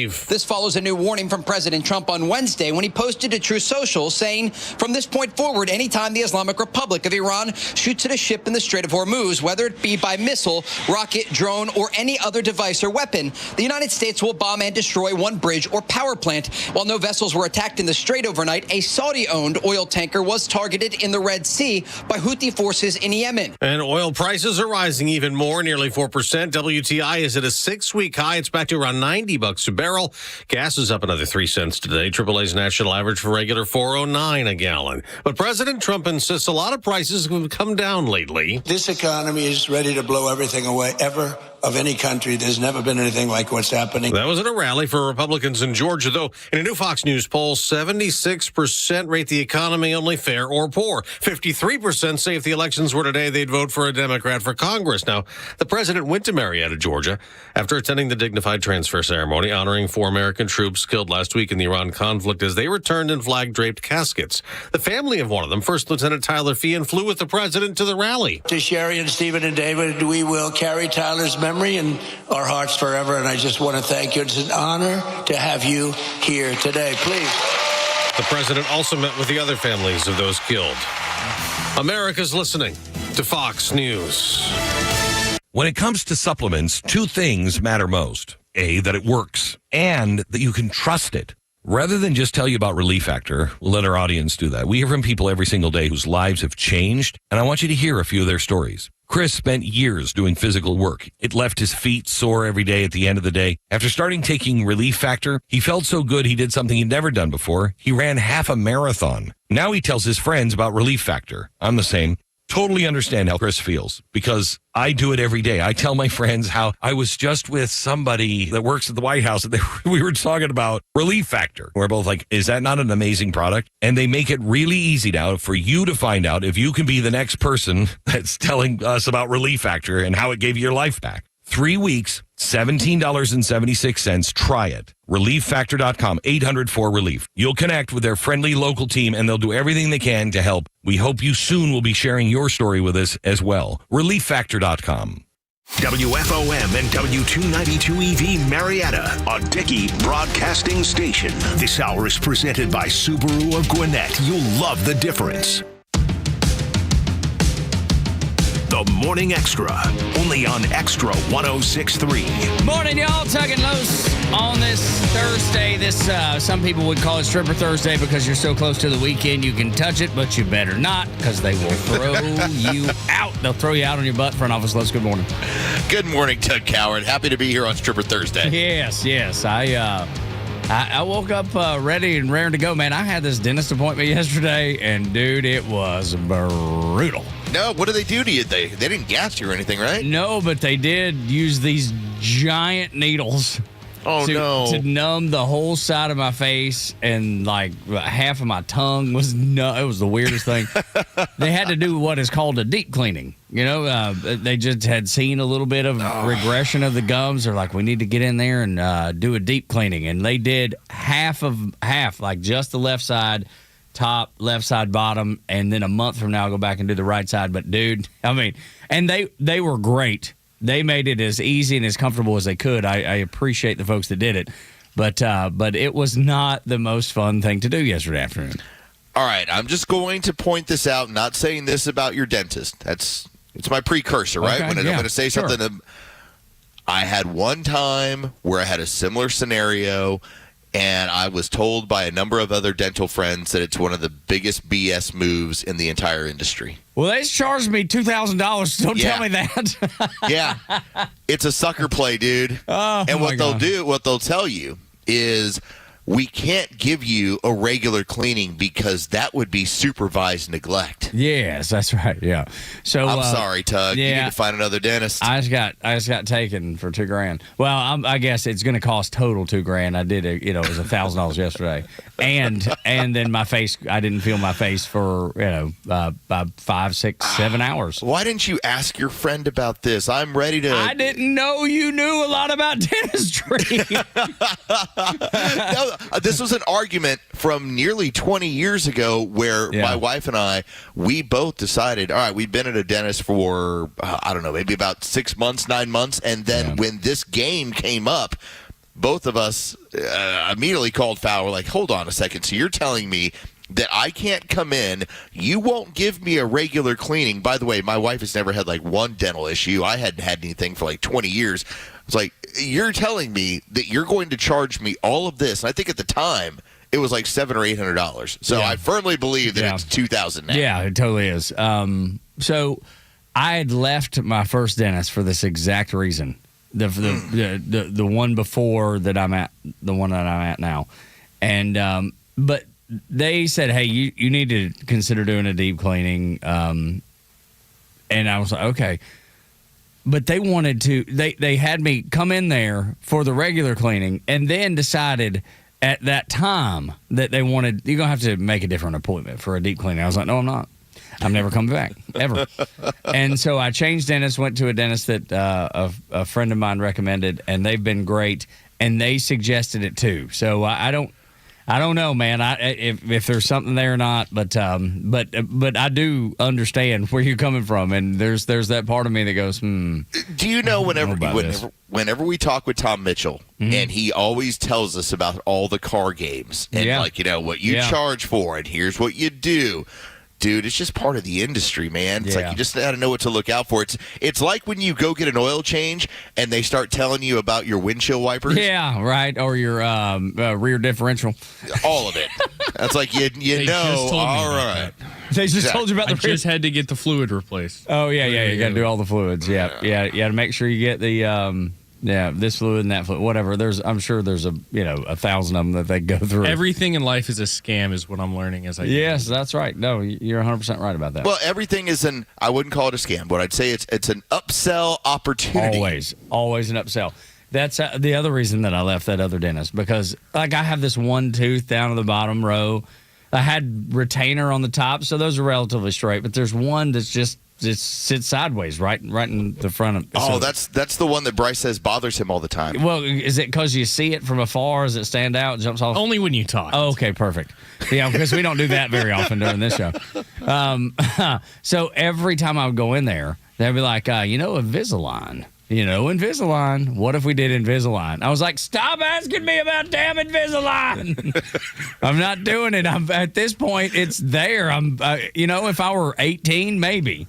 This follows a new warning from President Trump on Wednesday when he posted to Truth Social saying, from this point forward, anytime the Islamic Republic of Iran shoots at a ship in the Strait of Hormuz, whether it be by missile, rocket, drone, or any other device or weapon, the United States will bomb and destroy one bridge or power plant. While no vessels were attacked in the Strait overnight, a Saudi-owned oil tanker was targeted in the Red Sea by Houthi forces in Yemen. And oil prices are rising even more, nearly 4%. WTI is at a 6-week high. It's back to around $90 a barrel. Gas is up another 3 cents today. AAA's national average for regular $4.09 a gallon. But President Trump insists a lot of prices have come down lately. This economy is ready to blow everything away ever. Of any country. There's never been anything like what's happening. That was at a rally for Republicans in Georgia, though. In a new Fox News poll, 76% rate the economy only fair or poor. 53% say if the elections were today, they'd vote for a Democrat for Congress. Now, the president went to Marietta, Georgia, after attending the dignified transfer ceremony honoring 4 American troops killed last week in the Iran conflict as they returned in flag-draped caskets. The family of one of them, First Lieutenant Tyler Feehan, flew with the president to the rally. To Sherry and Stephen and David, we will carry Tyler's memory in our hearts forever, and I just want to thank you. It's an honor to have you here today. Please. The president also met with the other families of those killed. America's listening to Fox News. When it comes to supplements, 2 things matter most. A, that it works, and that you can trust it. Rather than just tell you about Relief Factor, we'll let our audience do that. We hear from people every single day whose lives have changed, and I want you to hear a few of their stories. Chris spent years doing physical work. It left his feet sore every day at the end of the day. After starting taking Relief Factor, he felt so good he did something he'd never done before. He ran half a marathon. Now he tells his friends about Relief Factor. I'm the same. Totally understand how Chris feels because I do it every day. I tell my friends how I was just with somebody that works at the White House and we were talking about Relief Factor. We're both like, is that not an amazing product? And they make it really easy now for you to find out if you can be the next person that's telling us about Relief Factor and how it gave you your life back. 3 weeks, $17.76. Try it. ReliefFactor.com, 800-4RELIEF. You'll connect with their friendly local team, and they'll do everything they can to help. We hope you soon will be sharing your story with us as well. ReliefFactor.com. WFOM and W292EV Marietta, a Dickey broadcasting station. This hour is presented by Subaru of Gwinnett. You'll love the difference. The Morning Extra, only on Extra 106.3. Morning, y'all. Tug and Los on this Thursday. Some people would call it Stripper Thursday because you're so close to the weekend you can touch it, but you better not because they will throw you out. They'll throw you out on your butt. Front office, Los, good morning. Good morning, Tug Coward. Happy to be here on Stripper Thursday. Yes. I woke up ready and raring to go, man. I had this dentist appointment yesterday, and, dude, it was brutal. No, what did they do to you? They didn't gas you or anything, right? No, but they did use these giant needles to numb the whole side of my face, and like half of my tongue was it was the weirdest thing. They had to do what is called a deep cleaning. You know, they just had seen a little bit of regression of the gums. They're like, we need to get in there and do a deep cleaning, and they did half, like just the left side. Top, left side, bottom, and then a month from now I'll go back and do the right side. But dude, I mean, and they were great. They made it as easy and as comfortable as they could. I appreciate the folks that did it, but it was not the most fun thing to do yesterday afternoon. All right, I'm just going to point this out. Not saying this about your dentist. It's my precursor, right? Okay, I'm going to say sure. something. I had one time where I had a similar scenario. And I was told by a number of other dental friends that it's one of the biggest BS moves in the entire industry. Well, they charged me $2,000. Don't tell me that. Yeah. It's a sucker play, dude. Oh, and what they'll tell you is we can't give you a regular cleaning because that would be supervised neglect. Yes, that's right. Yeah. So I'm sorry, Tug. You need to find another dentist. I just got taken for $2,000. Well, I guess it's going to cost total $2,000. I did it. It was $1,000 yesterday, and then my face. I didn't feel my face for about 5, 6, 7 hours. Why didn't you ask your friend about this? I'm ready to. I didn't know you knew a lot about dentistry. No, this was an argument from nearly 20 years ago where my wife and I, we both decided, all right, we've been at a dentist for, I don't know, maybe about 6 months, 9 months. And then when this game came up, both of us immediately called foul. We're like, hold on a second. So you're telling me that I can't come in, you won't give me a regular cleaning. By the way, my wife has never had like one dental issue. I hadn't had anything for like 20 years. It's like, you're telling me that you're going to charge me all of this. And I think at the time it was like $700 or $800. So I firmly believe that it's $2,000 now. Yeah, it totally is. So I had left my first dentist for this exact reason. The one before that I'm at, the one that I'm at now. And but they said, hey, you need to consider doing a deep cleaning. And I was like, okay. But they wanted to, they had me come in there for the regular cleaning and then decided at that time that they wanted, you're going to have to make a different appointment for a deep cleaning. I was like, no, I'm not. I'm never coming back, ever. And so I changed dentists, went to a dentist that a friend of mine recommended, and they've been great, and they suggested it too. So I don't know, man. If there's something there or not, but I do understand where you're coming from, and there's that part of me that goes, Do you know whenever we talk with Tom Mitchell, and he always tells us about all the car games and what you charge for, and here's what you do. Dude, it's just part of the industry, man. It's like you just got to know what to look out for. It's like when you go get an oil change and they start telling you about your windshield wipers. Yeah, right. Or your rear differential. All of it. That's like, you know, all right. They just told you about the I just had to get the fluid replaced. Oh, yeah. You got to do all the fluids. Yeah. You got to make sure you get the... this fluid and that fluid, whatever. I'm sure there's 1,000 of them that they go through. Everything in life is a scam, is what I'm learning as I go. Yes, that's right. No, you're 100% right about that. Well, everything is I wouldn't call it a scam, but I'd say it's an upsell opportunity. Always an upsell. That's the other reason that I left that other dentist, because like I have this one tooth down in the bottom row. I had retainer on the top, so those are relatively straight, but there's one that's just sits sideways right in the front of it. Oh, that's the one that Bryce says bothers him all the time. Well, is it because you see it from afar? Does it stand out? Jumps off? Only when you talk. Oh, okay, perfect. Yeah, because we don't do that very often during this show. So every time I would go in there, they'd be like, Invisalign. Invisalign. What if we did Invisalign? I was like, stop asking me about damn Invisalign. I'm not doing it. At this point, it's there. If I were 18, maybe.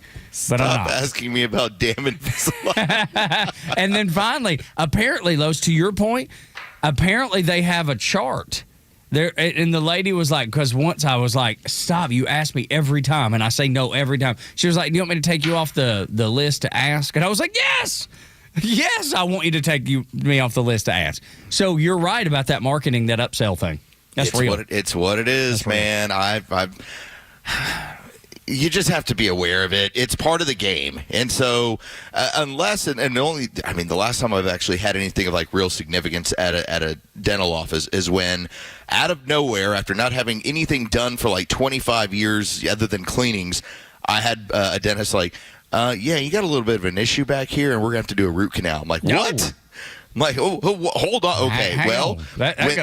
But I'm not. Asking me about damn Invisalign. And then finally, apparently, Los, to your point, apparently they have a chart. There, and the lady was like, because once I was like, stop, you ask me every time. And I say no every time. She was like, do you want me to take you off the list to ask? And I was like, yes. Yes, I want you to take me off the list to ask. So you're right about that marketing, that upsell thing. That's real. It's what it is, man. You just have to be aware of it. It's part of the game. And so unless and only, the last time I've actually had anything of like real significance at a dental office is when out of nowhere, after not having anything done for like 25 years other than cleanings, I had a dentist like, you got a little bit of an issue back here and we're going to have to do a root canal. I'm like, what? I'm like, hold on. Okay,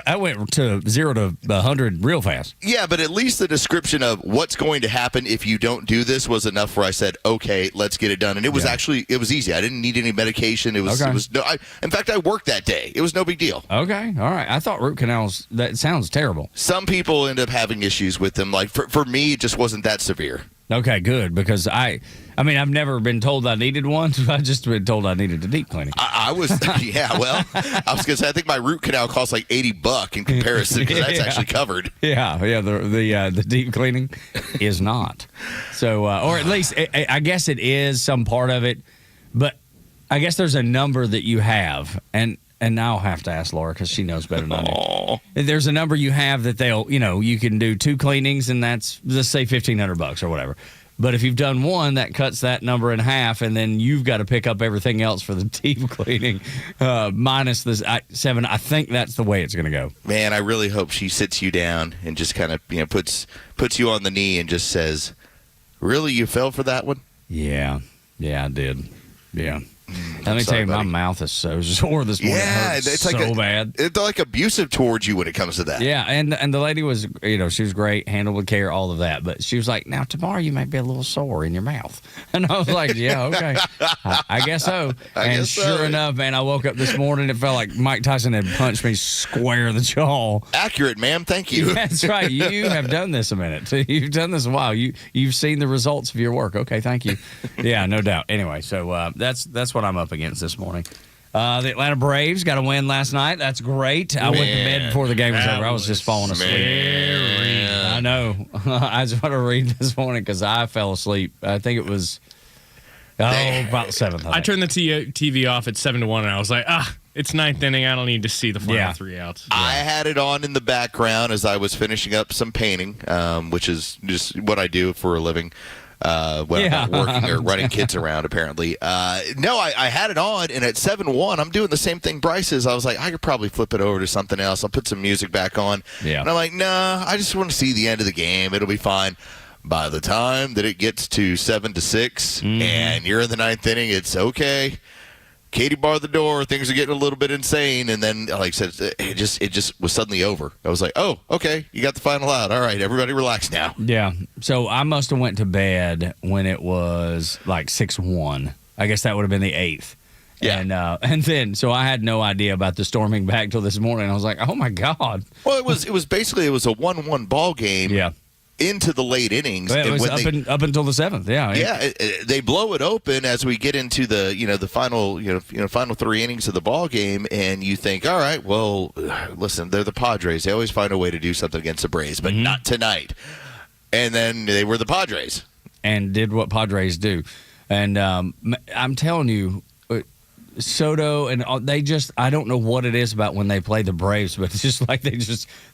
I went to 0 to 100 real fast. Yeah, but at least the description of what's going to happen if you don't do this was enough where I said, okay, let's get it done. And it was it was easy. I didn't need any medication. In fact, I worked that day. It was no big deal. Okay, all right. I thought root canals, that sounds terrible. Some people end up having issues with them. Like for me, it just wasn't that severe. Okay, good, because I've never been told I needed one. I've just been told I needed a deep cleaning. I was going to say, I think my root canal costs like $80 in comparison because that's actually covered. Yeah, the deep cleaning is not. So, or at least, I guess it is some part of it, but I guess there's a number that you have, and now I'll have to ask Laura because she knows better than I do. There's a number you have that they'll, you can do 2 cleanings and that's, let's say $1,500 or whatever. But if you've done one, that cuts that number in half, and then you've got to pick up everything else for the deep cleaning minus the 7. I think that's the way it's going to go. Man, I really hope she sits you down and just kind of puts you on the knee and just says, "Really, you fell for that one?" Yeah, I did. Yeah. Let me tell you, my mouth is so sore this morning. Yeah, it hurts it's so bad. It's like abusive towards you when it comes to that. Yeah, and the lady was, she was great, handled with care, all of that. But she was like, now tomorrow you might be a little sore in your mouth. And I was like, yeah, okay. I guess so. And sure enough, man, I woke up this morning, it felt like Mike Tyson had punched me square in the jaw. Accurate, ma'am. Thank you. That's right. You have done this a minute. You've done this a while. You've seen the results of your work. Okay, thank you. Yeah, no doubt. Anyway, so that's what I'm up against this morning. The Atlanta Braves got a win last night. That's great. I went to bed before the game was over. I was just falling asleep. I know. I just want to read this morning because I fell asleep. I think it was about the 7th. I turned the TV off at 7-1, and I was like, it's 9th inning. I don't need to see the final 3 outs. I had it on in the background as I was finishing up some painting, which is just what I do for a living. When I'm not working or running kids around, apparently. No, I had it on, and at 7-1, I'm doing the same thing Bryce is. I was like, I could probably flip it over to something else. I'll put some music back on. Yeah. And I'm like, nah, I just want to see the end of the game. It'll be fine. By the time that it gets to 7-6, and you're in the 9th inning, it's okay. Katie barred the door. Things are getting a little bit insane, and then, like I said, it just was suddenly over. I was like, "Oh, okay, you got the final out. All right, everybody, relax now." Yeah. So I must have went to bed when it was like 6-1. I guess that would have been the 8th. Yeah. And then so I had no idea about the storming back till this morning. I was like, "Oh my god." Well, it was basically a 1-1 ball game. Yeah. Into the late innings, It was up until the 7th. Yeah. Yeah, they blow it open as we get into the final final 3 innings of the ball game, and you think, all right, well, listen, they're the Padres. They always find a way to do something against the Braves, but not tonight. And then they were the Padres and did what Padres do, and I'm telling you. Soto and I don't know what it is about when they play the Braves, but it's just like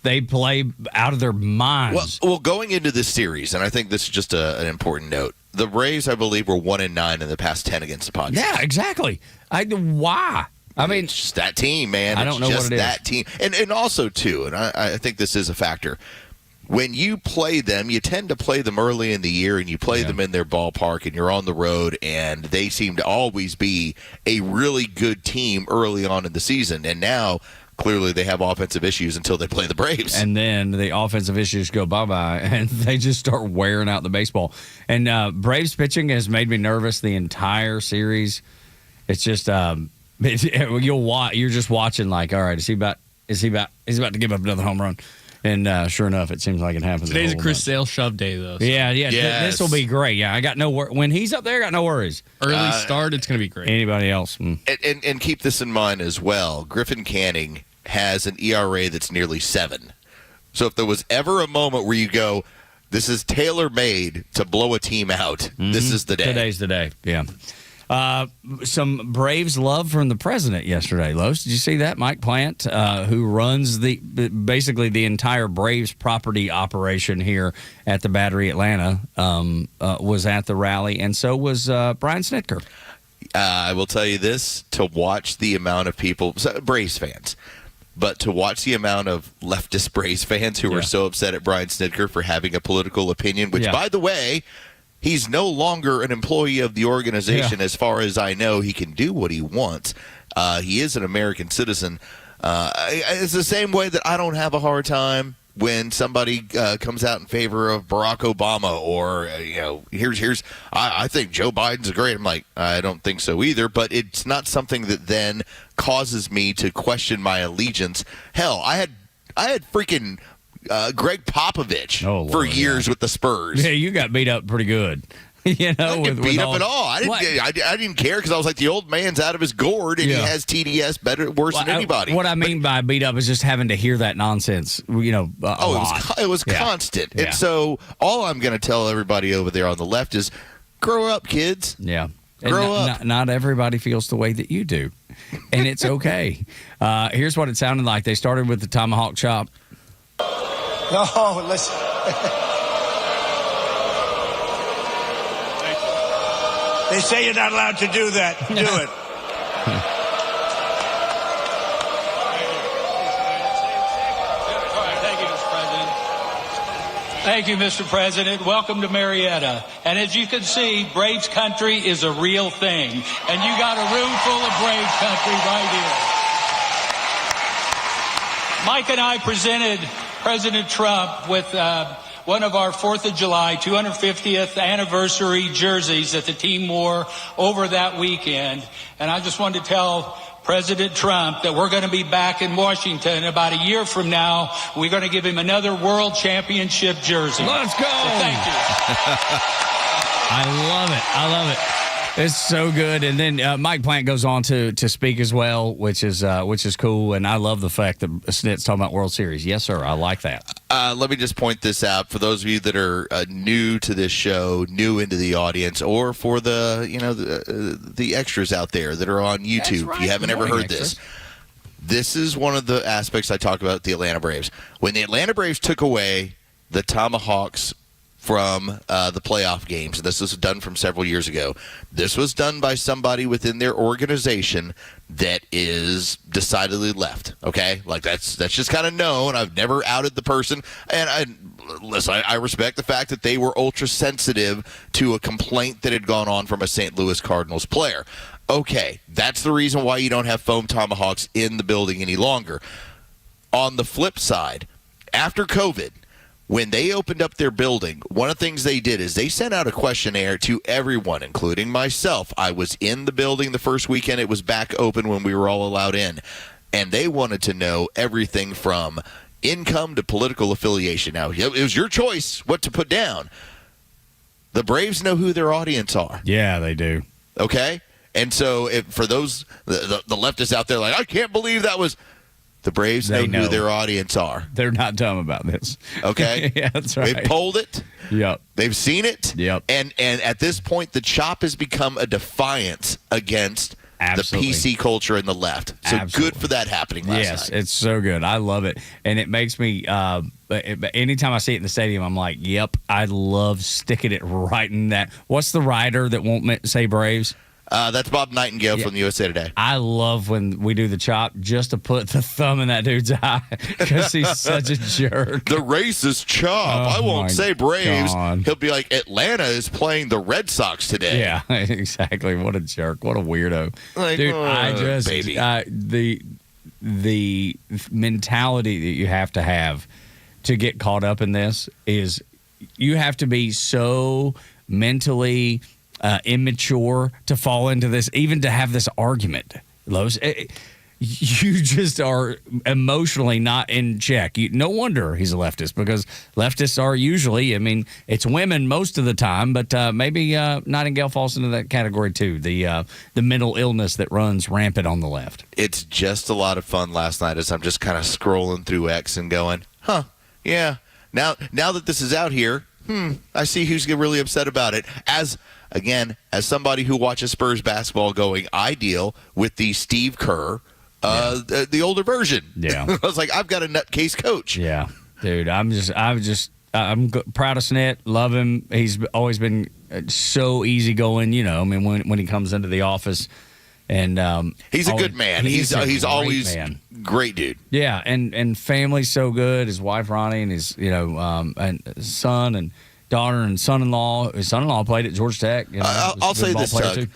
they play out of their minds. Well, going into this series, and I think this is just an important note. The Braves, I believe, were 1-9 in the past 10 against the Padres. Yeah, exactly. Why? I mean, it's just that team, man. I don't know what it is. That team, and also too, and I think this is a factor. When you play them, you tend to play them early in the year, and you play them in their ballpark, and you're on the road, and they seem to always be a really good team early on in the season. And now, clearly, they have offensive issues until they play the Braves. And then the offensive issues go bye-bye, and they just start wearing out the baseball. And Braves pitching has made me nervous the entire series. It's just you're just watching like, all right, is he about to give up another home run? And sure enough, it seems like it happens. Today's a Chris Sale shove day, though. So. Yeah. This will be great. Yeah, I got no when he's up there, I got no worries. Early start, it's going to be great. Anybody else? And keep this in mind as well. Griffin Canning has an ERA that's nearly 7. So if there was ever a moment where you go, this is tailor-made to blow a team out, this is the day. Today's the day, yeah. Some Braves love from the president yesterday, Los. Did you see that? Mike Plant, who runs basically the entire Braves property operation here at the Battery Atlanta, was at the rally, and so was Brian Snitker. I will tell you this, to watch the amount of people, Braves fans, but to watch the amount of leftist Braves fans who are so upset at Brian Snitker for having a political opinion, which, by the way, he's no longer an employee of the organization. As far as I know, he can do what he wants. He is an American citizen. It's the same way that I don't have a hard time when somebody comes out in favor of Barack Obama or, I think Joe Biden's great. I'm like, I don't think so either. But it's not something that then causes me to question my allegiance. Hell, I had freaking Greg Popovich for years with the Spurs. Yeah, you got beat up pretty good. I didn't beat up at all. I didn't care because I was like, the old man's out of his gourd and he has TDS worse than anybody. What I mean by beat up is just having to hear that nonsense. It was constant. And so all I'm going to tell everybody over there on the left is, grow up, kids. Yeah. Grow up. Not everybody feels the way that you do, and it's okay. Here's what it sounded like. They started with the tomahawk chop. No, listen. They say you're not allowed to do that. Do it. Thank you, Mr. President. Welcome to Marietta. And as you can see, Braves country is a real thing. And you got a room full of Braves country right here. Mike and I presented President Trump with one of our 4th of July 250th anniversary jerseys that the team wore over that weekend. And I just wanted to tell President Trump that we're going to be back in Washington about a year from now. We're going to give him another world championship jersey. Let's go. So thank you. I love it. It's so good. And then Mike Plant goes on to speak as well, which is cool. And I love the fact that Snit's talking about World Series. Yes, sir. I like that. Let me just point this out for those of you that are new to this show, new into the audience, or for the extras out there that are on YouTube. Right. If you haven't ever heard this, this is one of the aspects I talk about the Atlanta Braves. When the Atlanta Braves took away the tomahawks from the playoff games, and this was done from several years ago. This was done by somebody within their organization that is decidedly left. Okay, like that's just kind of known. I've never outed the person, and I respect the fact that they were ultra sensitive to a complaint that had gone on from a St. Louis Cardinals player. Okay, that's the reason why you don't have foam tomahawks in the building any longer. On the flip side, after COVID, when they opened up their building, one of the things they did is they sent out a questionnaire to everyone, including myself. I was in the building the first weekend. It was back open when we were all allowed in. And they wanted to know everything from income to political affiliation. Now, it was your choice what to put down. The Braves know who their audience are. Yeah, they do. Okay? And so for those, the leftists out there like, I can't believe that was... The Braves know who their audience are. They're not dumb about this. Okay? Yeah, that's right. They've polled it. Yep. They've seen it. Yep. And at this point, the chop has become a defiance against Absolutely. the PC culture and the left. So Absolutely. Good for that happening last Yes, night. it's so good. I love it. And it makes me, anytime I see it in the stadium, I'm like, yep, I love sticking it right in that. What's the writer that won't say Braves? That's Bob Nightingale from the USA Today. I love when we do the chop just to put the thumb in that dude's eye because he's such a jerk. The racist chop. I won't say Braves. God. He'll be like, Atlanta is playing the Red Sox today. Yeah, exactly. What a jerk. What a weirdo. Like, dude, I just, baby. the mentality that you have to get caught up in this is you have to be so mentally immature to fall into this, even to have this argument, Los. You just are emotionally not in check. No wonder he's a leftist, because leftists are usually, I mean, it's women most of the time, but maybe Nightingale falls into that category too, the mental illness that runs rampant on the left. It's just a lot of fun last night as I'm just kind of scrolling through X and going, yeah, now that this is out here, I see who's really upset about it. As somebody who watches Spurs basketball going, I deal with the Steve Kerr, the older version. Yeah. I was like, I've got a nutcase coach. Yeah, dude, I'm proud of Snit. Love him. He's always been so easygoing. You know, I mean, when he comes into the office, and he's a good man. He's always man. Great dude. Yeah, and family's so good. His wife Ronnie and his and son and daughter and son-in-law. His son-in-law played at Georgia Tech. You know, I'll say this, Tug.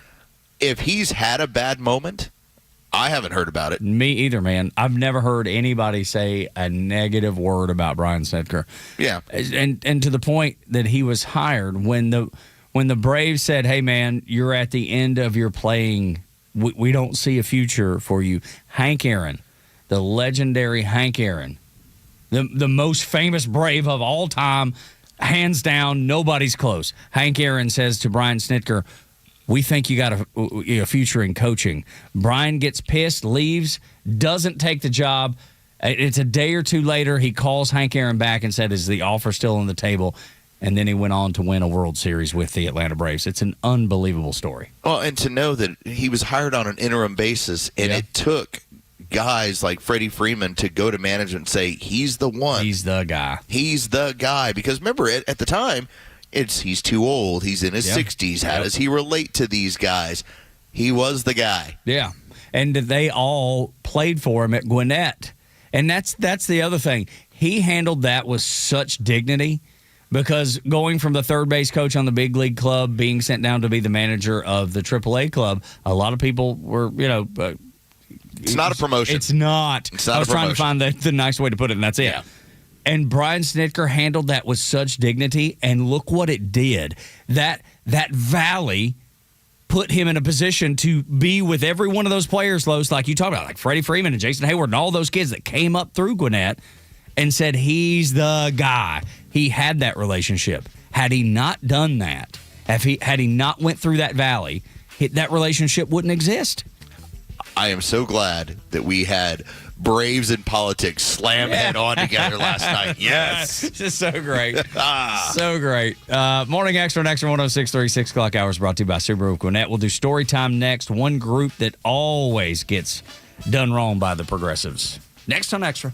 If he's had a bad moment, I haven't heard about it. Me either, man. I've never heard anybody say a negative word about Brian Snitker. Yeah, and to the point that he was hired when the Braves said, "Hey, man, you're at the end of your playing. We don't see a future for you." Hank Aaron, the legendary Hank Aaron, the most famous Brave of all time. Hands down, nobody's close. Hank Aaron says to Brian Snitker, we think you got a future in coaching. Brian gets pissed, leaves, doesn't take the job. It's a day or two later, he calls Hank Aaron back and said, is the offer still on the table? And then he went on to win a World Series with the Atlanta Braves. It's an unbelievable story. Well, and to know that he was hired on an interim basis, and it took guys like Freddie Freeman to go to management and say, he's the one. He's the guy. He's the guy. Because remember, at the time, he's too old. He's in his 60s. How does he relate to these guys? He was the guy. Yeah. And they all played for him at Gwinnett. And that's the other thing. He handled that with such dignity. because going from the third base coach on the big league club, being sent down to be the manager of the AAA club, a lot of people were, it's not a promotion. It's not. I was trying to find the nice way to put it, and that's it. Yeah. And Brian Snitker handled that with such dignity, and look what it did. That valley put him in a position to be with every one of those players, Los, like you talked about, like Freddie Freeman and Jason Hayward and all those kids that came up through Gwinnett and said, he's the guy. He had that relationship. Had he not done that, had he not went through that valley, that relationship wouldn't exist. I am so glad that we had Braves and politics slam head on together last night. Yes. Just so great. So great. Morning Xtra and Xtra 106.3, 6 o'clock hours brought to you by Subaru of Gwinnett. We'll do story time next. One group that always gets done wrong by the progressives. Next on Xtra.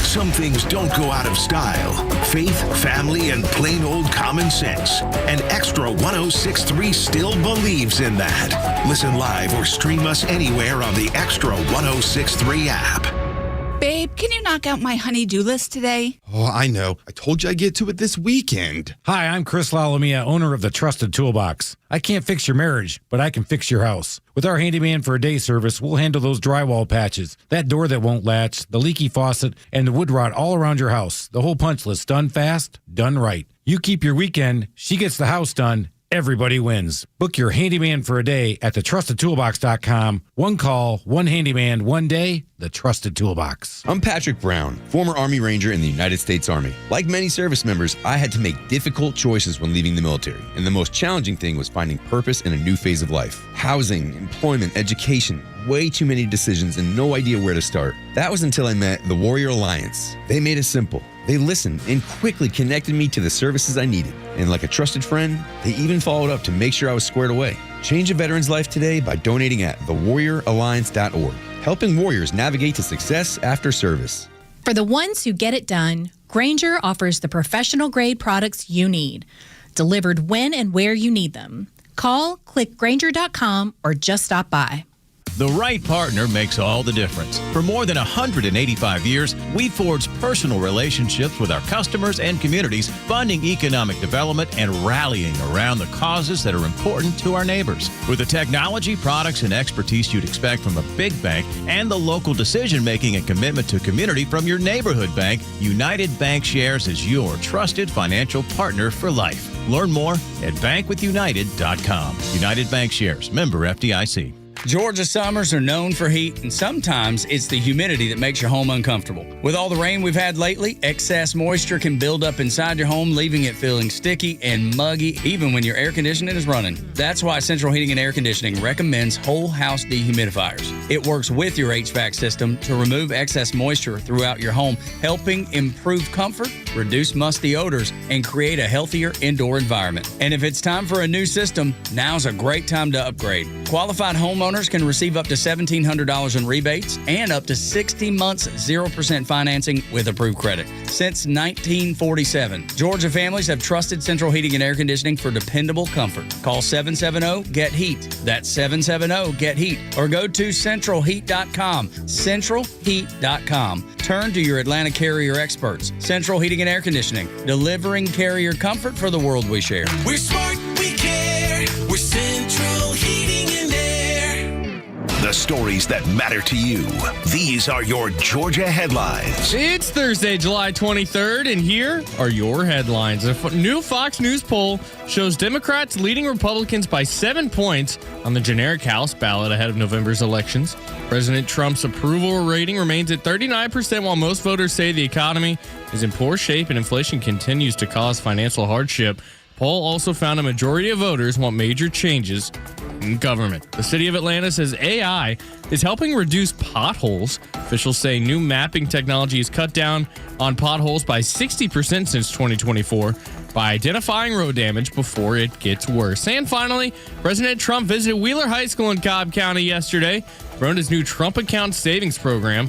Some things don't go out of style. Faith, family, and plain old common sense. And Xtra 106.3 still believes in that. Listen live or stream us anywhere on the Xtra 106.3 app. Babe, can you knock out my honey-do list today? Oh, I know. I told you I'd get to it this weekend. Hi, I'm Chris Lalomia, owner of the Trusted Toolbox. I can't fix your marriage, but I can fix your house. With our handyman for a day service, we'll handle those drywall patches, that door that won't latch, the leaky faucet, and the wood rot all around your house. The whole punch list, done fast, done right. You keep your weekend, she gets the house done. Everybody wins. Book your handyman for a day at thetrustedtoolbox.com. One call, one handyman, one day, the Trusted Toolbox. I'm Patrick Brown, former Army Ranger in the United States Army. Like many service members, I had to make difficult choices when leaving the military, and the most challenging thing was finding purpose in a new phase of life. Housing, employment, education, way too many decisions and no idea where to start. That was until I met the Warrior Alliance. They made it simple. They listened and quickly connected me to the services I needed. And like a trusted friend, they even followed up to make sure I was squared away. Change a veteran's life today by donating at thewarrioralliance.org, helping warriors navigate to success after service. For the ones who get it done, Grainger offers the professional-grade products you need, delivered when and where you need them. Call, click Grainger.com, or just stop by. The right partner makes all the difference. For more than 185 years, we forged personal relationships with our customers and communities, funding economic development and rallying around the causes that are important to our neighbors. With the technology, products, and expertise you'd expect from a big bank and the local decision-making and commitment to community from your neighborhood bank, United Bankshares is your trusted financial partner for life. Learn more at bankwithunited.com. United Bankshares, member FDIC. Georgia summers are known for heat, and sometimes it's the humidity that makes your home uncomfortable. With all the rain we've had lately, excess moisture can build up inside your home, leaving it feeling sticky and muggy even when your air conditioning is running. That's why Central Heating and Air Conditioning recommends whole house dehumidifiers. It works with your HVAC system to remove excess moisture throughout your home, helping improve comfort, reduce musty odors, and create a healthier indoor environment. And if it's time for a new system, now's a great time to upgrade. Qualified homeowners can receive up to $1,700 in rebates and up to 60 months 0% financing with approved credit. Since 1947, Georgia families have trusted Central Heating and Air Conditioning for dependable comfort. Call 770-GET-HEAT. That's 770-GET-HEAT. Or go to centralheat.com. Centralheat.com. Turn to your Atlanta Carrier experts. Central Heating and Air Conditioning, delivering carrier comfort for the world we share. We're smart, we care. We're Central Heating and Air. The stories that matter to you. These are your Georgia headlines. It's Thursday, July 23rd, and here are your headlines. A new Fox News poll shows Democrats leading Republicans by 7 points on the generic House ballot ahead of November's elections. President Trump's approval rating remains at 39%, while most voters say the economy is in poor shape and inflation continues to cause financial hardship. Poll also found a majority of voters want major changes in government. The city of Atlanta says AI is helping reduce potholes. Officials say new mapping technology has cut down on potholes by 60% since 2024 by identifying road damage before it gets worse. And finally, President Trump visited Wheeler High School in Cobb County yesterday, promoted his new Trump Account Savings Program.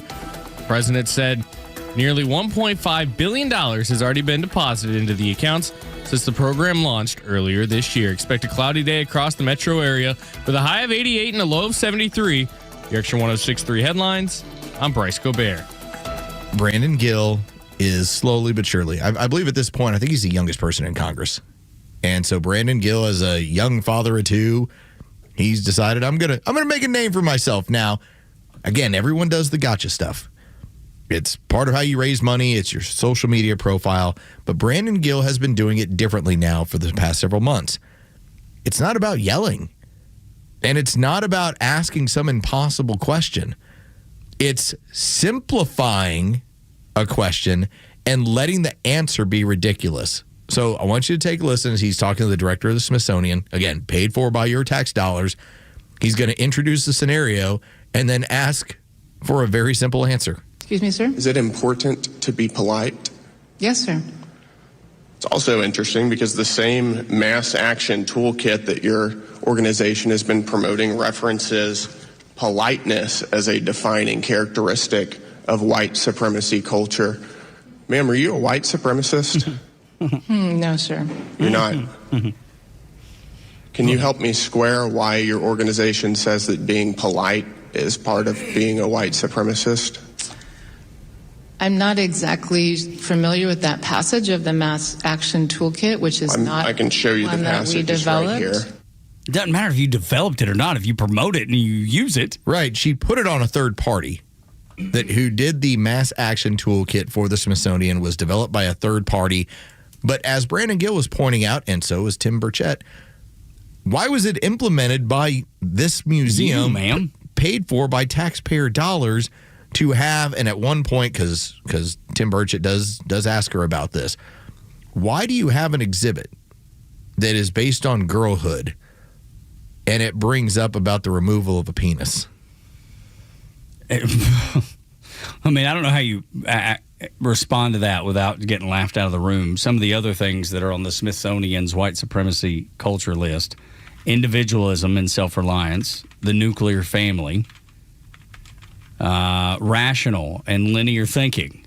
The president said nearly $1.5 billion has already been deposited into the accounts. since the program launched earlier this year. Expect a cloudy day across the metro area with a high of 88 and a low of 73. Your Extra 106.3 headlines. I'm Bryce Gobert. Brandon Gill is slowly but surely, I believe at this point, I think he's the youngest person in Congress. And so Brandon Gill, as a young father of two, he's decided I'm gonna make a name for myself. Now, again, everyone does the gotcha stuff. It's part of how you raise money. It's your social media profile. But Brandon Gill has been doing it differently now for the past several months. It's not about yelling. And it's not about asking some impossible question. It's simplifying a question and letting the answer be ridiculous. So I want you to take a listen as he's talking to the director of the Smithsonian, again, paid for by your tax dollars. He's going to introduce the scenario and then ask for a very simple answer. Excuse me, sir? Is it important to be polite? Yes, sir. It's also interesting because the same mass action toolkit that your organization has been promoting references politeness as a defining characteristic of white supremacy culture. Ma'am, are you a white supremacist? No, sir. You're not. Can you help me square why your organization says that being polite is part of being a white supremacist? I'm not exactly familiar with that passage of the Mass Action Toolkit, which is I can show you the passage right here. It doesn't matter if you developed it or not, if you promote it and you use it. Right. She put it on a third party who did the Mass Action Toolkit for the Smithsonian, was developed by a third party. But as Brandon Gill was pointing out, and so was Tim Burchett, why was it implemented by this museum, paid for by taxpayer dollars, to have, and at one point, because Tim Burchett does ask her about this, why do you have an exhibit that is based on girlhood and it brings up about the removal of a penis? I mean, I don't know how you respond to that without getting laughed out of the room. Some of the other things that are on the Smithsonian's white supremacy culture list: individualism and self-reliance, the nuclear family, rational and linear thinking,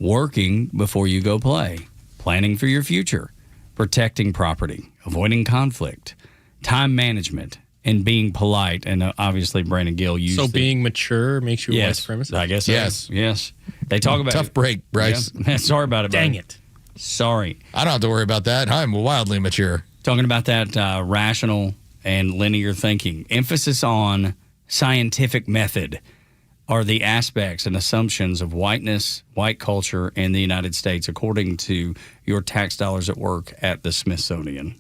working before you go play, planning for your future, protecting property, avoiding conflict, time management, and being polite. And obviously, Brandon Gill used So being mature makes you a white supremacist? I guess so. Yes. They talk about Tough break, Bryce. Yeah. Sorry about it, buddy. Dang it. Sorry. I don't have to worry about that. I'm wildly mature. Talking about that rational and linear thinking. Emphasis on scientific method are the aspects and assumptions of whiteness, white culture in the United States, according to your tax dollars at work at the Smithsonian.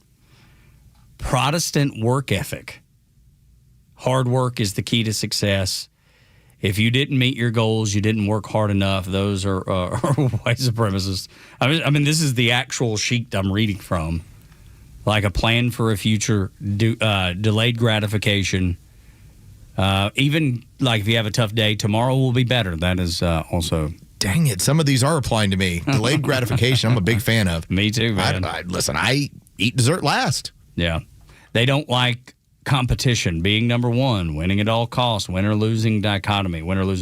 Protestant work ethic. Hard work is the key to success. If you didn't meet your goals, you didn't work hard enough, those are white supremacists. I mean, this is the actual sheet I'm reading from. Like a plan for a future, delayed gratification. Even like if you have a tough day, tomorrow will be better. That is also. Dang it. Some of these are applying to me. Delayed gratification, I'm a big fan of. Me too, man. Listen, I eat dessert last. Yeah. They don't like competition, being number one, winning at all costs, winner-loser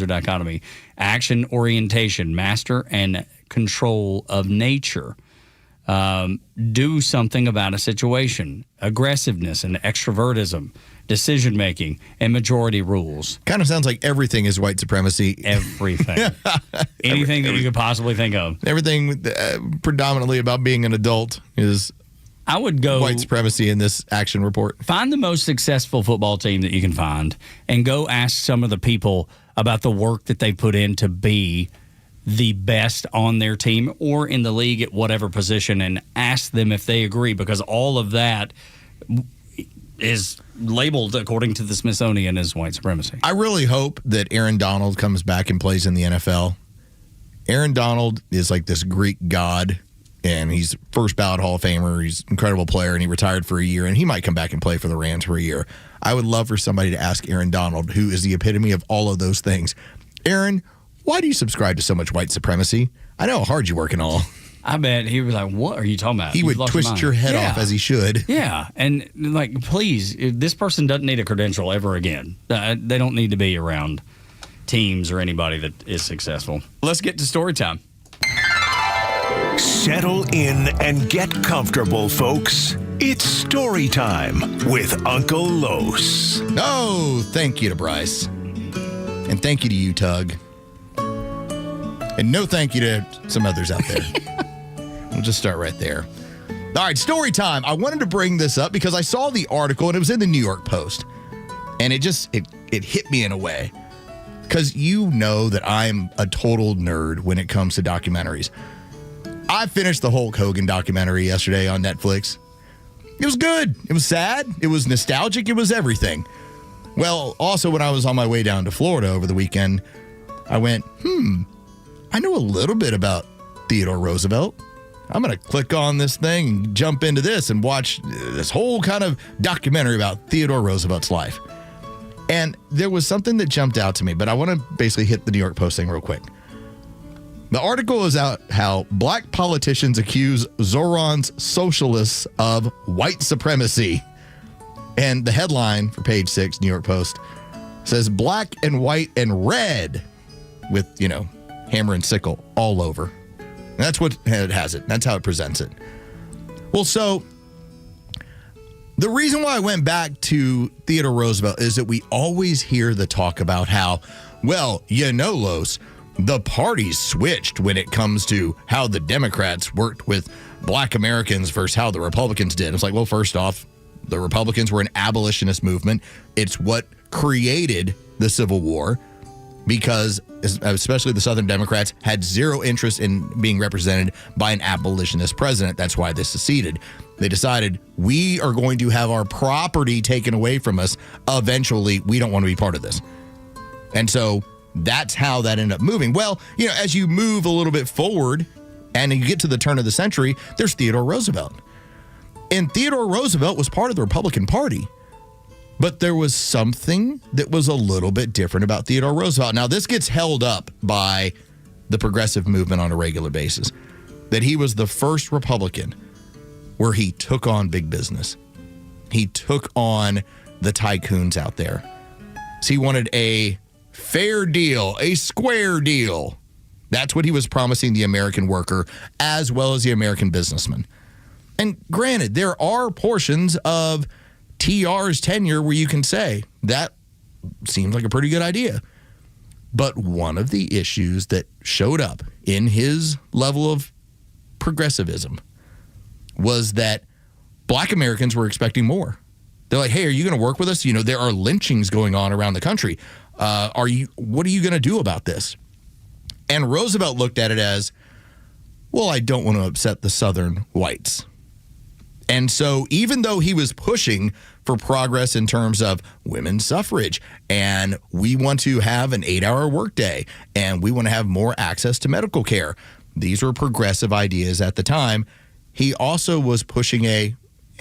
dichotomy, action orientation, master and control of nature. Do something about a situation, aggressiveness and extrovertism, decision-making, and majority rules. Kind of sounds like everything is white supremacy. Everything. Anything that you could possibly think of. Everything predominantly about being an adult is I would go white supremacy in this action report. Find the most successful football team that you can find and go ask some of the people about the work that they put in to be the best on their team or in the league at whatever position, and ask them if they agree, because all of that is labeled, according to the Smithsonian, as white supremacy. I really hope that Aaron Donald comes back and plays in the NFL. Aaron Donald is like this Greek god, and he's first ballot Hall of Famer. He's an incredible player, and he retired for a year, and he might come back and play for the Rams for a year. I would love for somebody to ask Aaron Donald, who is the epitome of all of those things, Aaron, why do you subscribe to so much white supremacy? I know how hard you work and all. I bet he was like, what are you talking about? He would twist your head off as he should. Yeah. And like, please, this person doesn't need a credential ever again. They don't need to be around teams or anybody that is successful. Let's get to story time. Settle in and get comfortable, folks. It's story time with Uncle Los. No, thank you to Bryce. And thank you to you, Tug. And no thank you to some others out there. We'll just start right there. All right, story time. I wanted to bring this up because I saw the article and it was in the New York Post. And it hit me in a way. Because you know that I'm a total nerd when it comes to documentaries. I finished the Hulk Hogan documentary yesterday on Netflix. It was good. It was sad. It was nostalgic. It was everything. Well, also when I was on my way down to Florida over the weekend, I went, I know a little bit about Theodore Roosevelt. I'm going to click on this thing and jump into this and watch this whole kind of documentary about Theodore Roosevelt's life. And there was something that jumped out to me, but I want to basically hit the New York Post thing real quick. The article is out how black politicians accuse Zoran's socialists of white supremacy. And the headline for page 6, New York Post, says black and white and red with, hammer and sickle all over. And that's what it has it. That's how it presents it. Well, so the reason why I went back to Theodore Roosevelt is that we always hear the talk about how, Los, the parties switched when it comes to how the Democrats worked with black Americans versus how the Republicans did. It's like, well, first off, the Republicans were an abolitionist movement. It's what created the Civil War because especially the Southern Democrats had zero interest in being represented by an abolitionist president. That's why they seceded. They decided we are going to have our property taken away from us. Eventually, we don't want to be part of this. And so that's how that ended up moving. Well, as you move a little bit forward and you get to the turn of the century, there's Theodore Roosevelt. And Theodore Roosevelt was part of the Republican Party. But there was something that was a little bit different about Theodore Roosevelt. Now, this gets held up by the progressive movement on a regular basis, that he was the first Republican where he took on big business. He took on the tycoons out there. So he wanted a fair deal, a square deal. That's what he was promising the American worker as well as the American businessman. And granted, there are portions of TR's tenure where you can say that seems like a pretty good idea. But one of the issues that showed up in his level of progressivism was that black Americans were expecting more. They're like, hey, are you going to work with us? There are lynchings going on around the country. What are you going to do about this? And Roosevelt looked at it as, well, I don't want to upset the Southern whites. And so even though he was pushing for progress in terms of women's suffrage, and we want to have an 8-hour workday, and we want to have more access to medical care, these were progressive ideas at the time. He also was pushing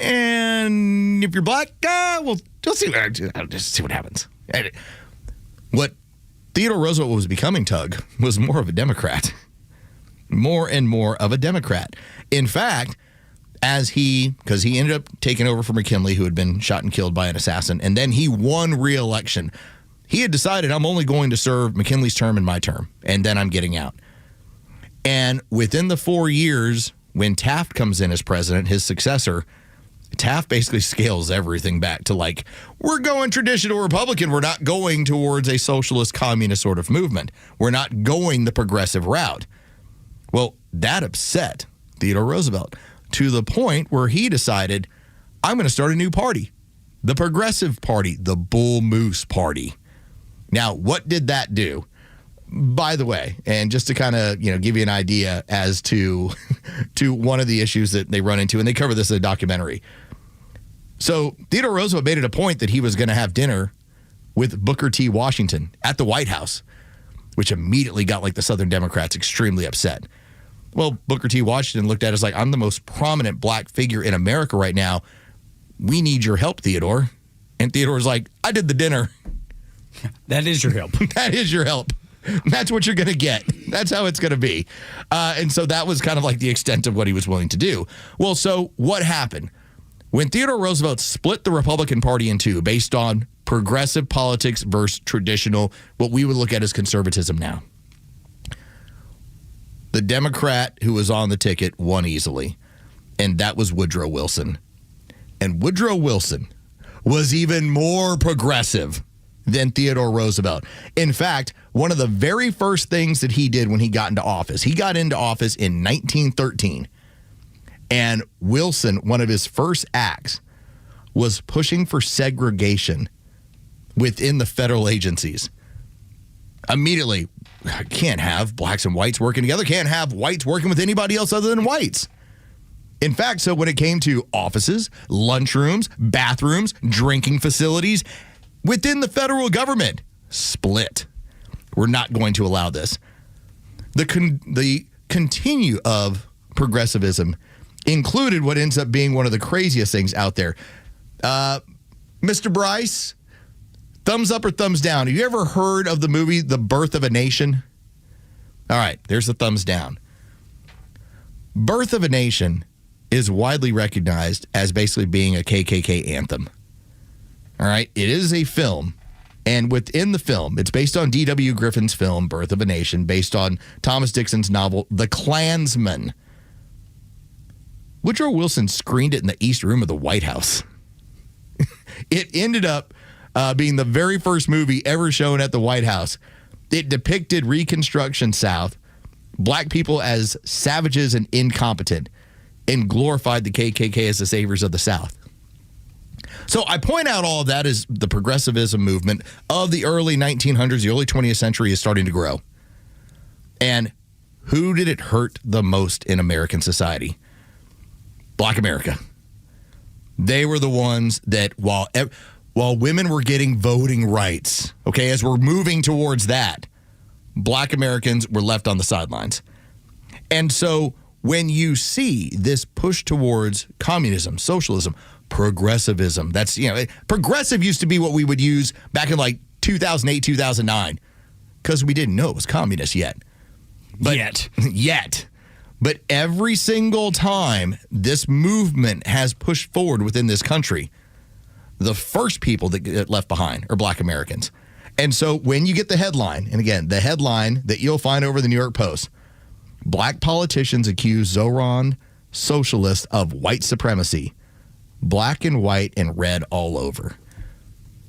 and if you're black, we'll see what happens. What Theodore Roosevelt was becoming, Tug, was more of a Democrat. More and more of a Democrat. In fact, because he ended up taking over for McKinley, who had been shot and killed by an assassin, and then he won re-election. He had decided, I'm only going to serve McKinley's term and my term, and then I'm getting out. And within the 4 years, when Taft comes in as president, his successor, Taft basically scales everything back to we're going traditional Republican. We're not going towards a socialist communist sort of movement. We're not going the progressive route. Well, that upset Theodore Roosevelt to the point where he decided, I'm going to start a new party, the Progressive Party, the Bull Moose Party. Now, what did that do? By the way, and just to kind of give you an idea as to one of the issues that they run into, and they cover this in a documentary. So Theodore Roosevelt made it a point that he was going to have dinner with Booker T. Washington at the White House, which immediately got the Southern Democrats extremely upset. Well, Booker T. Washington looked at it as I'm the most prominent black figure in America right now. We need your help, Theodore. And Theodore's like, I did the dinner. That is your help. That is your help. That's what you're going to get. That's how it's going to be. And so that was kind of the extent of what he was willing to do. Well, so what happened? When Theodore Roosevelt split the Republican Party in two based on progressive politics versus traditional, what we would look at as conservatism now. The Democrat who was on the ticket won easily, and that was Woodrow Wilson. And Woodrow Wilson was even more progressive than Theodore Roosevelt. In fact, one of the very first things that he did when he got into office in 1913. And Wilson, one of his first acts, was pushing for segregation within the federal agencies. Immediately, can't have blacks and whites working together, can't have whites working with anybody else other than whites. In fact, so when it came to offices, lunchrooms, bathrooms, drinking facilities within the federal government, split. We're not going to allow this. The continue of progressivism included what ends up being one of the craziest things out there. Mr. Bryce, thumbs up or thumbs down? Have you ever heard of the movie The Birth of a Nation? All right, there's the thumbs down. Birth of a Nation is widely recognized as basically being a KKK anthem. All right, it is a film, and within the film, it's based on D.W. Griffin's film, Birth of a Nation, based on Thomas Dixon's novel, The Klansman. Woodrow Wilson screened it in the East Room of the White House. It ended up being the very first movie ever shown at the White House. It depicted Reconstruction South, black people as savages and incompetent, and glorified the KKK as the saviors of the South. So I point out all of that as the progressivism movement of the early 1900s, the early 20th century is starting to grow. And who did it hurt the most in American society? Black America. They were the ones that while women were getting voting rights, okay, as we're moving towards that, black Americans were left on the sidelines. And so when you see this push towards communism, socialism, progressivism, that's, progressive used to be what we would use back in like 2008, 2009, because we didn't know it was communist yet. Yet. But every single time this movement has pushed forward within this country, the first people that get left behind are black Americans. And so when you get the headline, and again, the headline that you'll find over the New York Post, black politicians accuse Zoran socialists of white supremacy, black and white and red all over.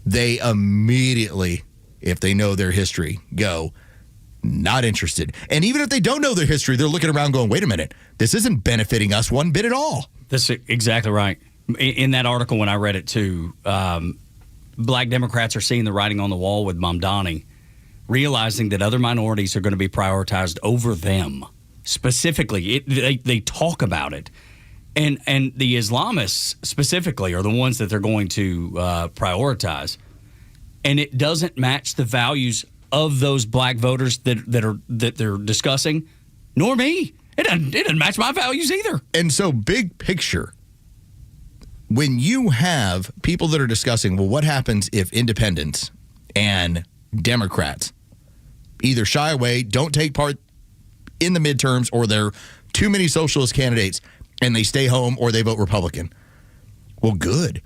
They immediately, if they know their history, go, not interested. And even if they don't know their history, they're looking around going, wait a minute, this isn't benefiting us one bit at all. That's exactly right. In that article, when I read it too, black Democrats are seeing the writing on the wall with Mamdani, realizing that other minorities are going to be prioritized over them. Specifically, they talk about it. And the Islamists specifically are the ones that they're going to prioritize. And it doesn't match the values of those black voters that they're discussing, nor me. It doesn't match my values either. And so, big picture, when you have people that are discussing, well, what happens if independents and Democrats either shy away, don't take part in the midterms, or there are too many socialist candidates and they stay home or they vote Republican? Well, good.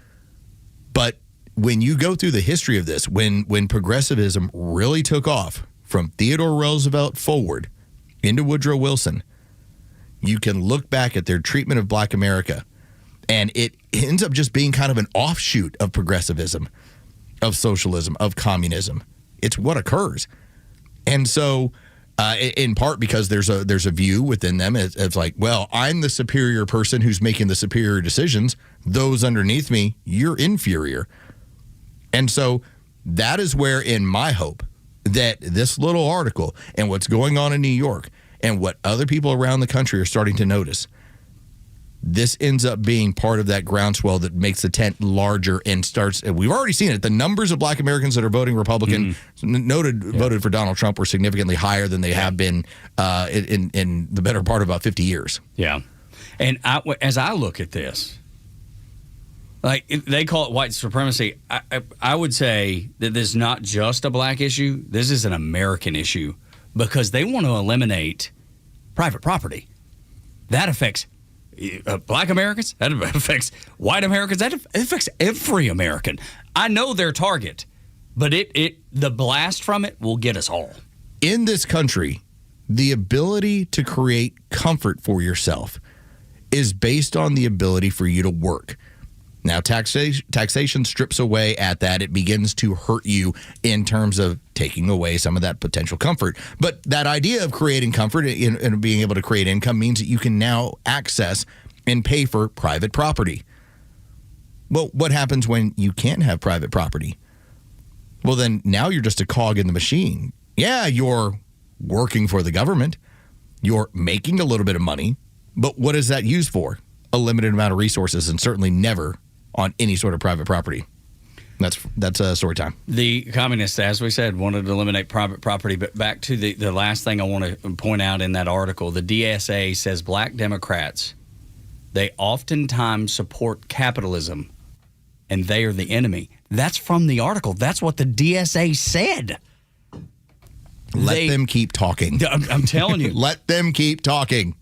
But when you go through the history of this, when progressivism really took off from Theodore Roosevelt forward into Woodrow Wilson, you can look back at their treatment of black America, and it ends up just being kind of an offshoot of progressivism, of socialism, of communism. It's what occurs. And so, in part because there's a view within them, it's like, well, I'm the superior person who's making the superior decisions. Those underneath me, you're inferior. And so that is where, in my hope, that this little article and what's going on in New York and what other people around the country are starting to notice, this ends up being part of that groundswell that makes the tent larger and starts. We've already seen it. The numbers of black Americans that are voting Republican, voted for Donald Trump, were significantly higher than they have been in the better part of about 50 years. Yeah. And as I look at this, like they call it white supremacy, I would say that this is not just a black issue. This is an American issue, because they want to eliminate private property. That affects black Americans, that affects white Americans, that affects every American. I know their target, but the blast from it will get us all. In this country, The ability to create comfort for yourself is based on the ability for you to work. Now, taxation strips away at that. It begins to hurt you in terms of taking away some of that potential comfort. But that idea of creating comfort and being able to create income means that you can now access and pay for private property. Well, what happens when you can't have private property? Well, then now you're just a cog in the machine. Yeah, you're working for the government. You're making a little bit of money. But what is that used for? A limited amount of resources, and certainly never on any sort of private property. That's story time. The communists, as we said, wanted to eliminate private property. But back to the last thing I want to point out in that article, the DSA says black Democrats, they oftentimes support capitalism, and they are the enemy. That's from the article. That's what the DSA said. Let them keep talking. I'm telling you. Let them keep talking.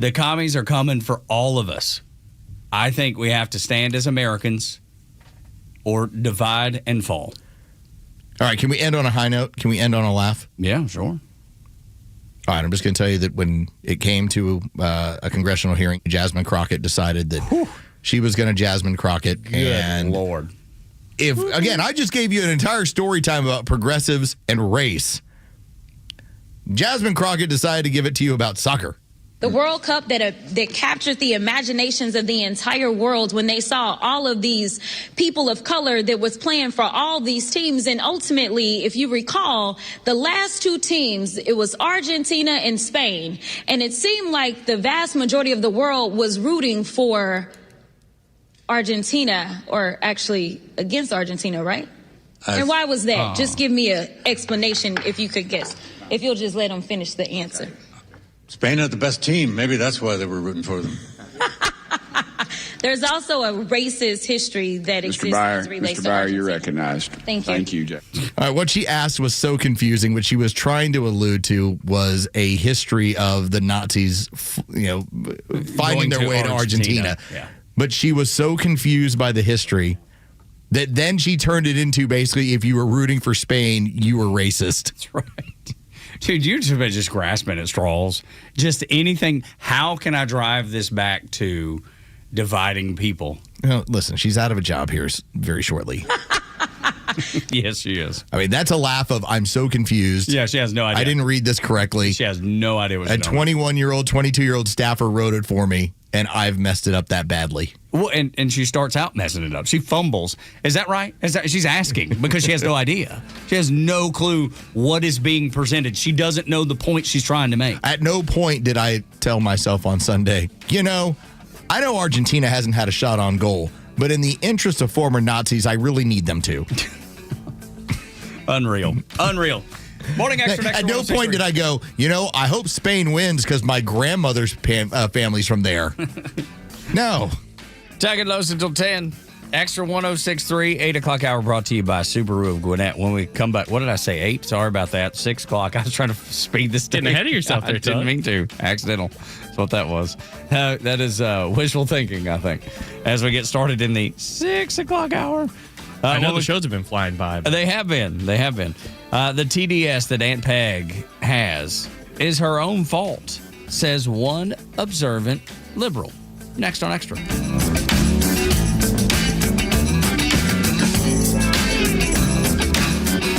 The commies are coming for all of us. I think we have to stand as Americans or divide and fall. All right, can we end on a high note? Can we end on a laugh? Yeah, sure. All right, I'm just going to tell you that when it came to a congressional hearing, Jasmine Crockett decided that she was going to Jasmine Crockett. Good Lord. Again, I just gave you an entire story time about progressives and race. Jasmine Crockett decided to give it to you about soccer. The World Cup that captured the imaginations of the entire world when they saw all of these people of color that was playing for all these teams. And ultimately, if you recall, the last two teams, it was Argentina and Spain. And it seemed like the vast majority of the world was rooting for Argentina, or actually against Argentina, right? And why was that? Just give me an explanation if you could guess. If you'll just let them finish the answer. Spain had the best team. Maybe that's why they were rooting for them. There's also a racist history that exists as it relates to Argentina. You're recognized. Thank you. Thank you, Jack. All right, what she asked was so confusing. What she was trying to allude to was a history of the Nazis, finding their way to Argentina. Yeah. But she was so confused by the history that then she turned it into basically, if you were rooting for Spain, you were racist. That's right. Dude, you've just grasping at straws. Just anything. How can I drive this back to dividing people? Listen, she's out of a job here very shortly. Yes, she is. I mean, that's a laugh of, I'm so confused. Yeah, she has no idea. I didn't read this correctly. She has no idea what's going on. A 21-year-old, 22-year-old staffer wrote it for me, and I've messed it up that badly. Well, and she starts out messing it up. She fumbles. Is that right? She's asking because she has no idea. She has no clue what is being presented. She doesn't know the point she's trying to make. At no point did I tell myself on Sunday, I know Argentina hasn't had a shot on goal, but in the interest of former Nazis, I really need them to. Unreal. Morning Xtra. At no point did I go, I hope Spain wins because my grandmother's family's from there. No. Tug and Los until 10. Extra 106.3, 8 o'clock hour brought to you by Subaru of Gwinnett. When we come back, what did I say, 8? Sorry about that. 6 o'clock. I was trying to speed this Getting ahead of yourself there, I didn't mean to. Accidental. That's what that was. That is wishful thinking, I think, as we get started in the 6 o'clock hour. I know the shows have been flying by. They have been. The TDS that Aunt Peg has is her own fault, says one observant liberal. Next on Extra.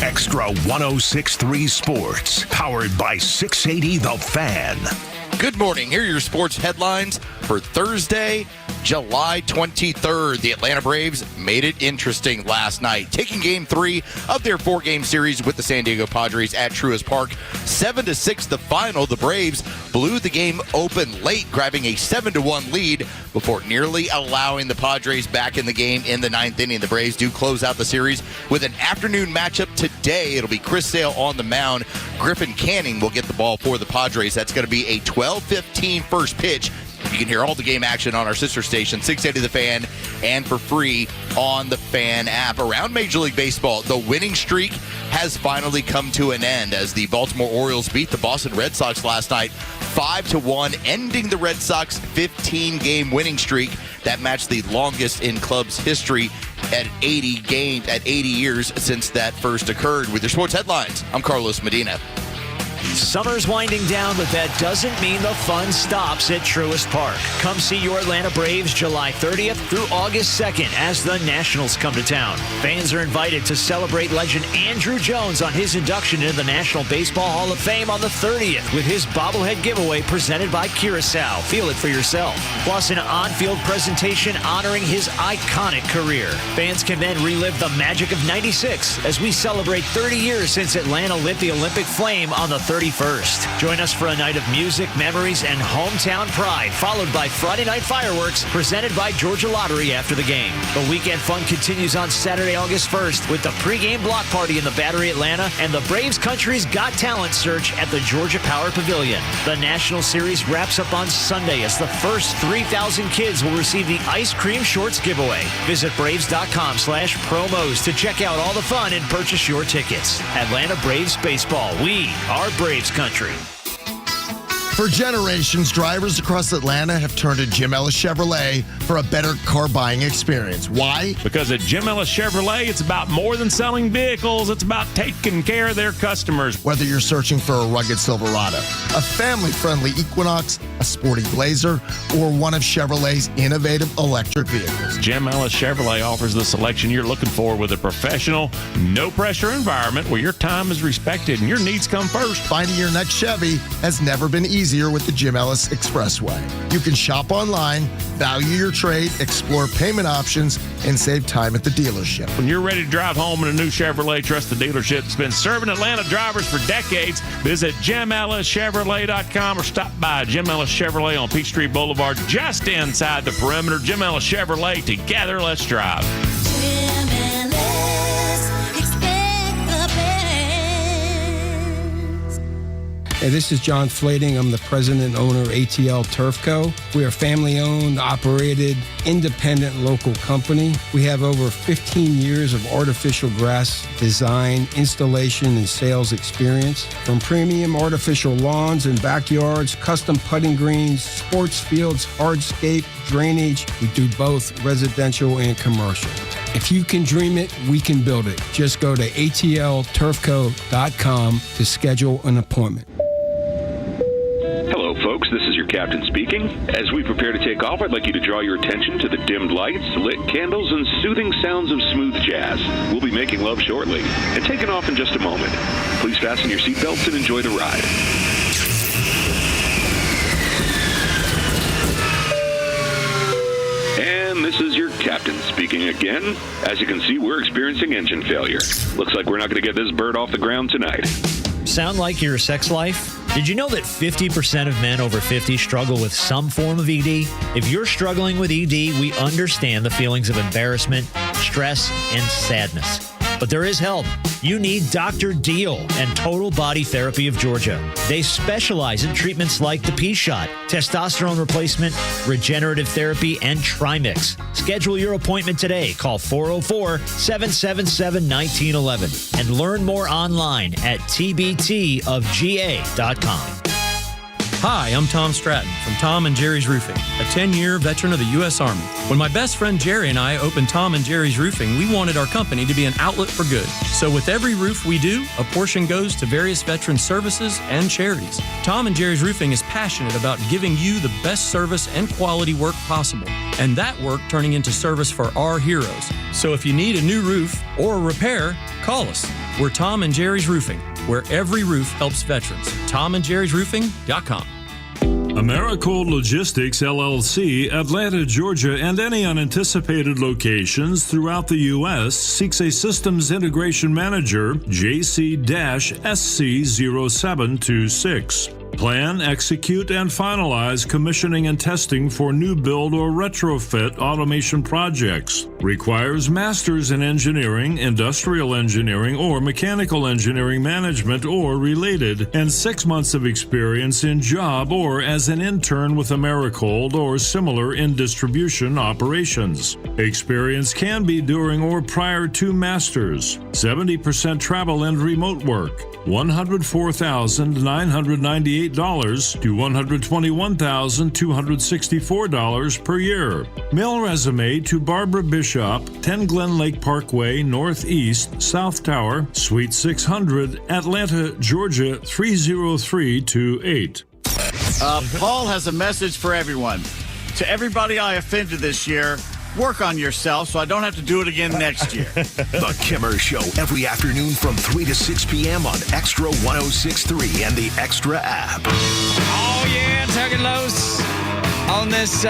Extra 106.3 Sports, powered by 680 The Fan. Good morning. Here are your sports headlines for Thursday, July 23rd. The Atlanta Braves made it interesting last night, taking Game 3 of their 4-game series with the San Diego Padres at Truist Park. 7-6 the final. The Braves blew the game open late, grabbing a 7-1 lead before nearly allowing the Padres back in the game in the 9th inning. The Braves do close out the series with an afternoon matchup today. It'll be Chris Sale on the mound. Griffin Canning will get the ball for the Padres. That's going to be a 12:15 first pitch. You can hear all the game action on our sister station, 680 The Fan, and for free on the Fan app. Around Major League Baseball, the winning streak has finally come to an end as the Baltimore Orioles beat the Boston Red Sox last night 5-1, ending the Red Sox 15-game winning streak. That matched the longest in club's history at 80 years since that first occurred. With your sports headlines, I'm Carlos Medina. Summer's winding down, but that doesn't mean the fun stops at Truist Park. Come see your Atlanta Braves July 30th through August 2nd as the Nationals come to town. Fans are invited to celebrate legend Andrew Jones on his induction into the National Baseball Hall of Fame on the 30th with his bobblehead giveaway presented by Curacao. Feel it for yourself. Plus an on-field presentation honoring his iconic career. Fans can then relive the magic of '96 as we celebrate 30 years since Atlanta lit the Olympic flame on the 31st. Join us for a night of music, memories, and hometown pride, followed by Friday night fireworks presented by Georgia Lottery after the game. The weekend fun continues on Saturday, August 1st with the pregame block party in the Battery Atlanta and the Braves Country's Got Talent search at the Georgia Power Pavilion. The National Series wraps up on Sunday as the first 3,000 kids will receive the Ice Cream Shorts giveaway. Visit Braves.com/promos to check out all the fun and purchase your tickets. Atlanta Braves Baseball. We are Braves Country. For generations, drivers across Atlanta have turned to Jim Ellis Chevrolet for a better car buying experience. Why? Because at Jim Ellis Chevrolet, it's about more than selling vehicles. It's about taking care of their customers. Whether you're searching for a rugged Silverado, a family-friendly Equinox, a sporty Blazer, or one of Chevrolet's innovative electric vehicles, Jim Ellis Chevrolet offers the selection you're looking for with a professional, no-pressure environment where your time is respected and your needs come first. Finding your next Chevy has never been easier with the Jim Ellis Expressway. You can shop online, value your trade, explore payment options, and save time at the dealership. When you're ready to drive home in a new Chevrolet, trust the dealership that's been serving Atlanta drivers for decades. Visit JimEllisChevrolet.com or stop by Jim Ellis Chevrolet on Peachtree Boulevard, just inside the perimeter. Jim Ellis Chevrolet, together, let's drive. Jim Ellis, expect the best. Hey, this is John Flading. I'm the president and owner of ATL Turf Co. We are a family-owned, operated, independent local company. We have over 15 years of artificial grass design, installation, and sales experience. From premium artificial lawns and backyards, custom putting greens, sports fields, hardscape, drainage. We do both residential and commercial. If you can dream it, we can build it. Just go to atlturfco.com to schedule an appointment. Hello, folks. This is your captain speaking. As we prepare to take off, I'd like you to draw your attention to the dimmed lights, lit candles, and soothing sounds of smooth jazz. We'll be making love shortly and taking off in just a moment. Please fasten your seatbelts and enjoy the ride. And this is your captain speaking again. As you can see, we're experiencing engine failure. Looks like we're not going to get this bird off the ground tonight. Sound like your sex life? Did you know that 50% of men over 50 struggle with some form of ED? If you're struggling with ED, we understand the feelings of embarrassment, stress, and sadness. But there is help. You need Dr. Deal and Total Body Therapy of Georgia. They specialize in treatments like the P-Shot, testosterone replacement, regenerative therapy, and Trimix. Schedule your appointment today. Call 404-777-1911 and learn more online at tbtofga.com. Hi, I'm Tom Stratton from Tom and Jerry's Roofing, a 10-year veteran of the U.S. Army. When my best friend Jerry and I opened Tom and Jerry's Roofing, we wanted our company to be an outlet for good. So with every roof we do, a portion goes to various veteran services and charities. Tom and Jerry's Roofing is passionate about giving you the best service and quality work possible, and that work turning into service for our heroes. So if you need a new roof or a repair, call us. We're Tom and Jerry's Roofing, where every roof helps veterans. TomandJerry'sRoofing.com. Americold Logistics, LLC, Atlanta, Georgia, and any unanticipated locations throughout the U.S. seeks a systems integration manager, JC-SC0726. Plan, execute, and finalize commissioning and testing for new build or retrofit automation projects. Requires masters in engineering, industrial engineering, or mechanical engineering management or related, and 6 months of experience in job or as an intern with Americold or similar in distribution operations. Experience can be during or prior to masters. 70% travel and remote work. $104,998 $128 to $121,264 per year. Mail resume to Barbara Bishop, 10 Glen Lake Parkway, Northeast, South Tower, Suite 600, Atlanta, Georgia 30328. Paul has a message for everyone. To everybody I offended this year, work on yourself so I don't have to do it again next year. The Kimmer Show every afternoon from 3 to 6 p.m. on Xtra 106.3 and the Xtra app. Oh, yeah, Tug and Los. On this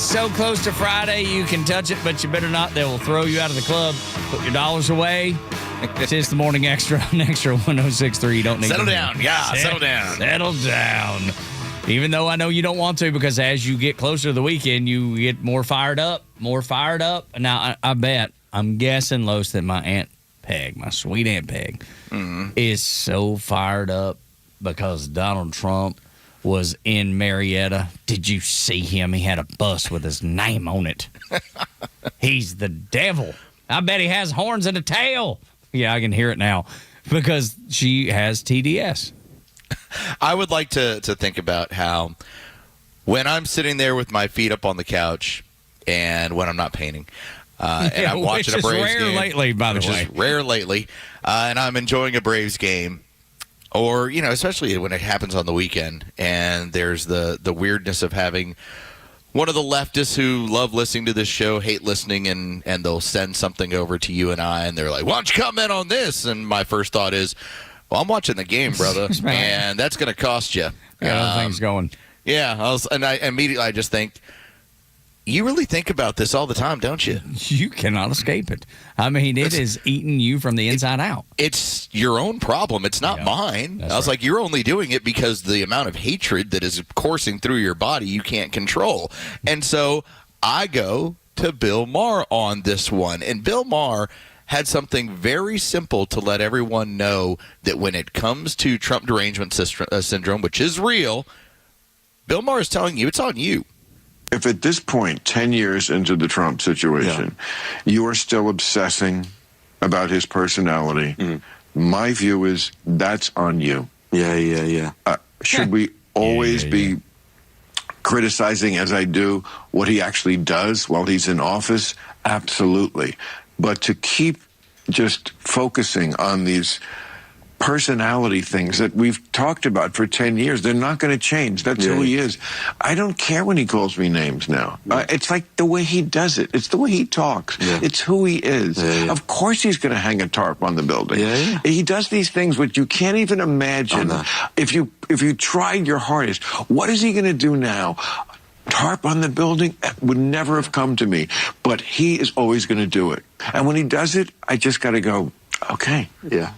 so close to Friday, you can touch it, but you better not. They will throw you out of the club. Put your dollars away. It's just the Morning Xtra on Xtra 106.3. You don't need Settle down. Yeah, settle down. Settle down. Even though I know you don't want to, because as you get closer to the weekend, you get more fired up. Now, I'm guessing, Los, that my Aunt Peg, my sweet Aunt Peg, is so fired up because Donald Trump was in Marietta. Did you see him? He had a bus with his name on it. He's the devil. I bet he has horns and a tail. Yeah, I can hear it now because she has TDS. I would like to think about how when I'm sitting there with my feet up on the couch and when I'm not painting and I'm watching a Braves game. Lately, by the way. Which is rare lately. And I'm enjoying a Braves game. Or, especially when it happens on the weekend and there's the weirdness of having one of the leftists who love listening to this show hate listening and they'll send something over to you and I and they're like, why don't you comment on this? And my first thought is, well, I'm watching the game, brother, and that's going to cost you. Things going. Yeah, I immediately just think, you really think about this all the time, don't you? You cannot escape it. I mean, it is eating you from the inside out. It's your own problem. It's not mine. I was like, you're only doing it because the amount of hatred that is coursing through your body you can't control. And so I go to Bill Maher on this one, and Bill Maher had something very simple to let everyone know that when it comes to Trump derangement syndrome, which is real, Bill Maher is telling you it's on you. If at this point, 10 years into the Trump situation, you are still obsessing about his personality, my view is that's on you. Should we always be criticizing, as I do, what he actually does while he's in office? Absolutely. But to keep just focusing on these personality things that we've talked about for 10 years, they're not going to change. That's who he is. I don't care when he calls me names now. It's like the way he does it. It's the way he talks. It's who he is. Of course he's going to hang a tarp on the building. He does these things which you can't even imagine. If you tried your hardest, what is he going to do now? Tarp on the building would never have come to me, but he is always going to do it. And when he does it, I just got to go, okay,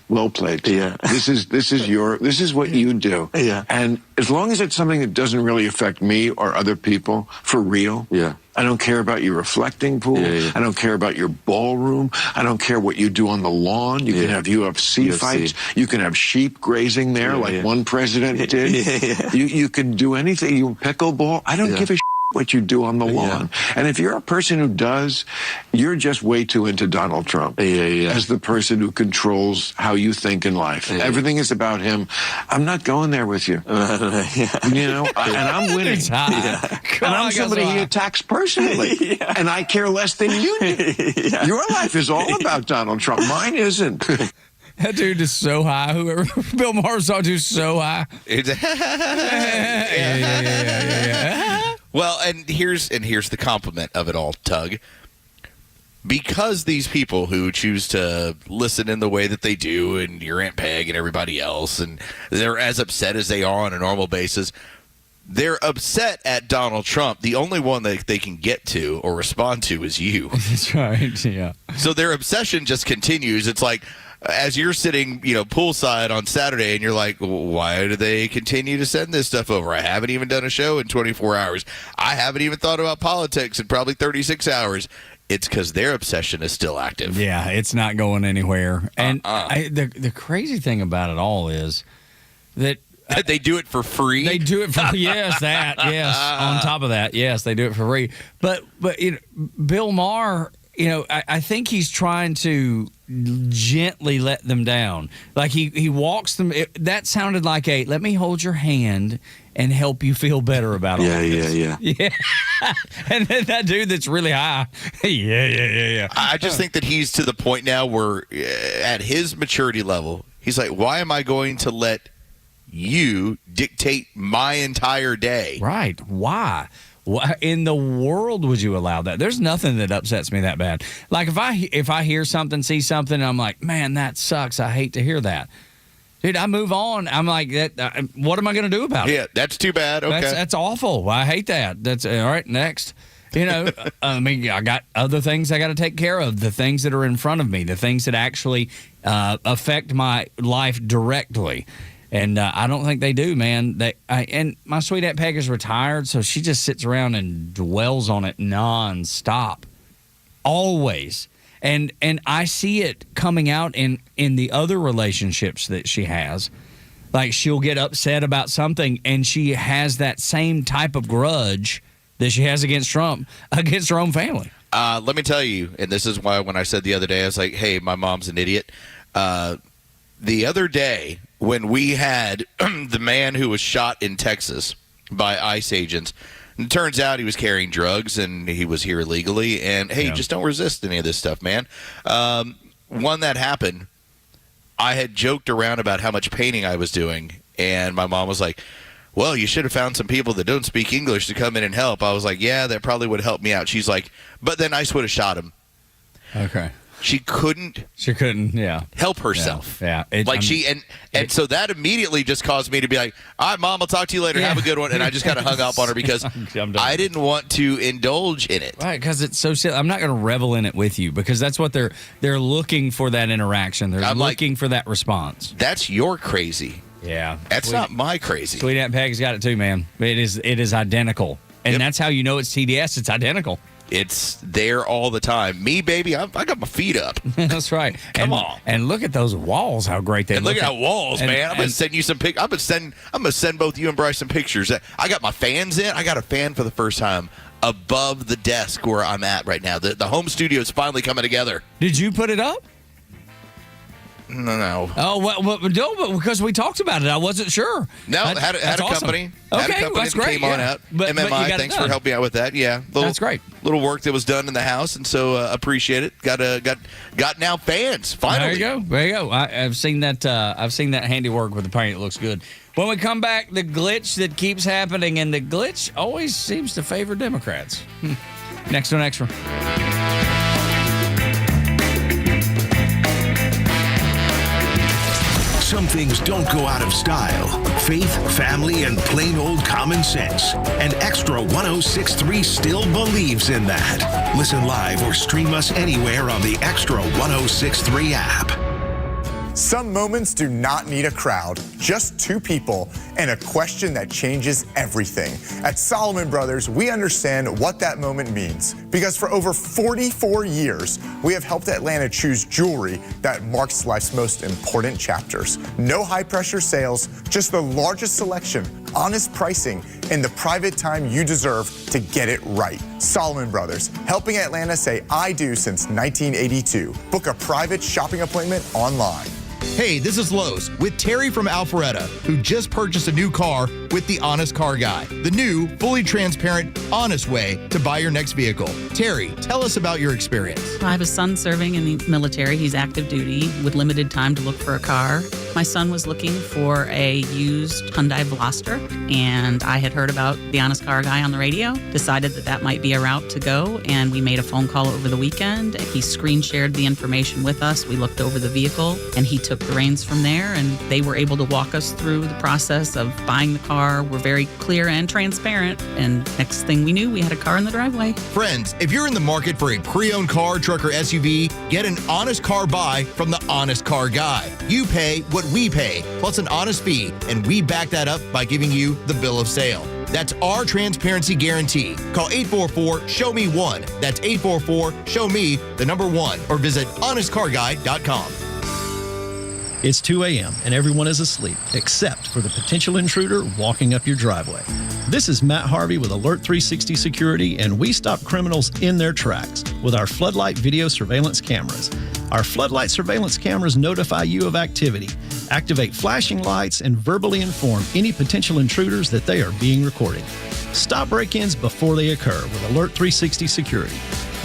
well played. This is what you do. And as long as it's something that doesn't really affect me or other people, for real. I don't care about your reflecting pool. I don't care about your ballroom. I don't care what you do on the lawn. You can have UFC fights. You can have sheep grazing there like one president did. You can do anything. You pickleball. I don't give a what you do on the lawn. And if you're a person who does, you're just way too into Donald Trump as the person who controls how you think in life. Everything is about him. I'm not going there with you. And I'm winning. And I'm somebody he attacks personally. And I care less than you do. Your life is all about Donald Trump. Mine isn't. That dude is so high. Whoever Bill Maher's talking to is so high. Well, and here's the compliment of it all, Tug. Because these people who choose to listen in the way that they do, and your Aunt Peg and everybody else, and they're as upset as they are on a normal basis, they're upset at Donald Trump. The only one that they can get to or respond to is you. That's right, yeah. So their obsession just continues. It's like, as you're sitting, poolside on Saturday, and you're like, why do they continue to send this stuff over? I haven't even done a show in 24 hours. I haven't even thought about politics in probably 36 hours. It's because their obsession is still active. Yeah, it's not going anywhere. And the crazy thing about it all is that they do it for free. They do it for on top of that, yes, they do it for free. But Bill Maher, I think he's trying to gently let them down. Like he walks them. That sounded like let me hold your hand and help you feel better about all this. Yeah. And then that dude that's really high. Yeah. I just think that he's to the point now where at his maturity level, he's like, why am I going to let you dictate my entire day? Right. Why? Why in the world would you allow that? There's nothing that upsets me that bad. Like if I hear something, see something, and I'm like, man, that sucks. I hate to hear that. Dude, I move on. I'm like, what am I going to do about it? Yeah, that's too bad. Okay. That's awful. I hate that. That's all right. Next. I mean, I got other things I got to take care of. The things that are in front of me, the things that actually affect my life directly. And I don't think they do, man. And my sweet Aunt Peg is retired, so she just sits around and dwells on it nonstop, always. And I see it coming out in the other relationships that she has. Like she'll get upset about something, and she has that same type of grudge that she has against Trump, against her own family. Let me tell you, and this is why when I said the other day, I was like, hey, my mom's an idiot. The other day, when we had the man who was shot in Texas by ICE agents, and it turns out he was carrying drugs and he was here illegally. And, hey, just don't resist any of this stuff, man. When that happened, I had joked around about how much painting I was doing. And my mom was like, well, you should have found some people that don't speak English to come in and help. I was like, yeah, that probably would help me out. She's like, but then ICE would have shot him. Okay. She couldn't, yeah, help herself. Yeah. And so that immediately just caused me to be like, all right, Mom, I'll talk to you later. Have a good one. And I just kind of hung up on her because I didn't want to indulge in it. Right, because it's so silly. I'm not going to revel in it with you because that's what they're looking for, that interaction. They're looking for that response. That's your crazy. Yeah. That's not my crazy. Sweet Aunt Peg's got it too, man. It is identical. And that's how you know it's TDS. It's identical. It's there all the time. Me, baby, I got my feet up. That's right. Come on. And look at those walls, how great they look. Look at walls, man. I'm going to send you some pictures. I'm going to send both you and Bryce some pictures. I got my fans in. I got a fan for the first time above the desk where I'm at right now. The home studio is finally coming together. Did you put it up? No. Oh, well, no, but because we talked about it, I wasn't sure. No, had a company. Okay, had a company that's that great. Came on out. MMI, thanks for helping me out with that. Yeah, that's great. Little work that was done in the house, and so appreciate it. Got now fans finally. There you go. I've seen that. I've seen that handiwork with the paint. It looks good. When we come back, the glitch that keeps happening, and the glitch always seems to favor Democrats. Next on Extra. Some things don't go out of style. Faith, family, and plain old common sense. And Extra 106.3 still believes in that. Listen live or stream us anywhere on the Extra 106.3 app. Some moments do not need a crowd, just two people and a question that changes everything. At Solomon Brothers, we understand what that moment means because for over 44 years, we have helped Atlanta choose jewelry that marks life's most important chapters. No high-pressure sales, just the largest selection, honest pricing, and the private time you deserve to get it right. Solomon Brothers, helping Atlanta say I do since 1982. Book a private shopping appointment online. Hey, this is Los with Terry from Alpharetta, who just purchased a new car with the Honest Car Guy, the new, fully transparent, honest way to buy your next vehicle. Terry, tell us about your experience. I have a son serving in the military. He's active duty with limited time to look for a car. My son was looking for a used Hyundai Veloster, and I had heard about the Honest Car Guy on the radio, decided that might be a route to go, and we made a phone call over the weekend. He screen shared the information with us. We looked over the vehicle, and he took the reins from there, and they were able to walk us through the process of buying the car. We're very clear and transparent, and next thing we knew, we had a car in the driveway. Friends, if you're in the market for a pre-owned car, truck, or SUV, get an honest car buy from the Honest Car Guy. You pay what we pay, plus an honest fee, and we back that up by giving you the bill of sale. That's our transparency guarantee. Call 844-SHOW-ME-1. That's 844-SHOW-ME, the number 1, or visit honestcarguy.com. It's 2 a.m. and everyone is asleep, except for the potential intruder walking up your driveway. This is Matt Harvey with Alert 360 Security, and we stop criminals in their tracks with our floodlight video surveillance cameras. Our floodlight surveillance cameras notify you of activity, activate flashing lights, and verbally inform any potential intruders that they are being recorded. Stop break-ins before they occur with Alert 360 Security.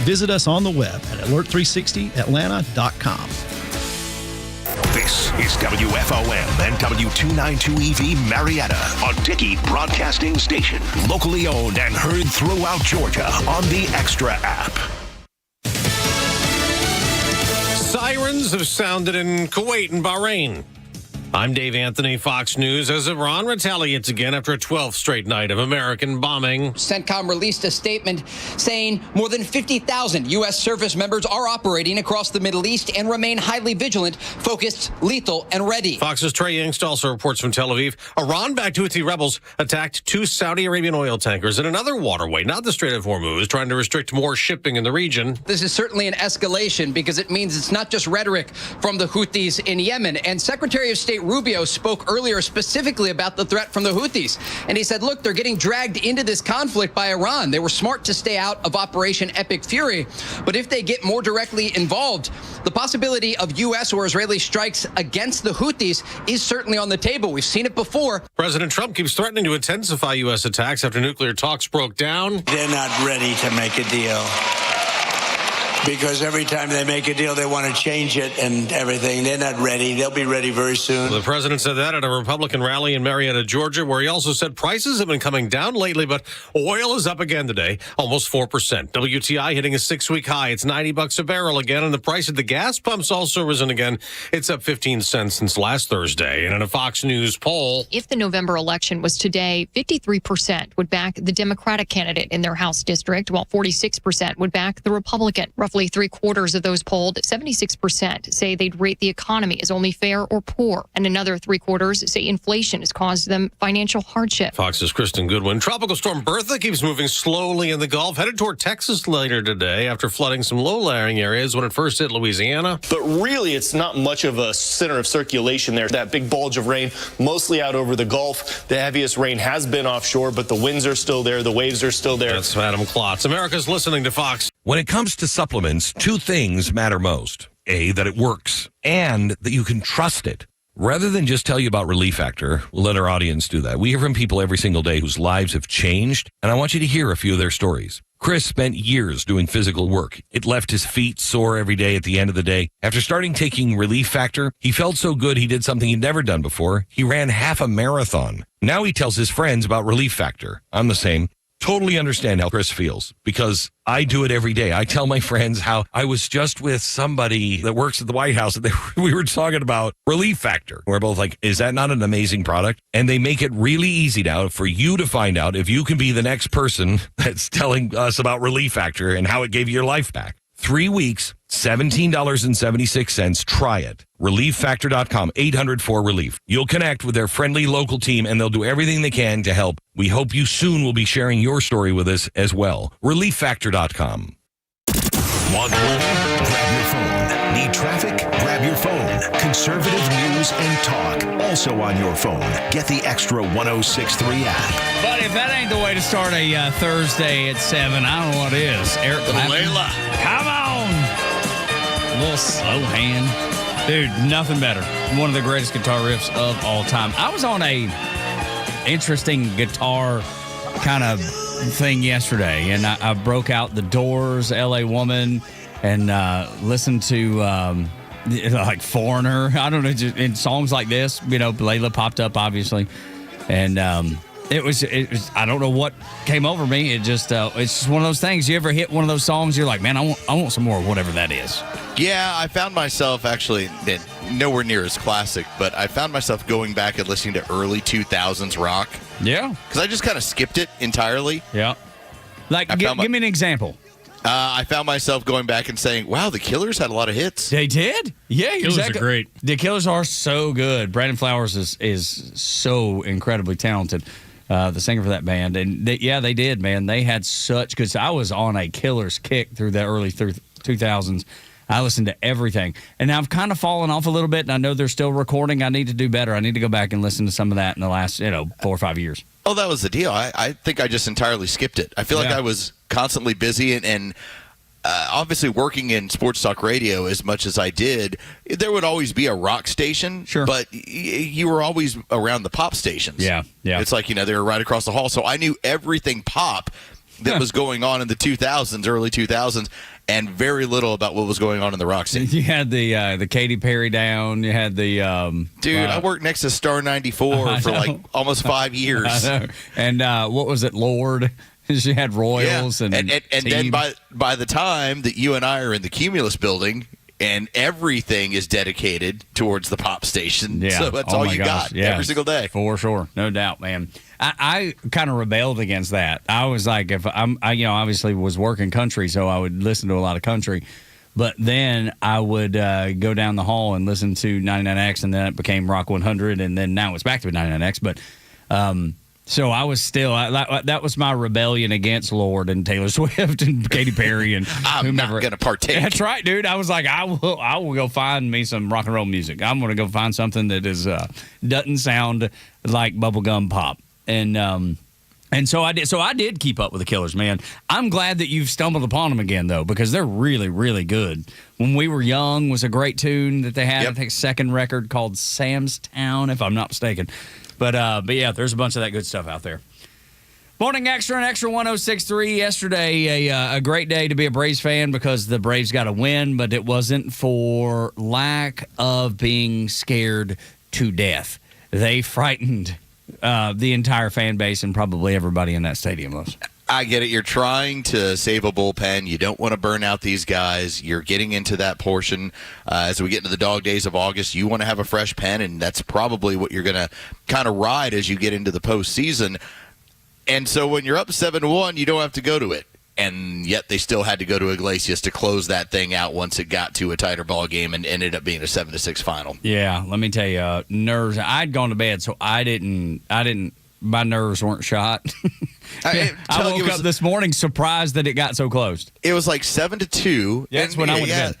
Visit us on the web at alert360atlanta.com. This is WFOM and W292EV Marietta, a Dickey Broadcasting Station. Locally owned and heard throughout Georgia on the Extra app. Sirens have sounded in Kuwait and Bahrain. I'm Dave Anthony, Fox News, as Iran retaliates again after a 12th straight night of American bombing. CENTCOM released a statement saying more than 50,000 U.S. service members are operating across the Middle East and remain highly vigilant, focused, lethal, and ready. Fox's Trey Yingst also reports from Tel Aviv. Iran-backed Houthi rebels attacked 2 Saudi Arabian oil tankers in another waterway, not the Strait of Hormuz, trying to restrict more shipping in the region. This is certainly an escalation because it means it's not just rhetoric from the Houthis in Yemen. And Secretary of State Rubio spoke earlier specifically about the threat from the Houthis. And he said, look, they're getting dragged into this conflict by Iran. They were smart to stay out of Operation Epic Fury. But if they get more directly involved, the possibility of U.S. or Israeli strikes against the Houthis is certainly on the table. We've seen it before. President Trump keeps threatening to intensify U.S. attacks after nuclear talks broke down. They're not ready to make a deal. Because every time they make a deal, they want to change it and everything. They're not ready. They'll be ready very soon. The president said that at a Republican rally in Marietta, Georgia, where he also said prices have been coming down lately, but oil is up again today, almost 4%. WTI hitting a 6-week high. It's $90 a barrel again, and the price at the gas pumps also risen again. It's up 15 cents since last Thursday. And in a Fox News poll, if the November election was today, 53% would back the Democratic candidate in their House district, while 46% would back the Republican. Roughly 3/4 of those polled, 76%, say they'd rate the economy as only fair or poor, and another 3/4 say inflation has caused them financial hardship. Fox's Kristen Goodwin. Tropical storm Bertha keeps moving slowly in the Gulf, headed toward Texas later today after flooding some low-lying areas when it first hit Louisiana. But really, it's not much of a center of circulation there. That big bulge of rain, mostly out over the Gulf. The heaviest rain has been offshore, but the winds are still there. The waves are still there. That's Adam Klotz. America's listening to Fox. When it comes to supplements, 2 things matter most. A, that it works, and that you can trust it. Rather than just tell you about Relief Factor, we'll let our audience do that. We hear from people every single day whose lives have changed, and I want you to hear a few of their stories. Chris spent years doing physical work. It left his feet sore every day at the end of the day. After starting taking Relief Factor, he felt so good he did something he'd never done before. He ran half a marathon. Now he tells his friends about Relief Factor. I'm the same. Totally understand how Chris feels because I do it every day. I tell my friends how I was just with somebody that works at the White House and we were talking about Relief Factor. We're both like, is that not an amazing product? And they make it really easy now for you to find out if you can be the next person that's telling us about Relief Factor and how it gave you your life back. 3 weeks, $17.76. Try it. ReliefFactor.com, 800-4RELIEF. You'll connect with their friendly local team, and they'll do everything they can to help. We hope you soon will be sharing your story with us as well. ReliefFactor.com. Want more? Grab your phone. Need traffic? Grab your phone. Conservative news and talk. Also on your phone. Get the Extra 1063 app. But if that ain't the way to start a Thursday at 7, I don't know what is. Eric Layla. Come on. A little slow hand. Dude, nothing better. One of the greatest guitar riffs of all time. I was on a interesting guitar kind of thing yesterday, and I broke out the Doors, LA Woman, and listened to like Foreigner. I don't know, just in songs like this, you know, Layla popped up obviously, and it was I don't know what came over me. It just it's just one of those things. You ever hit one of those songs? You're like, man, I want some more of whatever that is. Yeah, I found myself actually nowhere near as classic, but I found myself going back and listening to early 2000s rock. Yeah, because I just kind of skipped it entirely. Yeah, like give me an example. I found myself going back and saying, wow, the Killers had a lot of hits. They did? Yeah, Killers exactly. are great. The Killers are so good. Brandon Flowers is so incredibly talented, the singer for that band. And they did, man. They had such good. I was on a Killers kick through the early 2000s. I listened to everything. And now I've kind of fallen off a little bit, and I know they're still recording. I need to do better. I need to go back and listen to some of that in the last 4 or 5 years. Oh, that was the deal. I think I just entirely skipped it. I feel like I was constantly busy, and obviously working in sports talk radio as much as I did, there would always be a rock station. Sure. But you were always around the pop stations. Yeah. It's like, they were right across the hall. So I knew everything pop that was going on in the 2000s, early 2000s, and very little about what was going on in the rock scene. You had the Katy Perry down. You had the I worked next to Star 94 for like almost 5 years. I know. And what was it, Lord? She had Royals and then by the time that you and I are in the Cumulus building, and everything is dedicated towards the pop station. Yeah. So that's all you got every single day. For sure. No doubt, man. I kind of rebelled against that. I was like, if I obviously was working country, so I would listen to a lot of country. But then I would go down the hall and listen to 99X, and then it became Rock 100, and then now it's back to 99X. But so I was still that was my rebellion against Lord and Taylor Swift and Katy Perry and I'm whomever. not going to partake. That's right, dude. I was like, I will go find me some rock and roll music. I'm going to go find something that is doesn't sound like bubblegum pop. And so I did. So I did keep up with the Killers, man. I'm glad that you've stumbled upon them again, though, because they're really, really good. When We Were Young was a great tune that they had. Yep. I think second record called Sam's Town, if I'm not mistaken. But yeah, there's a bunch of that good stuff out there. Morning Extra and Extra 106.3. Yesterday, a great day to be a Braves fan because the Braves got a win, but it wasn't for lack of being scared to death. They frightened the entire fan base and probably everybody in that stadium, Los. I get it. You're trying to save a bullpen. You don't want to burn out these guys. You're getting into that portion as we get into the dog days of August. You want to have a fresh pen, and that's probably what you're going to kind of ride as you get into the postseason. And so when you're up 7-1, you don't have to go to it. And yet they still had to go to Iglesias to close that thing out once it got to a tighter ball game and ended up being a 7-6 final. Yeah, let me tell you, nerves. I'd gone to bed, so I didn't. My nerves weren't shot. I woke up this morning surprised that it got so close. It was like 7-2. That's when I went to bed.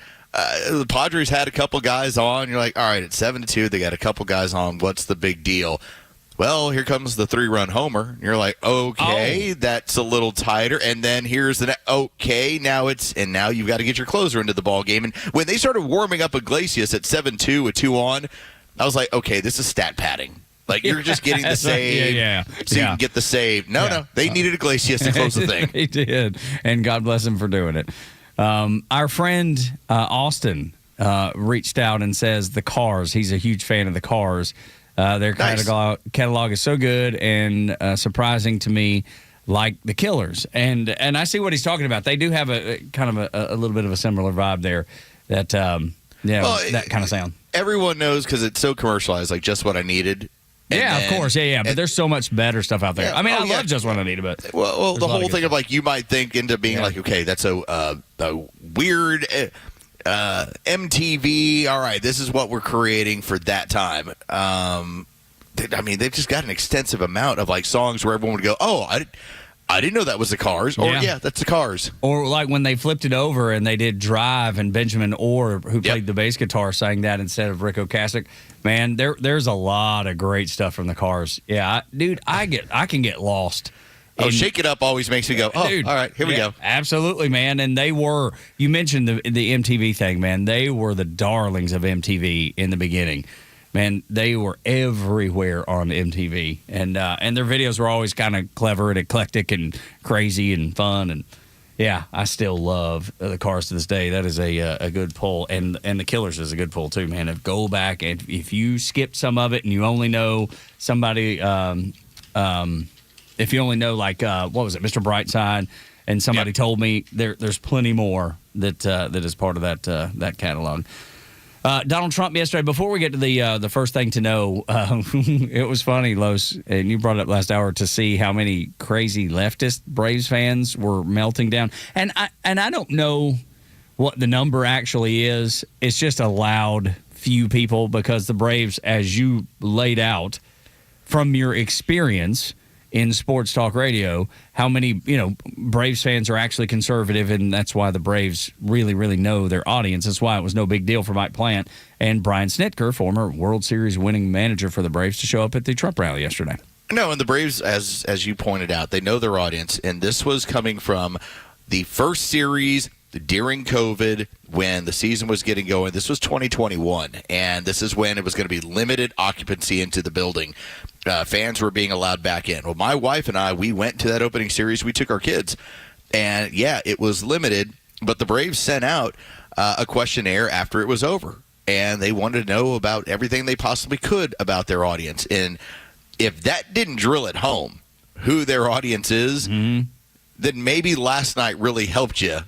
The Padres had a couple guys on. You're like, all right, it's 7-2. They got a couple guys on. What's the big deal? Well, here comes the 3-run homer. And you're like, okay, that's a little tighter. And then here's the okay, now you've got to get your closer into the ball game. And when they started warming up Iglesias at 7-2 with 2 on, I was like, okay, this is stat padding. Like, you're just getting the save so you can get the save. No, they needed Iglesias to close the thing. They did, and God bless him for doing it. Our friend Austin reached out and says the Cars. He's a huge fan of the Cars. Their catalog is so good and surprising to me, like the Killers. And I see what he's talking about. They do have a kind of a little bit of a similar vibe there. That that kind of sound. Everyone knows because it's so commercialized, like Just What I Needed. Of course. Yeah. But there's so much better stuff out there. I mean, I love Just What I Needed, but well, the whole thing of like you might think into being like, okay, that's a weird MTV. All right, this is what we're creating for that time. I mean, they've just got an extensive amount of like songs where everyone would go, oh, I didn't know that was the Cars. Or, that's the Cars. Or like when they flipped it over and they did Drive and Benjamin Orr, who played the bass guitar, sang that instead of Rick Ocasek. Man, there's a lot of great stuff from the Cars. Yeah, dude, I can get lost. Shake It Up always makes me go, dude, all right, here we go. Absolutely, man. And they were, you mentioned the MTV thing, man. They were the darlings of MTV in the beginning. Man, they were everywhere on MTV, and their videos were always kind of clever and eclectic and crazy and fun. And yeah, I still love the Cars to this day. That is a good pull, and the Killers is a good pull too, man. Go back and if you skipped some of it and you only know somebody, if you only know like what was it, Mr. Brightside, and somebody told me there's plenty more that is part of that catalog. Donald Trump yesterday, before we get to the first thing to know, it was funny, Los, and you brought it up last hour to see how many crazy leftist Braves fans were melting down. And I don't know what the number actually is. It's just a loud few people because the Braves, as you laid out from your experience in sports talk radio, how many Braves fans are actually conservative, and that's why the Braves really, really know their audience. That's why it was no big deal for Mike Plant and Brian Snitker, former World Series winning manager for the Braves, to show up at the Trump rally yesterday. No, and the Braves, as you pointed out, they know their audience, and this was coming from the first series during COVID, when the season was getting going. This was 2021, and this is when it was going to be limited occupancy into the building. Fans were being allowed back in. Well, my wife and I, we went to that opening series. We took our kids, and yeah, it was limited, but the Braves sent out a questionnaire after it was over, and they wanted to know about everything they possibly could about their audience. And if that didn't drill at home who their audience is, then maybe last night really helped you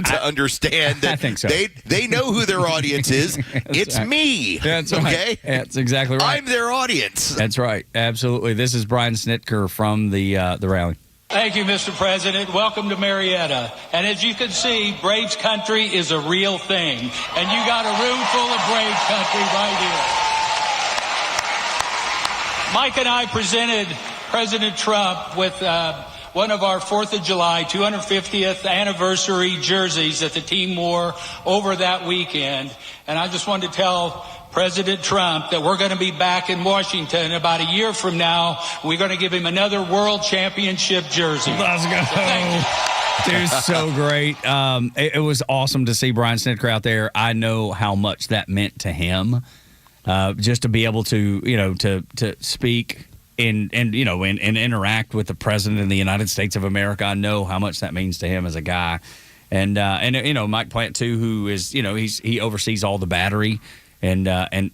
to understand that I think so. They know who their audience is. It's right. me. That's okay? right. That's exactly right. I'm their audience. That's right. Absolutely. This is Brian Snitker from the rally. Thank you, Mr. President. Welcome to Marietta. And as you can see, Braves country is a real thing. And you got a room full of Braves country right here. Mike and I presented President Trump with one of our 4th of July 250th anniversary jerseys that the team wore over that weekend. And I just wanted to tell President Trump that we're going to be back in Washington about a year from now. We're going to give him another world championship jersey. Let's go. Dude, so great. It was awesome to see Brian Snitker out there. I know how much that meant to him. Just to be able to, to speak and interact with the president of the United States of America. I know how much that means to him as a guy. And Mike Plant too, who is, he oversees all the Battery and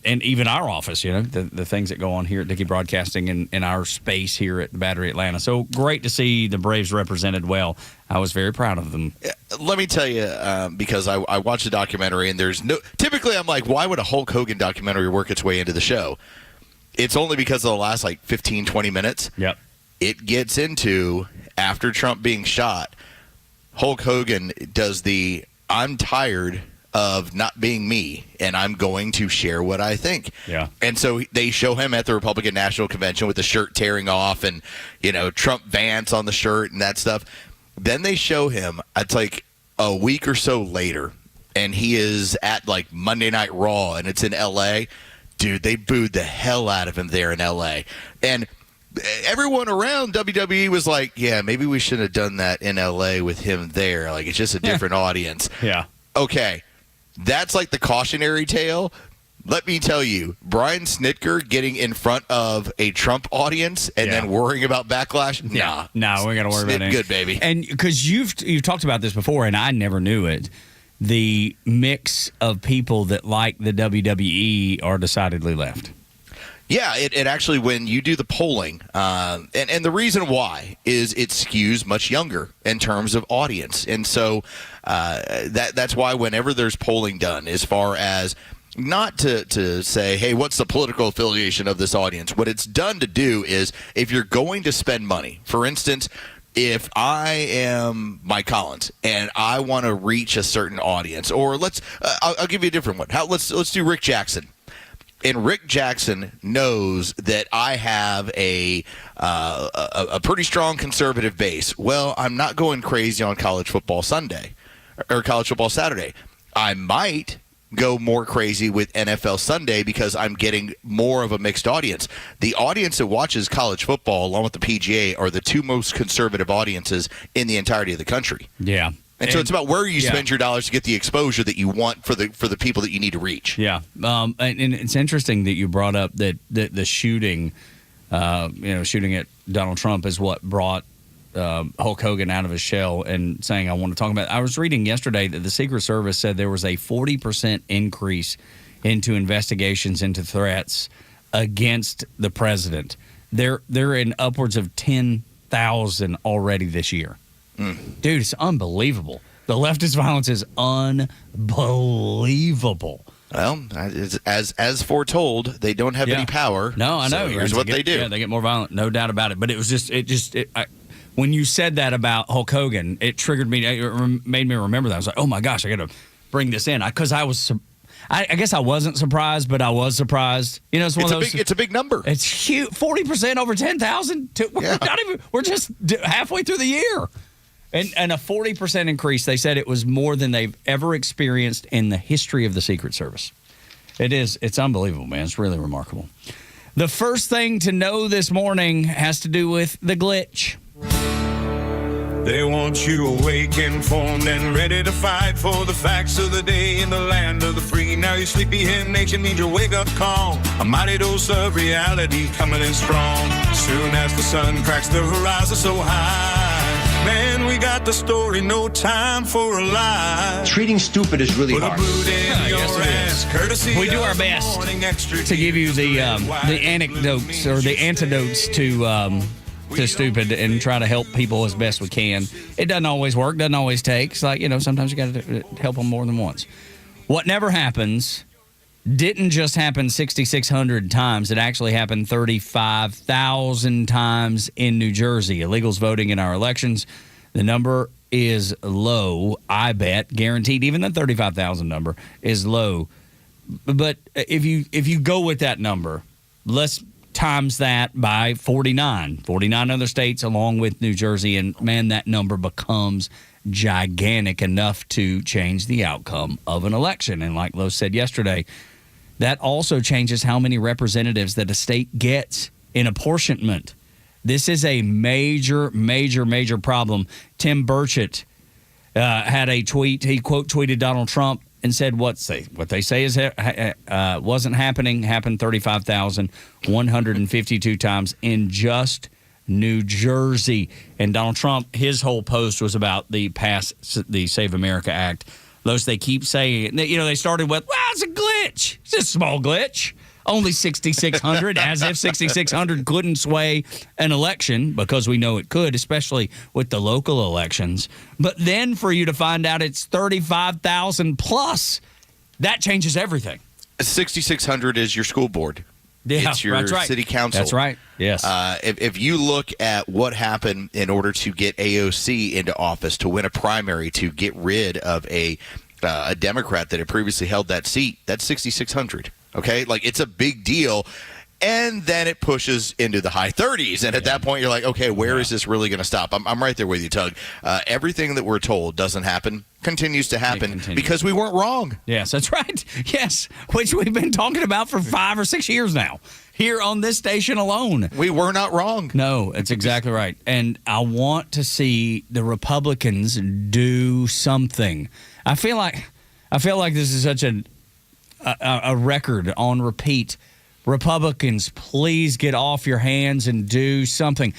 even our office, the things that go on here at Dickey Broadcasting in our space here at the Battery Atlanta. So great to see the Braves represented well. I was very proud of them. Let me tell you, because I watched the documentary, and typically I'm like, why would a Hulk Hogan documentary work its way into the show? It's only because of the last 15, 20 minutes. Yep. It gets into, after Trump being shot, Hulk Hogan does I'm tired of not being me, and I'm going to share what I think. Yeah. And so they show him at the Republican National Convention with the shirt tearing off and, Trump Vance on the shirt and that stuff. Then they show him, it's a week or so later, and he is at Monday Night Raw, and it's in L.A., dude, they booed the hell out of him there in L.A. And everyone around WWE was like, yeah, maybe we should have done that in L.A. with him there. It's just a different audience. Yeah. Okay. That's the cautionary tale. Let me tell you, Brian Snitker getting in front of a Trump audience and then worrying about backlash? Nah. No, we got to worry about it. Good, baby. And because you've talked about this before, and I never knew it, the mix of people that like the WWE are decidedly left. Yeah, it actually, when you do the polling, and the reason why is it skews much younger in terms of audience. And so that's why whenever there's polling done, as far as not to say, hey, what's the political affiliation of this audience? What it's done to do is, if you're going to spend money, for instance, if I am Mike Collins and I want to reach a certain audience, or I'll give you a different one. Let's do Rick Jackson. And Rick Jackson knows that I have a pretty strong conservative base. Well, I'm not going crazy on College Football Sunday or College Football Saturday. I might go more crazy with NFL Sunday because I'm getting more of a mixed audience. The audience that watches college football, along with the PGA, are the two most conservative audiences in the entirety of the country. Yeah. And so it's about where you spend your dollars to get the exposure that you want for the people that you need to reach. Yeah. And it's interesting that you brought up that the shooting, shooting at Donald Trump is what brought Hulk Hogan out of his shell and saying, I want to talk about it. I was reading yesterday that the Secret Service said there was a 40% increase into investigations into threats against the president. They're in upwards of 10,000 already this year. Dude, it's unbelievable. The leftist violence is unbelievable. Well, as foretold, they don't have any power. No, I know. So here's what they do. Yeah, they get more violent, no doubt about it. But it was when you said that about Hulk Hogan, it triggered me. It made me remember that. I was like, oh my gosh, I got to bring this in because I guess I wasn't surprised, but I was surprised. It's one of those. It's a big number. It's huge. 40% over 10,000. We're just halfway through the year. And a 40% increase, they said it was more than they've ever experienced in the history of the Secret Service. It's unbelievable, man. It's really remarkable. The first thing to know this morning has to do with the glitch. They want you awake, informed, and ready to fight for the facts of the day in the land of the free. Now your sleepyhead nation needs your wake-up call. A mighty dose of reality coming in strong. Soon as the sun cracks the horizon so high, man, we got the story, no time for a lie. Treating stupid is really hard. We do our best to give you the anecdotes or the antidotes to stupid and try to help people as best we can. It doesn't always work, doesn't always take. It's like, sometimes you got to help them more than once. What never happens didn't just happen 6,600 times. It actually happened 35,000 times in New Jersey. Illegals voting in our elections. The number is low, I bet, guaranteed. Even the 35,000 number is low. But if you go with that number, let's times that by 49 other states along with New Jersey, and man, that number becomes gigantic enough to change the outcome of an election. And like Los said yesterday, that also changes how many representatives that a state gets in apportionment. This is a major, major, major problem. Tim Burchett had a tweet. He quote tweeted Donald Trump and said what they say is wasn't happening, happened 35,152 times in just New Jersey. And Donald Trump, his whole post was about the Save America Act. Those they keep saying, they started with, well, it's a glitch. It's a small glitch. Only 6,600, as if 6,600 couldn't sway an election, because we know it could, especially with the local elections. But then for you to find out it's 35,000 plus, that changes everything. 6,600 is your school board. Yeah, it's your that's right. city council. That's right. Yes. If you look at what happened in order to get AOC into office, to win a primary, to get rid of a Democrat that had previously held that seat, that's 6,600. Okay, like it's a big deal. And then it pushes into the high 30s. And at that point, you're like, okay, where is this really going to stop? I'm right there with you, Tug. Everything that we're told doesn't happen continues to happen because we weren't wrong. Yes, that's right. Yes, which we've been talking about for 5 or 6 years now here on this station alone. We were not wrong. No, it's exactly right. And I want to see the Republicans do something. I feel like this is such a record on repeat. Republicans, please get off your hands and do something.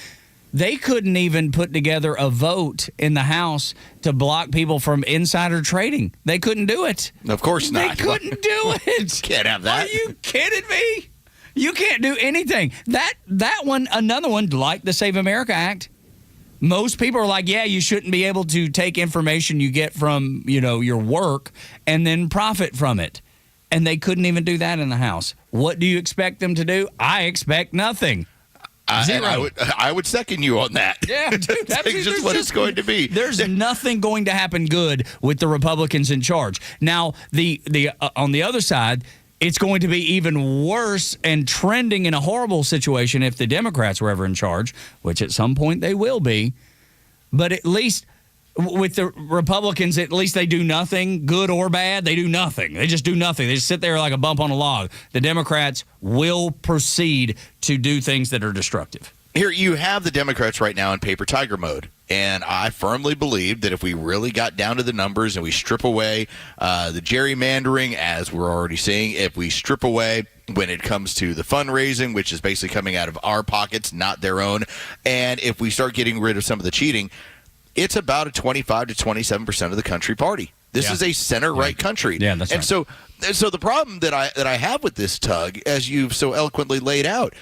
They couldn't even put together a vote in the House to block people from insider trading. They couldn't do it. Of course not. They couldn't do it. Can't have that. Are you kidding me? You can't do anything. That one, another one, like the Save America Act, most people are like, yeah, you shouldn't be able to take information you get from, your work and then profit from it. And they couldn't even do that in the House. What do you expect them to do? I expect nothing. Zero. I would second you on that. Yeah, dude, that's just what it's going to be. There's nothing going to happen good with the Republicans in charge. Now, the on the other side, it's going to be even worse and trending in a horrible situation if the Democrats were ever in charge, which at some point they will be. But at least with the Republicans, at least they do nothing, good or bad. They do nothing. They just do nothing. They just sit there like a bump on a log. The Democrats will proceed to do things that are destructive. Here, you have the Democrats right now in paper tiger mode. And I firmly believe that if we really got down to the numbers and we strip away the gerrymandering, as we're already seeing, if we strip away when it comes to the fundraising, which is basically coming out of our pockets, not their own, and if we start getting rid of some of the cheating, it's about a 25 to 27% of the country party. This is a center-right country. Yeah, that's right. And so the problem that I have with this, Tug, as you've so eloquently laid out,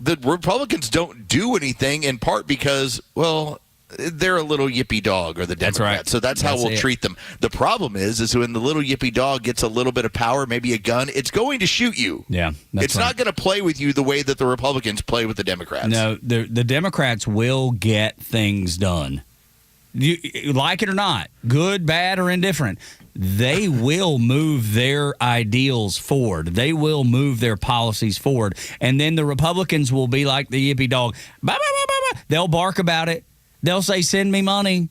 the Republicans don't do anything in part because, well, they're a little yippy dog, or the Democrats. That's right. So that's how we'll treat them. The problem is when the little yippy dog gets a little bit of power, maybe a gun, it's going to shoot you. Yeah, it's not going to play with you the way that the Republicans play with the Democrats. No, the Democrats will get things done. You like it or not, good, bad, or indifferent, they will move their ideals forward. They will move their policies forward. And then the Republicans will be like the yippy dog. Bah, bah, bah, bah, bah. They'll bark about it. They'll say, send me money.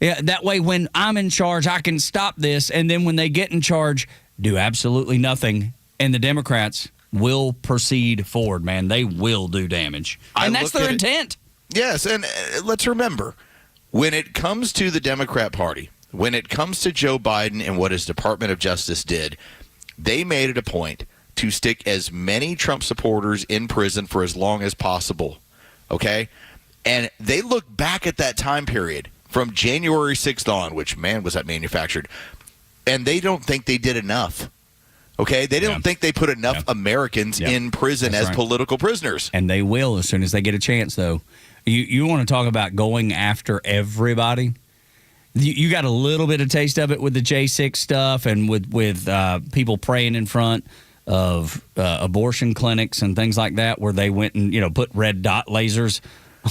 Yeah, that way when I'm in charge, I can stop this. And then when they get in charge, do absolutely nothing. And the Democrats will proceed forward, man. They will do damage. And that's their intent. Yes, and let's remember, When it comes to the Democrat Party, when it comes to Joe Biden and what his Department of Justice did, they made it a point to stick as many Trump supporters in prison for as long as possible. Okay? And they look back at that time period from January 6th on, which, man, was that manufactured, and they don't think they did enough. Okay? They don't think they put enough Americans in prison as political prisoners. And they will as soon as they get a chance, though. You want to talk about going after everybody? You got a little bit of taste of it with the J6 stuff and with people praying in front of abortion clinics and things like that, where they went and put red dot lasers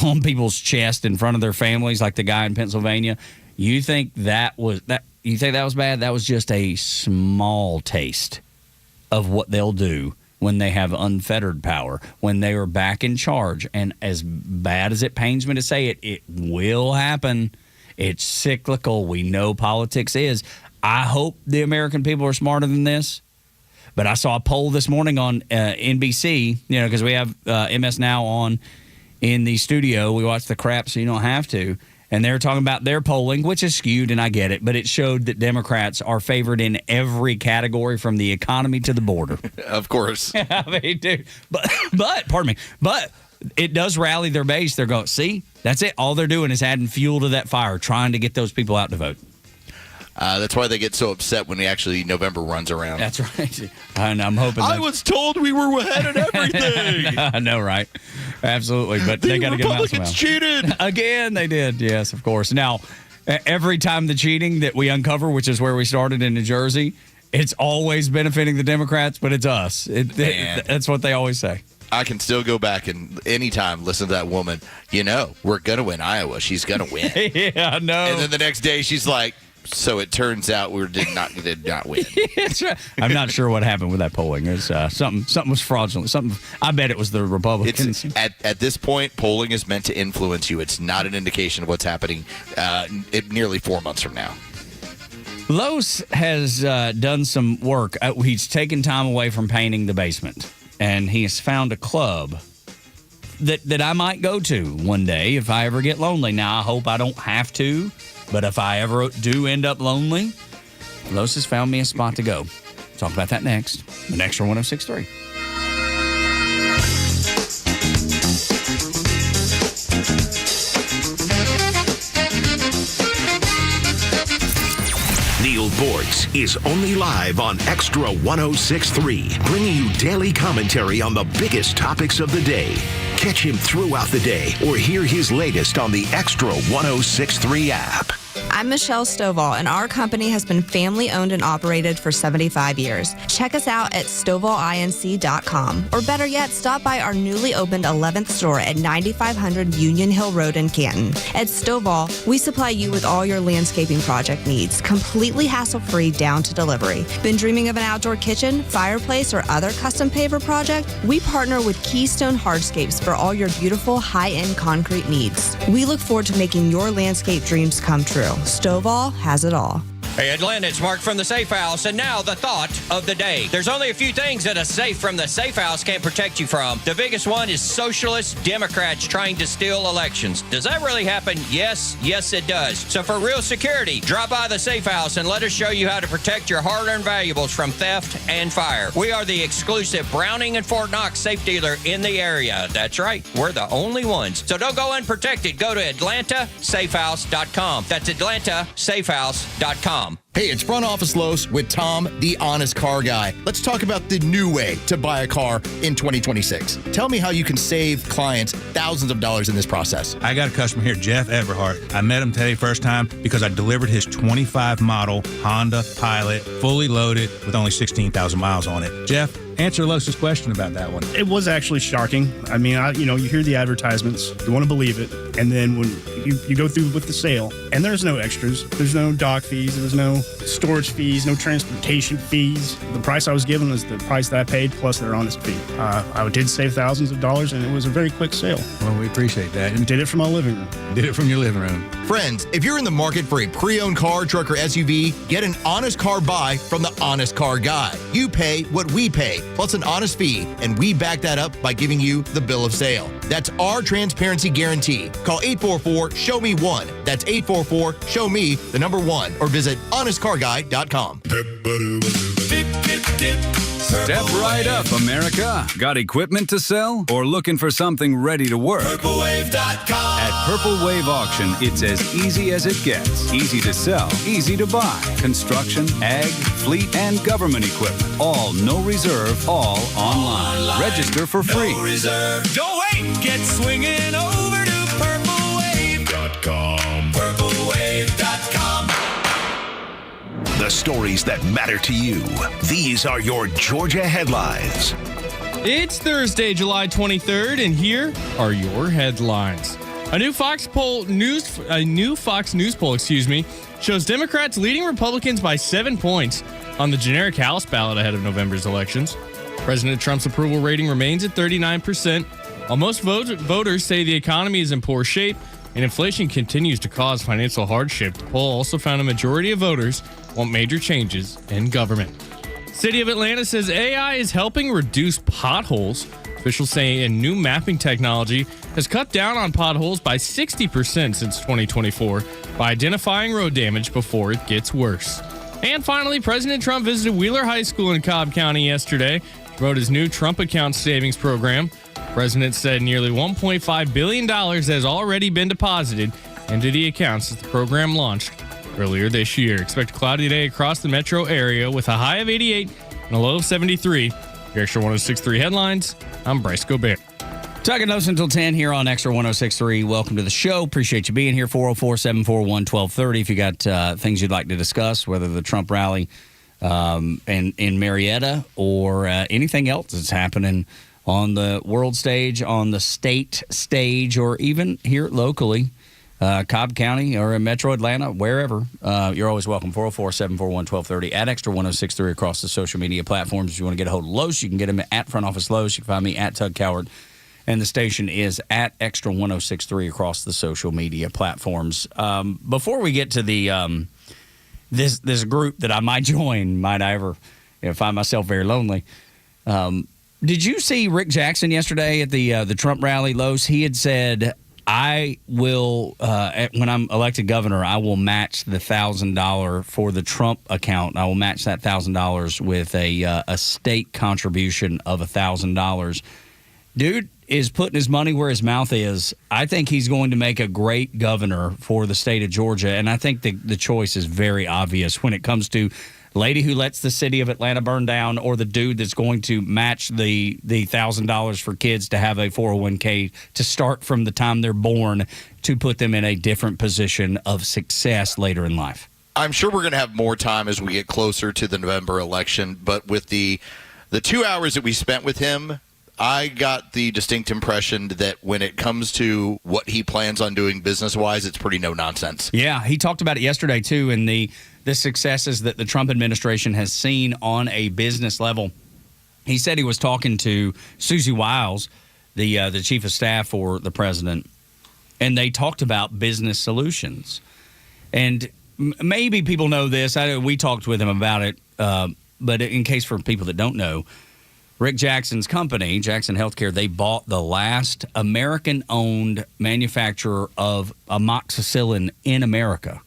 on people's chest in front of their families, like the guy in Pennsylvania. You think that was bad? That was just a small taste of what they'll do when they have unfettered power, when they are back in charge. And as bad as it pains me to say it, it will happen. It's cyclical. We know politics is. I hope the American people are smarter than this. But I saw a poll this morning on NBC, because we have MS Now on in the studio. We watch the crap so you don't have to. And they're talking about their polling, which is skewed, and I get it, but it showed that Democrats are favored in every category from the economy to the border. Of course. They do. But pardon me, but it does rally their base. They're going, see, that's it. All they're doing is adding fuel to that fire, trying to get those people out to vote. That's why they get so upset when November runs around. That's right. And I'm hoping. I was told we were ahead of everything. I know, right? Absolutely. But they got to get them out somehow. Republicans cheated. Again, they did. Yes, of course. Now, every time the cheating that we uncover, which is where we started in New Jersey, it's always benefiting the Democrats, but it's us. That's what they always say. I can still go back and anytime listen to that woman. We're going to win Iowa. She's going to win. Yeah, I know. And then the next day she's like, so it turns out we did not win. That's right. I'm not sure what happened with that polling. It's something was fraudulent. I bet it was the Republicans. At this point, polling is meant to influence you. It's not an indication of what's happening nearly 4 months from now. Los has done some work. He's taken time away from painting the basement, and he has found a club that I might go to one day if I ever get lonely. Now, I hope I don't have to. But if I ever do end up lonely, Los has found me a spot to go. Talk about that next. The Xtra 106.3. Neil Bortz is only live on Xtra 106.3, bringing you daily commentary on the biggest topics of the day. Catch him throughout the day or hear his latest on the Xtra 106.3 app. I'm Michelle Stovall, and our company has been family-owned and operated for 75 years. Check us out at StovallINC.com, or better yet, stop by our newly opened 11th store at 9500 Union Hill Road in Canton. At Stovall, we supply you with all your landscaping project needs, completely hassle-free down to delivery. Been dreaming of an outdoor kitchen, fireplace, or other custom paver project? We partner with Keystone Hardscapes for all your beautiful high-end concrete needs. We look forward to making your landscape dreams come true. Stovall has it all. Hey, Atlanta, it's Mark from the Safe House, and now the thought of the day. There's only a few things that a safe from the Safe House can protect you from. The biggest one is socialist Democrats trying to steal elections. Does that really happen? Yes, it does. So for real security, drop by the Safe House and let us show you how to protect your hard-earned valuables from theft and fire. We are the exclusive Browning and Fort Knox safe dealer in the area. That's right, we're the only ones. So don't go unprotected. Go to AtlantaSafehouse.com. That's AtlantaSafehouse.com. Hey, it's Front Office Los with Tom, the honest car guy. Let's talk about the new way to buy a car in 2026. Tell me how you can save clients thousands of dollars in this process. I got a customer here, Jeff Everhart. I met him today first time because I delivered his 25 model Honda Pilot, fully loaded with only 16,000 miles on it. Jeff, answer Los's question about that one. It was actually shocking. I mean, you hear the advertisements, you want to believe it, and then when you go through with the sale, and there's no extras, there's no dock fees, there's no storage fees, no transportation fees. The price I was given was the price that I paid plus their honest fee. I did save thousands of dollars, and it was a very quick sale. Well, we appreciate that. And did it from my living room. Did it from your living room. Friends, if you're in the market for a pre-owned car, truck, or SUV, get an honest car buy from the honest car guy. You pay what we pay. plus an honest fee, and we back that up by giving you the bill of sale. That's our transparency guarantee. Call 844-SHOW-ME-1. That's 844-SHOW-ME, the number 1, or visit honestcarguy.com. Step right up, America. Got equipment to sell or looking for something ready to work? PurpleWave.com. At Purple Wave Auction, it's as easy as it gets. Easy to sell, easy to buy. Construction, ag, fleet, and government equipment. All no reserve, all online. Register for free. No reserve. Don't wait. Get swinging over to PurpleWave.com. PurpleWave.com. The stories that matter to you. These are your Georgia headlines. It's Thursday, July 23rd, and here are your headlines. A new Fox News poll, shows Democrats leading Republicans by 7 points on the generic House ballot ahead of November's elections. President Trump's approval rating remains at 39%, while most voters say the economy is in poor shape and inflation continues to cause financial hardship. The poll also found a majority of voters want major changes in government. City of Atlanta says AI is helping reduce potholes. Officials say a new mapping technology has cut down on potholes by 60% since 2024 by identifying road damage before it gets worse. And finally, President Trump visited Wheeler High School in Cobb County yesterday to promote his new Trump Account Savings Program. The president said nearly $1.5 billion has already been deposited into the account since the program launched earlier this year. Expect a cloudy day across the metro area with a high of 88 and a low of 73. Your Extra 106.3 headlines. I'm Bryce Gobert. Tug and Los until 10 here on Extra 106.3. Welcome to the show. Appreciate you being here. 404-741-1230 if you got things you'd like to discuss, whether the Trump rally in Marietta or anything else that's happening on the world stage, on the state stage, or even here locally, Cobb County or in Metro Atlanta, wherever. You're always welcome. 404-741-1230 at Extra 106.3 across the social media platforms. If you want to get a hold of Los, you can get him at Front Office Los. You can find me at Tug Coward. And the station is at Extra 106.3 across the social media platforms. Before we get to the this group that I might join, might I ever find myself very lonely. Did you see Rick Jackson yesterday at the Trump rally, Los? He had said, I will, when I'm elected governor, I will match the $1,000 for the Trump account. I will match that $1,000 with a state contribution of $1,000. Dude is putting his money where his mouth is. I think he's going to make a great governor for the state of Georgia, and I think the choice is very obvious when it comes to lady who lets the city of Atlanta burn down or the dude that's going to match the $1,000 for kids to have a 401k to start from the time they're born to put them in a different position of success later in life. I'm sure we're going to have more time as we get closer to the November election, but with the 2 hours that we spent with him, I got the distinct impression that when it comes to what he plans on doing business-wise, it's pretty no-nonsense. Yeah, he talked about it yesterday, too, and the successes that the Trump administration has seen on a business level. He said he was talking to Susie Wiles, the chief of staff for the president, and they talked about business solutions. And maybe people know this. We talked with him about it, but in case for people that don't know, Rick Jackson's company, Jackson Healthcare, they bought the last American-owned manufacturer of amoxicillin in America.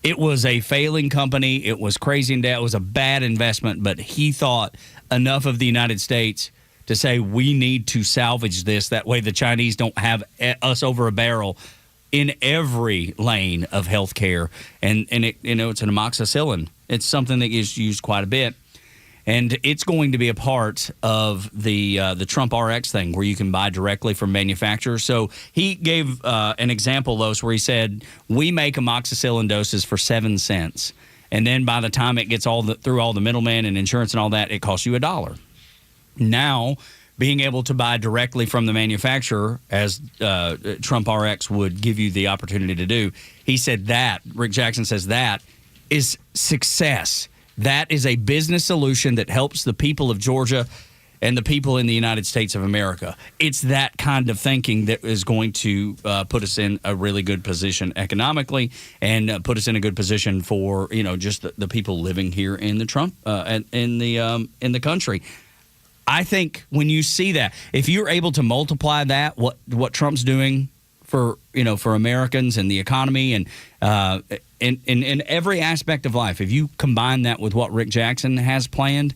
It was a failing company. It was crazy in debt. It was a bad investment, but he thought enough of the United States to say we need to salvage this. That way the Chinese don't have us over a barrel in every lane of healthcare. And it, it's an amoxicillin. It's something that is used quite a bit. And it's going to be a part of the Trump RX thing where you can buy directly from manufacturers. So he gave an example, Los, where he said, we make amoxicillin doses for 7 cents. And then by the time it gets through all the middlemen and insurance and all that, it costs you $1. Now, being able to buy directly from the manufacturer, as Trump RX would give you the opportunity to do, he said that, Rick Jackson says that is success. That is a business solution that helps the people of Georgia and the people in the United States of America. It's that kind of thinking that is going to put us in a really good position economically and put us in a good position for just the people living here in the Trump in the country. I think when you see that, if you're able to multiply that, what Trump's doing for Americans and the economy and in every aspect of life, if you combine that with what Rick Jackson has planned,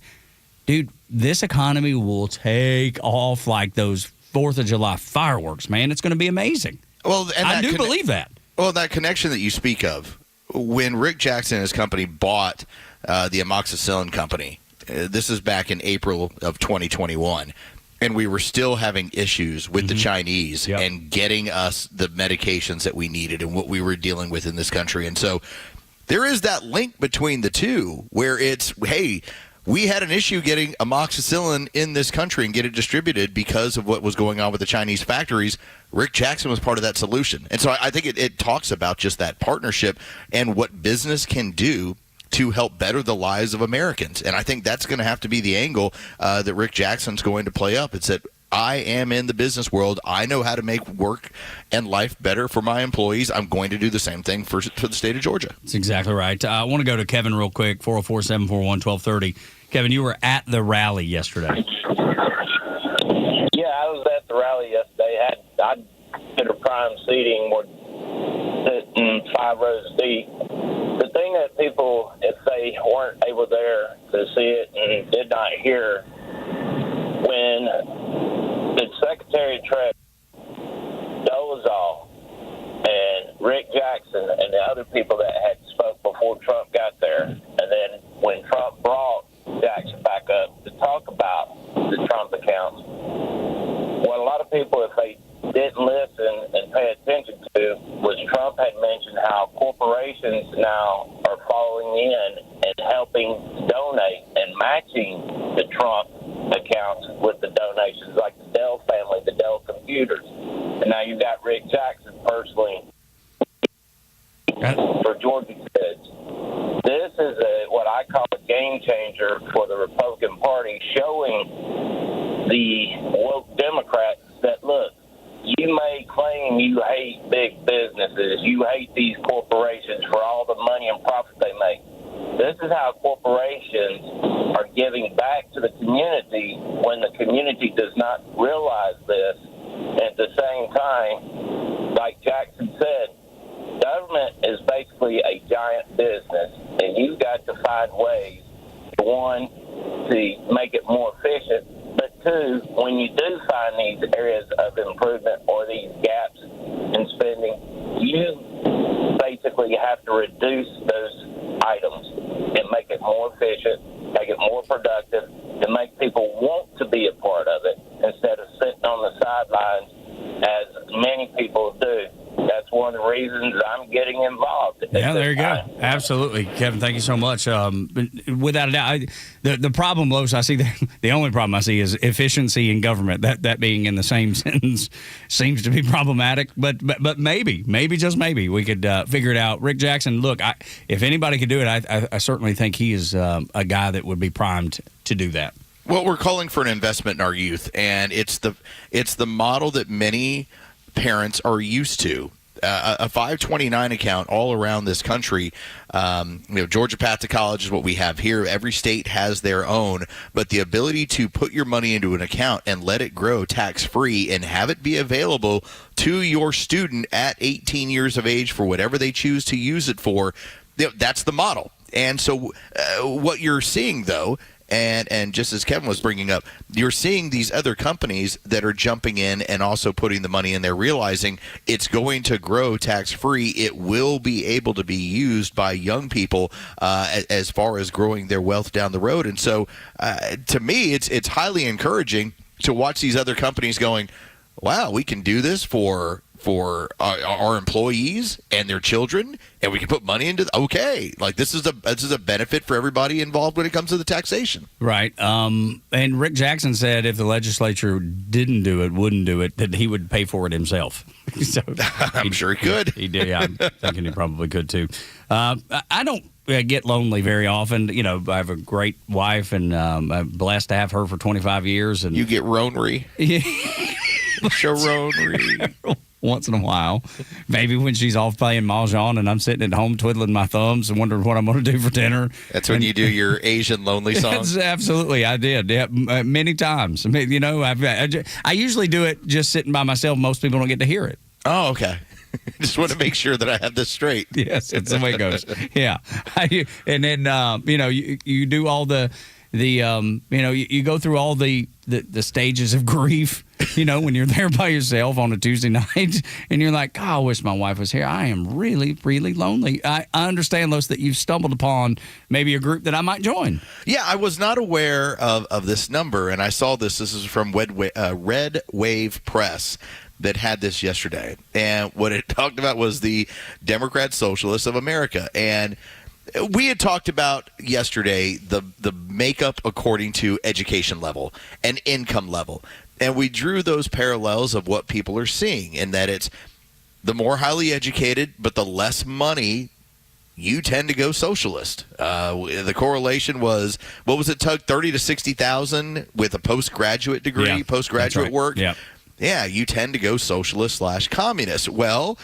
dude, this economy will take off like those 4th of July fireworks, man. It's going to be amazing. Well, and I do believe that. Well, that connection that you speak of, when Rick Jackson and his company bought the amoxicillin company, this is back in April of 2021, and we were still having issues with the Chinese and getting us the medications that we needed and what we were dealing with in this country. And so there is that link between the two where it's, hey, we had an issue getting amoxicillin in this country and get it distributed because of what was going on with the Chinese factories. Rick Jackson was part of that solution. And so I think it talks about just that partnership and what business can do to help better the lives of Americans. And I think that's going to have to be the angle that Rick Jackson's going to play up. It's that I am in the business world. I know how to make work and life better for my employees. I'm going to do the same thing for the state of Georgia. That's exactly right. I want to go to Kevin real quick, 404-741-1230. Kevin, you were at the rally yesterday. Yeah, I was at the rally yesterday. I did a prime seating, we're sitting 5 rows deep. The thing that people, if they weren't able there to see it and did not hear, when the Secretary of Treasury, Dolezal, and Rick Jackson and the other people that had spoke before Trump got there, and then when Trump brought Jackson back up to talk about the Trump accounts, what a lot of people, if they didn't listen and pay attention to, was Trump had mentioned how corporations now are falling in and helping donate and matching the Trump accounts with the donations, like the Dell family, the Dell computers. And now you've got Rick Jackson personally for Georgia kids. This is what I call a game changer for the Republican Party, showing the woke Democrats that, look, you may claim you hate big businesses, you hate these corporations for all the money and profit they make. This is how corporations are giving back to the community when the community does not realize this. At the same time, like Jackson said, government is basically a giant business, and you've got to find ways, one, to make it more efficient, but two, when you do find these areas of improvement or these gaps in spending, you basically have to reduce those items and make it more efficient, make it more productive, and make people want to be a part of it instead of sitting on the sidelines as many people do. That's one of the reasons I'm getting involved. Yeah, there you go. Absolutely. Kevin, thank you so much. Without a doubt, the problem, Los, I see the only problem I see is efficiency in government. That being in the same sentence seems to be problematic. But maybe, just maybe, we could figure it out. Rick Jackson, look, if anybody could do it, I certainly think he is a guy that would be primed to do that. Well, we're calling for an investment in our youth, and it's the model that many parents are used to. A 529 account all around this country. Georgia Path to College is what we have here. Every state has their own, but the ability to put your money into an account and let it grow tax-free and have it be available to your student at 18 years of age for whatever they choose to use it for, that's the model. And so what you're seeing, though, and just as Kevin was bringing up, you're seeing these other companies that are jumping in and also putting the money in there, realizing it's going to grow tax-free. It will be able to be used by young people as far as growing their wealth down the road. And so to me, it's highly encouraging to watch these other companies going, wow, we can do this for our employees and their children, and we can put money into this is a benefit for everybody involved when it comes to the taxation. Right. And Rick Jackson said if the legislature wouldn't do it, that he would pay for it himself. So I'm sure he could. He did. Yeah, I'm thinking he probably could too. I don't get lonely very often. I have a great wife, and I'm blessed to have her for 25 years. And you get ronery. Yeah. Sharonery. once in a while. Maybe when she's off playing mahjong and I'm sitting at home twiddling my thumbs and wondering what I'm going to do for dinner. That's when you do your Asian lonely song? Absolutely, I did. Yeah, many times. I mean, you know, I usually do it just sitting by myself. Most people don't get to hear it. Oh, okay. Just want to make sure that I have this straight. Yes, it's the way it goes. Yeah. And then, you know, you do all you go through all the stages of grief, you know, when you're there by yourself on a Tuesday night and you're like, God, I wish my wife was here. I am really, really lonely. I understand, Los, that you've stumbled upon maybe a group that I might join. Yeah, I was not aware of this number, and I saw this. This is from Red Wave Press that had this yesterday. And what it talked about was the Democrat Socialists of America. And we had talked about yesterday the makeup according to education level and income level. And we drew those parallels of what people are seeing, in that it's the more highly educated, but the less money, you tend to go socialist. The correlation was, what was it, Tug? 30 to 60,000 with a postgraduate degree, postgraduate work. Yeah. Yeah, you tend to go socialist / communist. Well,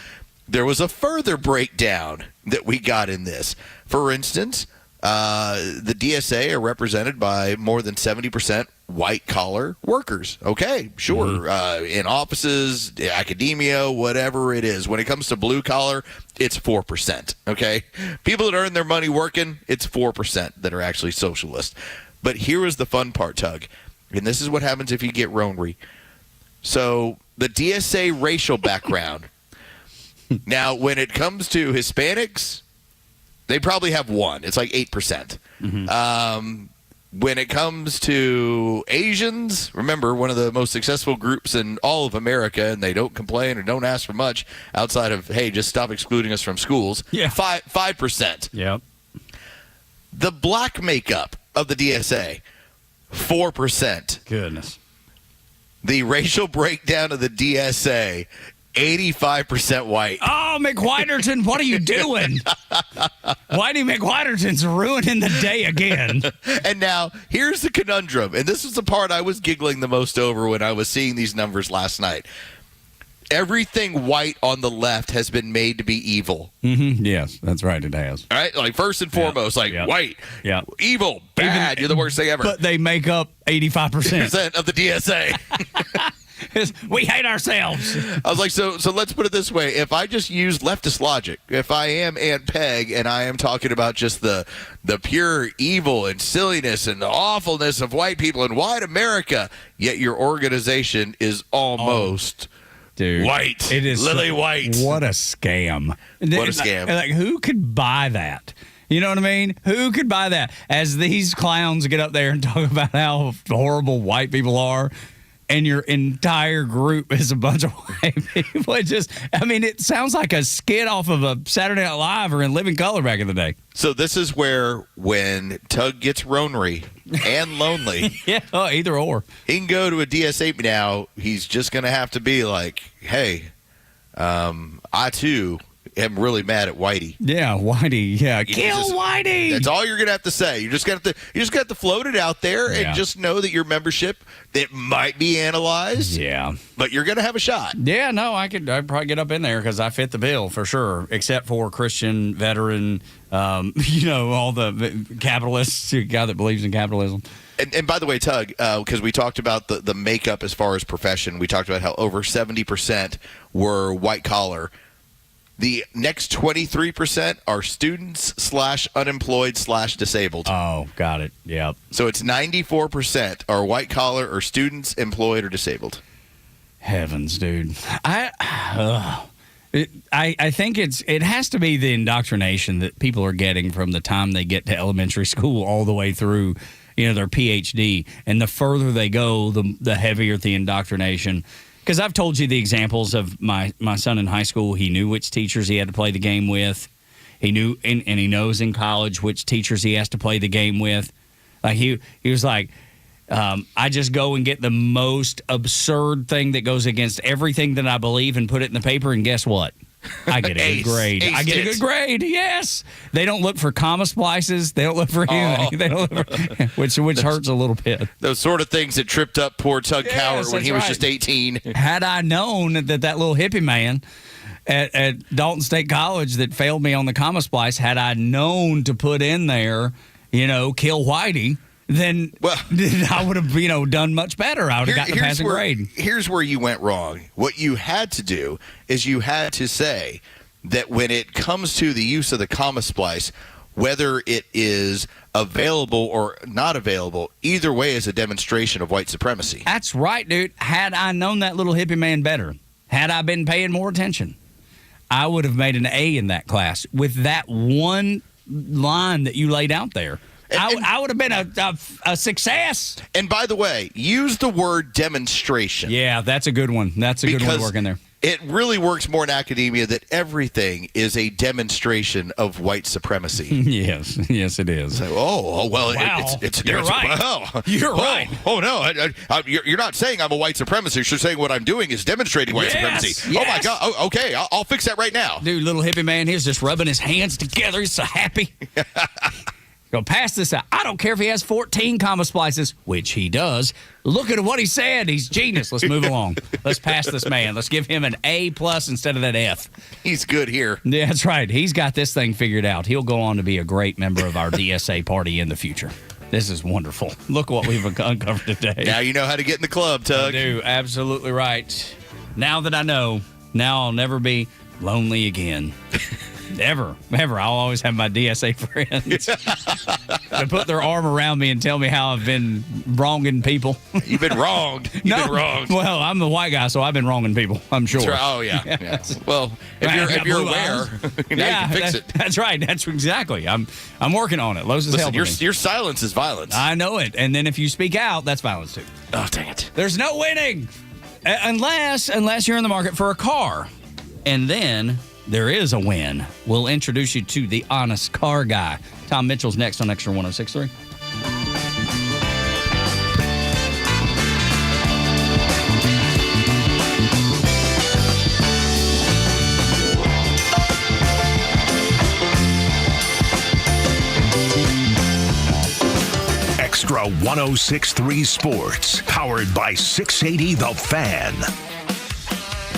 there was a further breakdown that we got in this. For instance, the DSA are represented by more than 70% white-collar workers. Okay, sure. In offices, academia, whatever it is. When it comes to blue-collar, it's 4%. Okay? People that earn their money working, it's 4% that are actually socialist. But here is the fun part, Tug. And this is what happens if you get Ronery. So the DSA racial background. Now, when it comes to Hispanics, they probably have one. It's like 8%. When it comes to Asians, remember, one of the most successful groups in all of America, and they don't complain or don't ask for much outside of, hey, just stop excluding us from schools. Yeah. 5%. Yep. The black makeup of the DSA, 4%. Goodness. The racial breakdown of the DSA, 85% white. Oh, McWhiterton, what are you doing? Whitey McWhiterton's ruining the day again. And now, here's the conundrum, and this is the part I was giggling the most over when I was seeing these numbers last night. Everything white on the left has been made to be evil. Yes, that's right, it has. All right, like first and foremost, white, evil, bad, you're the worst thing ever. But they make up 85% of the DSA. We hate ourselves. I was like, so let's put it this way. If I just use leftist logic, if I am Aunt Peg and I am talking about just the pure evil and silliness and the awfulness of white people in white America, yet your organization is almost... Dude, white. It is Lily White. What a scam. What a scam. Like, who could buy that? You know what I mean? Who could buy that? As these clowns get up there and talk about how horrible white people are, and your entire group is a bunch of white people. It sounds like a skit off of a Saturday Night Live or in Living Color back in the day. So this is where, when Tug gets ronery and lonely, either or, he can go to a DSA now. He's just going to have to be like, hey, I too am really mad at Whitey. Yeah, Whitey. Yeah, kill Whitey. That's all you're gonna have to say. You just got to float it out there and just know that your membership, it might be analyzed. Yeah, but you're gonna have a shot. Yeah, no, I'd probably get up in there because I fit the bill for sure. Except for Christian, veteran, all the capitalists, guy that believes in capitalism. And by the way, Tug, because we talked about the makeup as far as profession, we talked about how over 70% were white collar. The next 23% are students / unemployed / disabled. Oh, got it. Yep. So it's 94% are white collar or students, employed, or disabled. Heavens, dude. I think it has to be the indoctrination that people are getting from the time they get to elementary school all the way through, their PhD. And the further they go, the heavier the indoctrination. Because I've told you the examples of my son in high school. He knew which teachers he had to play the game with. He knew, and he knows in college which teachers he has to play the game with. Like he was like, I just go and get the most absurd thing that goes against everything that I believe and put it in the paper, and guess what? I get a good grade. I get a good grade. Yes. They don't look for comma splices. They don't look for anything. They don't look for, which hurts a little bit. Those sort of things that tripped up poor Tug Coward when he was just 18. Had I known that little hippie man at Dalton State College that failed me on the comma splice, had I known to put in there, kill Whitey, then I would have, done much better. I would have gotten a passing grade. Here's where you went wrong. What you had to do is you had to say that when it comes to the use of the comma splice, whether it is available or not available, either way is a demonstration of white supremacy. That's right, dude. Had I known that little hippie man better, had I been paying more attention, I would have made an A in that class with that one line that you laid out there. I would have been a success. And by the way, use the word demonstration. Yeah, that's a good one. That's a good one to work in there. It really works more in academia that everything is a demonstration of white supremacy. Yes, it is. So, wow. It's you're right. Well, you're right. Oh no, you're not saying I'm a white supremacist. You're saying what I'm doing is demonstrating white supremacy. Yes. Oh my God. Oh, okay, I'll fix that right now. Dude, little hippie man, he's just rubbing his hands together. He's so happy. Go pass this out. I don't care if he has 14 comma splices, which he does. Look at what he said. He's genius. Let's move along. Let's pass this man. Let's give him an A+ instead of that F. He's good here. Yeah, that's right. He's got this thing figured out. He'll go on to be a great member of our DSA party in the future. This is wonderful. Look what we've uncovered today. Now you know how to get in the club, Tug. I do. Absolutely right. Now that I know, now I'll never be lonely again. Ever. I'll always have my DSA friends to put their arm around me and tell me how I've been wronging people. You've been wronged. You've been wronged. Well, I'm the white guy, so I've been wronging people, I'm sure. That's right. Oh, yeah. Well, if you're aware, now you can fix it. That's right. That's exactly. I'm working on it. Los is helping me. Your silence is violence. I know it. And then if you speak out, that's violence, too. Oh, dang it. There's no winning unless you're in the market for a car. And then there is a win. We'll introduce you to the honest car guy. Tom Mitchell's next on Extra 106.3. Extra 106.3 Sports, powered by 680 The Fan.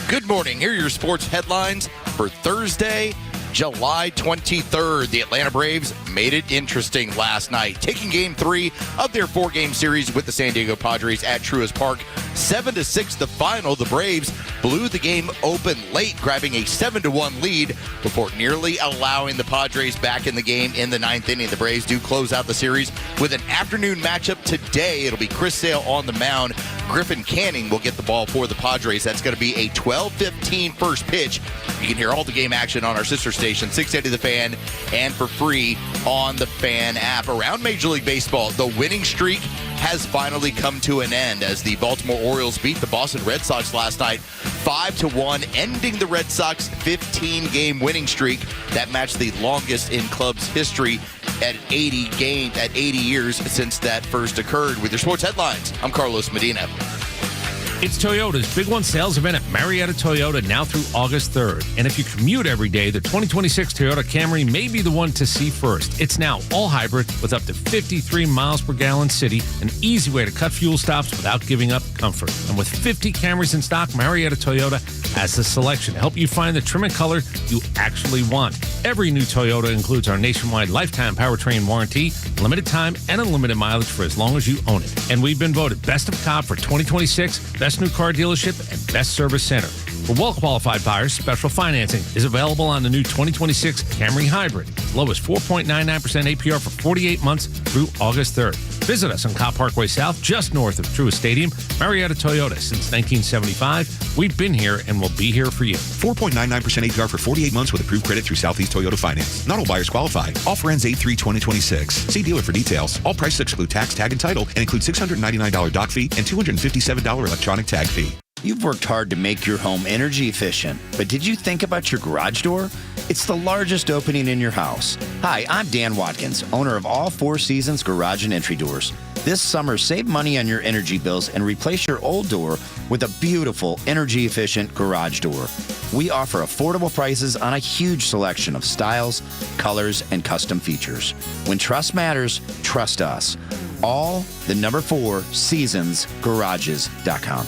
Good morning. Here are your sports headlines for Thursday, July 23rd. The Atlanta Braves made it interesting last night, taking Game 3 of their 4-game series with the San Diego Padres at Truist Park. 7-6 the final. The Braves blew the game open late, grabbing a 7-1 lead before nearly allowing the Padres back in the game in the 9th inning. The Braves do close out the series with an afternoon matchup today. It'll be Chris Sale on the mound. Griffin Canning will get the ball for the Padres. That's going to be a 12:15 first pitch. You can hear all the game action on our sister station, 680 The Fan, and for free on the Fan app. Around Major League Baseball, the winning streak has finally come to an end as the Baltimore Orioles beat the Boston Red Sox last night 5-1, ending the Red Sox 15-game winning streak. That matched the longest in club's history at 80 years since that first occurred. With your sports headlines, I'm Carlos Medina. It's Toyota's Big One sales event at Marietta Toyota now through August 3rd. And if you commute every day, the 2026 Toyota Camry may be the one to see first. It's now all hybrid with up to 53 miles per gallon city, an easy way to cut fuel stops without giving up comfort. And with 50 Camrys in stock, Marietta Toyota has the selection to help you find the trim and color you actually want. Every new Toyota includes our nationwide lifetime powertrain warranty, limited time, and unlimited mileage for as long as you own it. And we've been voted Best of Cobb for 2026, Best New Car Dealership, and Best Service Center. For well-qualified buyers, special financing is available on the new 2026 Camry Hybrid. As low as 4.99% APR for 48 months through August 3rd. Visit us on Cobb Parkway South, just north of Truist Stadium. Marietta Toyota, since 1975. We've been here and will be here for you. 4.99% APR for 48 months with approved credit through Southeast Toyota Finance. Not all buyers qualify. Offer ends 8/3/2026. See dealer for details. All prices exclude tax, tag, and title, and include $699 dock fee and $257 electronic tag fee. You've worked hard to make your home energy efficient, but did you think about your garage door? It's the largest opening in your house. Hi, I'm Dan Watkins, owner of all Four Seasons Garage and Entry Doors. This summer, save money on your energy bills and replace your old door with a beautiful, energy-efficient garage door. We offer affordable prices on a huge selection of styles, colors, and custom features. When trust matters, trust us. All the number 4 seasonsgarages.com.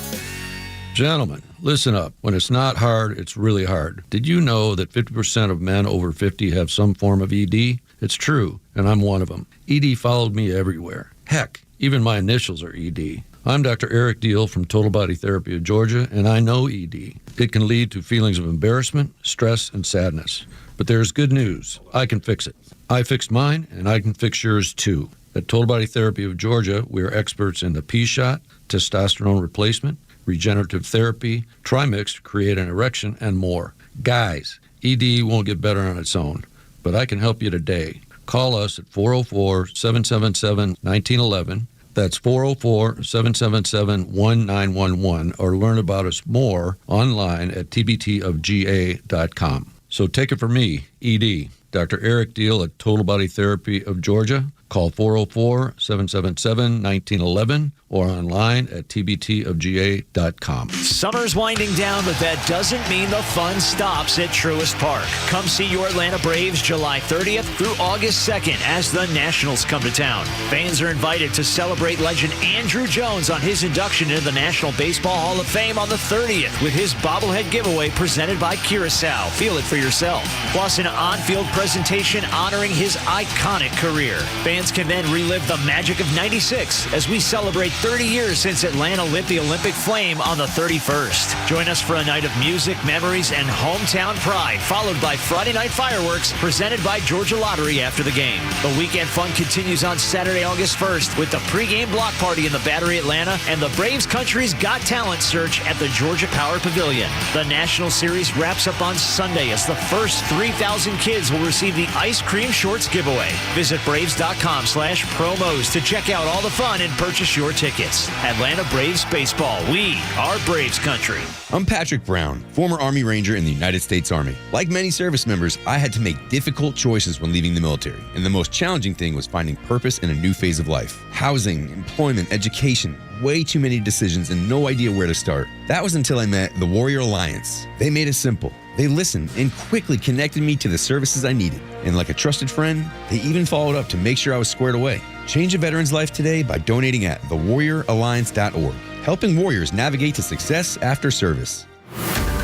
Gentlemen, listen up. When it's not hard, it's really hard. Did you know that 50% of men over 50 have some form of ED? It's true, and I'm one of them. ED followed me everywhere. Heck, even my initials are ED. I'm Dr. Eric Deal from Total Body Therapy of Georgia, and I know ED. It can lead to feelings of embarrassment, stress, and sadness. But there's good news. I can fix it. I fixed mine, and I can fix yours too. At Total Body Therapy of Georgia, we are experts in the P-shot, testosterone replacement, regenerative therapy, Trimix to create an erection, and more. Guys, ED won't get better on its own, but I can help you today. Call us at 404-777-1911. That's 404-777-1911, or learn about us more online at tbtofga.com. So take it from me, ED, Dr. Eric Deal at Total Body Therapy of Georgia. Call 404-777-1911 or online at tbtofga.com. Summer's winding down, but that doesn't mean the fun stops at Truist Park. Come see your Atlanta Braves July 30th through August 2nd as the Nationals come to town. Fans are invited to celebrate legend Andrew Jones on his induction into the National Baseball Hall of Fame on the 30th with his bobblehead giveaway presented by Curacao. Feel it for yourself. Plus an on-field presentation honoring his iconic career. Fans can then relive the magic of '96 as we celebrate 30 years since Atlanta lit the Olympic flame on the 31st. Join us for a night of music, memories, and hometown pride, followed by Friday night fireworks presented by Georgia Lottery after the game. The weekend fun continues on Saturday, August 1st with the pregame block party in the Battery Atlanta and the Braves Country's Got Talent search at the Georgia Power Pavilion. The National Series wraps up on Sunday as the first 3,000 kids will receive the Ice Cream Shorts giveaway. Visit Braves.com/promos to check out all the fun and purchase your tickets. Atlanta Braves Baseball. We are Braves Country. I'm Patrick Brown, former Army Ranger in the United States Army. Like many service members, I had to make difficult choices when leaving the military, and the most challenging thing was finding purpose in a new phase of life. Housing, employment, education, way too many decisions and no idea where to start. That was until I met the Warrior Alliance. They made it simple. They listened and quickly connected me to the services I needed. And like a trusted friend, they even followed up to make sure I was squared away. Change a veteran's life today by donating at thewarrioralliance.org, helping warriors navigate to success after service.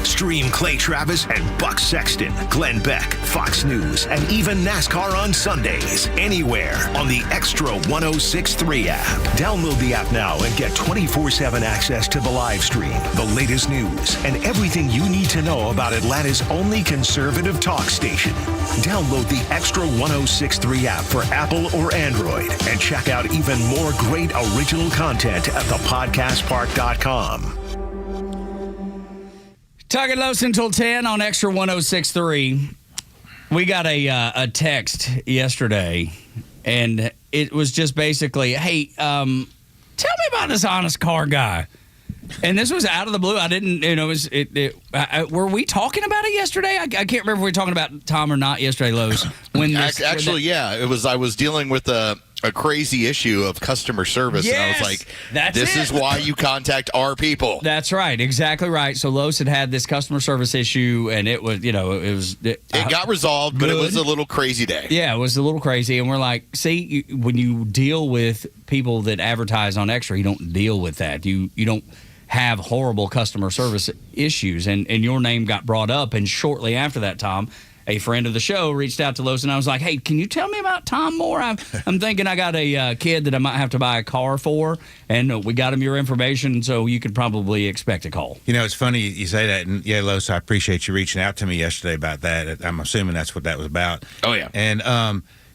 Stream Clay Travis and Buck Sexton, Glenn Beck, Fox News, and even NASCAR on Sundays, anywhere on the Xtra 106.3 app. Download the app now and get 24/7 access to the live stream, the latest news, and everything you need to know about Atlanta's only conservative talk station. Download the Xtra 106.3 app for Apple or Android and check out even more great original content at thepodcastpark.com. Tug and Los until 10 on Xtra 106.3. We got a text yesterday, and it was just basically, hey, tell me about this honest car guy. And this was out of the blue. I didn't, were we talking about it yesterday? I can't remember if we were talking about Tom or not yesterday, Los. Yeah, it was. I was dealing with a crazy issue of customer service, and I was like, "This is why you contact our people." That's right, exactly right. So Los had this customer service issue, and it was, it got resolved, but it was a little crazy day. Yeah, it was a little crazy, and we're like, see, when you deal with people that advertise on Xtra, you don't deal with that. You don't have horrible customer service issues, and your name got brought up, and shortly after that, Tom, a friend of the show, reached out to Los, and I was like, hey, can you tell me about Tom more? I'm thinking I got a kid that I might have to buy a car for, and we got him your information, so you could probably expect a call. It's funny you say that, and yeah, Los, I appreciate you reaching out to me yesterday about that. I'm assuming that's what that was about. Oh, yeah. And,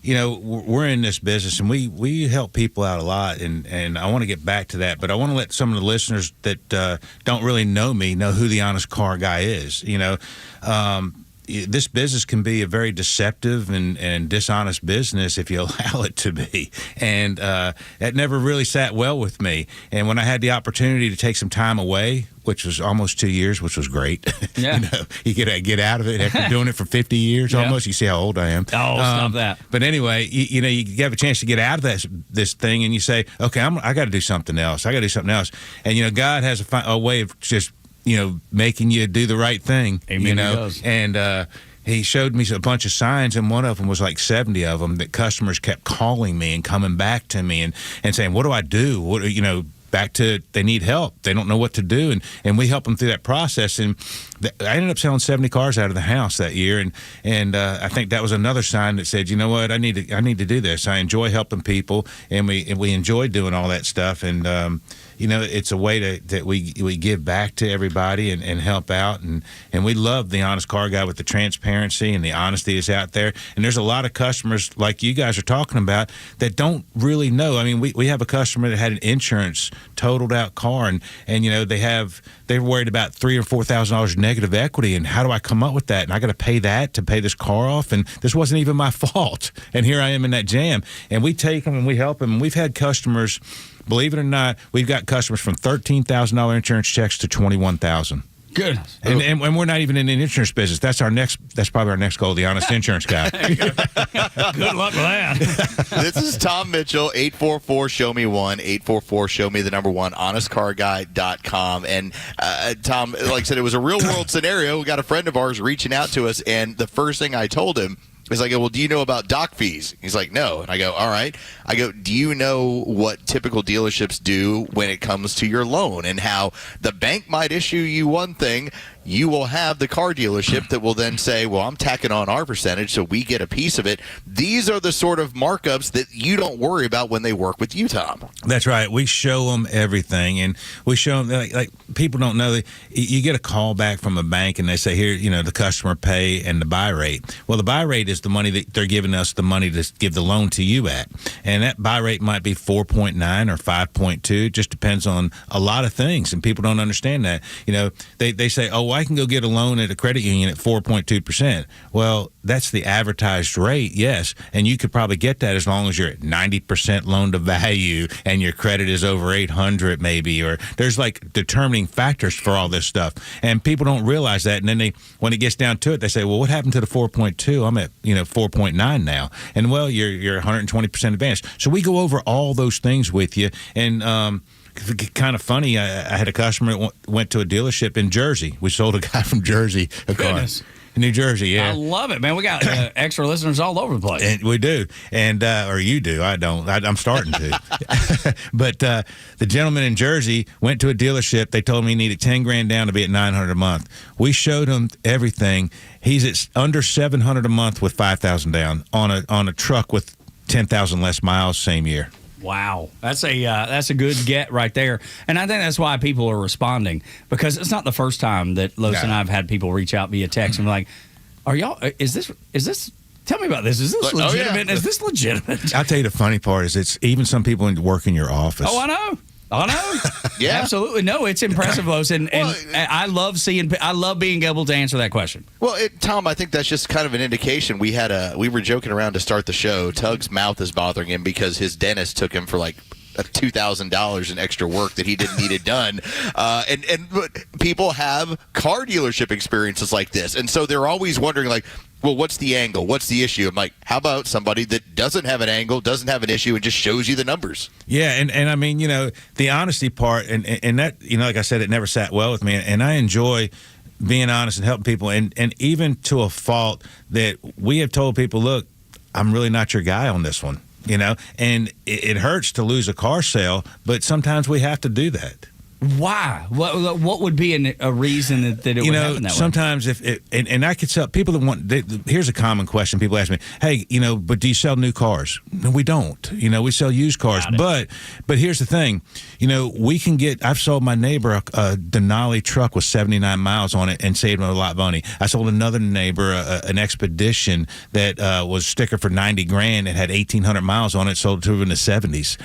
we're in this business, and we help people out a lot, and I want to get back to that, but I want to let some of the listeners that don't really know me know who the honest car guy is. this business can be a very deceptive and dishonest business if you allow it to be. And that never really sat well with me. And when I had the opportunity to take some time away, which was almost 2 years, which was great. Yeah. You get out of it after doing it for 50 years almost. You see how old I am. Oh, stop that. But anyway, you have a chance to get out of this thing, and you say, okay, I got to do something else. And, God has a way of just, making you do the right thing. Amen, he does. And he showed me a bunch of signs, and one of them was like 70 of them that customers kept calling me and coming back to me and saying, what do I do? Back to they need help. They don't know what to do. And we help them through that process. And I ended up selling 70 cars out of the house that year. And I think that was another sign that said, you know what, I need to do this. I enjoy helping people, and we enjoy doing all that stuff. And, it's a way that we give back to everybody and help out. And we love the Honest Car Guy with the transparency and the honesty is out there. And there's a lot of customers like you guys are talking about that don't really know. I mean, we have a customer that had an insurance totaled out car, and they're worried about $3,000 or $4,000 negative equity. And how do I come up with that? And I got to pay that to pay this car off. And this wasn't even my fault. And here I am in that jam. And we take them and we help them. And we've had customers, believe it or not, we've got customers from $13,000 insurance checks to $21,000. Good. And we're not even in the insurance business. That's probably our next goal, the honest insurance guy. Good luck with that. This is Tom Mitchell, 844-SHOW-ME-1, 844-SHOW-ME, the number one, honestcarguy.com. And Tom, like I said, it was a real-world scenario. We got a friend of ours reaching out to us, and the first thing I told him is I go, well, do you know about doc fees? He's like, no. And I go, all right. I go, do you know what typical dealerships do when it comes to your loan and how the bank might issue you one thing, you will have the car dealership that will then say, well, I'm tacking on our percentage so we get a piece of it. These are the sort of markups that you don't worry about when they work with you, Tom. That's right. We show them everything, and we show them, like people don't know, you get a call back from a bank and they say, here, the customer pay and the buy rate. Well, the buy rate is the money that they're giving us the money to give the loan to you at. And that buy rate might be 4.9 or 5.2. It just depends on a lot of things, and people don't understand that. They say, oh, I can go get a loan at a credit union at 4.2%. Well, that's the advertised rate, yes, and you could probably get that as long as you're at 90% loan to value and your credit is over 800 maybe, or there's like determining factors for all this stuff, and people don't realize that. And then when it gets down to it, they say, well, what happened to the 4.2? I'm at 4.9 now, and well, you're 120% advanced. So we go over all those things with you. And kind of funny, I had a customer that went to a dealership in Jersey. We sold a guy from Jersey a car. New Jersey, yeah. I love it, man. We got extra listeners all over the place. And we do. And or you do. I don't. I'm starting to. But the gentleman in Jersey went to a dealership. They told him he needed $10,000 down to be at $900 a month. We showed him everything. He's at under $700 a month with $5,000 down on a truck with 10,000 less miles same year. Wow, that's a good get right there, and I think that's why people are responding, because it's not the first time that Los and I have had people reach out via text and be like, "Are y'all? Is this? Tell me about this. Is this legitimate? Is this legitimate?" I'll tell you the funny part is it's even some people work in your office. Oh, I know. Yeah, absolutely. No, it's impressive, Los, and I love being able to answer that question. Well, Tom, I think that's just kind of an indication. We were joking around to start the show. Tug's mouth is bothering him because his dentist took him for like $2,000 in extra work that he didn't need it done. And people have car dealership experiences like this, and so they're always wondering, like, well, what's the angle? What's the issue? I'm like, how about somebody that doesn't have an angle, doesn't have an issue, and just shows you the numbers? Yeah, and I mean, the honesty part, and that, like I said, it never sat well with me, and I enjoy being honest and helping people, and even to a fault that we have told people, look, I'm really not your guy on this one, and it hurts to lose a car sale, but sometimes we have to do that. Why? What would be a reason that it would happen that way? Sometimes and I could sell people that want. Here's a common question people ask me: hey, but do you sell new cars? No, we don't. We sell used cars. But here's the thing: we can get. I've sold my neighbor a Denali truck with 79 miles on it and saved him a lot of money. I sold another neighbor an Expedition that was sticker for $90,000. It had 1,800 miles on it. Sold it to him in the 70s.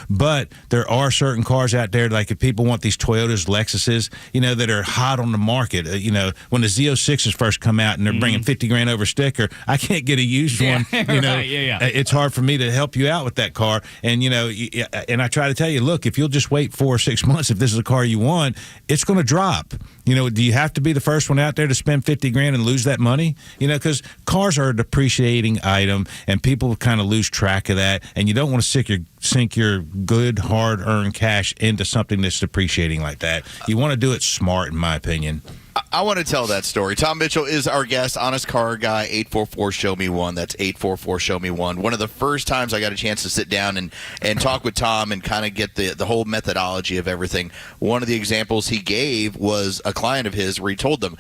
But there are certain cars out there, like if people want want these Toyotas, Lexuses, that are hot on the market. When the Z06s first come out and they're bringing $50,000 over sticker, I can't get a used one. It's hard for me to help you out with that car. And, and I try to tell you, look, if you'll just wait 4 or 6 months, if this is a car you want, it's going to drop. Do you have to be the first one out there to spend $50,000 and lose that money? Because cars are a depreciating item, and people kind of lose track of that. And you don't want to sink your good, hard-earned cash into something that's depreciating like that. You want to do it smart, in my opinion. I want to tell that story. Tom Mitchell is our guest, Honest Car Guy, 844-SHOW-ME-1. That's 844-SHOW-ME-1. One of the first times I got a chance to sit down and talk with Tom and kind of get the whole methodology of everything. One of the examples he gave was a client of his where he told them,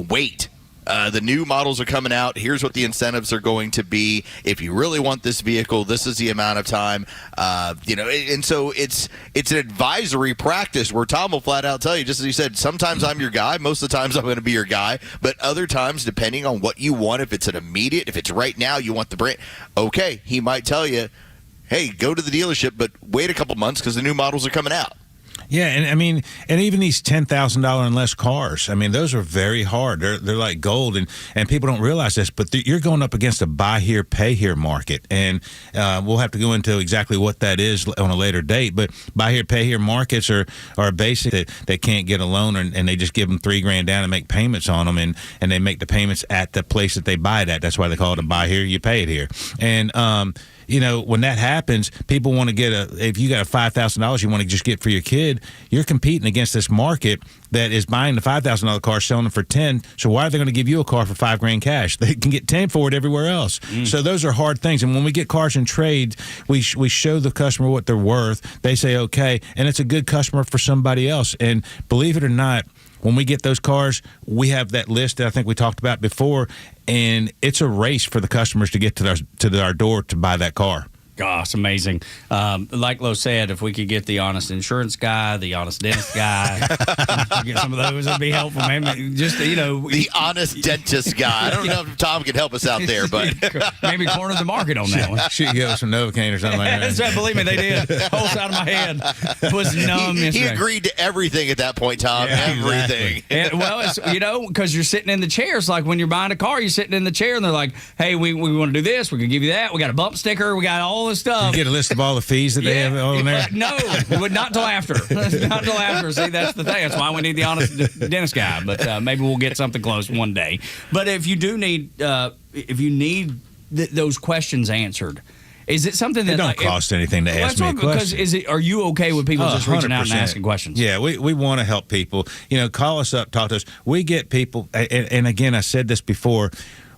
wait. The new models are coming out. Here's what the incentives are going to be. If you really want this vehicle, this is the amount of time. And so it's an advisory practice where Tom will flat out tell you, just as he said, sometimes I'm your guy. Most of the times I'm going to be your guy. But other times, depending on what you want, if it's an immediate, if it's right now, you want the brand. Okay, he might tell you, hey, go to the dealership, but wait a couple months because the new models are coming out. Yeah, and even these $10,000 and less cars, those are very hard. They're like gold, and people don't realize this, but you're going up against a buy here, pay here market, and we'll have to go into exactly what that is on a later date. But buy here, pay here markets are basic that they can't get a loan, and they just give them $3,000 down and make payments on them, and they make the payments at the place that they buy it at. That's why they call it a buy here, you pay it here, and when that happens, people want to get if you got a $5,000 you want to just get for your kid, you're competing against this market that is buying the $5,000 car, selling them for $10,000. So why are they going to give you a car for $5,000 cash? They can get $10,000 for it everywhere else. So those are hard things. And when we get cars in trade, we show the customer what they're worth. They say, okay, and it's a good customer for somebody else. And believe it or not, when we get those cars, we have that list that I think we talked about before, and it's a race for the customers to get to our door to buy that car. Gosh, amazing. Like Lo said, if we could get the honest insurance guy, the honest dentist guy, get some of those, it'd be helpful, man. Just, the honest dentist guy. I don't know if Tom can help us out there, but maybe corner the market on that one. Should you go some Novocaine or something like that? That's right, believe me, they did. Whole side of my head was numb. He agreed to everything at that point, Tom. Yeah, everything. Exactly. Well, it's, because you're sitting in the chairs. Like when you're buying a car, you're sitting in the chair, and they're like, hey, we want to do this. We're going to give you that. We got a bump sticker. We got all this stuff. You get a list of all the fees that they have on there? No, not till after. Not till after. See, that's the thing. That's why we need the honest dentist guy. But maybe we'll get something close one day. But if you do need, those questions answered, is it something that it don't cost anything to ask me a question? Because are you okay with people just reaching out and asking questions? Yeah, we want to help people. Call us up, talk to us. We get people, and again, I said this before,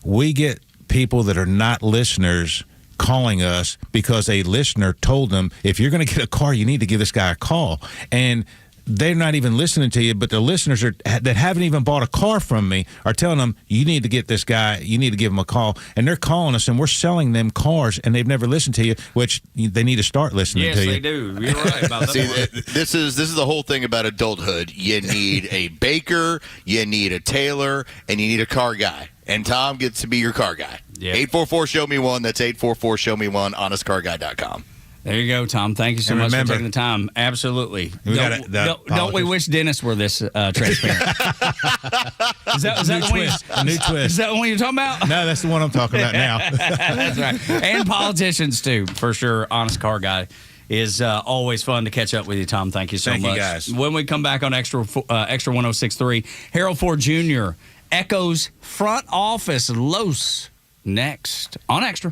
we get people that are not listeners calling us because a listener told them, if you're going to get a car, you need to give this guy a call. And they're not even listening to you, but the listeners that haven't even bought a car from me are telling them, you need to get this guy, you need to give him a call. And they're calling us, and we're selling them cars, and they've never listened to you, which they need to start listening to you. Yes, they do. You're right about that. See, this is the whole thing about adulthood. You need a baker, you need a tailor, and you need a car guy. And Tom gets to be your car guy. Yep. 844-SHOW-ME-1. That's 844-SHOW-ME-1, honestcarguy.com. There you go, Tom. Thank you so much for taking the time. Absolutely. Don't we wish dentists were this transparent? Is that the one? A new twist. Is that the one you're talking about? No, that's the one I'm talking about now. That's right. And politicians, too, for sure. Honest Car Guy is always fun to catch up with you, Tom. Thank you so much. Thank you, guys. When we come back on Extra 1063, Harold Ford Jr., Echo's front office, Los, next on Extra.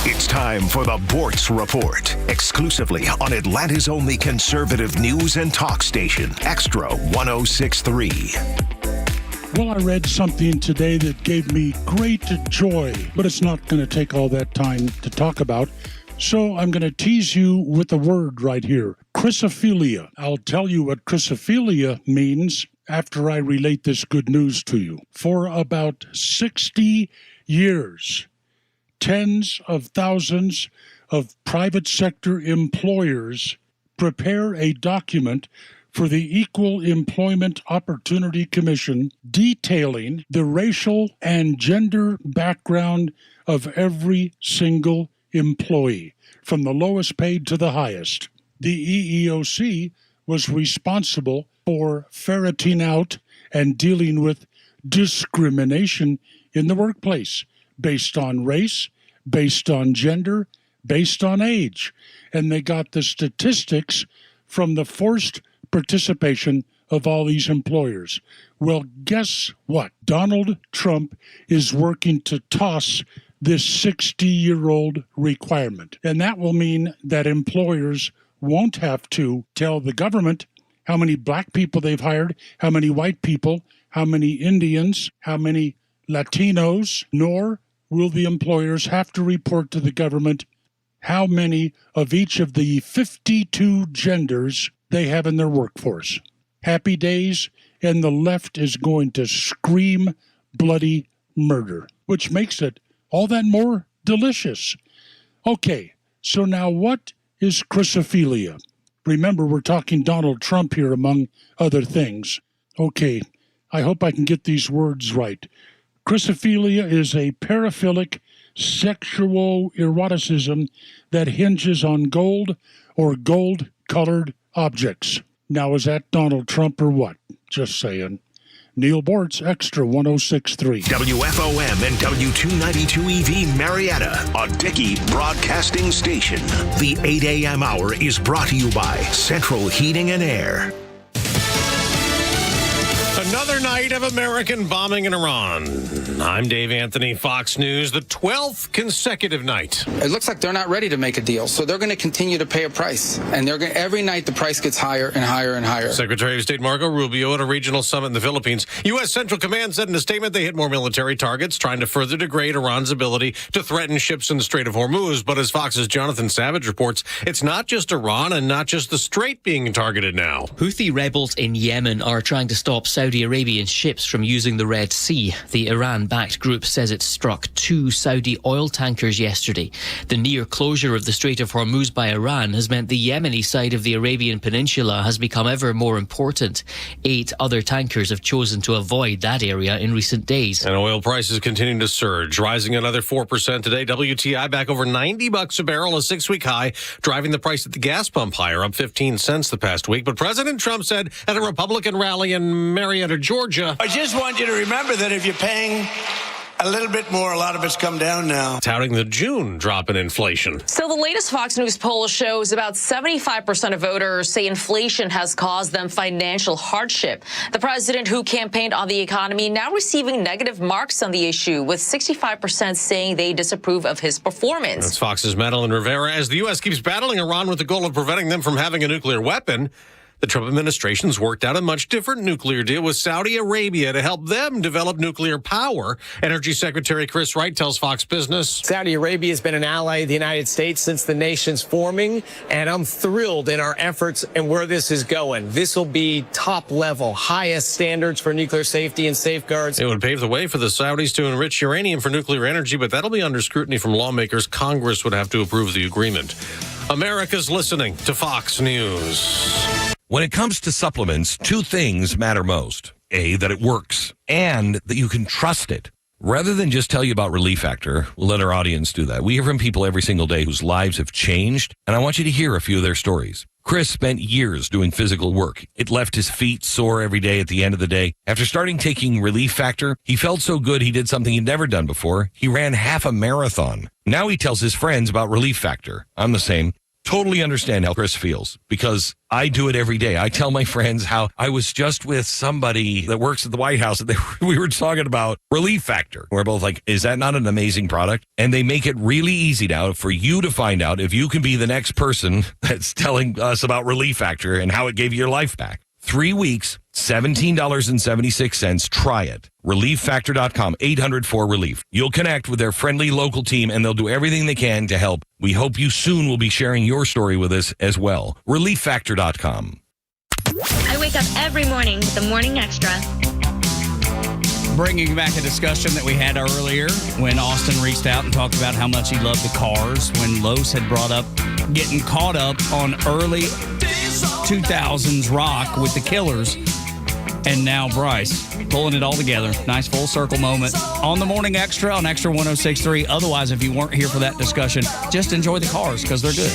It's time for the Bortz Report, exclusively on Atlanta's only conservative news and talk station, Extra 1063. Well, I read something today that gave me great joy, but it's not going to take all that time to talk about. So I'm going to tease you with a word right here, chrysophilia. I'll tell you what chrysophilia means after I relate this good news to you. For about 60 years, tens of thousands of private sector employers prepare a document for the Equal Employment Opportunity Commission, detailing the racial and gender background of every single employee, from the lowest paid to the highest. The EEOC was responsible for ferreting out and dealing with discrimination in the workplace based on race, based on gender, based on age. And they got the statistics from the forced participation of all these employers. Well, guess what? Donald Trump is working to toss this 60-year-old requirement. And that will mean that employers won't have to tell the government how many black people they've hired, how many white people, how many Indians, how many Latinos, nor will the employers have to report to the government how many of each of the 52 genders they have in their workforce. Happy days, and the left is going to scream bloody murder, which makes it all that more delicious. Okay, so now what is chrysophilia? Remember, we're talking Donald Trump here, among other things. Okay, I hope I can get these words right. Chrysophilia is a paraphilic sexual eroticism that hinges on gold or gold-colored objects. Now, is that Donald Trump or what? Just saying. Neil Bortz, Extra 106.3. WFOM and W292 EV Marietta, a Dickey broadcasting station. The 8 a.m. hour is brought to you by Central Heating and Air. Another night of American bombing in Iran. I'm Dave Anthony, Fox News, the 12th consecutive night. It looks like they're not ready to make a deal, so they're going to continue to pay a price. And every night the price gets higher and higher and higher. Secretary of State Marco Rubio at a regional summit in the Philippines. U.S. Central Command said in a statement they hit more military targets, trying to further degrade Iran's ability to threaten ships in the Strait of Hormuz. But as Fox's Jonathan Savage reports, it's not just Iran and not just the Strait being targeted now. Houthi rebels in Yemen are trying to stop Saudi Arabian ships from using the Red Sea. The Iran-backed group says it struck 2 Saudi oil tankers yesterday. The near closure of the Strait of Hormuz by Iran has meant the Yemeni side of the Arabian Peninsula has become ever more important. 8 other tankers have chosen to avoid that area in recent days. And oil prices continuing to surge, rising another 4% today. WTI back over $90 a barrel, a 6-week high, driving the price at the gas pump higher, up 15 cents the past week. But President Trump said at a Republican rally in Marietta, Georgia, I just want you to remember that if you're paying a little bit more, a lot of it's come down now. Touting the June drop in inflation. So the latest Fox News poll shows about 75% of voters say inflation has caused them financial hardship. The president, who campaigned on the economy, now receiving negative marks on the issue, with 65% saying they disapprove of his performance. That's Fox's Madeline Rivera. As the U.S. keeps battling Iran with the goal of preventing them from having a nuclear weapon, the Trump administration's worked out a much different nuclear deal with Saudi Arabia to help them develop nuclear power. Energy Secretary Chris Wright tells Fox Business. Saudi Arabia has been an ally of the United States since the nation's forming, and I'm thrilled in our efforts and where this is going. This will be top level, highest standards for nuclear safety and safeguards. It would pave the way for the Saudis to enrich uranium for nuclear energy, but that'll be under scrutiny from lawmakers. Congress would have to approve the agreement. America's listening to Fox News. When it comes to supplements, 2 things matter most. A, that it works, and that you can trust it. Rather than just tell you about Relief Factor, we'll let our audience do that. We hear from people every single day whose lives have changed, and I want you to hear a few of their stories. Chris spent years doing physical work. It left his feet sore every day at the end of the day. After starting taking Relief Factor, he felt so good he did something he'd never done before. He ran half a marathon. Now he tells his friends about Relief Factor. I'm the same. Totally understand how Chris feels, because I do it every day. I tell my friends how I was just with somebody that works at the White House and we were talking about Relief Factor. We're both like, is that not an amazing product? And they make it really easy now for you to find out if you can be the next person that's telling us about Relief Factor and how it gave you your life back. 3 weeks, $17.76. Try it. ReliefFactor.com, 800-4RELIEF. You'll connect with their friendly local team, and they'll do everything they can to help. We hope you soon will be sharing your story with us as well. ReliefFactor.com. I wake up every morning with the Morning Xtra. Bringing back a discussion that we had earlier when Austin reached out and talked about how much he loved the Cars, when Los had brought up getting caught up on early 2000s rock with the Killers. And now Bryce pulling it all together. Nice full circle moment on the Morning Extra on Extra 106.3. Otherwise, if you weren't here for that discussion, just enjoy the cars because they're good.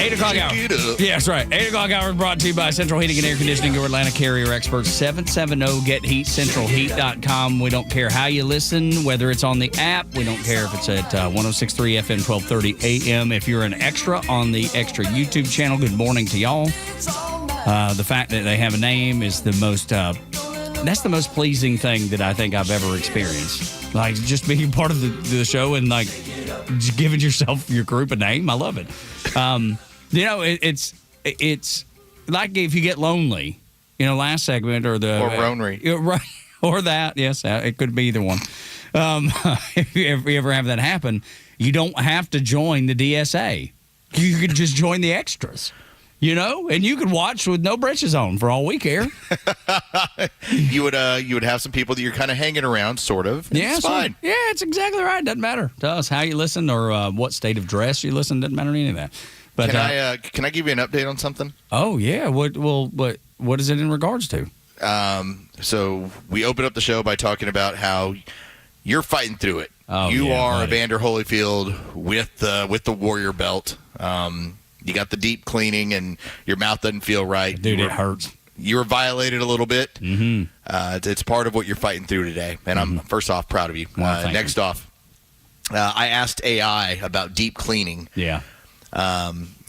8 o'clock hour. Yeah, that's right. 8 o'clock hour is brought to you by Central Heating and Air Conditioning, your Atlanta carrier experts. 770-GET-HEAT, centralheat.com. We don't care how you listen, whether it's on the app. We don't care if it's at 106.3 FM, 1230 AM. If you're an extra on the Extra YouTube channel, good morning to y'all. The fact that they have a name is the most, that's the most pleasing thing that I think I've ever experienced. Like, just being part of the show and, like, just giving yourself, your group a name. I love it. It's like if you get lonely, last segment or the... Or Ronery. Right. Or that, yes. It could be either one. If you ever have that happen, you don't have to join the DSA. You could just join the extras. And you could watch with no britches on for all we care. You would have some people that you're kind of hanging around, sort of. Yeah, it's fine. Yeah, it's exactly right. Doesn't matter to us how you listen or what state of dress you listen. Doesn't matter any of that. But can I give you an update on something? Oh yeah. What is it in regards to? So we opened up the show by talking about how you're fighting through it. Oh, you are buddy. Evander Holyfield with the Warrior belt. You got the deep cleaning, and your mouth doesn't feel right. Dude, it hurts. You were violated a little bit. Mm-hmm. It's part of what you're fighting through today, and I'm first off proud of you. Next off, I asked AI about deep cleaning. Yeah.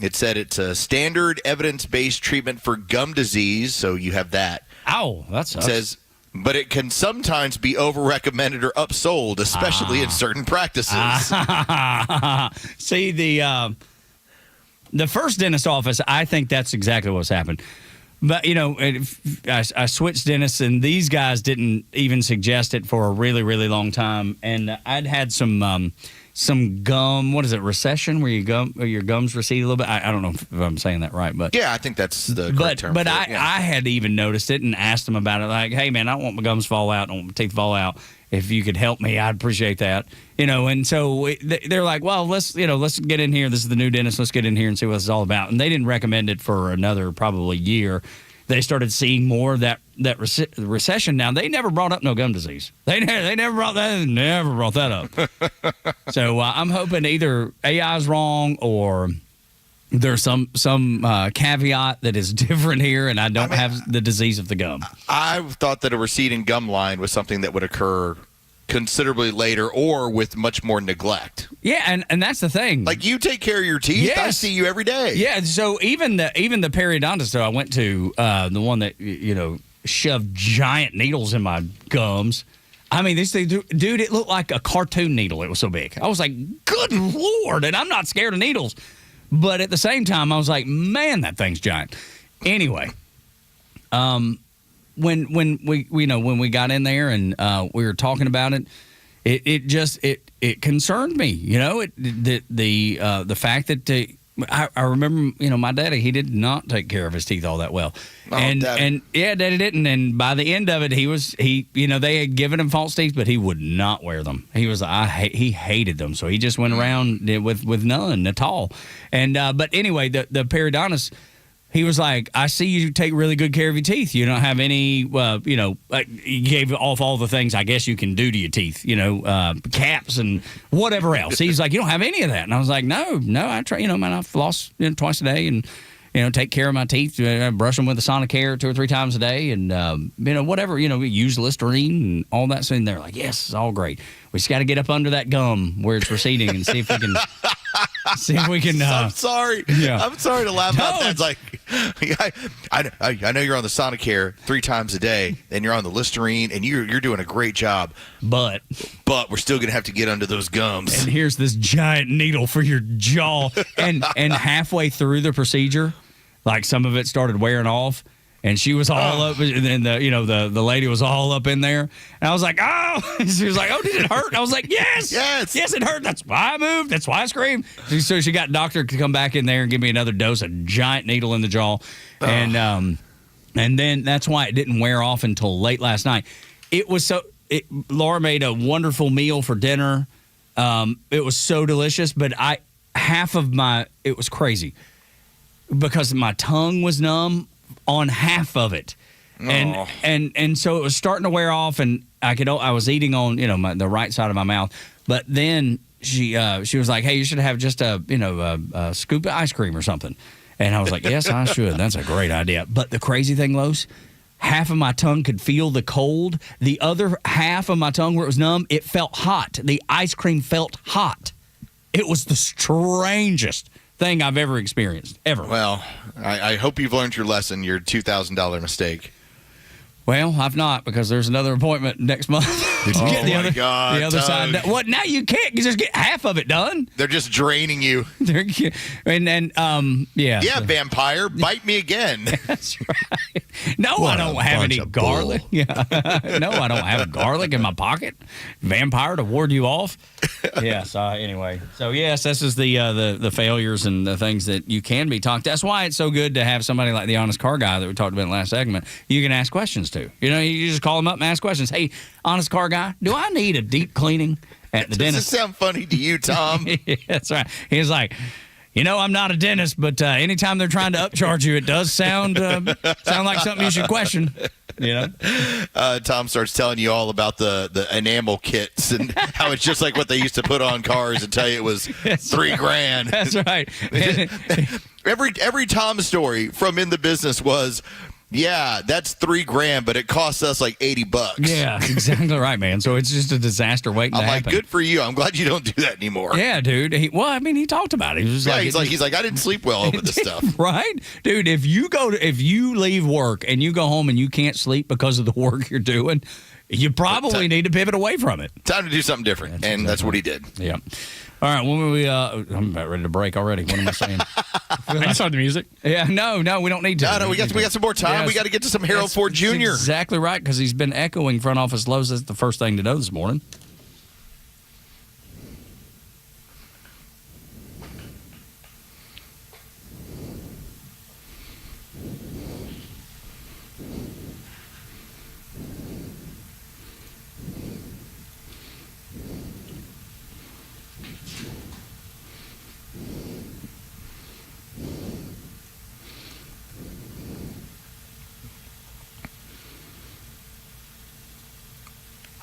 It said it's a standard evidence-based treatment for gum disease, so you have that. Ow, that sucks. It says, but it can sometimes be over-recommended or upsold, especially in certain practices. See, the first dentist office, I think that's exactly what's happened. But, I switched dentists, and these guys didn't even suggest it for a really, really long time. And I'd had some gum, what is it, recession, where your gums recede a little bit. I don't know if I'm saying that right. But yeah, I think that's the correct term. But I had even noticed it and asked them about it. Like, hey, man, I don't want my gums to fall out. I don't want my teeth to fall out. If you could help me, I'd appreciate that. And so they're like, well, let's get in here. This is the new dentist. Let's get in here and see what it's all about. And they didn't recommend it for another probably year. They started seeing more of that recession. Now, they never brought up no gum disease. They never brought that up. So I'm hoping either AI is wrong or there's some caveat that is different here, and I don't have the disease of the gum. I thought that a receding gum line was something that would occur considerably later or with much more neglect. Yeah, and that's the thing. Like, you take care of your teeth. Yes. I see you every day. Yeah, so even the periodontist I went to, the one that shoved giant needles in my gums. I mean, this thing, dude, it looked like a cartoon needle. It was so big. I was like, good Lord, and I'm not scared of needles. But at the same time, I was like, man, that thing's giant. Anyway, when we got in there and we were talking about it, it concerned me. The fact that I remember, my daddy, he did not take care of his teeth all that well. Daddy didn't. And by the end of it, they had given him false teeth, but he would not wear them. He hated them. So he just went around with none at all. And, but anyway, the periodontist, he was like, I see you take really good care of your teeth. You don't have any, he gave off all the things I guess you can do to your teeth, caps and whatever else. He's like, you don't have any of that. And I was like, no, I try, I floss twice a day and, take care of my teeth. I brush them with the Sonicare 2 or 3 times a day and, whatever, we use Listerine and all that. So they're like, yes, it's all great. We just got to get up under that gum where it's receding and see if we can... I'm sorry. Yeah. I'm sorry to laugh about that. It's like, I know you're on the Sonicare 3 times a day, and you're on the Listerine, and you're doing a great job. But we're still gonna have to get under those gums. And here's this giant needle for your jaw, and halfway through the procedure, like some of it started wearing off. And she was all up, and the lady was all up in there. And I was like, oh. And she was like, oh, did it hurt? I was like, yes, it hurt. That's why I moved. That's why I screamed. So she got doctor to come back in there and give me another dose, a giant needle in the jaw. And then that's why it didn't wear off until late last night. It was Laura made a wonderful meal for dinner. It was so delicious, but it was crazy because my tongue was numb on half of it. And so it was starting to wear off, and I was eating on the right side of my mouth, but then she was like, "Hey, you should have just a scoop of ice cream or something," and I was like, "Yes, I should. That's a great idea." But the crazy thing, Los, half of my tongue could feel the cold. The other half of my tongue where it was numb, it felt hot. The ice cream felt hot. It was the strangest thing I've ever experienced, ever. Well, I hope you've learned your lesson, your $2,000 mistake. Well, I've not, because there's another appointment next month. God, the other side. What? Now you can't just get half of it done. They're just draining you. Yeah, vampire, bite me again. That's right. No, I don't have any garlic. Yeah. No, I don't have garlic in my pocket. Vampire to ward you off. Yes. Anyway, so yes, this is the failures and the things that you can be talked. That's why it's so good to have somebody like the honest car guy that we talked about in the last segment. You can ask questions to. You just call him up and ask questions. Hey, honest car guy, do I need a deep cleaning at the dentist? Does this sound funny to you, Tom? Yeah, that's right. He's like, I'm not a dentist, but anytime they're trying to upcharge you, it does sound like something you should question. Tom starts telling you all about the enamel kits and how it's just like what they used to put on cars and tell you it was $3,000. That's right. Every Tom story from in the business was, yeah, that's $3,000, but it costs us like $80. Yeah, exactly right, man. So it's just a disaster waiting to happen. I'm like, good for you. I'm glad you don't do that anymore. Yeah, dude. He talked about it. He was he's like, I didn't sleep well over this stuff. Right, dude. If you leave work and you go home and you can't sleep because of the work you're doing, you probably need to pivot away from it. Time to do something different, that's what he did. Yeah. All right, I'm about ready to break already. What am I saying? I start the music. Yeah, no, we don't need to. No, we got some more time. Yes. We got to get to some Harold Ford Jr. That's exactly right, because he's been echoing front office lows. That's the first thing to know this morning.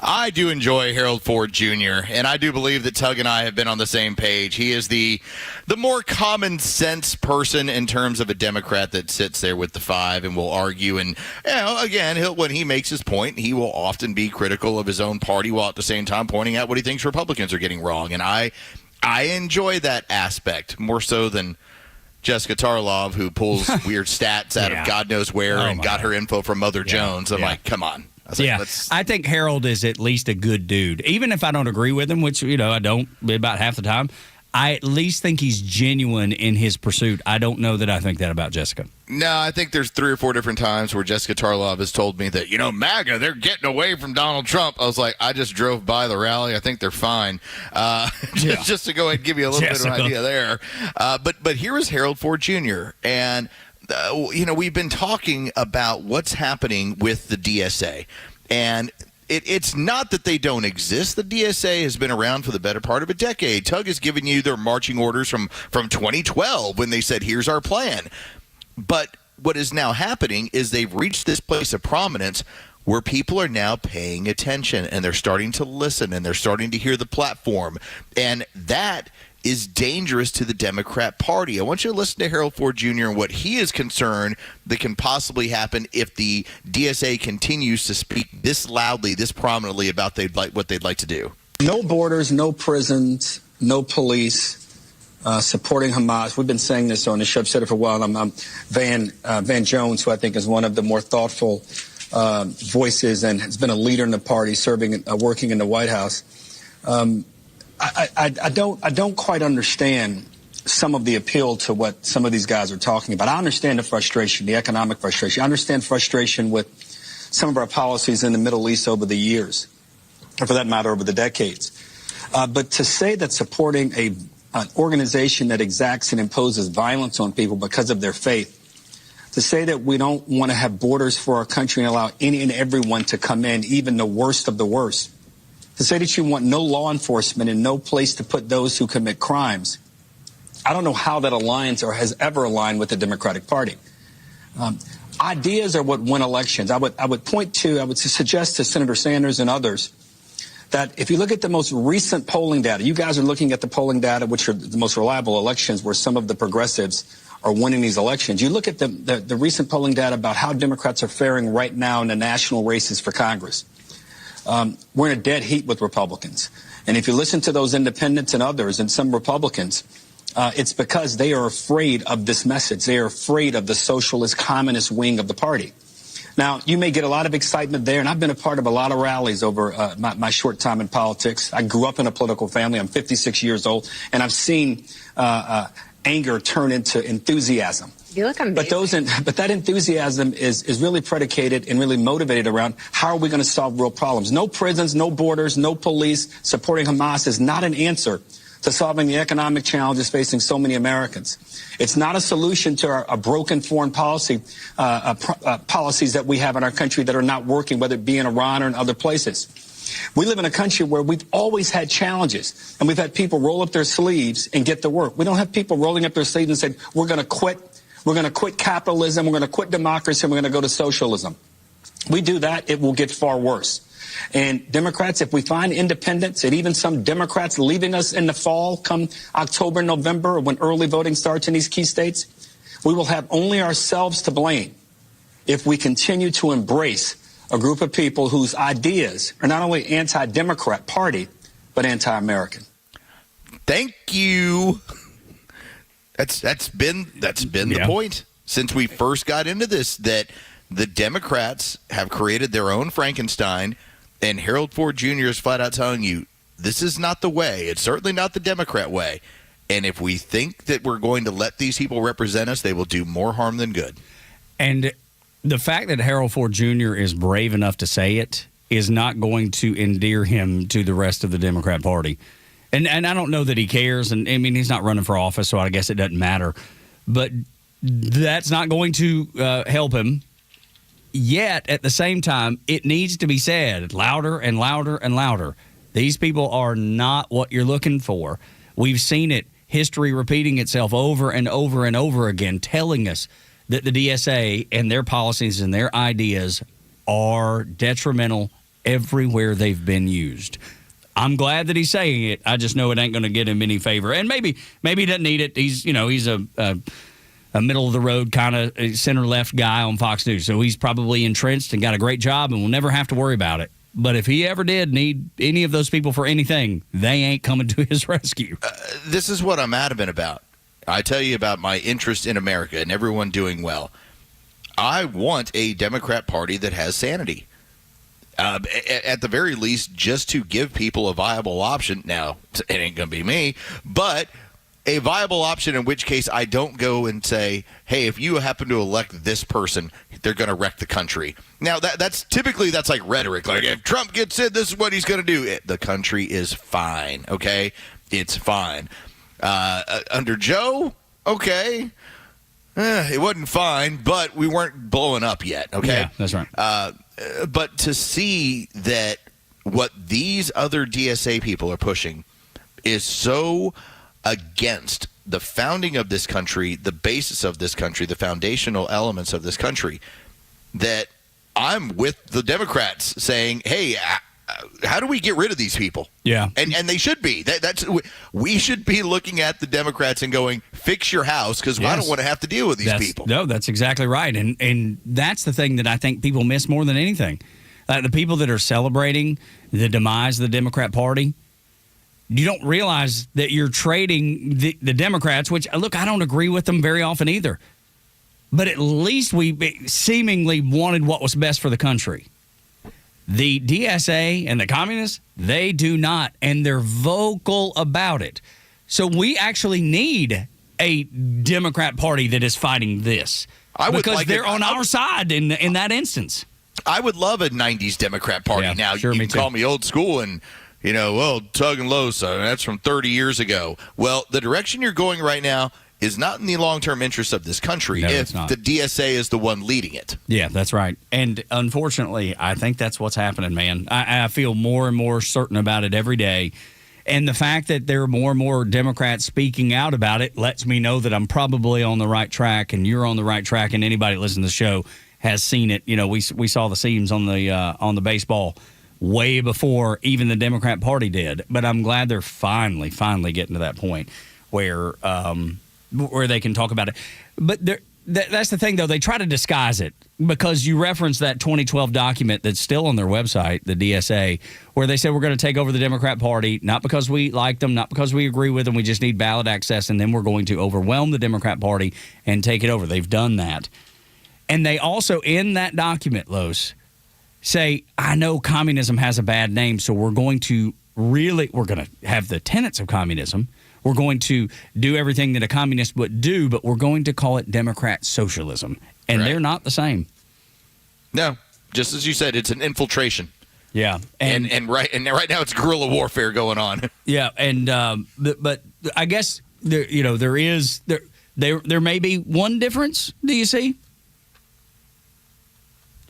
I do enjoy Harold Ford Jr., and I do believe that Tug and I have been on the same page. He is the more common sense person in terms of a Democrat that sits there with the five and will argue. And, again, when he makes his point, he will often be critical of his own party while at the same time pointing out what he thinks Republicans are getting wrong. And I enjoy that aspect more so than Jessica Tarlov, who pulls weird stats out of God knows where and got her info from Mother Jones. I'm like, come on. I think Harold is at least a good dude. Even if I don't agree with him, which, I don't about half the time, I at least think he's genuine in his pursuit. I don't know that I think that about Jessica. No, I think there's 3 or 4 different times where Jessica Tarlov has told me that, MAGA, they're getting away from Donald Trump. I was like, I just drove by the rally. I think they're fine. Just to go ahead and give you a little bit of an idea there. But here is Harold Ford Jr., and we've been talking about what's happening with the DSA. And it's not that they don't exist. The DSA has been around for the better part of a decade. Tug has given you their marching orders from 2012 when they said, here's our plan. But what is now happening is they've reached this place of prominence where people are now paying attention, and they're starting to listen, and they're starting to hear the platform. And that is dangerous to the Democrat Party. I want you to listen to Harold Ford Jr. and what he is concerned that can possibly happen if the DSA continues to speak this loudly, this prominently about what they'd like to do. No borders, no prisons, no police supporting Hamas. We've been saying this on the show. I've said it for a while. I'm Van Jones, who I think is one of the more thoughtful voices and has been a leader in the party, working in the White House. I don't quite understand some of the appeal to what some of these guys are talking about. I understand the frustration, the economic frustration. I understand frustration with some of our policies in the Middle East over the years, or for that matter, over the decades. But to say that supporting an organization that exacts and imposes violence on people because of their faith, to say that we don't want to have borders for our country and allow any and everyone to come in, even the worst of the worst, to say that you want no law enforcement and no place to put those who commit crimes, I don't know how that aligns or has ever aligned with the Democratic Party. Ideas are what win elections. I would suggest to Senator Sanders and others that if you look at the most recent polling data, you guys are looking at the polling data, which are the most reliable elections where some of the progressives are winning these elections. You look at the recent polling data about how Democrats are faring right now in the national races for Congress. We're in a dead heat with Republicans. And if you listen to those independents and others and some Republicans, it's because they are afraid of this message. They are afraid of the socialist communist wing of the party. Now, you may get a lot of excitement there, and I've been a part of a lot of rallies over my short time in politics. I grew up in a political family. I'm 56 years old, and I've seen anger turn into enthusiasm. You look amazing. But that enthusiasm is really predicated and really motivated around how are we going to solve real problems. No prisons, no borders, no police. Supporting Hamas is not an answer to solving the economic challenges facing so many Americans. It's not a solution to our broken foreign policy policies that we have in our country that are not working, whether it be in Iran or in other places. We live in a country where we've always had challenges, and we've had people roll up their sleeves and get to work. We don't have people rolling up their sleeves and saying, we're going to quit. We're going to quit capitalism. We're going to quit democracy. And we're going to go to socialism. We do that, it will get far worse. And Democrats, if we find independents and even some Democrats leaving us in the fall, come October, November, when early voting starts in these key states, we will have only ourselves to blame if we continue to embrace a group of people whose ideas are not only anti-Democrat party, but anti-American. Thank you. That's been the point since we first got into this, that the Democrats have created their own Frankenstein, and Harold Ford Jr. is flat out telling you, this is not the way. It's certainly not the Democrat way. And if we think that we're going to let these people represent us, they will do more harm than good. And the fact that Harold Ford Jr. is brave enough to say it is not going to endear him to the rest of the Democrat Party. And I don't know that he cares. And I mean, he's not running for office, so I guess it doesn't matter. But that's not going to help him. Yet, at the same time, it needs to be said louder and louder and louder. These people are not what you're looking for. We've seen it, history repeating itself over and over and over again, telling us that the DSA and their policies and their ideas are detrimental everywhere they've been used. I'm glad that he's saying it. I just know it ain't going to get him any favor. And maybe he doesn't need it. He's a middle-of-the-road kind of center-left guy on Fox News. So he's probably entrenched and got a great job and will never have to worry about it. But if he ever did need any of those people for anything, they ain't coming to his rescue. This is what I'm adamant about. I tell you about my interest in America and everyone doing well. I want a Democrat Party that has sanity. At the very least, just to give people a viable option. Now, it ain't going to be me, but a viable option in which case I don't go and say, hey, if you happen to elect this person, they're going to wreck the country. Now, that's typically like rhetoric. Like, if Trump gets in, this is what he's going to do. The country is fine, okay? It's fine. Under Joe, okay. It wasn't fine, but we weren't blowing up yet, okay? Yeah, that's right. But to see that what these other DSA people are pushing is so against the founding of this country, the basis of this country, the foundational elements of this country, that I'm with the Democrats saying, hey, how do we get rid of these people? Yeah. And they should be. We should be looking at the Democrats and going, fix your house, because I don't want to have to deal with these people. No, that's exactly right. And that's the thing that I think people miss more than anything. The people that are celebrating the demise of the Democrat Party, you don't realize that you're trading the Democrats, which, look, I don't agree with them very often either. But at least we seemingly wanted what was best for the country. The DSA and the communists, they do not, and they're vocal about it. So we actually need a Democrat Party that is fighting this. Because they're on our side in that instance. I would love a 90s Democrat Party. Yeah, now, sure, you can call me old school and, Tug and Los, that's from 30 years ago. Well, the direction you're going right now is not in the long-term interest of this country if the DSA is the one leading it. Yeah, that's right. And unfortunately, I think that's what's happening, man. I feel more and more certain about it every day. And the fact that there are more and more Democrats speaking out about it lets me know that I'm probably on the right track, and you're on the right track, and anybody that listens to the show has seen it. You know, we saw the seams on the baseball way before even the Democrat Party did. But I'm glad they're finally getting to that point where they can talk about it. But that's the thing, though. They try to disguise it because you reference that 2012 document that's still on their website, the DSA, where they said we're going to take over the Democrat Party, not because we like them, not because we agree with them. We just need ballot access, and then we're going to overwhelm the Democrat Party and take it over. They've done that. And they also, in that document, Los, say, I know communism has a bad name, so we're going to have the tenets of communism. We're going to do everything that a communist would do, but we're going to call it Democrat socialism. And they're not the same. No, just as you said, it's an infiltration. Yeah. And right now it's guerrilla warfare going on. Yeah, and but I guess there may be one difference, do you see?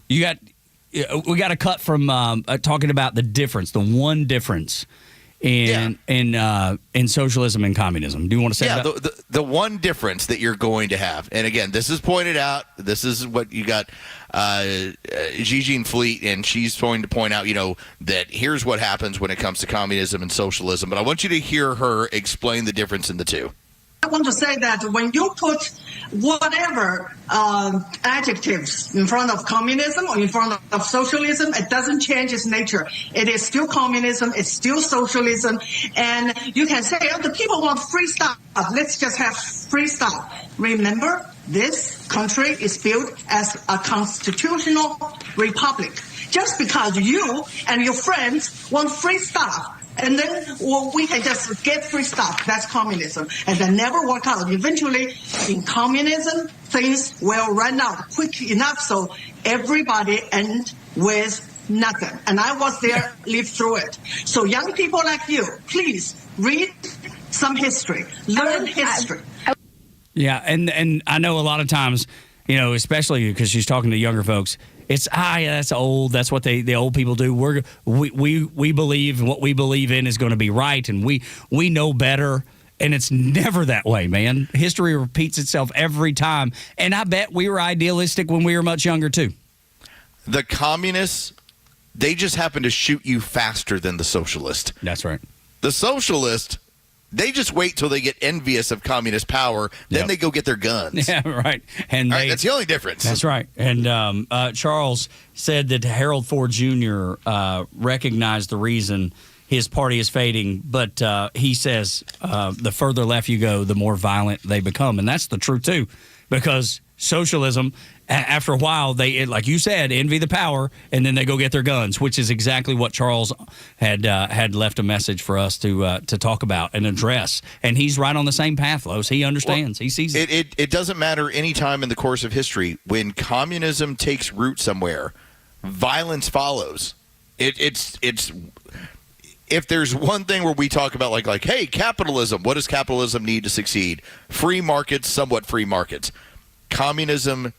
We got a cut from talking about the difference, the one difference in socialism and communism. Do you want to say that? The one difference that you're going to have, and again, this is pointed out, this is what you got Jean Fleet, and she's going to point out, that here's what happens when it comes to communism and socialism. But I want you to hear her explain the difference in the two. I want to say that when you put whatever adjectives in front of communism or in front of socialism, it doesn't change its nature. It is still communism. It's still socialism. And you can say, the people want free stuff. Let's just have free stuff. Remember, this country is built as a constitutional republic. Just because you and your friends want free stuff, and then we can just get free stuff. That's communism. And that never work out. Eventually, in communism, things will run out quick enough so everybody end with nothing. And I was there, lived through it. So young people like you, please read some history. Learn history. Yeah, and I know a lot of times, especially because she's talking to younger folks, it's that's old. That's what the old people do. We believe, and what we believe in is going to be right, and we know better. And it's never that way, man. History repeats itself every time. And I bet we were idealistic when we were much younger too. The communists, they just happen to shoot you faster than the socialist. That's right. The socialist, they just wait till they get envious of communist power, then they go get their guns. Yeah, right. And that's the only difference. That's right. And Charles said that Harold Ford Jr. Recognized the reason his party is fading, but he says the further left you go, the more violent they become. And that's the truth, too, because socialism, after a while, they, like you said, envy the power, and then they go get their guns, which is exactly what Charles had left a message for us to talk about and address. And he's right on the same path, Los. He understands. He sees it. It doesn't matter any time in the course of history. When communism takes root somewhere, violence follows. It's if there's one thing where we talk about like, hey, capitalism, what does capitalism need to succeed? Free markets, somewhat free markets. Communism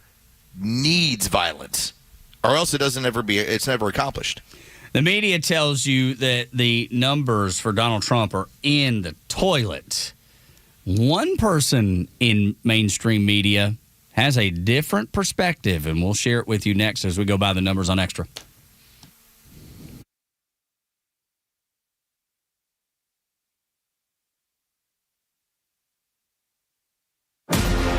needs violence, or else it's never accomplished. The media tells you that the numbers for Donald Trump are in the toilet. One person in mainstream media has a different perspective, and we'll share it with you next as we go by the numbers on Extra.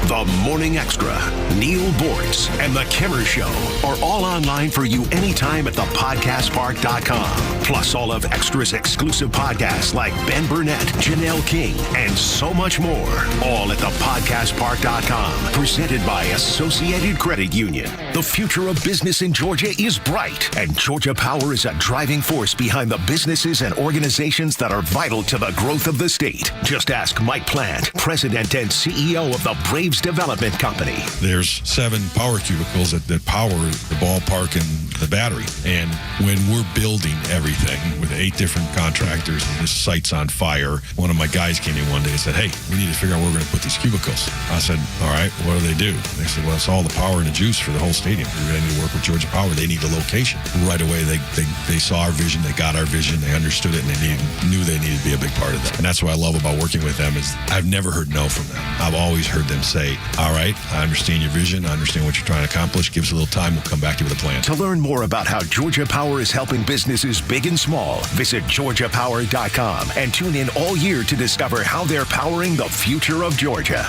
The Morning Extra, Neil Bortz, and The Kimmer Show are all online for you anytime at thepodcastpark.com. Plus all of Extra's exclusive podcasts like Ben Burnett, Janelle King, and so much more. All at thepodcastpark.com. Presented by Associated Credit Union. The future of business in Georgia is bright, and Georgia Power is a driving force behind the businesses and organizations that are vital to the growth of the state. Just ask Mike Plant, President and CEO of the Braves Development Company. There's 7 power cubicles that power the ballpark and the battery. And when we're building everything with 8 different contractors and this site's on fire, one of my guys came in one day and said, hey, we need to figure out where we're going to put these cubicles. I said, all right, what do they do? They said, well, it's all the power and the juice for the whole stadium. We're going to need to work with Georgia Power. They need a location. Right away, they saw our vision, they got our vision, they understood it, and they knew they needed to be a big part of that. And that's what I love about working with them is I've never heard no from them. I've always heard them say, all right, I understand your vision, I understand what you're trying to accomplish, give us a little time, we'll come back to you with a plan. To learn more about how Georgia Power is helping businesses big and small, visit georgiapower.com and tune in all year to discover how they're powering the future of Georgia.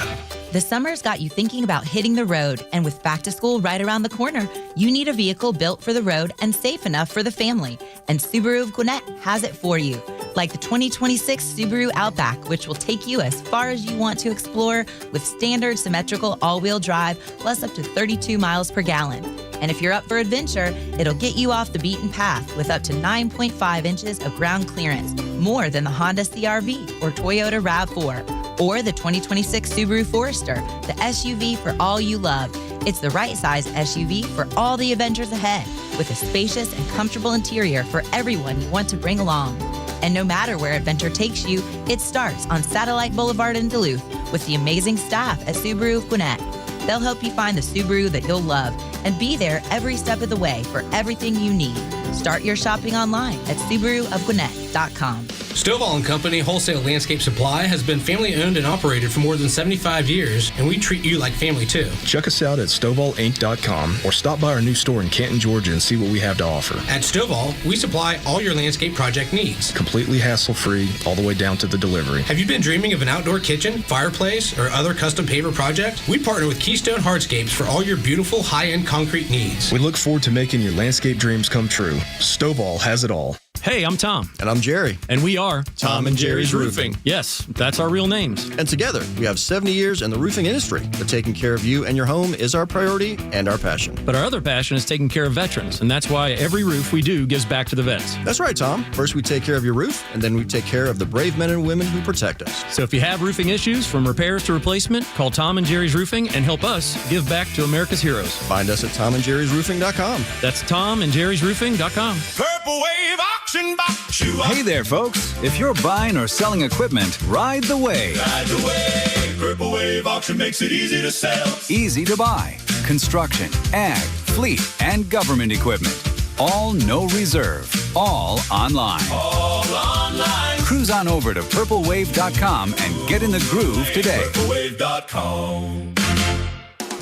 The summer's got you thinking about hitting the road, and with back to school right around the corner, you need a vehicle built for the road and safe enough for the family. And Subaru of Gwinnett has it for you. Like the 2026 Subaru Outback, which will take you as far as you want to explore with standard symmetrical all-wheel drive, plus up to 32 miles per gallon. And if you're up for adventure, it'll get you off the beaten path with up to 9.5 inches of ground clearance, more than the Honda CR-V or Toyota RAV4. Or the 2026 Subaru Forester, the SUV for all you love. It's the right size SUV for all the adventures ahead, with a spacious and comfortable interior for everyone you want to bring along. And no matter where adventure takes you, it starts on Satellite Boulevard in Duluth with the amazing staff at Subaru of Gwinnett. They'll help you find the Subaru that you'll love and be there every step of the way for everything you need. Start your shopping online at SubaruofGwinnett.com. Stovall & Company Wholesale Landscape Supply has been family owned and operated for more than 75 years, and we treat you like family too. Check us out at StovallInc.com or stop by our new store in Canton, Georgia and see what we have to offer. At Stovall, we supply all your landscape project needs. Completely hassle-free, all the way down to the delivery. Have you been dreaming of an outdoor kitchen, fireplace, or other custom paver project? We partner with Keystone Hardscapes for all your beautiful high-end concrete needs. We look forward to making your landscape dreams come true. Stovall has it all. Hey, I'm Tom. And I'm Jerry. And we are Tom and Jerry's Roofing. Yes, that's our real names. And together, we have 70 years in the roofing industry. But taking care of you and your home is our priority and our passion. But our other passion is taking care of veterans, and that's why every roof we do gives back to the vets. That's right, Tom. First, we take care of your roof, and then we take care of the brave men and women who protect us. So if you have roofing issues, from repairs to replacement, call Tom and Jerry's Roofing and help us give back to America's heroes. Find us at TomandJerry'sRoofing.com. That's TomandJerry'sRoofing.com. Purple Wave Auction Box. Hey there, folks. If you're buying or selling equipment, ride the wave. Ride the wave. Purple Wave Auction makes it easy to sell. Easy to buy. Construction, ag, fleet, and government equipment. All no reserve. All online. All online. Cruise on over to purplewave.com and get in the groove today. Purplewave.com.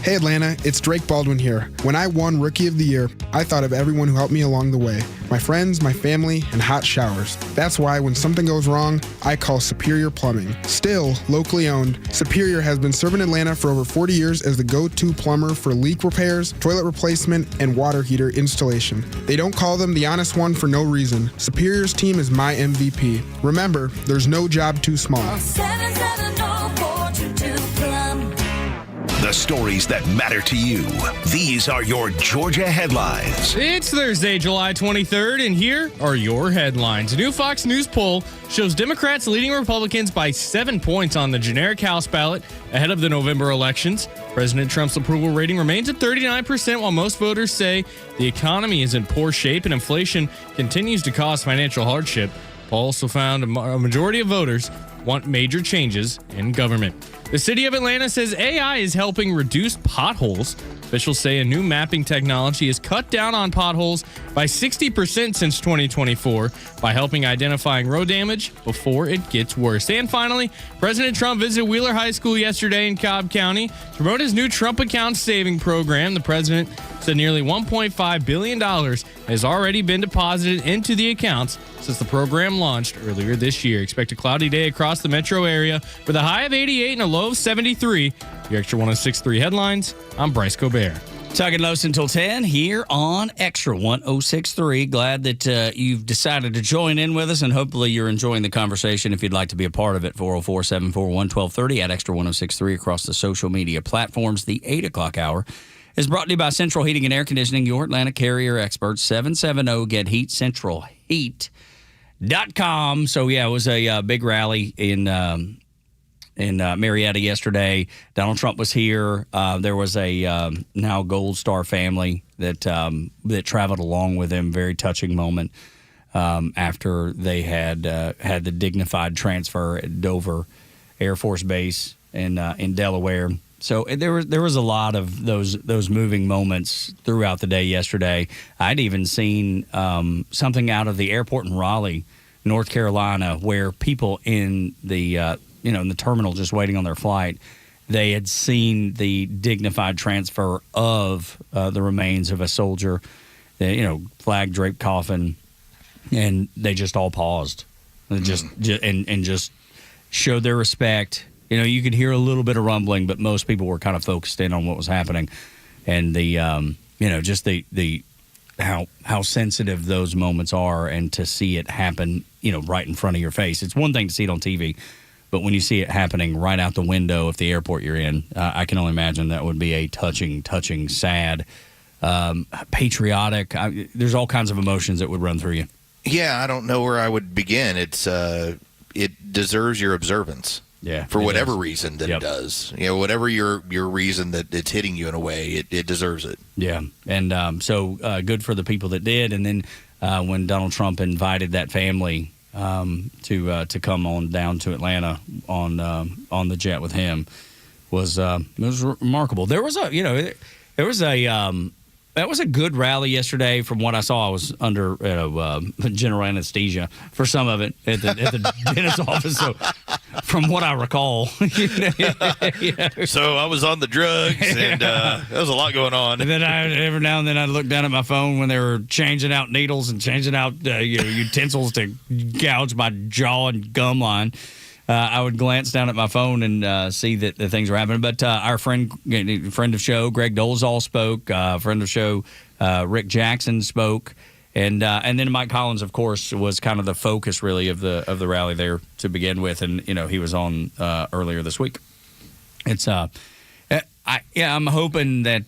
Hey Atlanta, it's Drake Baldwin here. When I won Rookie of the Year, I thought of everyone who helped me along the way. My friends, my family, and hot showers. That's why when something goes wrong, I call Superior Plumbing. Still locally owned, Superior has been serving Atlanta for over 40 years as the go-to plumber for leak repairs, toilet replacement, and water heater installation. They don't call them the honest one for no reason. Superior's team is my MVP. Remember, there's no job too small. The stories that matter to you. These are your Georgia headlines. It's Thursday, July 23rd, and here are your headlines. A new Fox News poll shows Democrats leading Republicans by 7 points on the generic House ballot ahead of the November elections. President Trump's approval rating remains at 39%, while most voters say the economy is in poor shape and inflation continues to cause financial hardship. Poll also found a majority of voters want major changes in government. The city of Atlanta says AI is helping reduce potholes. Officials say a new mapping technology has cut down on potholes by 60% since 2024 by helping identifying road damage before it gets worse. And finally, President Trump visited Wheeler High School yesterday in Cobb County to promote his new Trump Account Saving Program. The president said nearly $1.5 billion has already been deposited into the accounts since the program launched earlier this year. Expect a cloudy day across the metro area with a high of 88 and a low of 73. Your Extra 106.3 headlines. I'm Bryce Gobert. Tug and Los until 10 here on Extra 106.3. Glad that you've decided to join in with us, and hopefully you're enjoying the conversation. If you'd like to be a part of it, 404-741-1230 at Extra 106.3 across the social media platforms. The 8 o'clock hour is brought to you by Central Heating and Air Conditioning, your Atlanta carrier experts. 770-GET-HEAT, centralheat.com. So, yeah, it was a big rally in Marietta yesterday. Donald Trump was here. There was a now Gold Star family that traveled along with him. Very touching moment after they had the dignified transfer at Dover Air Force Base in Delaware. So there was a lot of those moving moments throughout the day yesterday. I'd even seen something out of the airport in Raleigh, North Carolina, where people in the in the terminal just waiting on their flight, they had seen the dignified transfer of the remains of a soldier, flag draped coffin, and they just all paused, and just showed their respect. You could hear a little bit of rumbling, but most people were kind of focused in on what was happening, and just the how sensitive those moments are, and to see it happen, right in front of your face. It's one thing to see it on TV, but when you see it happening right out the window of the airport you're in, I can only imagine that would be a touching, sad, patriotic. There's all kinds of emotions that would run through you. Yeah, I don't know where I would begin. It deserves your observance. Yeah, for whatever reason that it does. Whatever your reason that it's hitting you in a way, it deserves it. Yeah, and so good for the people that did. And then when Donald Trump invited that family to come on down to Atlanta on the jet with him, it was remarkable. There was that was a good rally yesterday. From what I saw, I was under general anesthesia for some of it at the dentist's office. So, from what I recall, So I was on the drugs, and there was a lot going on. And then every now and then I look down at my phone when they were changing out needles and changing out utensils to gouge my jaw and gum line. I would glance down at my phone and see that the things were happening. But our friend of show, Greg Dolezal, spoke. Friend of show, Rick Jackson spoke. And then Mike Collins, of course, was kind of the focus, really, of the rally there to begin with. And, he was on earlier this week. It's I'm hoping that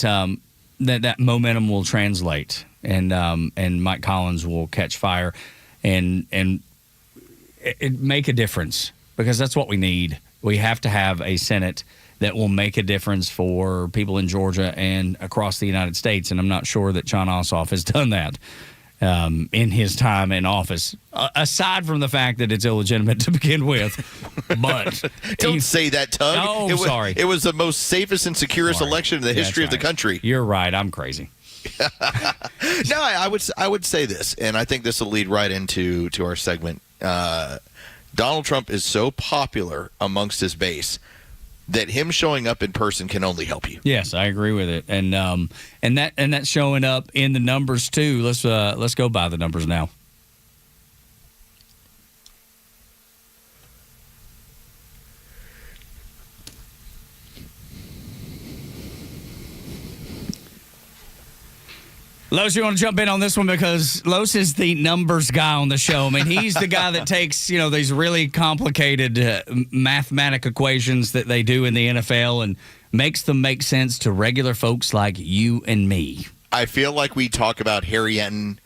that momentum will translate and Mike Collins will catch fire and it make a difference. Because that's what we need. We have to have a Senate that will make a difference for people in Georgia and across the United States. And I'm not sure that Jon Ossoff has done that in his time in office, aside from the fact that it's illegitimate to begin with. But don't say that, Tug. Oh, sorry. It was the most safest and securest election in the history of the country. You're right. I'm crazy. No, I would say this, and I think this will lead right into our segment. Donald Trump is so popular amongst his base that him showing up in person can only help you. Yes, I agree with it, and that's showing up in the numbers too. Let's go by the numbers now. Los, you want to jump in on this one because Los is the numbers guy on the show. I mean, he's the guy that takes, these really complicated mathematical equations that they do in the NFL and makes them make sense to regular folks like you and me. I feel like we talk about Harry Enton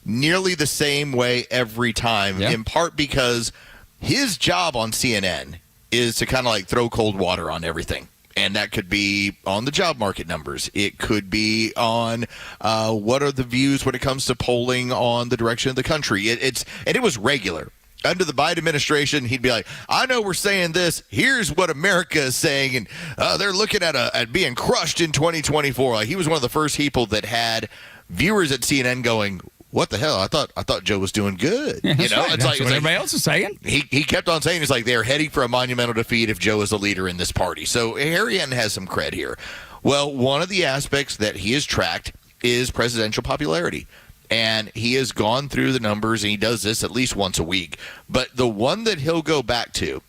nearly the same way every time, in part because his job on CNN is to kind of like throw cold water on everything. And that could be on the job market numbers. It could be on what are the views when it comes to polling on the direction of the country. It was regular. Under the Biden administration, he'd be like, I know we're saying this. Here's what America is saying. And they're looking at being crushed in 2024. Like, he was one of the first people that had viewers at CNN going, what the hell? I thought Joe was doing good. Yeah, that's right. That's what everybody else is saying. He kept on saying, it's like they're heading for a monumental defeat if Joe is the leader in this party. So Harry Enton has some cred here. Well, one of the aspects that he has tracked is presidential popularity. And he has gone through the numbers, and he does this at least once a week. But the one that he'll go back to,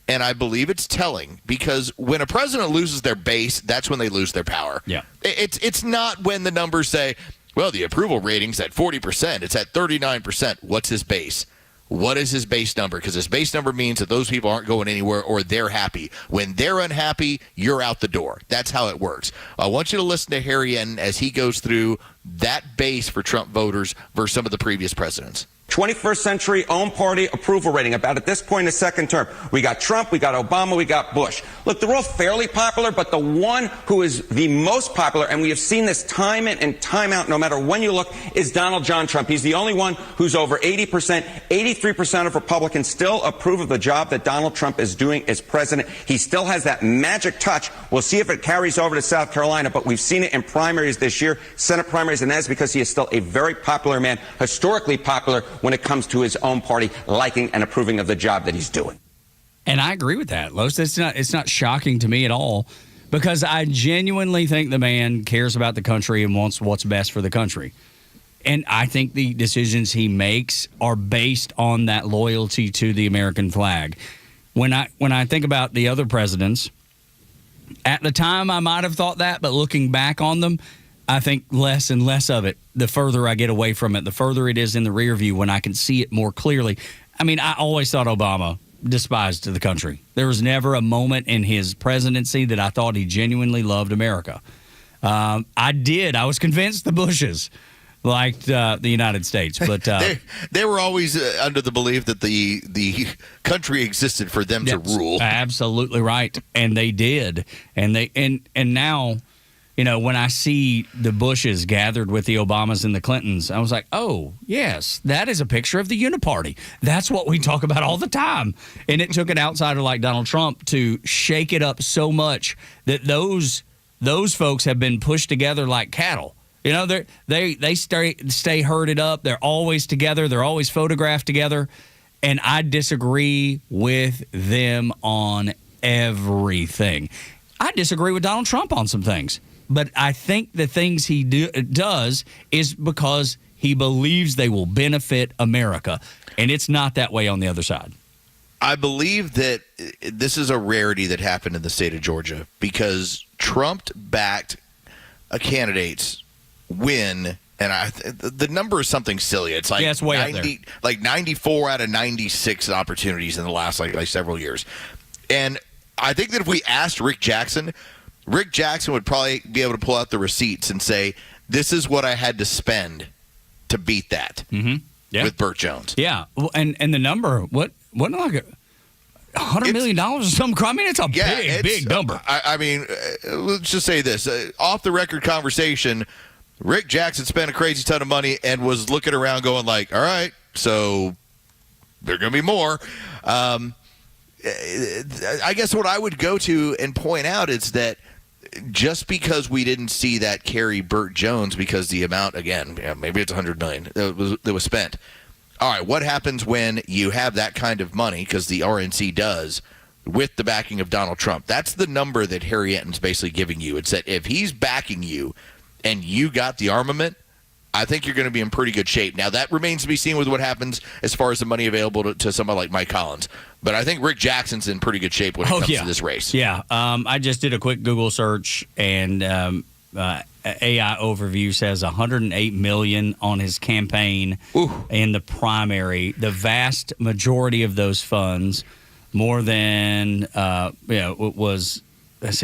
and I believe it's telling, because when a president loses their base, that's when they lose their power. Yeah. It's not when the numbers say, well, the approval rating's at 40%. It's at 39%. What's his base? What is his base number? Because his base number means that those people aren't going anywhere or they're happy. When they're unhappy, you're out the door. That's how it works. I want you to listen to Harry Enton as he goes through that base for Trump voters versus some of the previous presidents. 21st century own party approval rating, about at this point in the second term. We got Trump, we got Obama, we got Bush. Look, they're all fairly popular, but the one who is the most popular, and we have seen this time in and time out, no matter when you look, is Donald John Trump. He's the only one who's over 80%. 83% of Republicans still approve of the job that Donald Trump is doing as president. He still has that magic touch. We'll see if it carries over to South Carolina, but we've seen it in primaries this year, Senate primaries, and that is because he is still a very popular man, historically popular when it comes to his own party liking and approving of the job that he's doing. And I agree with that, Los. It's not shocking to me at all, because I genuinely think the man cares about the country and wants what's best for the country. And I think the decisions he makes are based on that loyalty to the American flag. When I think about the other presidents, at the time I might have thought that, but looking back on them, I think less and less of it. The further I get away from it, the further it is in the rear view when I can see it more clearly. I mean, I always thought Obama despised the country. There was never a moment in his presidency that I thought he genuinely loved America. I was convinced the Bushes liked the United States, but they were always under the belief that the country existed for them to rule. Absolutely right, and they did, and now, you know, when I see the Bushes gathered with the Obamas and the Clintons, I was like, oh, yes, that is a picture of the Uniparty. That's what we talk about all the time. And it took an outsider like Donald Trump to shake it up so much that those folks have been pushed together like cattle. You know, they stay herded up. They're always together. They're always photographed together. And I disagree with them on everything. I disagree with Donald Trump on some things. But I think the things he does is because he believes they will benefit America. And it's not that way on the other side. I believe that this is a rarity that happened in the state of Georgia because Trump-backed candidates win, and the number is something silly. It's like it's way 90, up there. Like 94 out of 96 opportunities in the last like several years. And I think that if we asked Rick Jackson would probably be able to pull out the receipts and say, this is what I had to spend to beat that with Burt Jones. Yeah. Well, and the number, what like $100 million or something? I mean, it's a big number. I mean, let's just say this. Off the record conversation, Rick Jackson spent a crazy ton of money and was looking around going like, all right, so there are going to be more. I guess what I would go to and point out is that just because we didn't see that carry Burt Jones because the amount, again, maybe it's $100 million that was spent. All right, what happens when you have that kind of money, because the RNC does, with the backing of Donald Trump? That's the number that Harry Enton's basically giving you. It's that if he's backing you and you got the armament, I think you're going to be in pretty good shape. Now, that remains to be seen with what happens as far as the money available to somebody like Mike Collins. But I think Rick Jackson's in pretty good shape when it comes to this race. Yeah. I just did a quick Google search, and AI Overview says $108 million on his campaign in the primary. The vast majority of those funds, more than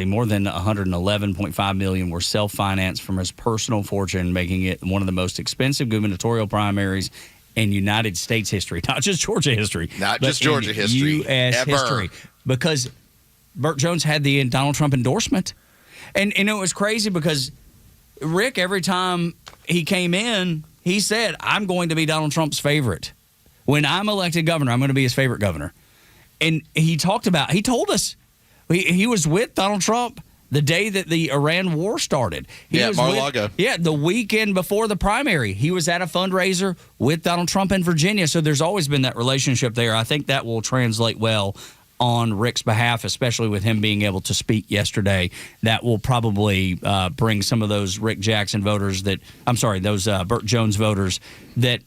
more than $111.5 million were self-financed from his personal fortune, making it one of the most expensive gubernatorial primaries in United States history, not just Georgia history, not just Georgia history, U.S. history, because Burt Jones had the Donald Trump endorsement, and it was crazy because Rick, every time he came in, he said, "I'm going to be Donald Trump's favorite. When I'm elected governor, I'm going to be his favorite governor," and he told us. He was with Donald Trump the day that the Iran war started. Mar-a-Lago. The weekend before the primary. He was at a fundraiser with Donald Trump in Virginia. So there's always been that relationship there. I think that will translate well on Rick's behalf, especially with him being able to speak yesterday. That will probably bring some of those Rick Jackson voters those Burt Jones voters that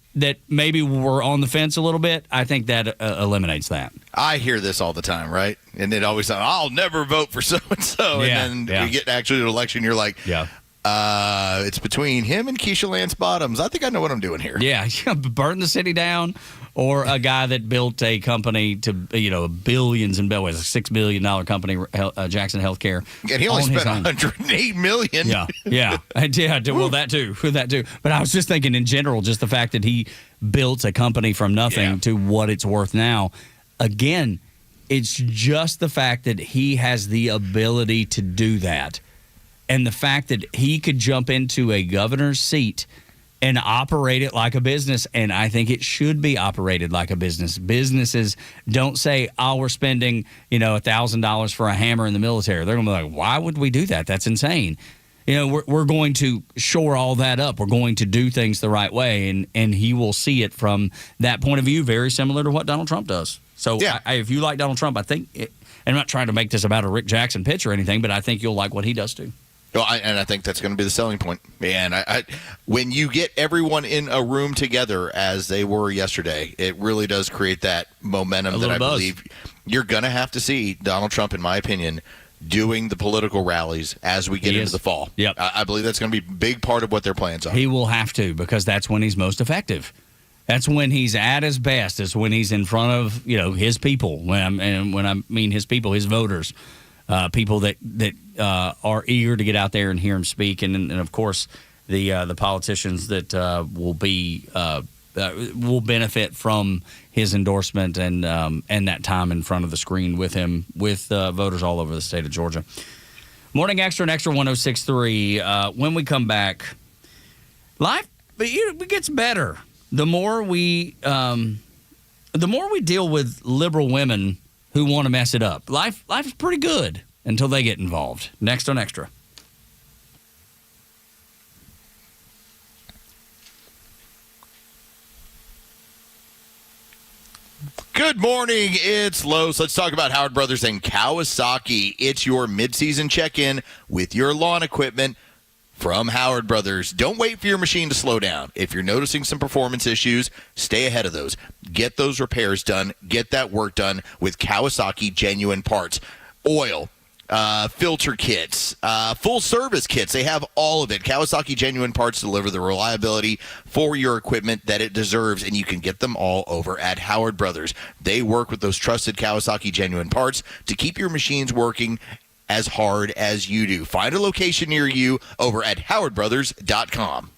maybe were on the fence a little bit. I think that eliminates that. I hear this all the time, right? And it always sounds, I'll never vote for so-and-so. And then we get actually to an election, you're like, it's between him and Keisha Lance Bottoms. I think I know what I'm doing here. Yeah, burn the city down Or a guy that built a company to, billions and billions, a $6 billion company, Jackson Healthcare. And he only spent $108 million. Yeah. Well, that too. But I was just thinking in general, just the fact that he built a company from nothing to what it's worth now. Again, it's just the fact that he has the ability to do that. And the fact that he could jump into a governor's seat and operate it like a business, and I think it should be operated like a business. Businesses don't say, we're spending, $1,000 for a hammer in the military. They're going to be like, why would we do that? That's insane. We're going to shore all that up. We're going to do things the right way, and he will see it from that point of view, very similar to what Donald Trump does. So if you like Donald Trump, I think, and I'm not trying to make this about a Rick Jackson pitch or anything, but I think you'll like what he does too. Well, I think that's going to be the selling point. And when you get everyone in a room together as they were yesterday, it really does create that momentum that I believe you're going to have to see Donald Trump, in my opinion, doing the political rallies as we get into the fall. Yep. I believe that's going to be a big part of what their plans are. He will have to, because that's when he's most effective. That's when he's at his best, is when he's in front of, his people. When I mean his people, his voters. People that are eager to get out there and hear him speak, and of course the politicians that will benefit from his endorsement and that time in front of the screen with him, with voters all over the state of Georgia. Morning Xtra and Xtra 106.3. When we come back, life it gets better. The more we deal with liberal women who want to mess it up. Life is pretty good until they get involved. Next on Xtra. Good morning, it's Los. Let's talk about Howard Brothers and Kawasaki. It's your mid-season check-in with your lawn equipment from Howard Brothers. Don't wait for your machine to slow down. If you're noticing some performance issues, stay ahead of those. Get those repairs done. Get that work done with Kawasaki Genuine Parts. Oil, filter kits, full service kits. They have all of it. Kawasaki Genuine Parts deliver the reliability for your equipment that it deserves, and you can get them all over at Howard Brothers. They work with those trusted Kawasaki Genuine Parts to keep your machines working as hard as you do. Find a location near you over at howardbrothers.com.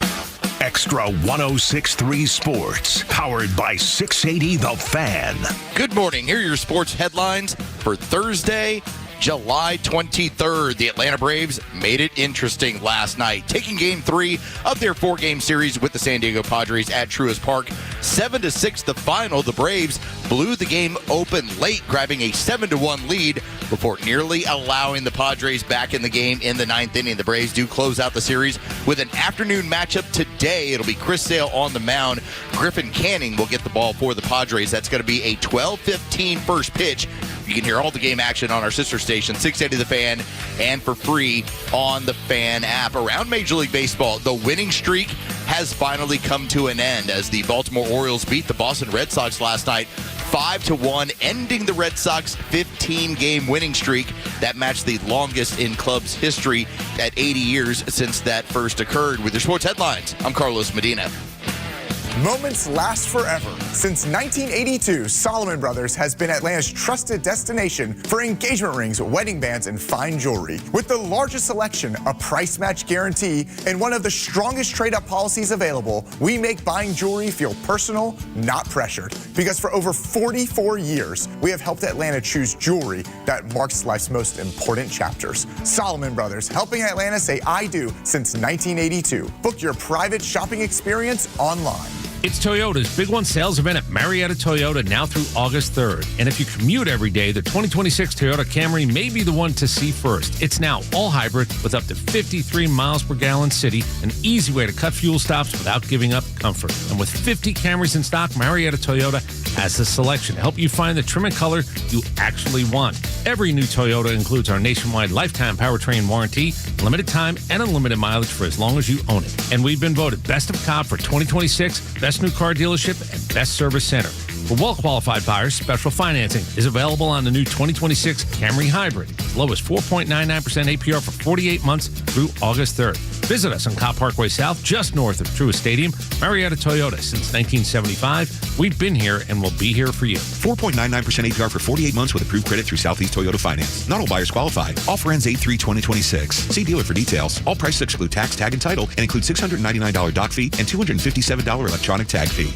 Xtra 106.3 Sports, powered by 680 The Fan. Good morning. Here are your sports headlines for Thursday, July 23rd. The Atlanta Braves made it interesting last night, taking Game 3 of their 4-game series with the San Diego Padres at Truist Park. 7-6 the final. The Braves blew the game open late, grabbing a 7-1 lead before nearly allowing the Padres back in the game in the 9th inning. The Braves do close out the series with an afternoon matchup today. It'll be Chris Sale on the mound. Griffin Canning will get the ball for the Padres. That's going to be a 12:15 first pitch. You can hear all the game action on our sister station, 680 The Fan, and for free on the Fan app. Around Major League Baseball, the winning streak has finally come to an end as the Baltimore Orioles beat the Boston Red Sox last night 5-1, ending the Red Sox 15-game winning streak. That matched the longest in club's history at 80 years since that first occurred. With your sports headlines, I'm Carlos Medina. Moments last forever. Since 1982, Solomon Brothers has been Atlanta's trusted destination for engagement rings, wedding bands, and fine jewelry. With the largest selection, a price match guarantee, and one of the strongest trade-up policies available, we make buying jewelry feel personal, not pressured. Because for over 44 years, we have helped Atlanta choose jewelry that marks life's most important chapters. Solomon Brothers, helping Atlanta say I do since 1982. Book your private shopping experience online. It's Toyota's Big One sales event at Marietta Toyota now through August 3rd. And if you commute every day, the 2026 Toyota Camry may be the one to see first. It's now all hybrid with up to 53 miles per gallon city, an easy way to cut fuel stops without giving up comfort. And with 50 Camrys in stock, Marietta Toyota has the selection to help you find the trim and color you actually want. Every new Toyota includes our nationwide lifetime powertrain warranty, limited time and unlimited mileage for as long as you own it. And we've been voted Best of Cobb for 2026, Best New Car Dealership, and Best Service Center. For well-qualified buyers, special financing is available on the new 2026 Camry Hybrid, as low as 4.99% APR for 48 months through August 3rd. Visit us on Cobb Parkway South, just north of Truist Stadium. Marietta Toyota, since 1975. We've been here and we'll be here for you. 4.99% APR for 48 months with approved credit through Southeast Toyota Finance. Not all buyers qualify. Offer ends 8/3/2026. See dealer for details. All prices exclude tax, tag, and title and include $699 dock fee and $257 electronic tag fee.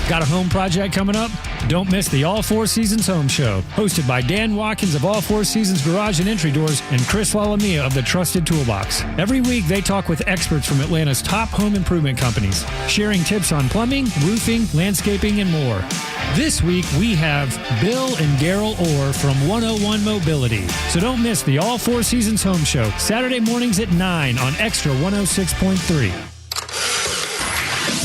Got a home project coming up? Don't miss the All Four Seasons Home Show, hosted by Dan Watkins of All Four Seasons Garage and Entry Doors and Chris Lalamia of the Trusted Toolbox. Every week, they talk with experts from Atlanta's top home improvement companies, sharing tips on plumbing, roofing, landscaping, and more. This week, we have Bill and Daryl Orr from 101 Mobility. So don't miss the All Four Seasons Home Show, Saturday mornings at 9 on Extra 106.3.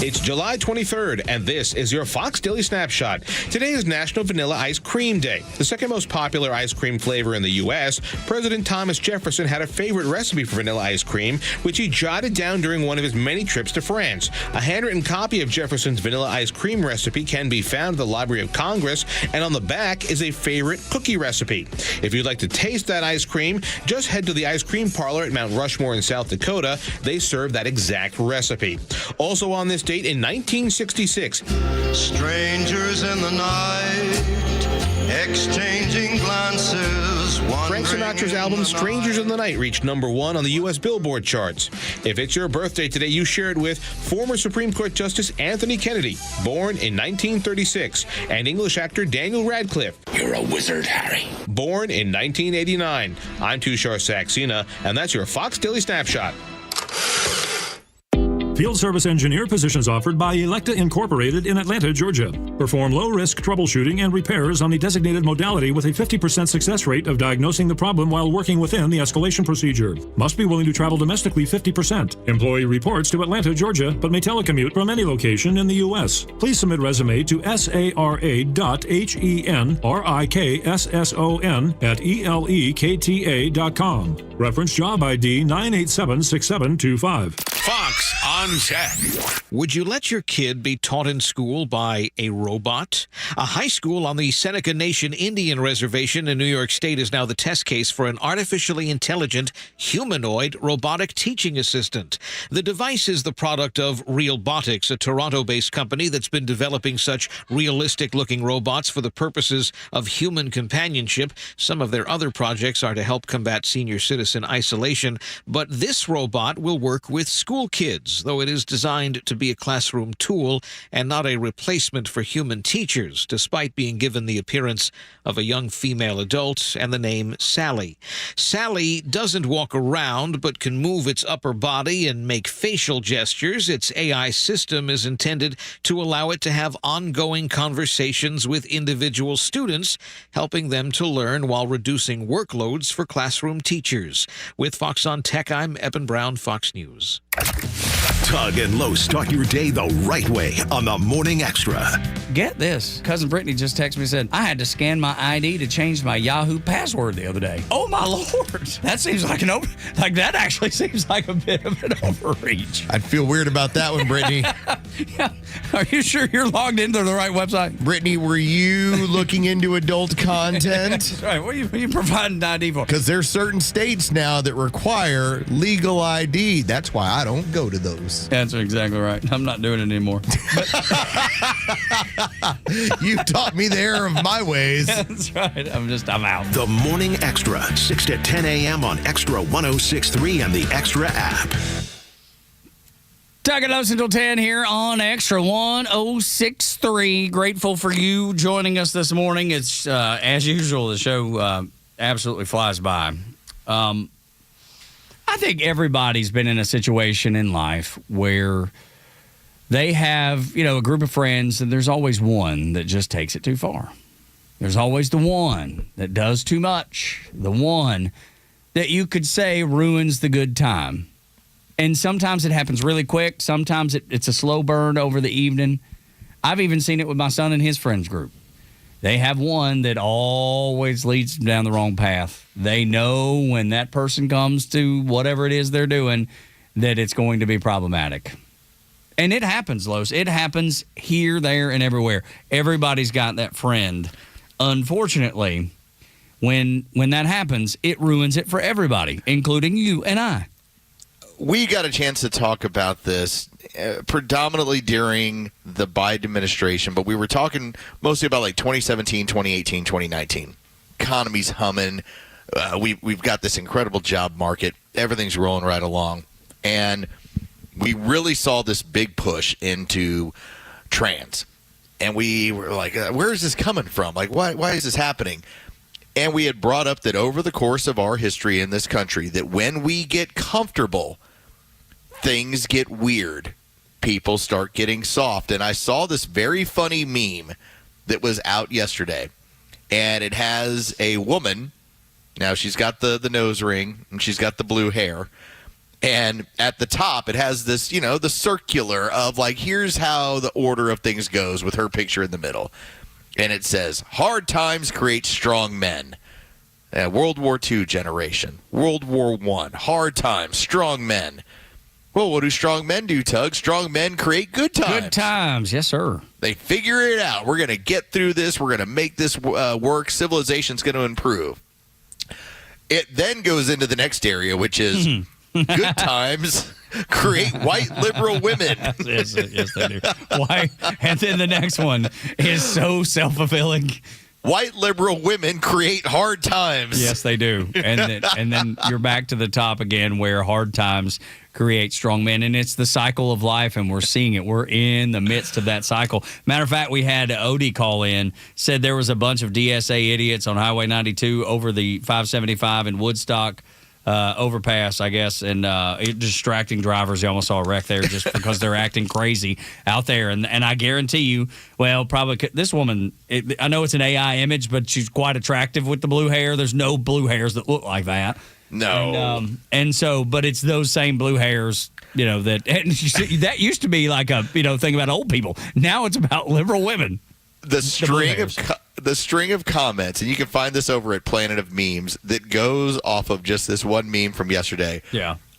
It's July 23rd, and this is your Fox Daily Snapshot. Today is National Vanilla Ice Cream Day. The second most popular ice cream flavor in the U.S., President Thomas Jefferson had a favorite recipe for vanilla ice cream, which he jotted down during one of his many trips to France. A handwritten copy of Jefferson's vanilla ice cream recipe can be found at the Library of Congress, and on the back is a favorite cookie recipe. If you'd like to taste that ice cream, just head to the ice cream parlor at Mount Rushmore in South Dakota. They serve that exact recipe. Also on this date in 1966. Strangers in the night, exchanging glances. Frank Sinatra's album Strangers in the Night reached #1 on the U.S. Billboard charts. If it's your birthday today, you share it with former Supreme Court Justice Anthony Kennedy, born in 1936, and English actor Daniel Radcliffe. You're a wizard, Harry. Born in 1989. I'm Tushar Saxena, and that's your Fox Daily Snapshot. Field service engineer positions offered by Electa Incorporated in Atlanta, Georgia. Perform low-risk troubleshooting and repairs on the designated modality with a 50% success rate of diagnosing the problem while working within the escalation procedure. Must be willing to travel domestically 50%. Employee reports to Atlanta, Georgia, but may telecommute from any location in the U.S. Please submit resume to sara.henrikasson@elekta.com. Reference job ID 9876725. Fox on Tech. Would you let your kid be taught in school by a robot? A high school on the Seneca Nation Indian Reservation in New York State is now the test case for an artificially intelligent humanoid robotic teaching assistant. The device is the product of Realbotics, a Toronto-based company that's been developing such realistic-looking robots for the purposes of human companionship. Some of their other projects are to help combat senior citizen isolation, but this robot will work with school kids, though it is designed to be a classroom tool and not a replacement for human teachers, despite being given the appearance of a young female adult and the name Sally. Sally doesn't walk around, but can move its upper body and make facial gestures. Its AI system is intended to allow it to have ongoing conversations with individual students, helping them to learn while reducing workloads for classroom teachers. With Fox on Tech, I'm Eben Brown, Fox News. Tug and Los start your day the right way on the Morning Extra. Get this. Cousin Brittany just texted me and said, I had to scan my ID to change my Yahoo password the other day. Oh, my Lord. That seems like that actually seems like a bit of an overreach. I'd feel weird about that one, Brittany. Yeah. Are you sure you're logged into the right website? Brittany, were you looking into adult content? That's right. What are you providing ID for? Because there's certain states now that require legal ID. That's why I don't go to those. That's exactly right. I'm not doing it anymore. You taught me the error of my ways. That's right. I'm out. The Morning Extra, 6 to 10 a.m. on Extra 106.3 and the Extra app. Tug and Los until 10 here on Extra 106.3. Grateful for you joining us this morning. It's, as usual, the show absolutely flies by. I think everybody's been in a situation in life where they have, a group of friends, and there's always one that just takes it too far. There's always the one that does too much, the one that you could say ruins the good time. And sometimes it happens really quick. Sometimes it's a slow burn over the evening. I've even seen it with my son and his friends group. They have one that always leads them down the wrong path. They know when that person comes to whatever it is they're doing that it's going to be problematic. And it happens, Los. It happens here, there, and everywhere. Everybody's got that friend. Unfortunately, when that happens, it ruins it for everybody, including you and I. we got a chance to talk about this predominantly during the Biden administration, but we were talking mostly about like 2017, 2018, 2019. Economy's humming. We've got this incredible job market. Everything's rolling right along. And we really saw this big push into trans. And we were like, where is this coming from? Like, why is this happening? And we had brought up that over the course of our history in this country, that when we get comfortable, things get weird. People start getting soft. And I saw this very funny meme that was out yesterday. And it has a woman. Now, she's got the nose ring, and she's got the blue hair. And at the top, it has this, the circular of, like, here's how the order of things goes with her picture in the middle. And it says, hard times create strong men. World War II generation. World War I. Hard times. Strong men. Well, what do strong men do, Tug? Strong men create good times. Good times. Yes, sir. They figure it out. We're going to get through this. We're going to make this work. Civilization's going to improve. It then goes into the next area, which is good times create white liberal women. Yes, they do. Why? And then the next one is so self-fulfilling. White liberal women create hard times. Yes, they do. And then you're back to the top again, where hard times create strong men. And it's the cycle of life, and we're seeing it. We're in the midst of that cycle. Matter of fact, we had Odie call in, said there was a bunch of DSA idiots on Highway 92 over the 575 in Woodstock overpass, I guess, and distracting drivers. You almost saw a wreck there just because they're acting crazy out there. And I guarantee you, well, probably this woman, I know it's an AI image, but she's quite attractive with the blue hair. There's no blue hairs that look like that. No. And so, but it's those same blue hairs, that used to be like a, thing about old people. Now it's about liberal women. The string of comments, and you can find this over at Planet of Memes, that goes off of just this one meme from yesterday,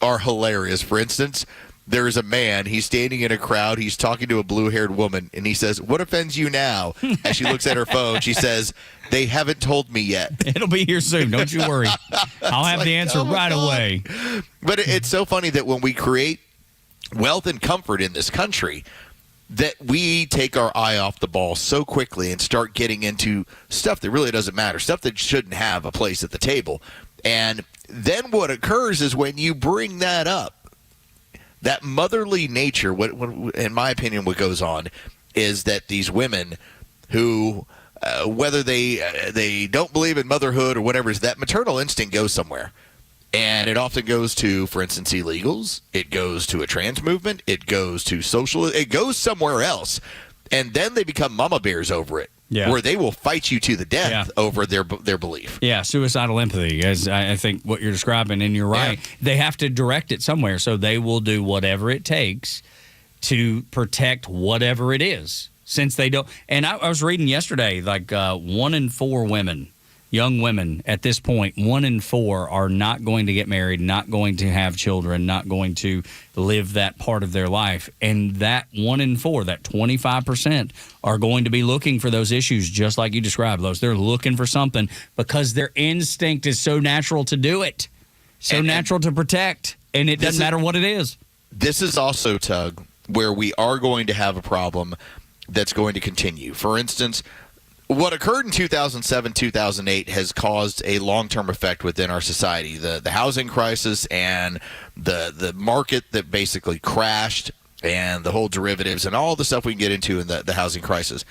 are hilarious. For instance, there is a man, he's standing in a crowd, he's talking to a blue-haired woman, and he says, "What offends you now?" As she looks at her phone, she says, "They haven't told me yet." It'll be here soon, don't you worry. I'll have the answer right away. But it's so funny that when we create wealth and comfort in this country, that we take our eye off the ball so quickly and start getting into stuff that really doesn't matter, stuff that shouldn't have a place at the table. And then what occurs is when you bring that up, that motherly nature, what in my opinion, what goes on is that these women who, whether they don't believe in motherhood or whatever, is that maternal instinct goes somewhere. And it often goes to, for instance, illegals. It goes to a trans movement. It goes to social. It goes somewhere else. And then they become mama bears over it, where they will fight you to the death over their belief. Yeah, suicidal empathy, as I think what you're describing, and you're right. Yeah. They have to direct it somewhere, so they will do whatever it takes to protect whatever it is, since they don't. And I was reading yesterday, like 1 in 4 women, young women at this point, 1 in 4 are not going to get married, not going to have children, not going to live that part of their life. And that 1 in 4, that 25%, are going to be looking for those issues, just like you described, Los. They're looking for something because their instinct is so natural to do it, so natural to protect, and it doesn't matter what it is. This is also, Tug, where we are going to have a problem that's going to continue. For instance, what occurred in 2007, 2008 has caused a long-term effect within our society. The housing crisis and the market that basically crashed, and the whole derivatives and all the stuff we can get into in the housing crisis.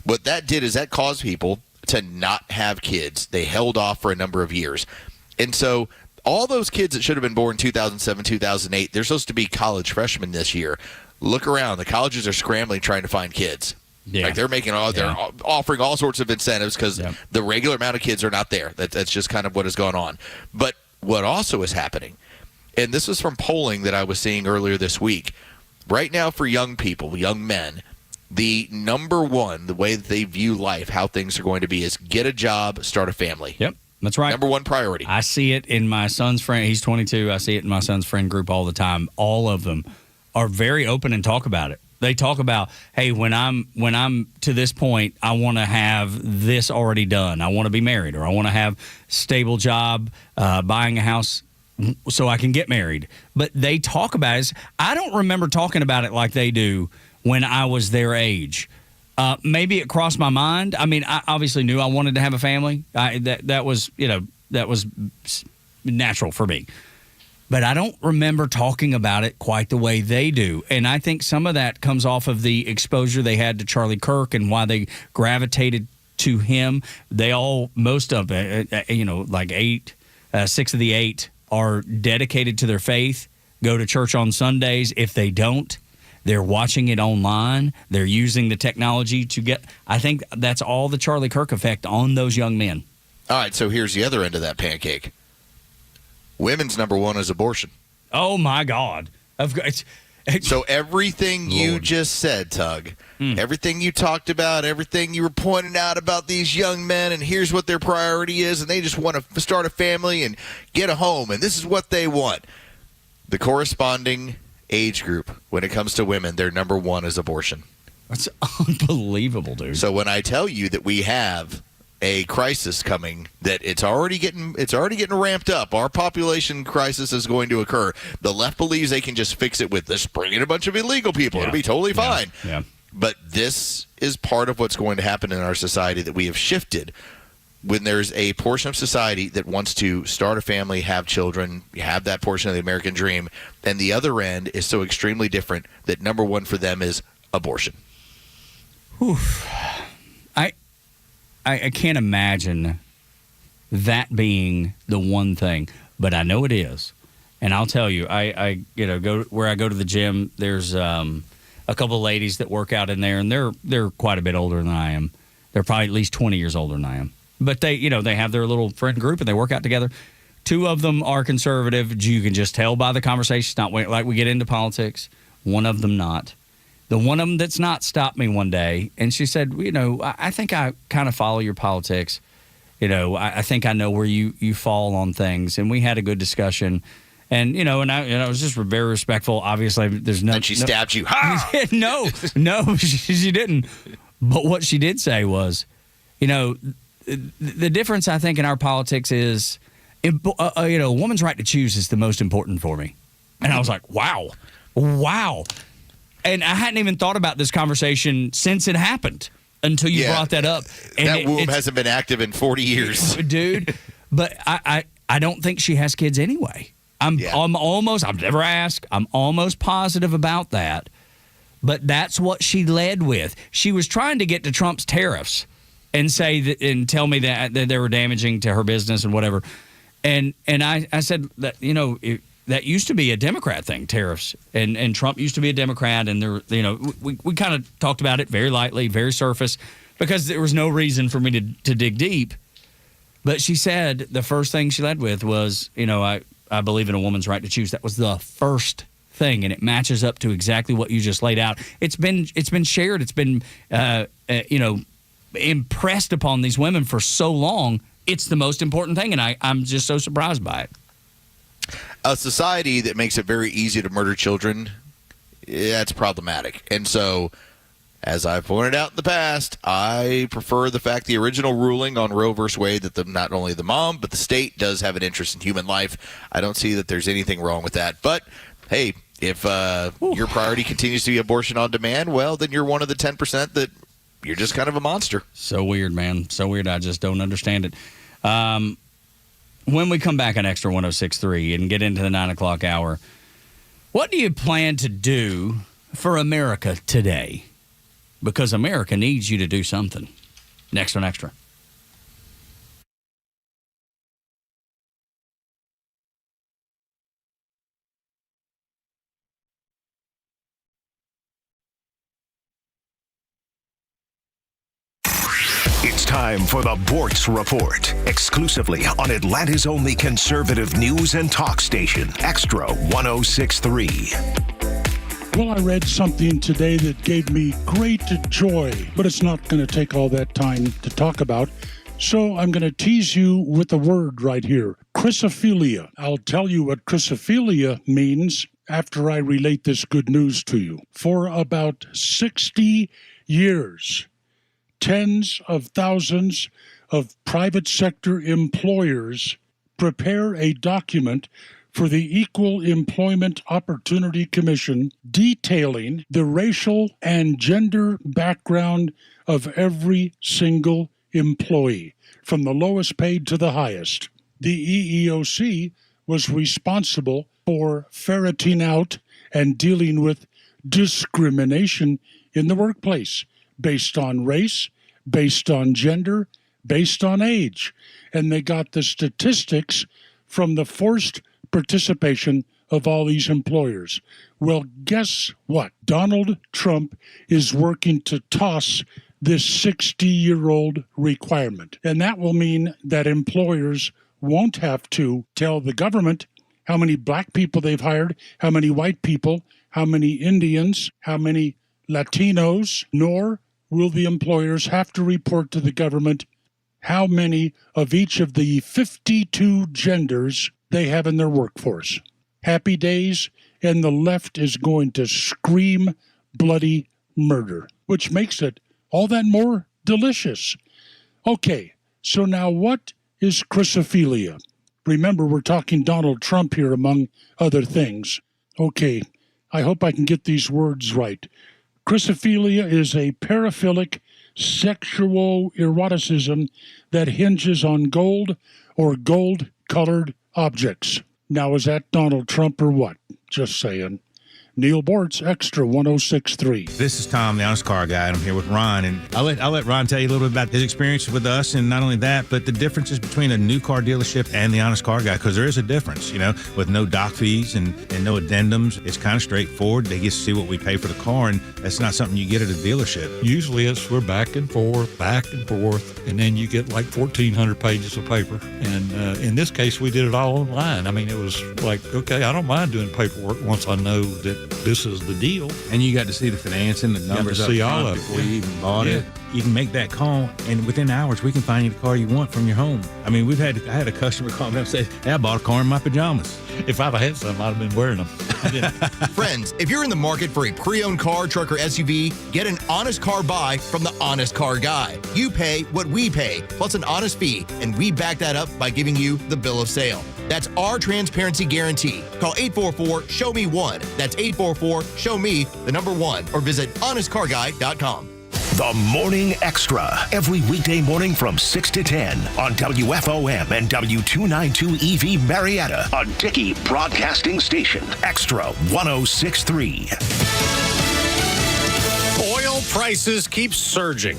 What that did is that caused people to not have kids. They held off for a number of years. And so all those kids that should have been born 2007, 2008, they're supposed to be college freshmen this year. Look around. The colleges are scrambling trying to find kids. Yeah. Like they're offering all sorts of incentives because the regular amount of kids are not there. That's just kind of what has gone on. But what also is happening, and this was from polling that I was seeing earlier this week, right now for young people, young men, the number one, the way that they view life, how things are going to be, is get a job, start a family. Yep, that's right. Number one priority. I see it in my son's friend. He's 22. I see it in my son's friend group all the time. All of them are very open and talk about it. They talk about, hey, when I'm to this point, I want to have this already done. I want to be married, or I want to have stable job, buying a house so I can get married. But they talk about it. I don't remember talking about it like they do when I was their age. Maybe it crossed my mind. I mean, I obviously knew I wanted to have a family. That was natural for me. But I don't remember talking about it quite the way they do. And I think some of that comes off of the exposure they had to Charlie Kirk and why they gravitated to him. Most of it, like 6 of the 8 are dedicated to their faith, go to church on Sundays. If they don't, they're watching it online. They're using the technology to get. I think that's all the Charlie Kirk effect on those young men. All right, so here's the other end of that pancake. Women's number one is abortion. Oh, my God. So everything you just said, Tug, everything you talked about, everything you were pointing out about these young men, and here's what their priority is, and they just want to start a family and get a home, and this is what they want. The corresponding age group, when it comes to women, their number one is abortion. That's unbelievable, dude. So when I tell you that we have a crisis coming, that it's already getting ramped up, our population crisis is going to occur. The left believes they can just fix it with this, bring in a bunch of illegal people. It'll be totally fine. Yeah. But this is part of what's going to happen in our society, that we have shifted. When there's a portion of society that wants to start a family, have children, have that portion of the American dream, and the other end is so extremely different that number one for them is abortion. Oof. I can't imagine that being the one thing, but I know it is. And I'll tell you, I go where I go to the gym. There's a couple of ladies that work out in there, and they're quite a bit older than I am. They're probably at least 20 years older than I am. But they have their little friend group and they work out together. 2 of them are conservative. You can just tell by the conversation. It's not like we get into politics. One of them not. The one of them that's not stopped me one day, and she said, I think I kind of follow your politics. I think I know where you fall on things. And we had a good discussion. And, I was just very respectful. Obviously, there's no... And she stabbed you. Ha! No, she didn't. But what she did say was, the difference, I think, in our politics is, a woman's right to choose is the most important for me. And I was like, wow. And I hadn't even thought about this conversation since it happened until you brought that up. And that womb hasn't been active in 40 years. Dude, but I don't think she has kids anyway. I've never asked. I'm almost positive about that. But that's what she led with. She was trying to get to Trump's tariffs and say that, and tell me that they were damaging to her business and whatever. And I said that, that used to be a Democrat thing, tariffs. And Trump used to be a Democrat. And we kind of talked about it very lightly, very surface, because there was no reason for me to dig deep. But she said the first thing she led with was, I believe in a woman's right to choose. That was the first thing, and it matches up to exactly what you just laid out. It's been shared. It's been impressed upon these women for so long. It's the most important thing, and I'm just so surprised by it. A society that makes it very easy to murder children, that's problematic. And so, as I've pointed out in the past, I prefer the fact the original ruling on Roe v. Wade, that not only the mom, but the state does have an interest in human life. I don't see that there's anything wrong with that. But, hey, if your priority continues to be abortion on demand, well, then you're one of the 10% that you're just kind of a monster. So weird, man. So weird. I just don't understand it. When we come back on Extra 106.3 and get into the 9 o'clock hour, what do you plan to do for America today? Because America needs you to do something. Next on Extra. It's time for the Bortz Report, exclusively on Atlanta's only conservative news and talk station, Extra 106.3. Well, I read something today that gave me great joy, but it's not going to take all that time to talk about. So I'm going to tease you with a word right here, chrysophilia. I'll tell you what chrysophilia means after I relate this good news to you. For about 60 years, tens of thousands of private sector employers prepare a document for the Equal Employment Opportunity Commission, detailing the racial and gender background of every single employee, from the lowest paid to the highest. The EEOC was responsible for ferreting out and dealing with discrimination in the workplace based on race, based on gender, based on age. And they got the statistics from the forced participation of all these employers. Well, guess what? Donald Trump is working to toss this 60-year-old requirement. And that will mean that employers won't have to tell the government how many black people they've hired, how many white people, how many Indians, how many Latinos, nor will the employers have to report to the government how many of each of the 52 genders they have in their workforce. Happy days, and the left is going to scream bloody murder, which makes it all that more delicious. Okay, so now what is chrysophilia? Remember, we're talking Donald Trump here, among other things. Okay, I hope I can get these words right. Chrysophilia is a paraphilic sexual eroticism that hinges on gold or gold-colored objects. Now, is that Donald Trump or what? Just saying. Neil Bortz, Extra 106.3. This is Tom, the Honest Car Guy, and I'm here with Ron. And I'll let Ron tell you a little bit about his experience with us, and not only that, but the differences between a new car dealership and the Honest Car Guy, because there is a difference, with no doc fees and no addendums. It's kind of straightforward. They get to see what we pay for the car, and that's not something you get at a dealership. Usually we're back and forth, and then you get like 1,400 pages of paper. And in this case, we did it all online. I mean, it was like, okay, I don't mind doing paperwork once I know that this is the deal. And you got to see the financing, the numbers up front before you even bought it. You can make that call, and within hours, we can find you the car you want from your home. I mean, I had a customer call me up and say, hey, I bought a car in my pajamas. If I'd have had some, I'd have been wearing them. Friends, if you're in the market for a pre-owned car, truck, or SUV, get an honest car buy from the Honest Car Guy. You pay what we pay, plus an honest fee, and we back that up by giving you the bill of sale. That's our transparency guarantee. Call 844-SHOW-ME-1. That's 844-SHOW-ME, the number 1, or visit honestcarguy.com. The Morning Extra, every weekday morning from 6 to 10 on WFOM and W292 EV Marietta, a Dickey Broadcasting Station. Extra 106.3. Oil prices keep surging.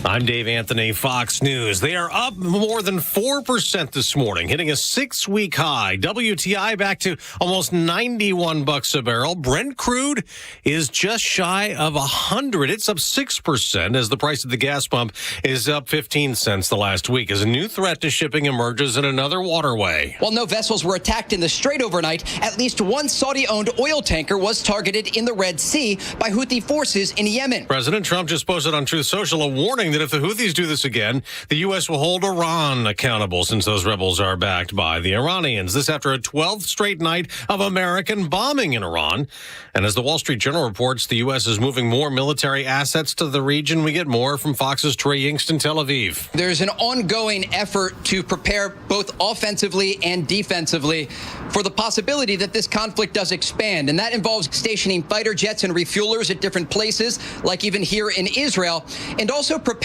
I'm Dave Anthony, Fox News. They are up more than 4% this morning, hitting a 6-week high. WTI back to almost $91 a barrel. Brent crude is just shy of 100. It's up 6% as the price of the gas pump is up 15 cents the last week as a new threat to shipping emerges in another waterway. While no vessels were attacked in the Strait overnight, at least one Saudi-owned oil tanker was targeted in the Red Sea by Houthi forces in Yemen. President Trump just posted on Truth Social a warning that if the Houthis do this again, the U.S. will hold Iran accountable since those rebels are backed by the Iranians. This after a 12th straight night of American bombing in Iran. And as the Wall Street Journal reports, the U.S. is moving more military assets to the region. We get more from Fox's Trey Yingst in Tel Aviv. There's an ongoing effort to prepare both offensively and defensively for the possibility that this conflict does expand. And that involves stationing fighter jets and refuelers at different places, like even here in Israel, and also preparing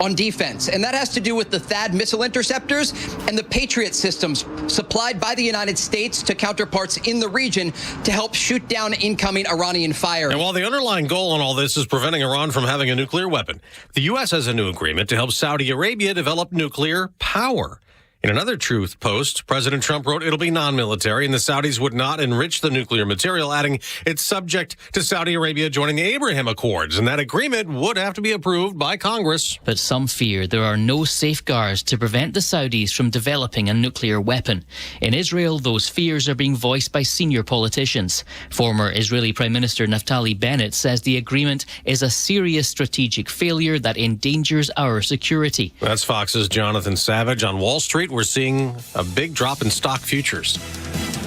on defense. And that has to do with the THAAD missile interceptors and the Patriot systems supplied by the United States to counterparts in the region to help shoot down incoming Iranian fire. And while the underlying goal in all this is preventing Iran from having a nuclear weapon, the U.S. has a new agreement to help Saudi Arabia develop nuclear power. In another Truth post, President Trump wrote it'll be non-military and the Saudis would not enrich the nuclear material, adding it's subject to Saudi Arabia joining the Abraham Accords, and that agreement would have to be approved by Congress. But some fear there are no safeguards to prevent the Saudis from developing a nuclear weapon. In Israel, those fears are being voiced by senior politicians. Former Israeli Prime Minister Naftali Bennett says the agreement is a serious strategic failure that endangers our security. That's Fox's Jonathan Savage. On Wall Street, we're seeing a big drop in stock futures.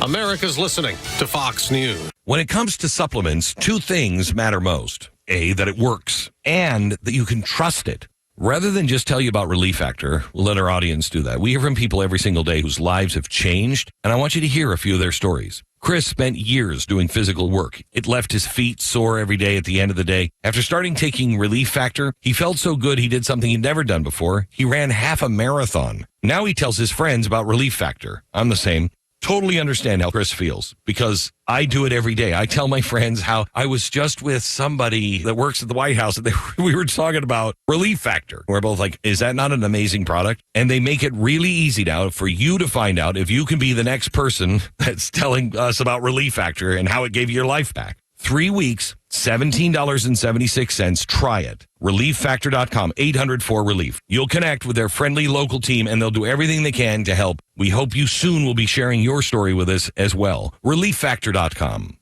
America's listening to Fox News. When it comes to supplements, two things matter most. A, that it works, and that you can trust it. Rather than just tell you about Relief Factor, we'll let our audience do that. We hear from people every single day whose lives have changed, and I want you to hear a few of their stories. Chris spent years doing physical work. It left his feet sore every day at the end of the day. After starting taking Relief Factor, he felt so good he did something he'd never done before. He ran half a marathon. Now he tells his friends about Relief Factor. I'm the same. Totally understand how Chris feels because I do it every day. I tell my friends how I was just with somebody that works at the White House and we were talking about Relief Factor. We're both like, is that not an amazing product? And they make it really easy now for you to find out if you can be the next person that's telling us about Relief Factor and how it gave you your life back. 3 weeks, $17.76. Try it. ReliefFactor.com, 800-4RELIEF. You'll connect with their friendly local team, and they'll do everything they can to help. We hope you soon will be sharing your story with us as well. ReliefFactor.com.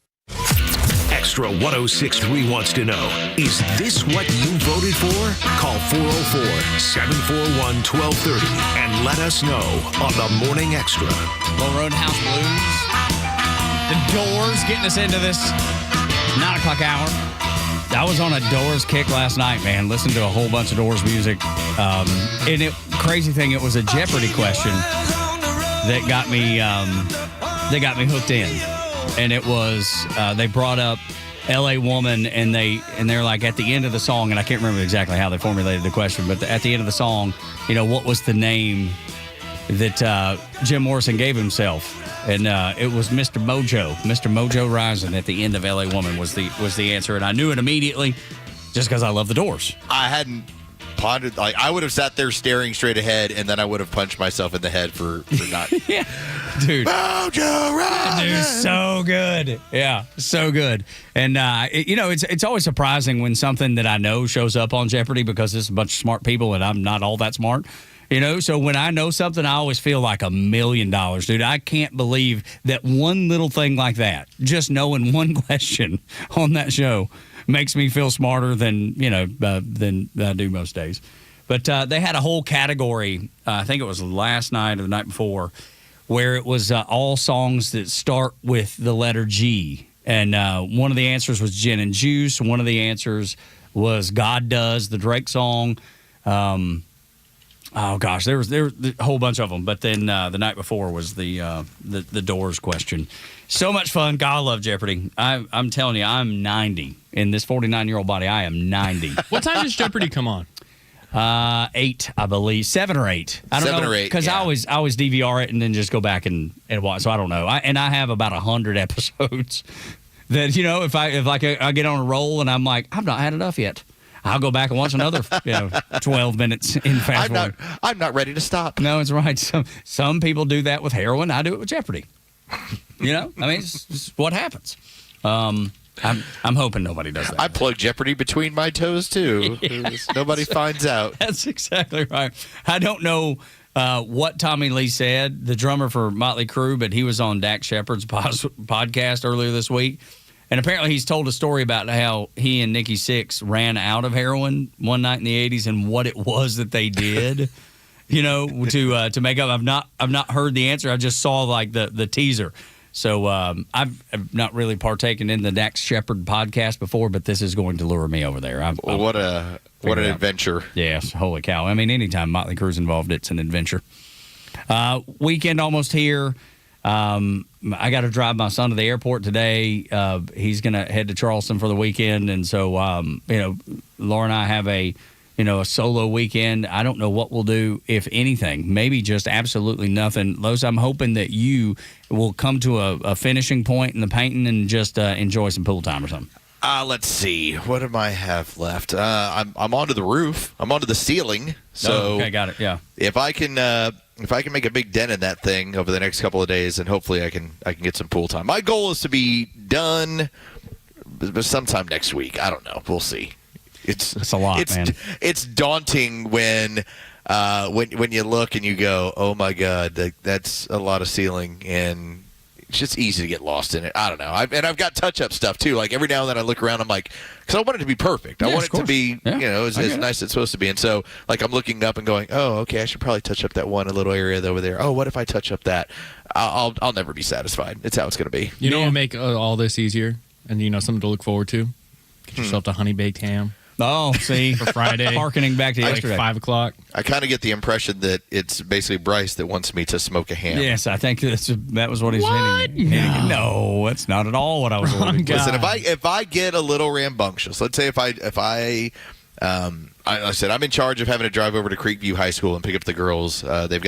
Extra 1063 wants to know, is this what you voted for? Call 404-741-1230 and let us know on the Morning Extra. Little Roadhouse Blues. The Doors getting us into this 9 o'clock hour. I was on a Doors kick last night, man. Listened to a whole bunch of Doors music. And crazy thing, it was a Jeopardy question that got me hooked in. And it was they brought up L.A. Woman, and they're like at the end of the song, and I can't remember exactly how they formulated the question, but at the end of the song, what was the name that Jim Morrison gave himself? And it was Mr. Mojo Rising at the end of L.A. Woman was the answer, and I knew it immediately just because I love the Doors. I hadn't pondered, like, I would have sat there staring straight ahead, and then I would have punched myself in the head for not. Yeah, dude. Mojo Rising. Dude, so good. Yeah, so good. And it's always surprising when something that I know shows up on Jeopardy because it's a bunch of smart people, and I'm not all that smart. So when I know something, I always feel like $1 million, dude. I can't believe that one little thing like that, just knowing one question on that show, makes me feel smarter than I do most days. But they had a whole category, I think it was last night or the night before, where it was all songs that start with the letter G. And one of the answers was Gin and Juice. One of the answers was God Does, the Drake song. Oh gosh, there was a whole bunch of them, but then the night before was the Doors question. So much fun. God, I love Jeopardy. I'm telling you, I'm 90 in this 49-year-old body. I am 90. What time does Jeopardy come on? 8, I believe, 7 or 8. I don't 7 know, or 8, because yeah. I always DVR it and then just go back and watch. So I don't know. I have about 100 episodes that if I get on a roll and I'm like, I've not had enough yet. I'll go back and watch another 12 minutes in fast forward. I'm not ready to stop. No, it's right. Some people do that with heroin. I do it with Jeopardy. It's what happens. I'm hoping nobody does that. I plug Jeopardy between my toes too. Yes. Nobody finds out. That's exactly right. I don't know what Tommy Lee said, the drummer for Motley Crue, but he was on Dak Shepard's podcast earlier this week. And apparently he's told a story about how he and Nikki Sixx ran out of heroin one night in the 80s and what it was that they did, to make up. I've not heard the answer. I just saw like the teaser. So I've not really partaken in the Dax Shepard podcast before, but this is going to lure me over there. What an adventure. Yes, holy cow. I mean, anytime Motley Crue's involved, it's an adventure. Weekend almost here. I got to drive my son to the airport today. He's going to head to Charleston for the weekend. And so, Laura and I have a solo weekend. I don't know what we'll do, if anything. Maybe just absolutely nothing. Los, I'm hoping that you will come to a finishing point in the painting and just enjoy some pool time or something. Let's see. What do I have left? I'm onto the roof. I'm onto the ceiling. So okay, got it. Yeah. If I can make a big dent in that thing over the next couple of days, and hopefully I can get some pool time. My goal is to be done sometime next week. I don't know. We'll see. It's a lot, man. It's daunting when you look and you go, oh my God, that's a lot of ceiling, and it's just easy to get lost in it. I don't know. I've got touch-up stuff too. Like every now and then I look around, I'm like, because I want it to be perfect. I want it to be, as nice as it's supposed to be. And so, like, I'm looking up and going, oh, okay, I should probably touch up that one little area over there. Oh, what if I touch up that? I'll never be satisfied. It's how it's going to be. You know what will make all this easier, and something to look forward to? Get yourself a honey baked ham. Oh, see, for Friday. Harkening back to like yesterday. 5 o'clock. I kind of get the impression that it's basically Bryce that wants me to smoke a ham. Yes, I think that was what he's hitting. No, that's not at all what I was alluding to. Listen, if I get a little rambunctious, let's say if I said I'm in charge of having to drive over to Creekview High School and pick up the girls. They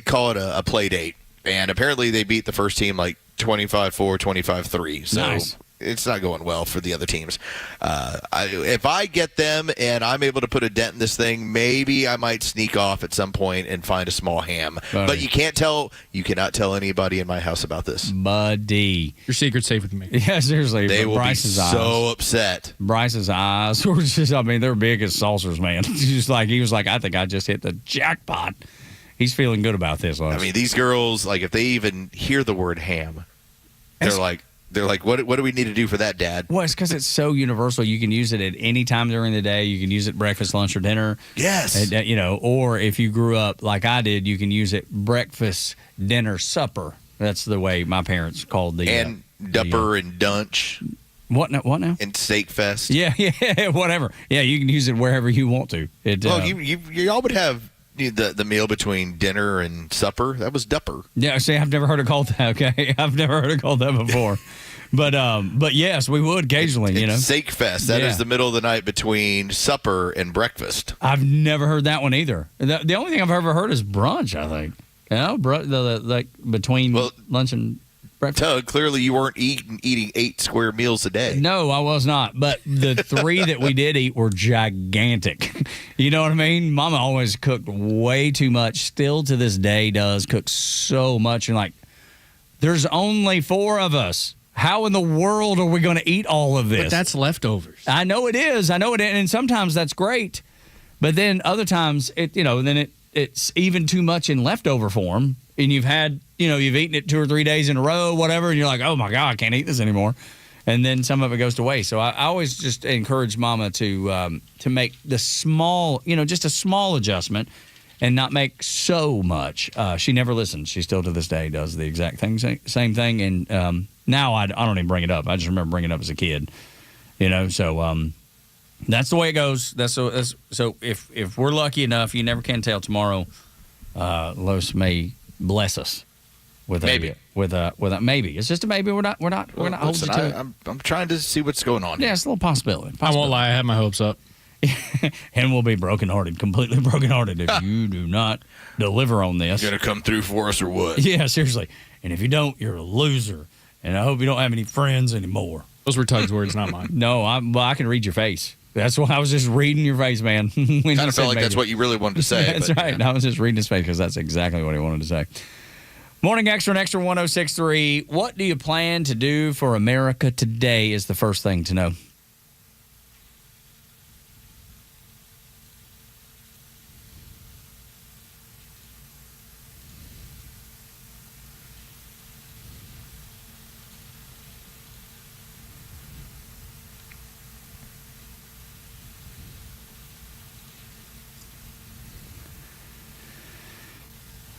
call it a play date, and apparently they beat the first team like 25-4, 25-3. So nice. It's not going well for the other teams. If I get them and I'm able to put a dent in this thing, maybe I might sneak off at some point and find a small ham. But you cannot tell anybody in my house about this. Buddy. Your secret's safe with me. Yeah, seriously. They will Bryce's be so eyes. upset. Bryce's eyes were just, they're big as saucers, man. He was like, I think I just hit the jackpot. He's feeling good about this. I mean, these girls, like, if they even hear the word ham, they're like, what do we need to do for that, Dad? Well, it's because it's so universal. You can use it at any time during the day. You can use it breakfast, lunch, or dinner. Yes. Or if you grew up like I did, you can use it breakfast, dinner, supper. That's the way my parents called the. And Dupper and Dunch. What now? And Steak Fest. Yeah, whatever. Yeah, you can use it wherever you want to. Y'all would have the meal between dinner and supper. That was Dupper. Yeah, see, I've never heard it called that. Okay, I've never heard it called that before. But yes, we would occasionally. It's Steak Fest. That is the middle of the night between supper and breakfast. I've never heard that one either. The only thing I've ever heard is brunch. I think. Like between lunch and breakfast. Tug, clearly you weren't eating 8 square meals a day. No, I was not. But the 3 that we did eat were gigantic. You know what I mean? Mama always cooked way too much. Still to this day does cook so much. And like, there's only 4 of us. How in the world are we going to eat all of this? But that's leftovers. I know it is. And sometimes that's great. But then other times, it's even too much in leftover form. And you've eaten it 2 or 3 days in a row, whatever, and you're like, oh my God, I can't eat this anymore. And then some of it goes to waste. So I always just encourage Mama to make the small, just a small adjustment and not make so much. She never listens. She still to this day does the exact same thing. And now I don't even bring it up. I just remember bringing it up as a kid, so that's the way it goes. So if we're lucky enough, you never can tell tomorrow, Los may bless us with maybe. With a maybe. It's just a maybe. We're not holding you to it. I'm trying to see what's going on. Yeah, it's a little possibility. I won't lie, I have my hopes up. And we'll be brokenhearted, completely brokenhearted if you do not deliver on this. You're gonna come through for us or what? Yeah, seriously. And if you don't, you're a loser. And I hope you don't have any friends anymore. Those were Tug's words, not mine. No, I can read your face. That's why I was just reading your face, man. Kind of felt like that's what you really wanted to say. That's right. I was just reading his face because that's exactly what he wanted to say. Morning Xtra and Xtra 106.3. What do you plan to do for America today is the first thing to know.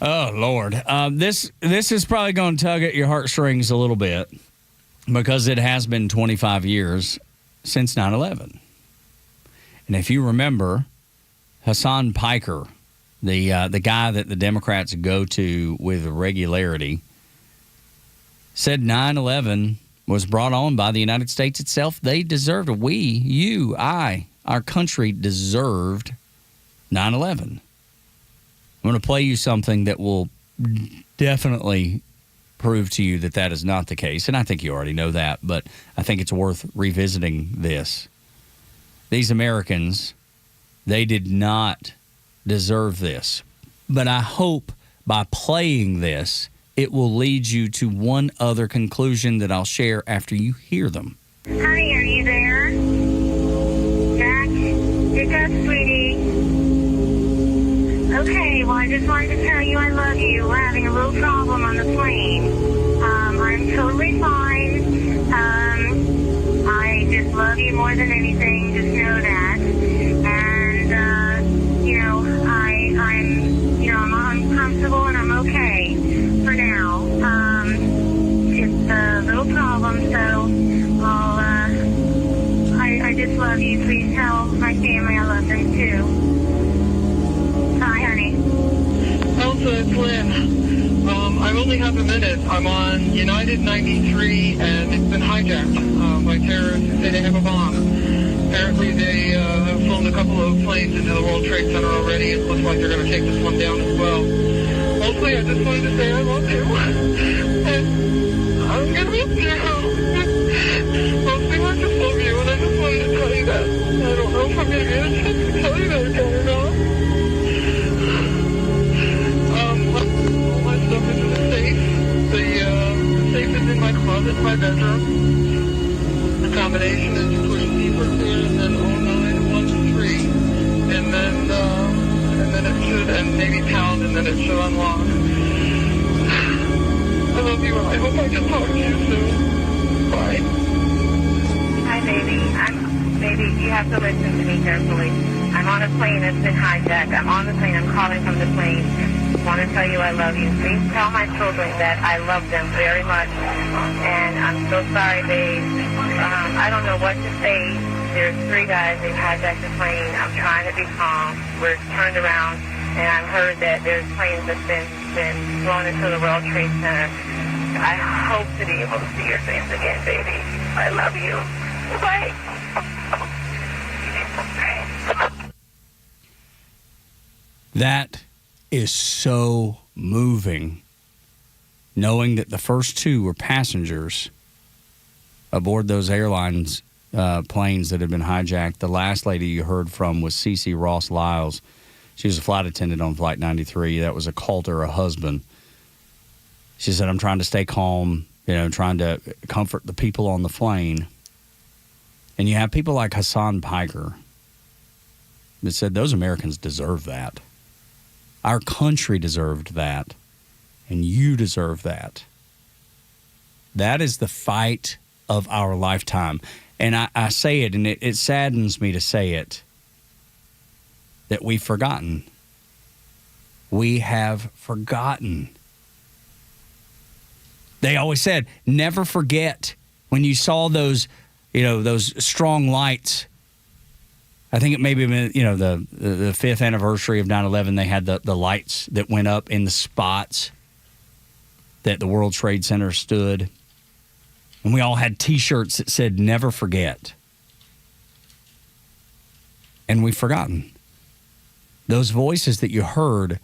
Oh, Lord. This is probably going to tug at your heartstrings a little bit because it has been 25 years since 9/11. And if you remember, Hassan Piker, the guy that the Democrats go to with regularity, said 9/11 was brought on by the United States itself. They deserved it. We, you, our country deserved 9/11. I'm going to play you something that will definitely prove to you that is not the case. And I think you already know that, but I think it's worth revisiting this. These Americans, they did not deserve this. But I hope by playing this, it will lead you to one other conclusion that I'll share after you hear them. Hi, are you there? Jack, pick up, sweetie. Okay, well, I just wanted to tell you I love you. We're having a little problem on the plane. I'm totally fine. I just love you more than anything. Just know that. And, I'm comfortable and I'm okay for now. Just a little problem, so in. I only have a minute. I'm on United 93, and it's been hijacked by terrorists who say they have a bomb. Apparently, they have flown a couple of planes into the World Trade Center already. It looks like they're going to take this one down as well. Mostly, I just wanted to say I love you. And I'm going to miss you. Mostly, I just love you, and I just wanted to tell you that. I don't know if I'm going to get a chance to tell you that again or not. All my stuff is in the safe. The safe is in my closet in my bedroom. The combination is push deeper there, and then 0913, and then it should, and maybe pound, and then it should unlock. I love you. I hope I can talk to you soon. Bye. Hi, baby. Baby, you have to listen to me carefully. I'm on a plane that's been hijacked. I'm on the plane. I'm calling from the plane. I want to tell you I love you. Please tell my children that I love them very much. And I'm so sorry, babe. I don't know what to say. There's 3 guys. They've hijacked the plane. I'm trying to be calm. We're turned around, and I've heard that there's planes that's been flown into the World Trade Center. I hope to be able to see your face again, baby. I love you. Bye. That is so moving, knowing that the first 2 were passengers aboard those airlines planes that had been hijacked. The last lady you heard from was Cece Ross Lyles. She was a flight attendant on Flight 93. That was a call to her husband. She said, I'm trying to stay calm, trying to comfort the people on the plane. And you have people like Hassan Piker that said those Americans deserve that. Our country deserved that. And you deserve that. That is the fight of our lifetime. And I say it, and it saddens me to say it, that we've forgotten. We have forgotten. They always said, never forget when you saw those, those strong lights. I think it may be, the 5th anniversary of 9/11, they had the lights that went up in the spots that the World Trade Center stood. And we all had T-shirts that said, never forget. And we've forgotten. Those voices that you heard,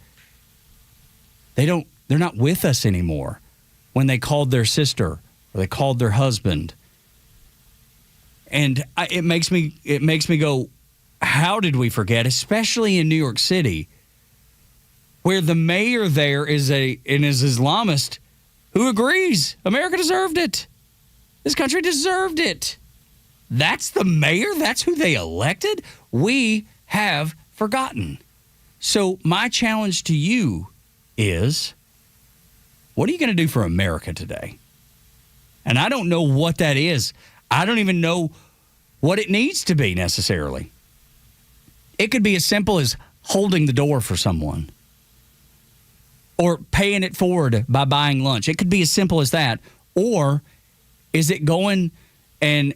they're not with us anymore. When they called their sister or they called their husband. And it makes me go, how did we forget, especially in New York City, where the mayor there is an Islamist who agrees America deserved it. This country deserved it. That's the mayor? That's who they elected? We have forgotten. So my challenge to you is, what are you going to do for America today? And I don't know what that is. I don't even know what it needs to be necessarily. It could be as simple as holding the door for someone or paying it forward by buying lunch. It could be as simple as that. Or is it going and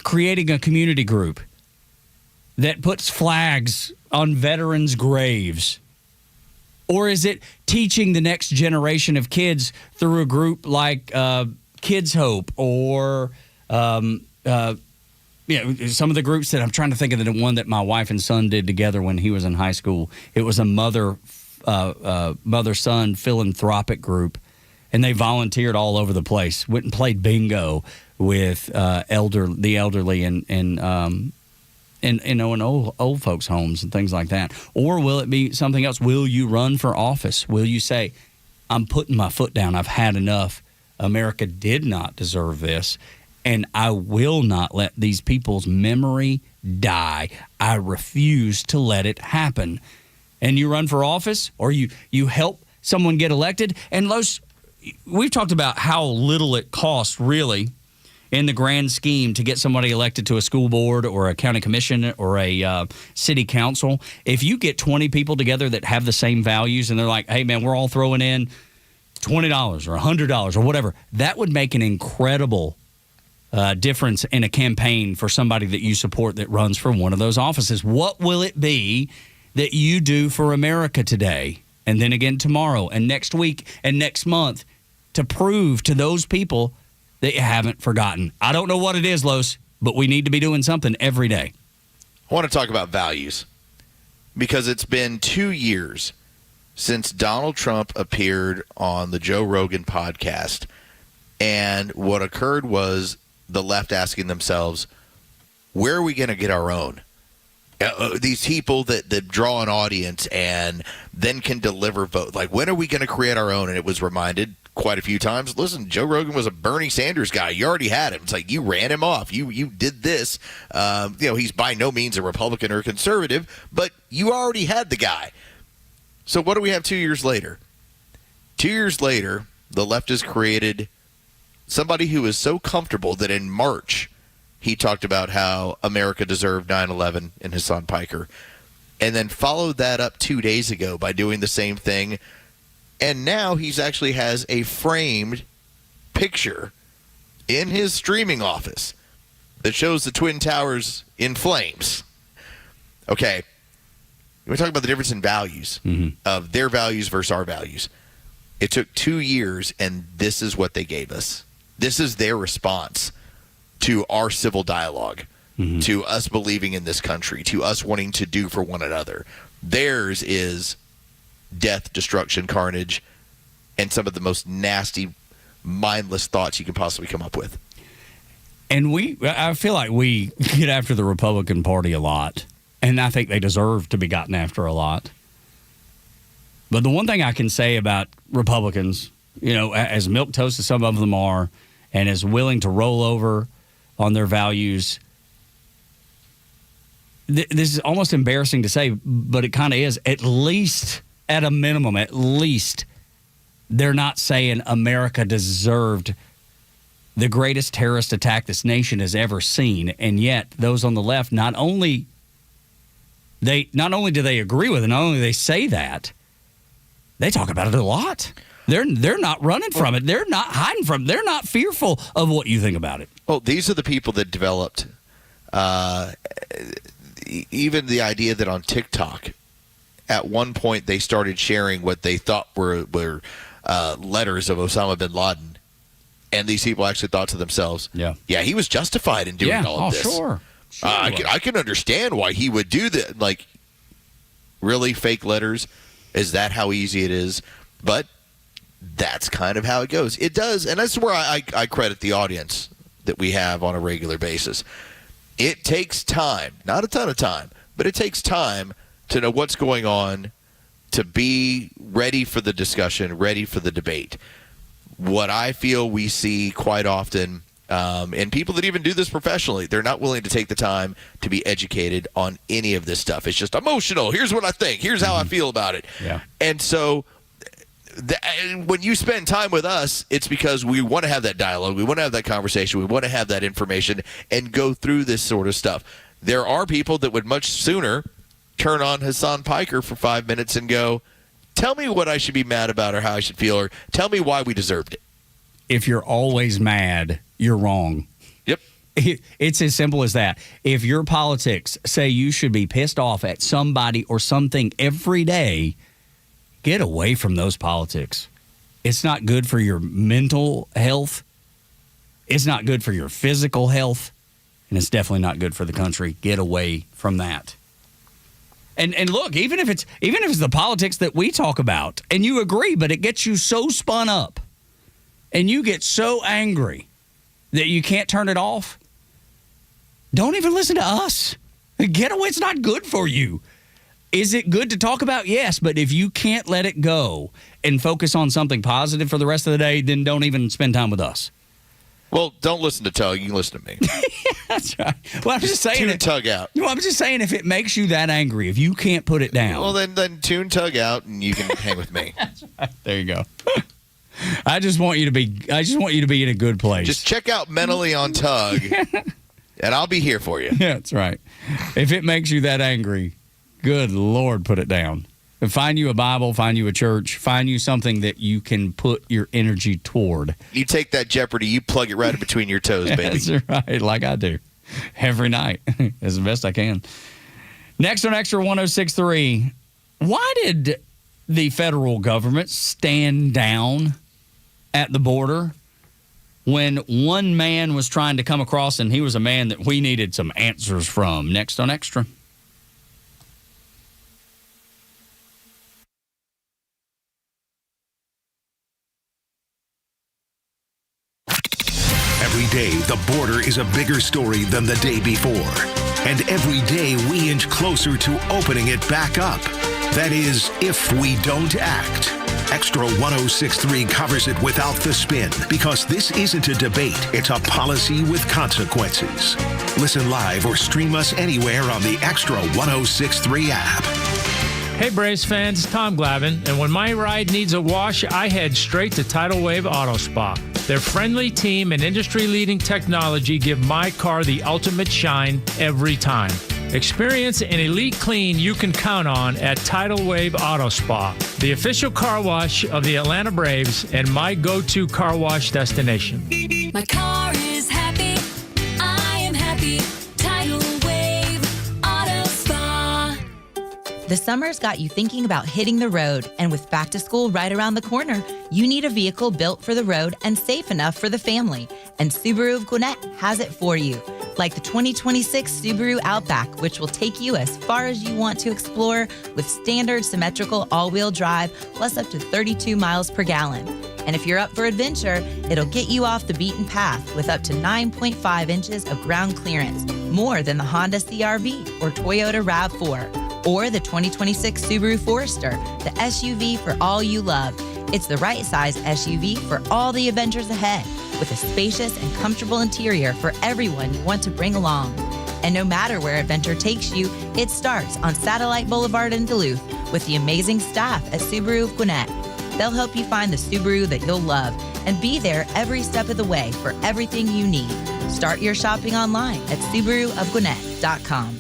creating a community group that puts flags on veterans' graves? Or is it teaching the next generation of kids through a group like Kids Hope or some of the groups that I'm trying to think of, the one that my wife and son did together when he was in high school. It was a mother-son philanthropic group, and they volunteered all over the place. Went and played bingo with the elderly in old folks' homes and things like that. Or will it be something else? Will you run for office? Will you say, I'm putting my foot down. I've had enough. America did not deserve this, and I will not let these people's memory die. I refuse to let it happen. And you run for office, or you help someone get elected. And Los, we've talked about how little it costs, really, in the grand scheme to get somebody elected to a school board or a county commission or a city council. If you get 20 people together that have the same values and they're like, hey, man, we're all throwing in $20 or $100 or whatever, that would make an incredible difference in a campaign for somebody that you support that runs for one of those offices. What will it be that you do for America today? and then again tomorrow and next week and next month to prove to those people that you haven't forgotten. I don't know what it is, Los, but we need to be doing something every day. I want to talk about values because it's been 2 years since Donald Trump appeared on the Joe Rogan podcast. And what occurred was the left asking themselves, where are we going to get our own? These people that draw an audience and then can deliver vote. Like, when are we going to create our own? And it was reminded quite a few times, listen, Joe Rogan was a Bernie Sanders guy. You already had him. It's like, you ran him off. You did this. He's by no means a Republican or conservative, but you already had the guy. So what do we have 2 years later? 2 years later, the left has created somebody who is so comfortable that in March, he talked about how America deserved 9/11 in Hassan Piker, and then followed that up 2 days ago by doing the same thing. And now he's actually has a framed picture in his streaming office that shows the Twin Towers in flames. Okay, we're talking about the difference in values of their values versus our values. It took 2 years, and this is what they gave us. This is their response to our civil dialogue, to us believing in this country, to us wanting to do for one another. Theirs is death, destruction, carnage, and some of the most nasty, mindless thoughts you can possibly come up with. And I feel like we get after the Republican Party a lot, and I think they deserve to be gotten after a lot. But the one thing I can say about Republicans, as milquetoast as some of them are, and as willing to roll over on their values, this is almost embarrassing to say, but it kind of is. At least, at a minimum, they're not saying America deserved the greatest terrorist attack this nation has ever seen. And yet, those on the left, not only do they agree with it, not only do they say that, they talk about it a lot. They're not running from it. They're not hiding from it. They're not fearful of what you think about it. Well, these are the people that developed even the idea that on TikTok, at one point they started sharing what they thought were letters of Osama bin Laden. And these people actually thought to themselves, yeah, he was justified in doing all of this. Sure. I can understand why he would do that. Like, really, fake letters? Is that how easy it is? But that's kind of how it goes. It does, and that's where I credit the audience that we have on a regular basis. It takes time, not a ton of time, but it takes time to know what's going on, to be ready for the discussion, ready for the debate. What I feel we see quite often, and people that even do this professionally, they're not willing to take the time to be educated on any of this stuff. It's just emotional. Here's what I think. Here's how I feel about it. Yeah. And so when you spend time with us, it's because we want to have that dialogue. We want to have that conversation. We want to have that information and go through this sort of stuff. There are people that would much sooner turn on Hassan Piker for 5 minutes and go, tell me what I should be mad about or how I should feel, or tell me why we deserved it. If you're always mad, you're wrong. Yep. It's as simple as that. If your politics say you should be pissed off at somebody or something every day, get away from those politics. It's not good for your mental health. It's not good for your physical health. And it's definitely not good for the country. Get away from that. And look, even if it's the politics that we talk about and you agree, but it gets you so spun up and you get so angry that you can't turn it off, don't even listen to us. Get away. It's not good for you. Is it good to talk about? Yes, but if you can't let it go and focus on something positive for the rest of the day, then don't even spend time with us. Well, don't listen to Tug. You can listen to me. That's right. Well, I'm just saying. Tune Tug out. No, I'm just saying if it makes you that angry, if you can't put it down. Well, then tune Tug out and you can hang with me. That's right. There you go. I just want you to be in a good place. Just check out Mentally on Tug, and I'll be here for you. Yeah, that's right. If it makes you that angry, good Lord, put it down. And find you a Bible, find you a church, find you something that you can put your energy toward. You take that Jeopardy, you plug it right in between your toes, baby. That's right, like I do every night as best I can. Next on Extra 106.3, why did the federal government stand down at the border when one man was trying to come across, and he was a man that we needed some answers from. Next on Extra. Every day, the border is a bigger story than the day before. And every day, we inch closer to opening it back up. That is, if we don't act. Extra 106.3 covers it without the spin, because this isn't a debate, it's a policy with consequences. Listen live or stream us anywhere on the Extra 106.3 app. Hey Braves fans, it's Tom Glavine, and when my ride needs a wash, I head straight to Tidal Wave Auto Spa. Their friendly team and industry-leading technology give my car the ultimate shine every time. Experience an elite clean you can count on at Tidal Wave Auto Spa, the official car wash of the Atlanta Braves and my go-to car wash destination. My car is happy. I am happy. Tidal Wave Auto Spa. The summer's got you thinking about hitting the road, and with back to school right around the corner, you need a vehicle built for the road and safe enough for the family. And Subaru of Gwinnett has it for you. Like the 2026 Subaru Outback, which will take you as far as you want to explore with standard symmetrical all-wheel drive, plus up to 32 miles per gallon. And if you're up for adventure, it'll get you off the beaten path with up to 9.5 inches of ground clearance, more than the Honda CR-V or Toyota RAV4, or the 2026 Subaru Forester, the SUV for all you love. It's the right size SUV for all the adventures ahead, with a spacious and comfortable interior for everyone you want to bring along. And no matter where adventure takes you, it starts on Satellite Boulevard in Duluth with the amazing staff at Subaru of Gwinnett. They'll help you find the Subaru that you'll love and be there every step of the way for everything you need. Start your shopping online at SubaruofGwinnett.com.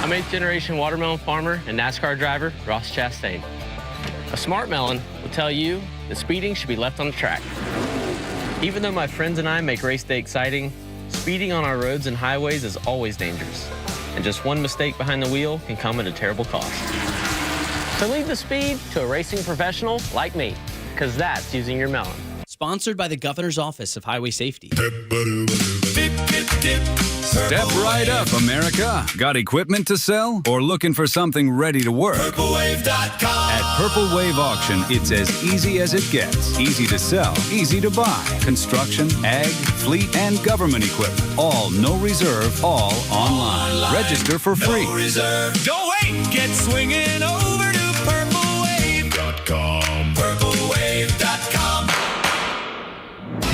I'm 8th generation watermelon farmer and NASCAR driver Ross Chastain. A smart melon will tell you that speeding should be left on the track. Even though my friends and I make race day exciting, speeding on our roads and highways is always dangerous. And just one mistake behind the wheel can come at a terrible cost. So leave the speed to a racing professional like me, because that's using your melon. Sponsored by the Governor's Office of Highway Safety. Step right up, America. Got equipment to sell or looking for something ready to work? PurpleWave.com. At Purple Wave Auction, it's as easy as it gets. Easy to sell, easy to buy. Construction, ag, fleet, and government equipment. All no reserve, all online. Register for free. No reserve. Don't wait. Get swinging over to PurpleWave.com. PurpleWave.com.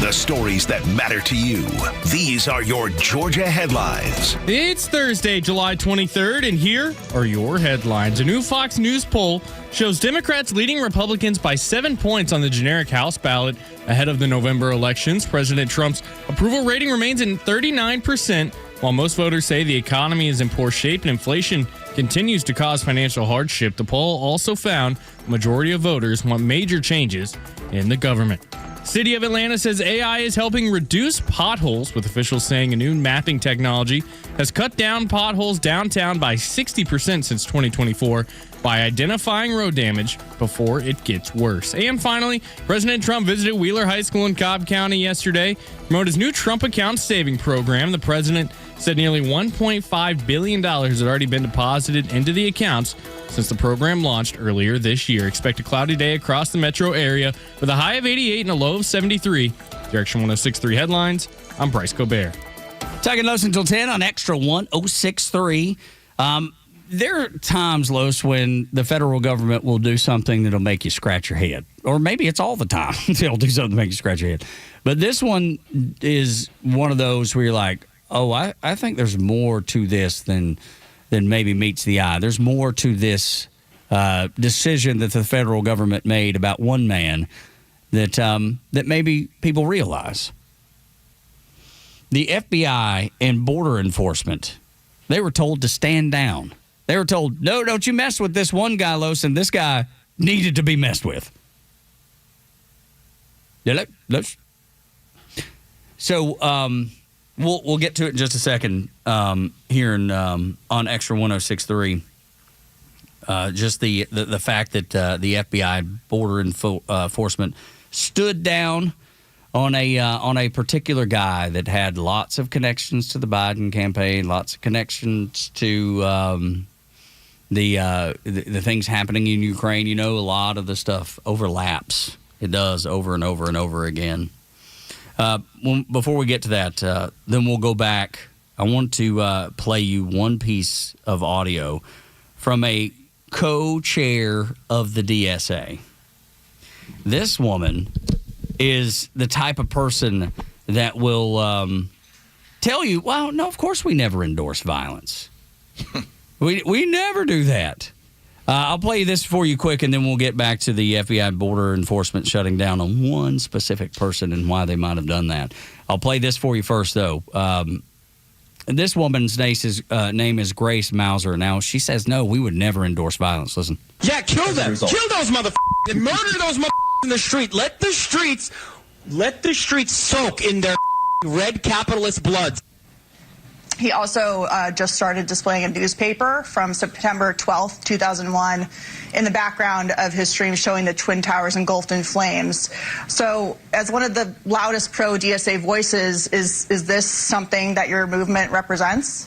The stories that matter to you. These are your Georgia headlines. It's Thursday, July 23rd, and here are your headlines. A new Fox News poll shows Democrats leading Republicans by 7 points on the generic House ballot ahead of the November elections. President Trump's approval rating remains at 39%, while most voters say the economy is in poor shape and inflation continues to cause financial hardship. The poll also found a majority of voters want major changes in the government. City of Atlanta says AI is helping reduce potholes, with officials saying a new mapping technology has cut down potholes downtown by 60% since 2024 by identifying road damage before it gets worse. And finally, President Trump visited Wheeler High School in Cobb County yesterday to promote his new Trump Account Saving Program. The president said nearly $1.5 billion had already been deposited into the accounts since the program launched earlier this year. Expect a cloudy day across the metro area with a high of 88 and a low of 73. Direction 106.3 headlines. I'm Bryce Colbert. Tug and Los until 10 on Extra 106.3. There are times, Los, when the federal government will do something that'll make you scratch your head. Or maybe it's all the time. They'll do something to make you scratch your head. But this one is one of those where you're like, oh, I think there's more to this than maybe meets the eye. There's more to this decision that the federal government made about one man that maybe people realize. The FBI and Border Enforcement, they were told to stand down. They were told, no, don't you mess with this one guy, Los, and this guy needed to be messed with. So we'll get to it in just a second here on Extra 106.3. Just the fact that the FBI border enforcement stood down on a particular guy that had lots of connections to the Biden campaign, lots of connections to the things happening in Ukraine. You know, a lot of the stuff overlaps. It does over and over and over again. Before we get to that, then we'll go back. I want to play you one piece of audio from a co-chair of the DSA. This woman is the type of person that will tell you, well, no, of course we never endorse violence. we never do that. I'll play this for you quick, and then we'll get back to the FBI border enforcement shutting down on one specific person and why they might have done that. I'll play this for you first, though. This woman's name is Grace Mauser. Now, she says, no, we would never endorse violence. Listen. Yeah, kill them. Kill those motherfuckers and murder those motherfuckers in the street. Let the streets soak in their red capitalist blood. He also just started displaying a newspaper from September 12th, 2001, in the background of his stream showing the Twin Towers engulfed in flames. So as one of the loudest pro-DSA voices, is this something that your movement represents?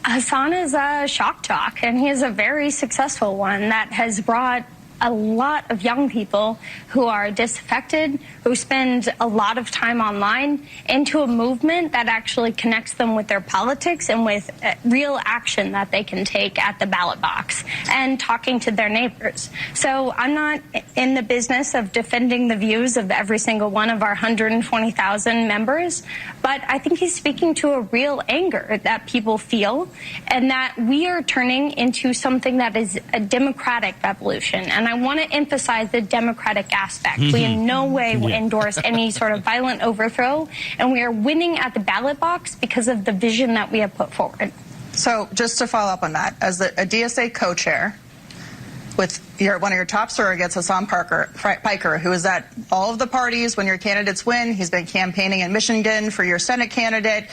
Hassan is a shock jock, and he is a very successful one that has brought a lot of young people who are disaffected, who spend a lot of time online, into a movement that actually connects them with their politics and with real action that they can take at the ballot box and talking to their neighbors. So I'm not in the business of defending the views of every single one of our 120,000 members, but I think he's speaking to a real anger that people feel, and that we are turning into something that is a democratic revolution. And I want to emphasize the democratic aspect. We in no way endorse any sort of violent overthrow, and we are winning at the ballot box because of the vision that we have put forward. So just to follow up on that, as a DSA co-chair with one of your top surrogates, Hassan Piker, who is at all of the parties when your candidates win, he's been campaigning in Michigan for your Senate candidate.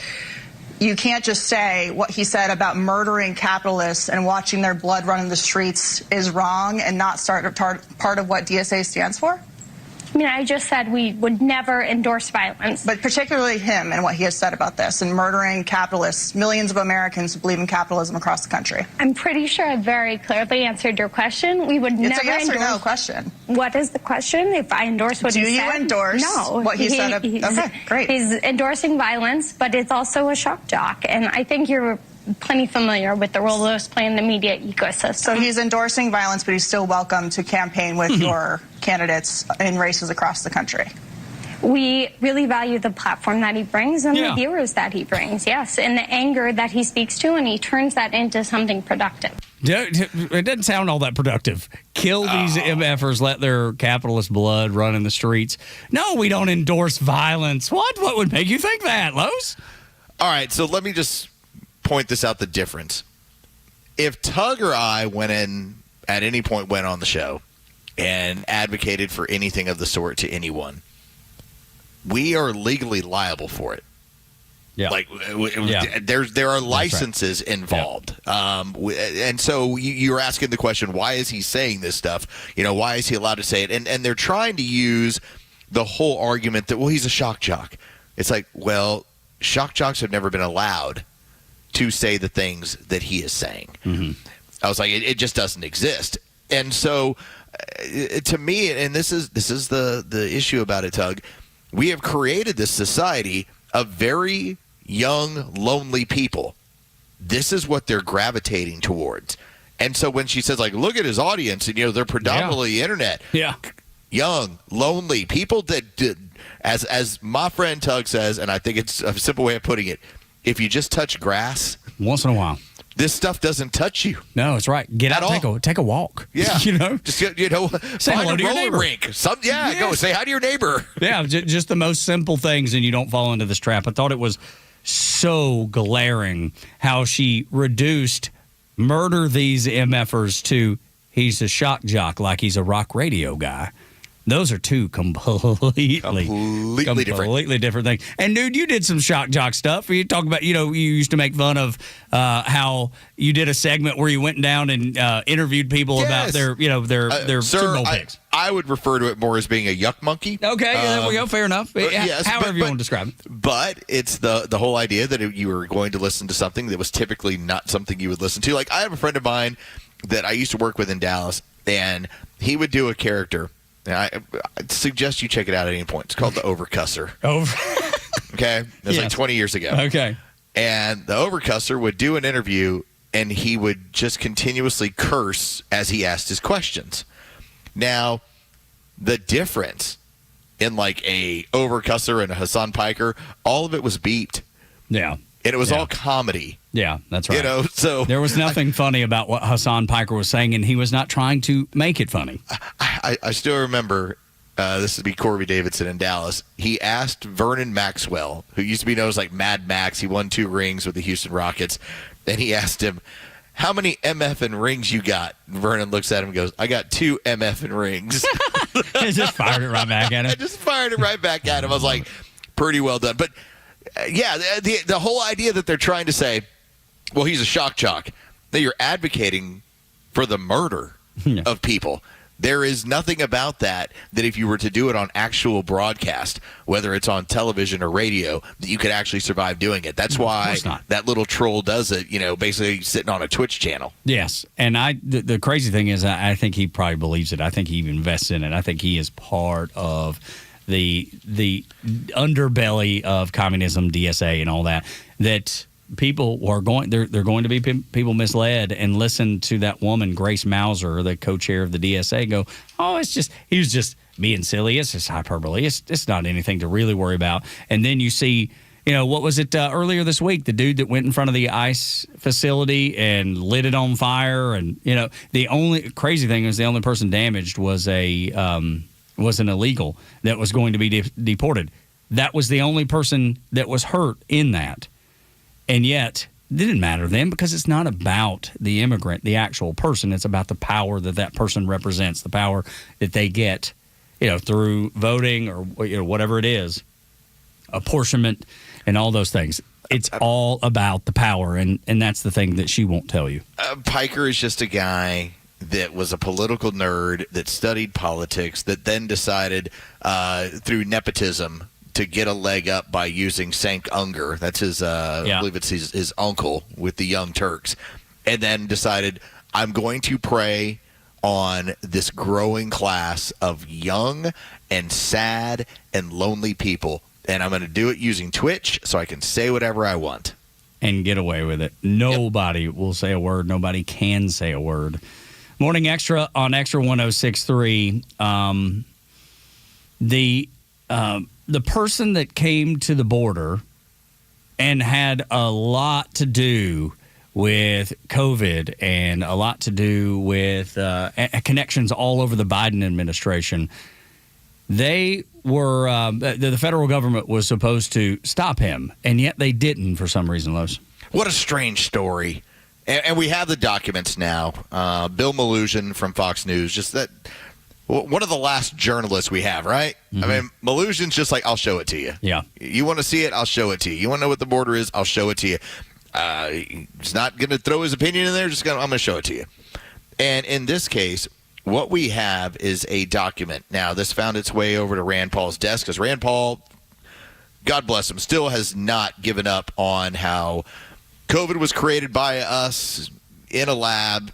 You can't just say what he said about murdering capitalists and watching their blood run in the streets is wrong and not part of what DSA stands for? I mean, I just said we would never endorse violence. But particularly him and what he has said about this and murdering capitalists, millions of Americans who believe in capitalism across the country. I'm pretty sure I very clearly answered your question. We would never endorse. It's a yes endorse. or no question. What is the question? If I endorse what he said? Do you endorse what he said? Okay, great. He's endorsing violence, but it's also a shock jock. And I think you're plenty familiar with the role those play in the media ecosystem. So he's endorsing violence, but he's still welcome to campaign with your candidates in races across the country. We really value the platform that he brings and the viewers that he brings, yes, and the anger that he speaks to, and he turns that into something productive. It doesn't sound all that productive. Kill these MFers, let their capitalist blood run in the streets. No, we don't endorse violence. What? What would make you think that, Los? All right, so let me just point this out, the difference. If Tug or I at any point went on the show and advocated for anything of the sort to anyone, we are legally liable for it. Yeah. Like there are licenses involved. Yeah. And so you're asking the question, why is he saying this stuff? You know, why is he allowed to say it? And they're trying to use the whole argument that, well, he's a shock jock. It's like, well, shock jocks have never been allowed to say the things that he is saying. Mm-hmm. I was like, it just doesn't exist. And so to me, and this is the issue about it, Tug, we have created this society of very young, lonely people. This is what they're gravitating towards. And so when she says, like, look at his audience, and, you know, they're predominantly internet. Yeah. Young, lonely people that, as my friend Tug says, and I think it's a simple way of putting it, if you just touch grass once in a while, this stuff doesn't touch you. No, it's right. Get out, take a walk. Yeah, you know, just say hello to your neighbor. Rink. Go say hi to your neighbor. Yeah, just the most simple things, and you don't fall into this trap. I thought it was so glaring how she reduced murder these MFers to he's a shock jock, like he's a rock radio guy. Those are two completely different things. And dude, you did some shock jock stuff. You talk about, you used to make fun of how you did a segment where you went down and interviewed people about their Super Bowl picks. I would refer to it more as being a yuck monkey. Okay, there we go. Fair enough. Yes, however you want to describe it. But it's the whole idea that you were going to listen to something that was typically not something you would listen to. Like, I have a friend of mine that I used to work with in Dallas, and he would do a character. And I suggest you check it out at any point. It's called The Overcusser. Okay? That's like 20 years ago. Okay. And The Overcusser would do an interview, and he would just continuously curse as he asked his questions. Now, the difference in like a Overcusser and a Hassan Piker, all of it was beeped. Yeah. And it was all comedy. Yeah, that's right. So there was nothing funny about what Hassan Piker was saying, and he was not trying to make it funny. I still remember, this would be Corby Davidson in Dallas. He asked Vernon Maxwell, who used to be known as like Mad Max. He won 2 rings with the Houston Rockets. And he asked him, how many MFing rings you got? And Vernon looks at him and goes, I got 2 MFing rings. He just fired it right back at him. I just fired it right back at him. I was like, pretty well done. But yeah, the whole idea that they're trying to say, well, he's a shock jock, that you're advocating for the murder of people. There is nothing about that if you were to do it on actual broadcast, whether it's on television or radio, that you could actually survive doing it. That's why that little troll does it, basically sitting on a Twitch channel. Yes, and the crazy thing is I think he probably believes it. I think he even invests in it. I think he is part of the underbelly of communism, DSA, and all that people are going. They're going to be people misled and listen to that woman, Grace Mauser, the co-chair of the DSA, go, oh, he was just being silly. It's just hyperbole. It's not anything to really worry about. And then you see, what was it earlier this week? The dude that went in front of the ICE facility and lit it on fire, and the only crazy thing is the only person damaged was an illegal that was going to be deported. That was the only person that was hurt in that. And yet, it didn't matter then because it's not about the immigrant, the actual person. It's about the power that person represents, the power that they get, through voting or whatever it is, apportionment and all those things. It's all about the power, and that's the thing that she won't tell you. Piker is just a guy that was a political nerd that studied politics that then decided through nepotism to get a leg up by using Cenk Unger. That's his, I believe it's his uncle with the Young Turks. And then decided, I'm going to prey on this growing class of young and sad and lonely people. And I'm going to do it using Twitch so I can say whatever I want. And get away with it. Nobody will say a word. Nobody can say a word. Morning Extra on Extra 106.3. The person that came to the border and had a lot to do with COVID and a lot to do with connections all over the Biden administration, they were the federal government was supposed to stop him, and yet they didn't for some reason, Los. What a strange story. And we have the documents now. Bill Maloogian from Fox News, just that. One of the last journalists we have, right? Mm-hmm. I mean, Maloogian's just like, I'll show it to you. Yeah. You want to see it? I'll show it to you. You want to know what the border is? I'll show it to you. He's not going to throw his opinion in there. I'm going to show it to you. And in this case, what we have is a document. Now, this found its way over to Rand Paul's desk because Rand Paul, God bless him, still has not given up on how COVID was created by us in a lab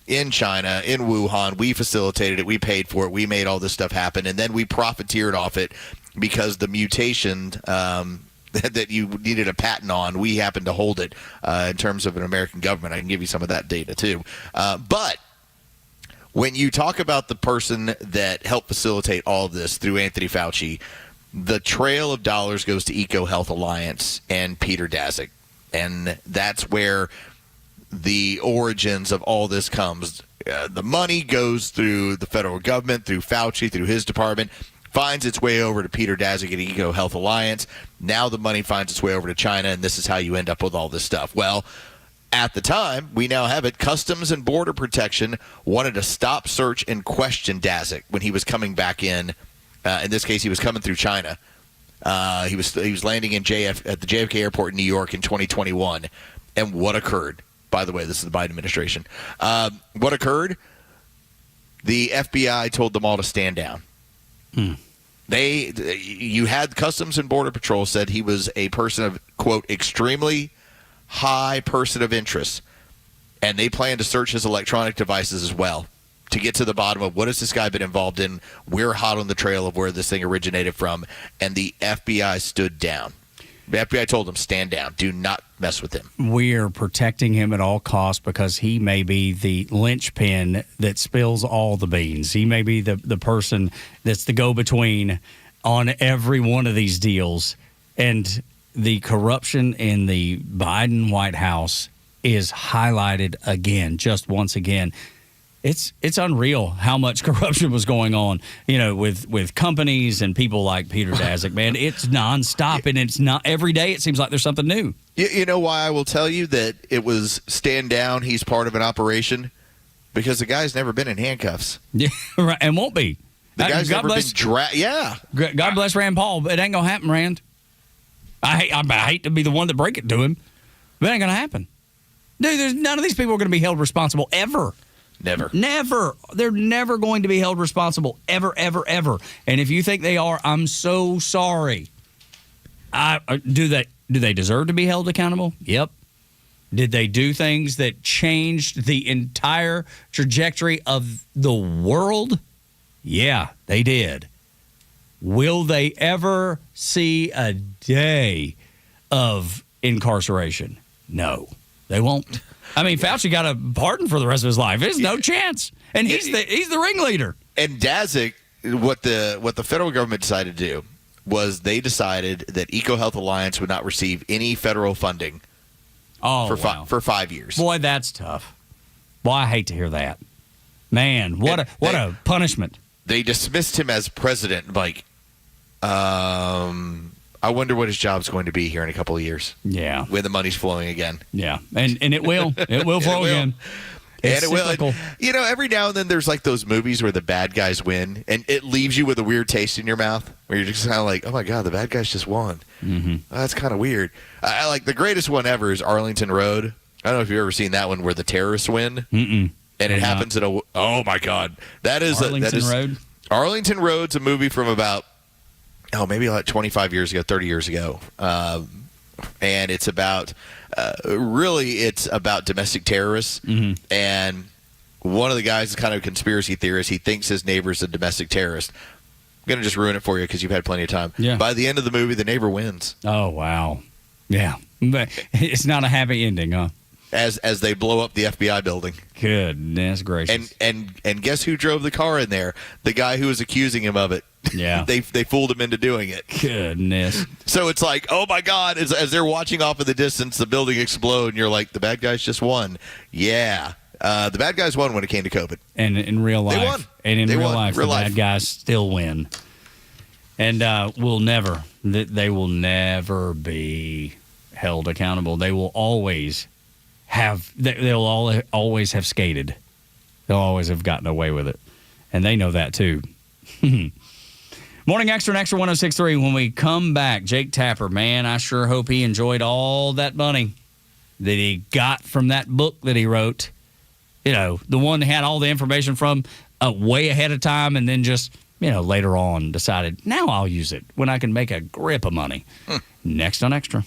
in China, in Wuhan. We facilitated it. We paid for it. We made all this stuff happen. And then we profiteered off it because the mutation that you needed a patent on, we happened to hold it in terms of an American government. I can give you some of that data, too. But when you talk about the person that helped facilitate all of this through Anthony Fauci, the trail of dollars goes to EcoHealth Alliance and Peter Daszak. And that's where the origins of all this comes. The money goes through the federal government, through Fauci, through his department, finds its way over to Peter Daszak at EcoHealth Alliance. Now the money finds its way over to China, and this is how you end up with all this stuff. Well, At the time, we now have it, Customs and Border Protection wanted to stop, search, and question Daszak when he was coming back in. In this case, he was coming through China. He was landing at the JFK airport in New York in 2021. And what occurred? By the way, this is the Biden administration. What occurred? The FBI told them all to stand down. You had Customs and Border Patrol said he was a person of, quote, extremely high person of interest. And they plan to search his electronic devices as well to get to the bottom of what has this guy been involved in. We're hot on the trail of where this thing originated from. And the FBI stood down. The FBI told him, stand down. Do not mess with him. We are protecting him at all costs because he may be the linchpin that spills all the beans. He may be the person that's the go-between on every one of these deals. And the corruption in the Biden White House is highlighted again, just once again. It's unreal how much corruption was going on, with companies and people like Peter Daszak, man. It's nonstop, and it's not every day. It seems like there's something new. You know why I will tell you that it was stand down, he's part of an operation? Because the guy's never been in handcuffs. Yeah, right, and won't be. The guy's never been dragged. Yeah. God bless Rand Paul, but it ain't going to happen, Rand. I hate to be the one to break it to him, but it ain't going to happen. Dude, none of these people are going to be held responsible ever. Never. They're never going to be held responsible ever, ever, ever. And if you think they are, I'm so sorry. Do they deserve to be held accountable? Yep. Did they do things that changed the entire trajectory of the world? Yeah, they did. Will they ever see a day of incarceration? No, they won't. I mean, Fauci got a pardon for the rest of his life. There's no chance, and he's the ringleader. And Daszak, what the federal government decided to do was they decided that EcoHealth Alliance would not receive any federal funding. For 5 years. Boy, that's tough. Boy, I hate to hear that. Man, what a punishment. They dismissed him as president. Like, I wonder what his job's going to be here in a couple of years. Yeah. When the money's flowing again. Yeah. And it will. It will flow again. And it will. And, every now and then there's like those movies where the bad guys win, and it leaves you with a weird taste in your mouth where you're just kind of like, oh my God, the bad guys just won. Mm-hmm. Oh, that's kind of weird. I like the greatest one ever is Arlington Road. I don't know if you've ever seen that one where the terrorists win. Mm-mm. And it happens at oh my God. That is Arlington Road? Arlington Road's a movie from about, maybe like 25 years ago, 30 years ago. And it's about, it's about domestic terrorists. Mm-hmm. And one of the guys is kind of a conspiracy theorist. He thinks his neighbor's a domestic terrorist. I'm going to just ruin it for you because you've had plenty of time. Yeah. By the end of the movie, the neighbor wins. Oh, wow. Yeah. But it's not a happy ending, huh? As they blow up the FBI building. Goodness gracious. And guess who drove the car in there? The guy who was accusing him of it. Yeah. They fooled him into doing it. Goodness. So it's like, oh my God, as they're watching off in the distance, the building explode, and you're like, the bad guys just won. Yeah. The bad guys won when it came to COVID. And in real life. They won. And in real life, the bad guys still win. And they will never be held accountable. They will always they'll always have skated. They'll always have gotten away with it. And they know that too. Morning Extra and Extra 106.3. When we come back, Jake Tapper, man, I sure hope he enjoyed all that money that he got from that book that he wrote. The one that had all the information from way ahead of time and then just, later on decided, now I'll use it when I can make a grip of money. Next on Extra.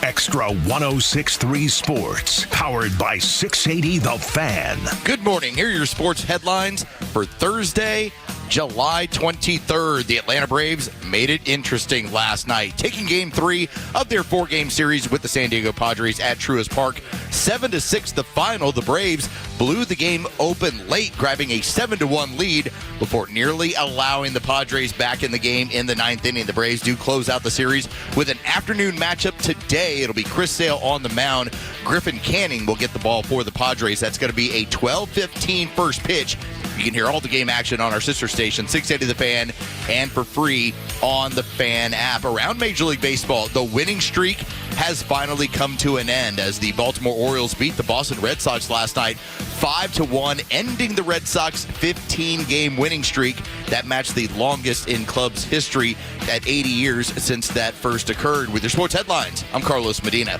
Extra 106.3 Sports, powered by 680 The Fan. Good morning. Here are your sports headlines for Thursday, July 23rd. The Atlanta Braves made it interesting last night, taking Game 3 of their 4-game series with the San Diego Padres at Truist Park. 7-6 the final. The Braves blew the game open late, grabbing a 7-1 lead before nearly allowing the Padres back in the game in the 9th inning. The Braves do close out the series with an afternoon matchup today. It'll be Chris Sale on the mound. Griffin Canning will get the ball for the Padres. That's going to be a 12:15 first pitch You can hear all the game action on our sister station, 680 The Fan, and for free on the Fan app. Around Major League Baseball, the winning streak has finally come to an end as the Baltimore Orioles beat the Boston Red Sox last night 5-1, ending the Red Sox 15-game winning streak that matched the longest in club's history at 80 years since that first occurred. With your sports headlines, I'm Carlos Medina.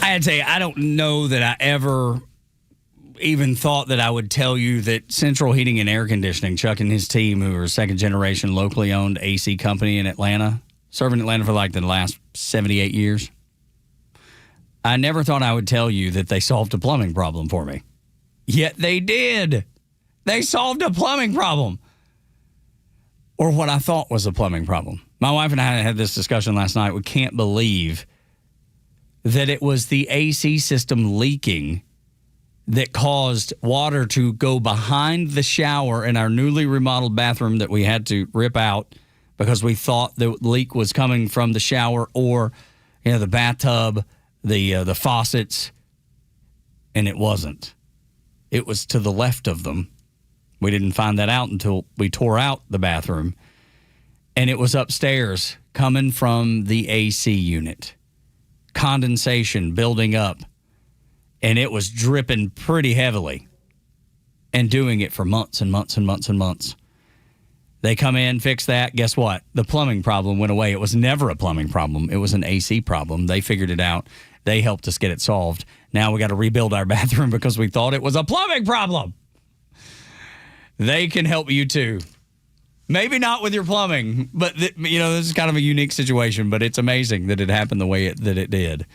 I had to say, I don't know that I ever even thought that I would tell you that Central Heating and Air Conditioning, Chuck and his team, who are a second-generation locally owned AC company in Atlanta, serving Atlanta for like the last 78 years. I never thought I would tell you that they solved a plumbing problem for me. Yet they did. They solved a plumbing problem. Or what I thought was a plumbing problem. My wife and I had this discussion last night. We can't believe that it was the AC system leaking that caused water to go behind the shower in our newly remodeled bathroom that we had to rip out because we thought the leak was coming from the shower or, the bathtub, the faucets, and it wasn't. It was to the left of them. We didn't find that out until we tore out the bathroom, and it was upstairs coming from the AC unit. Condensation building up. And it was dripping pretty heavily and doing it for months and months and months and months. They come in, fix that. Guess what? The plumbing problem went away. It was never a plumbing problem. It was an AC problem. They figured it out. They helped us get it solved. Now we got to rebuild our bathroom because we thought it was a plumbing problem. They can help you too. Maybe not with your plumbing, but this is kind of a unique situation, but it's amazing that it happened the way that it did.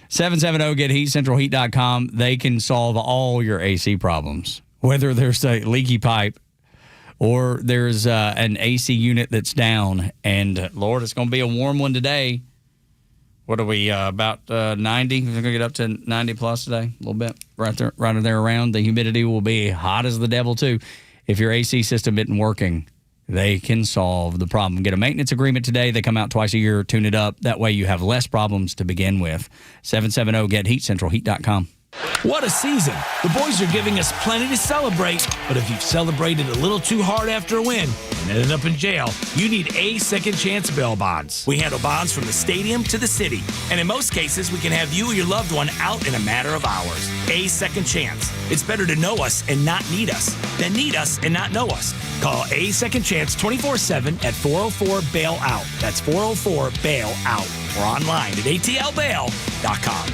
770-GET-HEAT, centralheat.com. They can solve all your AC problems, whether there's a leaky pipe or there's an AC unit that's down. And, Lord, it's going to be a warm one today. What are we, about 90? We're going to get up to 90 plus today, a little bit, right there around. The humidity will be hot as the devil, too. If your AC system isn't working, they can solve the problem. Get a maintenance agreement today. They come out twice a year, tune it up. That way you have less problems to begin with. 770-GET-HEAT, centralheat.com. What a season. The boys are giving us plenty to celebrate, but if you've celebrated a little too hard after a win and ended up in jail, you need A Second Chance bail bonds. We handle bonds from the stadium to the city, and in most cases, we can have you or your loved one out in a matter of hours. A Second Chance. It's better to know us and not need us than need us and not know us. Call A Second Chance 24/7 at 404-BAIL-OUT. That's 404-BAIL-OUT. Or online at atlbail.com.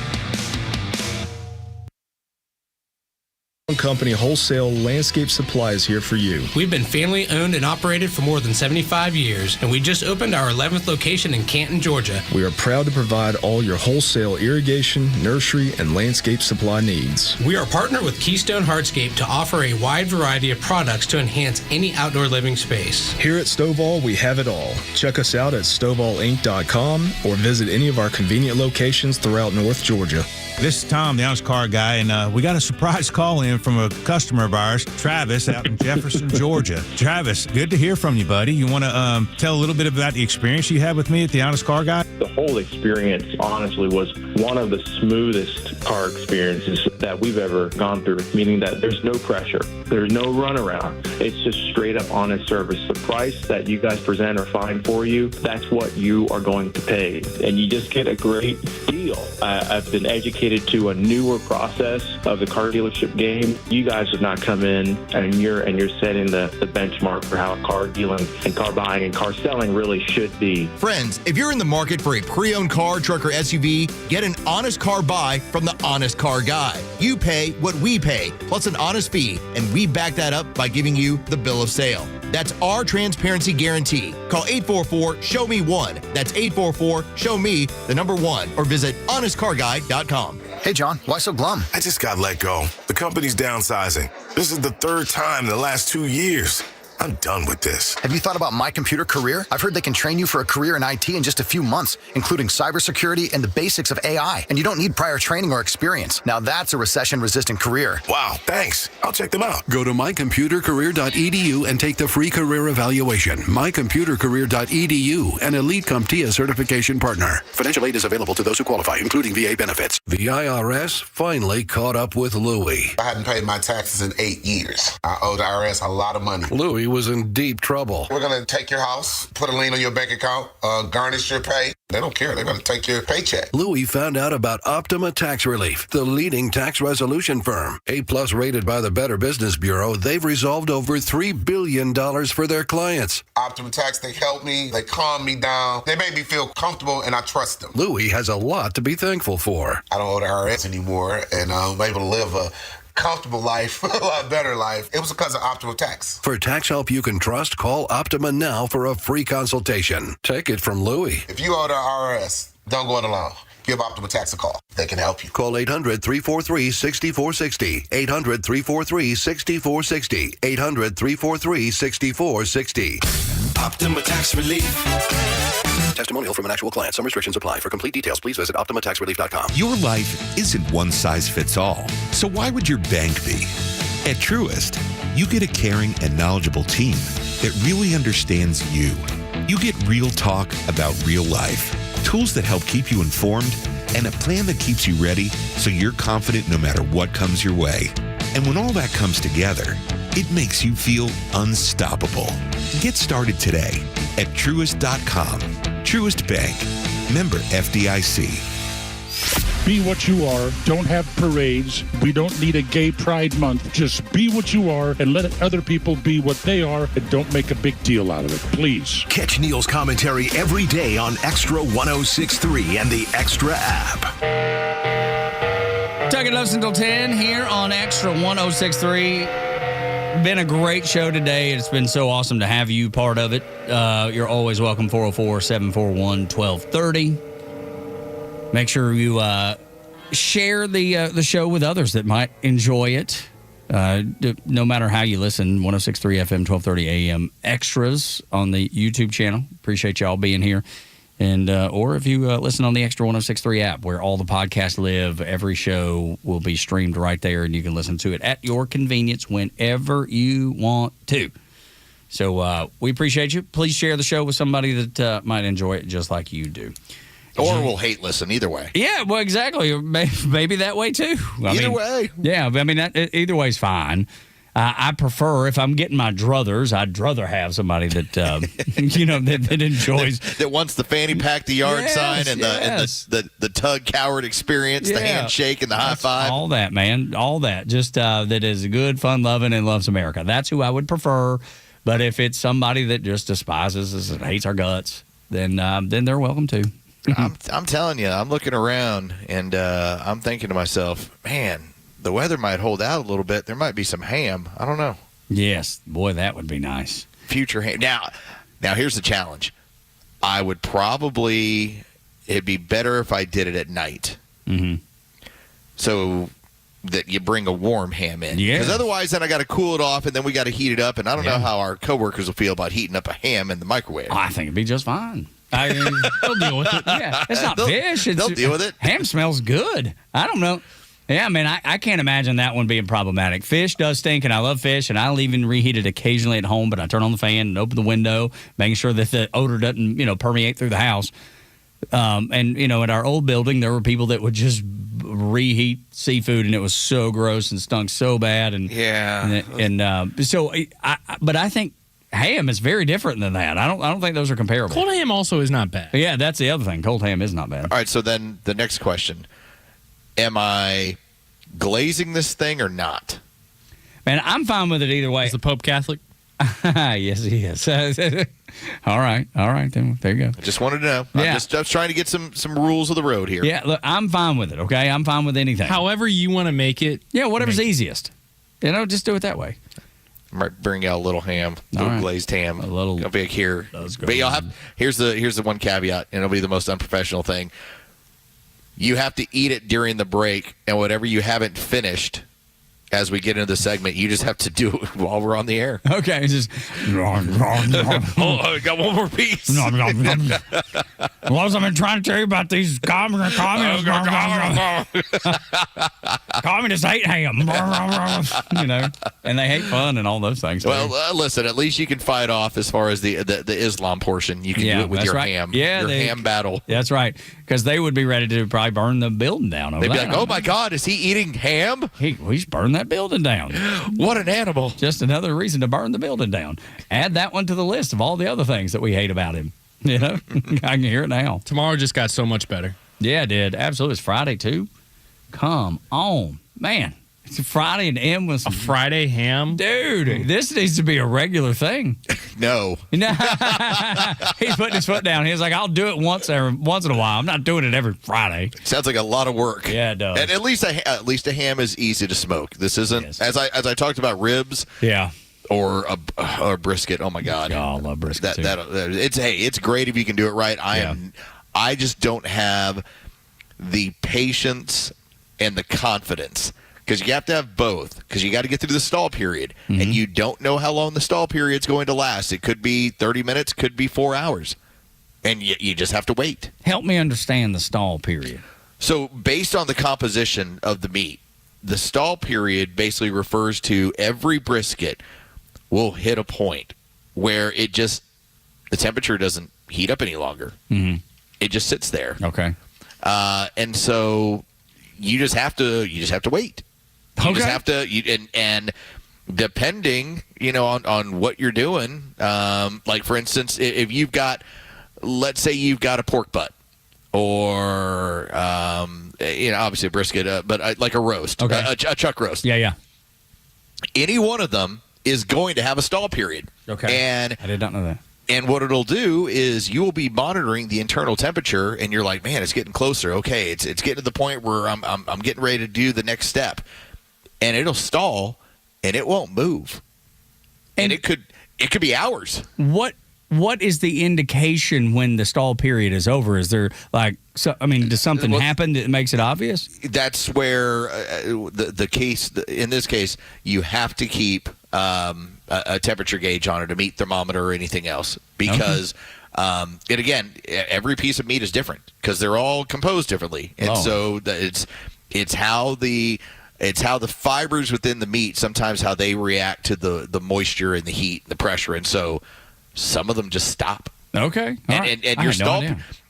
Company Wholesale Landscape Supply is here for you. We've been family owned and operated for more than 75 years, and we just opened our 11th location in Canton, Georgia. We are proud to provide all your wholesale irrigation, nursery, and landscape supply needs. We are partnered with Keystone Hardscape to offer a wide variety of products to enhance any outdoor living space. Here at Stovall, we have it all. Check us out at StovallInc.com or visit any of our convenient locations throughout North Georgia. This is Tom, the Honest Car Guy, and we got a surprise call in from a customer of ours, Travis, out in Jefferson, Georgia. Travis, good to hear from you, buddy. You want to tell a little bit about the experience you had with me at the Honest Car Guy? The whole experience, honestly, was one of the smoothest car experiences that we've ever gone through, meaning that there's no pressure. There's no runaround. It's just straight up honest service. The price that you guys present or find for you, that's what you are going to pay. And you just get a great deal. I've been educated to a newer process of the car dealership game. You guys have not come in and you're setting the benchmark for how car dealing and car buying and car selling really should be. Friends, if you're in the market for a pre-owned car, truck, or SUV, get an honest car buy from the Honest Car Guy. You pay what we pay, plus an honest fee, and we back that up by giving you the bill of sale. That's our transparency guarantee. Call 844-SHOW-ME-1. That's 844-SHOW-ME, the number 1, or visit honestcarguy.com. Hey, John, why so glum? I just got let go. The company's downsizing. This is the third time in the last 2 years. I'm done with this. Have you thought about My Computer Career? I've heard they can train you for a career in IT in just a few months, including cybersecurity and the basics of AI. And you don't need prior training or experience. Now that's a recession-resistant career. Wow, thanks. I'll check them out. Go to mycomputercareer.edu and take the free career evaluation. mycomputercareer.edu, an Elite CompTIA certification partner. Financial aid is available to those who qualify, including VA benefits. The IRS finally caught up with Louie. I hadn't paid my taxes in 8 years. I owe the IRS a lot of money. Louie was in deep trouble. We're going to take your house, put a lien on your bank account, garnish your pay. They don't care. They're going to take your paycheck. Louie found out about Optima Tax Relief, the leading tax resolution firm. A-plus rated by the Better Business Bureau, they've resolved over $3 billion for their clients. Optima Tax, they helped me. They calmed me down. They made me feel comfortable, and I trust them. Louie has a lot to be thankful for. I don't owe the IRS anymore, and I'm able to live a comfortable life, a lot better life. It was because of Optima Tax. For tax help you can trust, call Optima now for a free consultation. Take it from Louie. If you owe the IRS, don't go it alone. Give Optima Tax a call. They can help you. Call 800-343-6460. 800-343-6460. 800-343-6460. Optima Tax Relief. Testimonial from an actual client. Some restrictions apply. For complete details, please visit OptimaTaxRelief.com. Your life isn't one size fits all. So why would your bank be? At Truist, you get a caring and knowledgeable team that really understands you. You get real talk about real life, tools that help keep you informed, and a plan that keeps you ready so you're confident no matter what comes your way. And when all that comes together, it makes you feel unstoppable. Get started today at Truist.com. Truist Bank. Member FDIC. Be what you are. Don't have parades. We don't need a gay pride month. Just be what you are and let other people be what they are and don't make a big deal out of it, please. Catch Neil's commentary every day on Xtra 106.3 and the Xtra app. Tug and Los until 10 here on Xtra 106.3. Been a great show today. It's been so awesome to have you part of it. You're always welcome, 404-741-1230. Make sure you share the show with others that might enjoy it. No matter how you listen, 106.3 FM, 1230 AM extras on the YouTube channel. Appreciate y'all being here. And or if you listen on the Xtra 106.3 app, where all the podcasts live, every show will be streamed right there, and you can listen to it at your convenience whenever you want to. So we appreciate you. Please share the show with somebody that might enjoy it just like you do. Or we'll hate listen, either way. Yeah, well, exactly. Maybe that way, too. Either way. Yeah, I mean, either way is fine. I prefer, if I'm getting my druthers, I'd rather have somebody that, that enjoys. That wants the fanny pack, the yard sign, and the Tug Coward experience, the handshake and the high five. All that, man. All that. Just that is good, fun-loving, and loves America. That's who I would prefer. But if it's somebody that just despises us and hates our guts, then they're welcome to. I'm telling you, I'm looking around, and I'm thinking to myself, man, the weather might hold out a little bit. There might be some ham. I don't know. Yes. Boy, that would be nice. Future ham. Now here's the challenge. I would probably, it'd be better if I did it at night. Mm-hmm. So that you bring a warm ham in. Yeah. Because otherwise, then I got to cool it off, and then we got to heat it up. And I don't know how our coworkers will feel about heating up a ham in the microwave. Oh, I think it'd be just fine. They'll deal with it. Yeah, it's not fish. They'll deal with it. Ham smells good. I don't know. Yeah, I mean, I can't imagine that one being problematic. Fish does stink, and I love fish, and I'll even reheat it occasionally at home, but I turn on the fan and open the window, making sure that the odor doesn't, permeate through the house. And, in our old building, there were people that would just reheat seafood, and it was so gross and stunk so bad. And but I think ham is very different than that. I don't think those are comparable. Cold ham also is not bad. Yeah, that's the other thing. Cold ham is not bad. All right, so then the next question. Am I glazing this thing or not? Man, I'm fine with it either way. Is the Pope Catholic? Yes, he is. All right. Then there you go. I just wanted to know. Yeah. I'm just trying to get some rules of the road here. Yeah, look, I'm fine with it, okay? I'm fine with anything. However you want to make it. Yeah, whatever's easiest. Just do it that way. I might bring out a little ham, glazed ham. A little. I'll be here. But here's the one caveat, and it'll be the most unprofessional thing. You have to eat it during the break, and whatever you haven't finished, as we get into the segment. You just have to do it while we're on the air. Okay, just. I got one more piece. Los, I've been trying to tell you about these communists. Communists hate ham. And they hate fun and all those things. Well, listen, at least you can fight off as far as the Islam portion. You can do it with your ham. Yeah, your ham battle. That's right. Because they would be ready to probably burn the building down over They'd be that. like, oh my God, is he eating ham? He's burned that building down. What an animal. Just another reason to burn the building down. Add that one to the list of all the other things that we hate about him. I can hear it now. Tomorrow just got so much better. Yeah, it did. Absolutely. It's Friday, too. Come on. Man, it's Friday and M with a Friday ham? Dude, this needs to be a regular thing. No. He's putting his foot down. He's like, I'll do it once in a while. I'm not doing it every Friday. Sounds like a lot of work. Yeah, it does. And at least a ham is easy to smoke. This isn't, as I talked about ribs. Yeah. Or a brisket. Oh my God! Oh, I love brisket too. It's great if you can do it right. I just don't have the patience and the confidence, because you have to have both, because you got to get through the stall period, and you don't know how long the stall period's going to last. It could be 30 minutes, could be 4 hours, and you just have to wait. Help me understand the stall period. So based on the composition of the meat, the stall period basically refers to every brisket will hit a point where the temperature doesn't heat up any longer. Mm-hmm. It just sits there. Okay. And so you just have to wait. You just have to, and depending, on what you're doing, like for instance, if you've got, let's say you've got a pork butt, or obviously a brisket, but like a roast, a chuck roast. Yeah. Any one of them is going to have a stall period. Okay. And I did not know that. And what it'll do is you will be monitoring the internal temperature, and you're like, man, it's getting closer. Okay, it's getting to the point where I'm getting ready to do the next step, and it'll stall, and it won't move, and it could be hours. What is the indication when the stall period is over? Is there does something happen that makes it obvious? That's where the case, in this case, you have to keep a temperature gauge on it, a meat thermometer or anything else, because every piece of meat is different because they're all composed differently, and so it's how the fibers within the meat, sometimes how they react to the moisture and the heat, and the pressure, and so some of them just stop. Okay. And your stall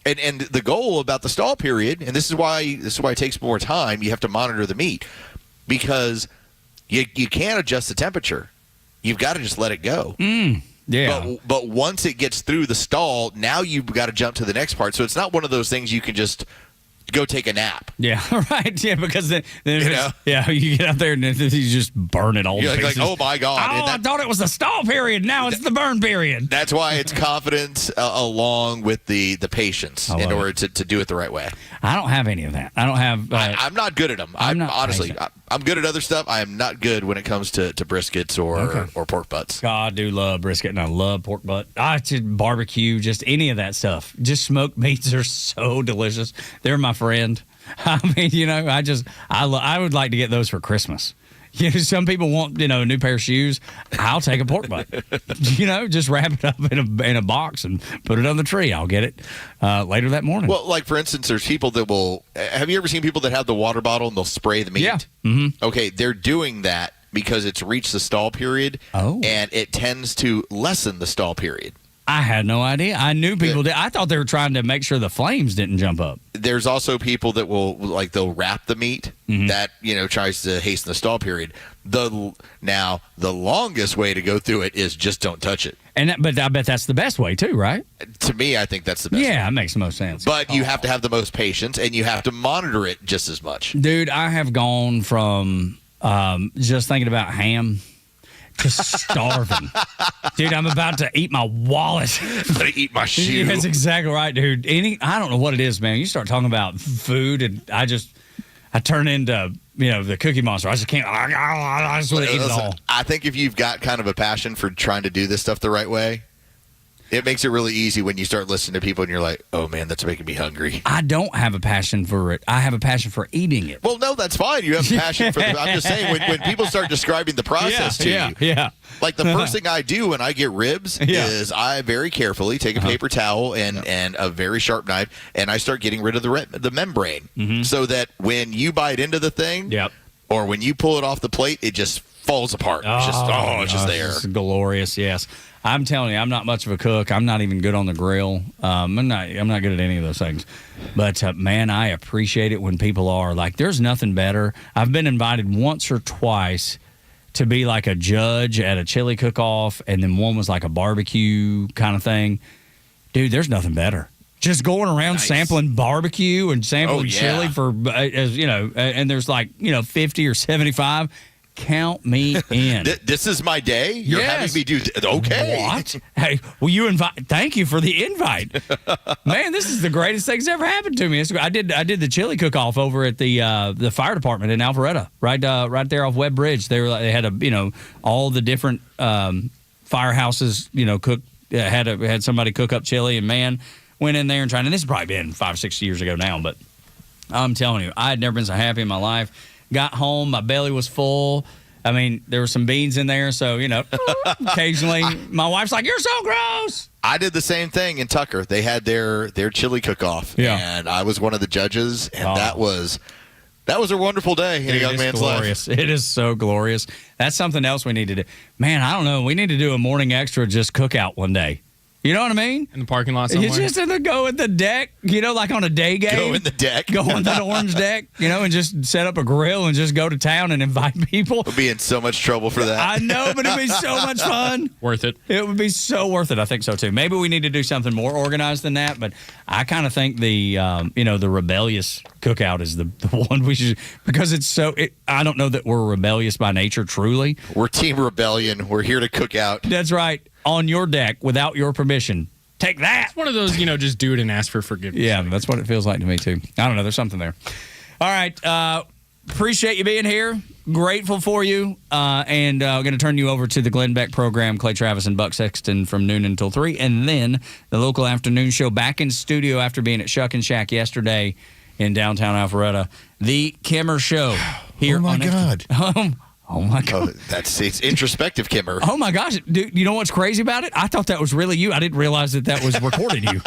and the goal about the stall period, and this is why it takes more time, you have to monitor the meat, because you can't adjust the temperature. You've got to just let it go. Yeah. But once it gets through the stall, now you've got to jump to the next part. So it's not one of those things you can just go take a nap. Yeah, right. Yeah, because then you get out there and you just burn it all. You're like, oh my God! I thought it was the stall period. Now it's the burn period. That's why it's confidence along with the patience in order to do it the right way. I don't have any of that. I don't have. I'm not good at them. I'm good at other stuff. I am not good when it comes to briskets or pork butts. God, I do love brisket and I love pork butt. I just barbecue, just any of that stuff. Just smoked meats are so delicious. They're my friend. I mean, I would like to get those for Christmas. Some people want, a new pair of shoes. I'll take a pork butt. Just wrap it up in a box and put it on the tree. I'll get it later that morning. Well, like for instance, there's people that will. Have you ever seen people that have the water bottle and they'll spray the meat? Yeah. Mm-hmm. Okay, they're doing that because it's reached the stall period. Oh. And it tends to lessen the stall period. I had no idea. I knew people did. I thought they were trying to make sure the flames didn't jump up. There's also people that will, they'll wrap the meat. Mm-hmm. That, tries to hasten the stall period. The longest way to go through it is just don't touch it. But I bet that's the best way too, right? To me, I think that's the best way. Yeah, it makes the most sense. But you have to have the most patience, and you have to monitor it just as much. Dude, I have gone from just thinking about ham to starving. Dude, I'm about to eat my wallet. I'm going to eat my shoe. That's exactly right, dude. I don't know what it is, man. You start talking about food, and I turn into, the Cookie Monster. I just can't. I just want to eat it all. I think if you've got kind of a passion for trying to do this stuff the right way, It makes it really easy when you start listening to people and you're like, oh, man, that's making me hungry. I don't have a passion for it. I have a passion for eating it. Well, no, that's fine. You have a passion for I'm just saying, when people start describing the process to you. Yeah. Like the first thing I do when I get ribs is I very carefully take a paper towel and a very sharp knife, and I start getting rid of the membrane so that when you bite into the thing or when you pull it off the plate, it just falls apart. It's just there. It's glorious, yes. I'm telling you, I'm not much of a cook. I'm not even good on the grill. I'm not good at any of those things. But, man, I appreciate it when people are. Like, there's nothing better. I've been invited once or twice to be like a judge at a chili cook-off, and then one was like a barbecue kind of thing. Dude, there's nothing better. Just going around sampling barbecue and sampling chili for, and there's 50 or 75. Count me in. This is my day? You're having me do okay. What? Hey, well, thank you for the invite. Man, this is the greatest thing that's ever happened to me. I did the chili cook-off over at the fire department in Alpharetta, right there off Webb Bridge. They had all the different firehouses, had somebody cook up chili, and man, went in there and tried. And this has probably been 5 or 6 years ago now, but I'm telling you, I had never been so happy in my life. Got home, my belly was full. I mean, there were some beans in there, so, occasionally my wife's like, "You're so gross." I did the same thing in Tucker. They had their chili cook-off, and I was one of the judges, and that was a wonderful day in a young man's life. It is so glorious. That's something else we need to do. Man, I don't know. We need to do a Morning Extra just cookout one day. You know what I mean? In the parking lot somewhere? You just go at the deck, like on a day game. Go in the deck. Go on the orange deck, and just set up a grill and just go to town and invite people. We'll be in so much trouble for that. I know, but it'd be so much fun. Worth it. It would be so worth it. I think so, too. Maybe we need to do something more organized than that, but I kind of think the rebellious cookout is the one we should, because it's so, I don't know that we're rebellious by nature, truly. We're Team Rebellion. We're here to cook out. That's right. On your deck without your permission. Take that. It's one of those, just do it and ask for forgiveness. Yeah, that's what it feels like to me, too. I don't know. There's something there. All right. Appreciate you being here. Grateful for you. And we're going to turn you over to the Glenn Beck program, Clay Travis and Buck Sexton from noon until 3. And then the local afternoon show back in studio after being at Shuck and Shack yesterday in downtown Alpharetta. The Kimmer Show here. Oh, my God. Oh, my God. It's introspective, Kimmer. Oh, my gosh. Dude, you know what's crazy about it? I thought that was really you. I didn't realize that was recording you.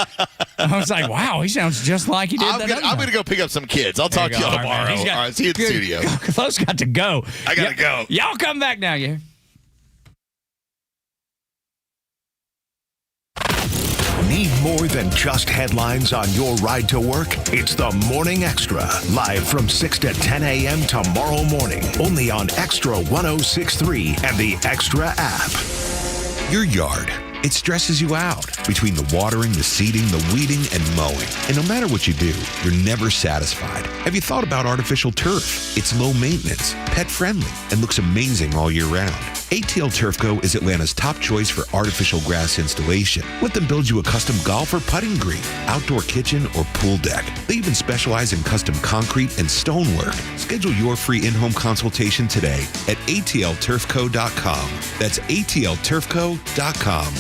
I was like, wow, he sounds just like he did I'm going to go pick up some kids. I'll talk to y'all tomorrow. All right, see you at the studio. Los got to go. I got to go. Y'all come back now, yeah. Need more than just headlines on your ride to work? It's the Morning Extra, live from 6 to 10 a.m. tomorrow morning, only on Extra 106.3 and the Extra app. Your yard. It stresses you out between the watering, the seeding, the weeding, and mowing. And no matter what you do, you're never satisfied. Have you thought about artificial turf? It's low maintenance, pet friendly, and looks amazing all year round. ATL Turf Co. is Atlanta's top choice for artificial grass installation. Let them build you a custom golf or putting green, outdoor kitchen, or pool deck. They even specialize in custom concrete and stonework. Schedule your free in-home consultation today at atlturfco.com. That's atlturfco.com.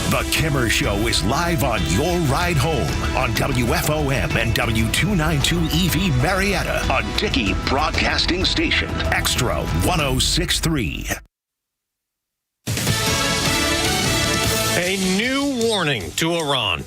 The Kimmer Show is live on your ride home on WFOM and W292 EV Marietta on Dickey Broadcasting Station, Extra 106.3. A new warning to Iran.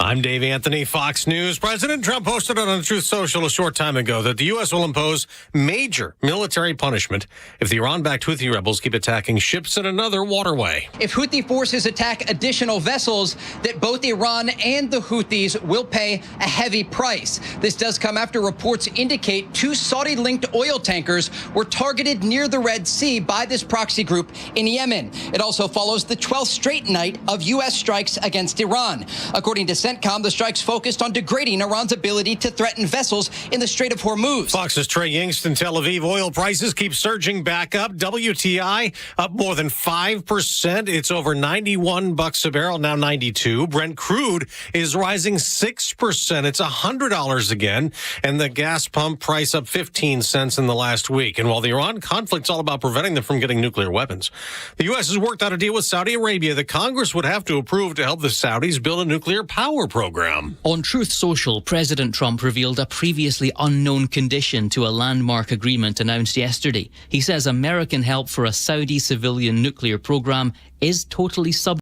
I'm Dave Anthony, Fox News. President Trump posted on Truth Social a short time ago that the U.S. will impose major military punishment if the Iran-backed Houthi rebels keep attacking ships in another waterway. If Houthi forces attack additional vessels, that both Iran and the Houthis will pay a heavy price. This does come after reports indicate 2 Saudi-linked oil tankers were targeted near the Red Sea by this proxy group in Yemen. It also follows the 12th straight night of U.S. strikes against Iran. According to CENTCOM, the strikes focused on degrading Iran's ability to threaten vessels in the Strait of Hormuz. Fox's Trey Yingst in Tel Aviv. Oil prices keep surging back up. WTI up more than 5%. It's over $91 a barrel, now 92. Brent crude is rising 6%. It's $100 again. And the gas pump price up 15 cents in the last week. And while the Iran conflict's all about preventing them from getting nuclear weapons, the U.S. has worked out a deal with Saudi Arabia that Congress would have to approve to help the Saudis build a nuclear power program. On Truth Social, President Trump revealed a previously unknown condition to a landmark agreement announced yesterday. He says American help for a Saudi civilian nuclear program is totally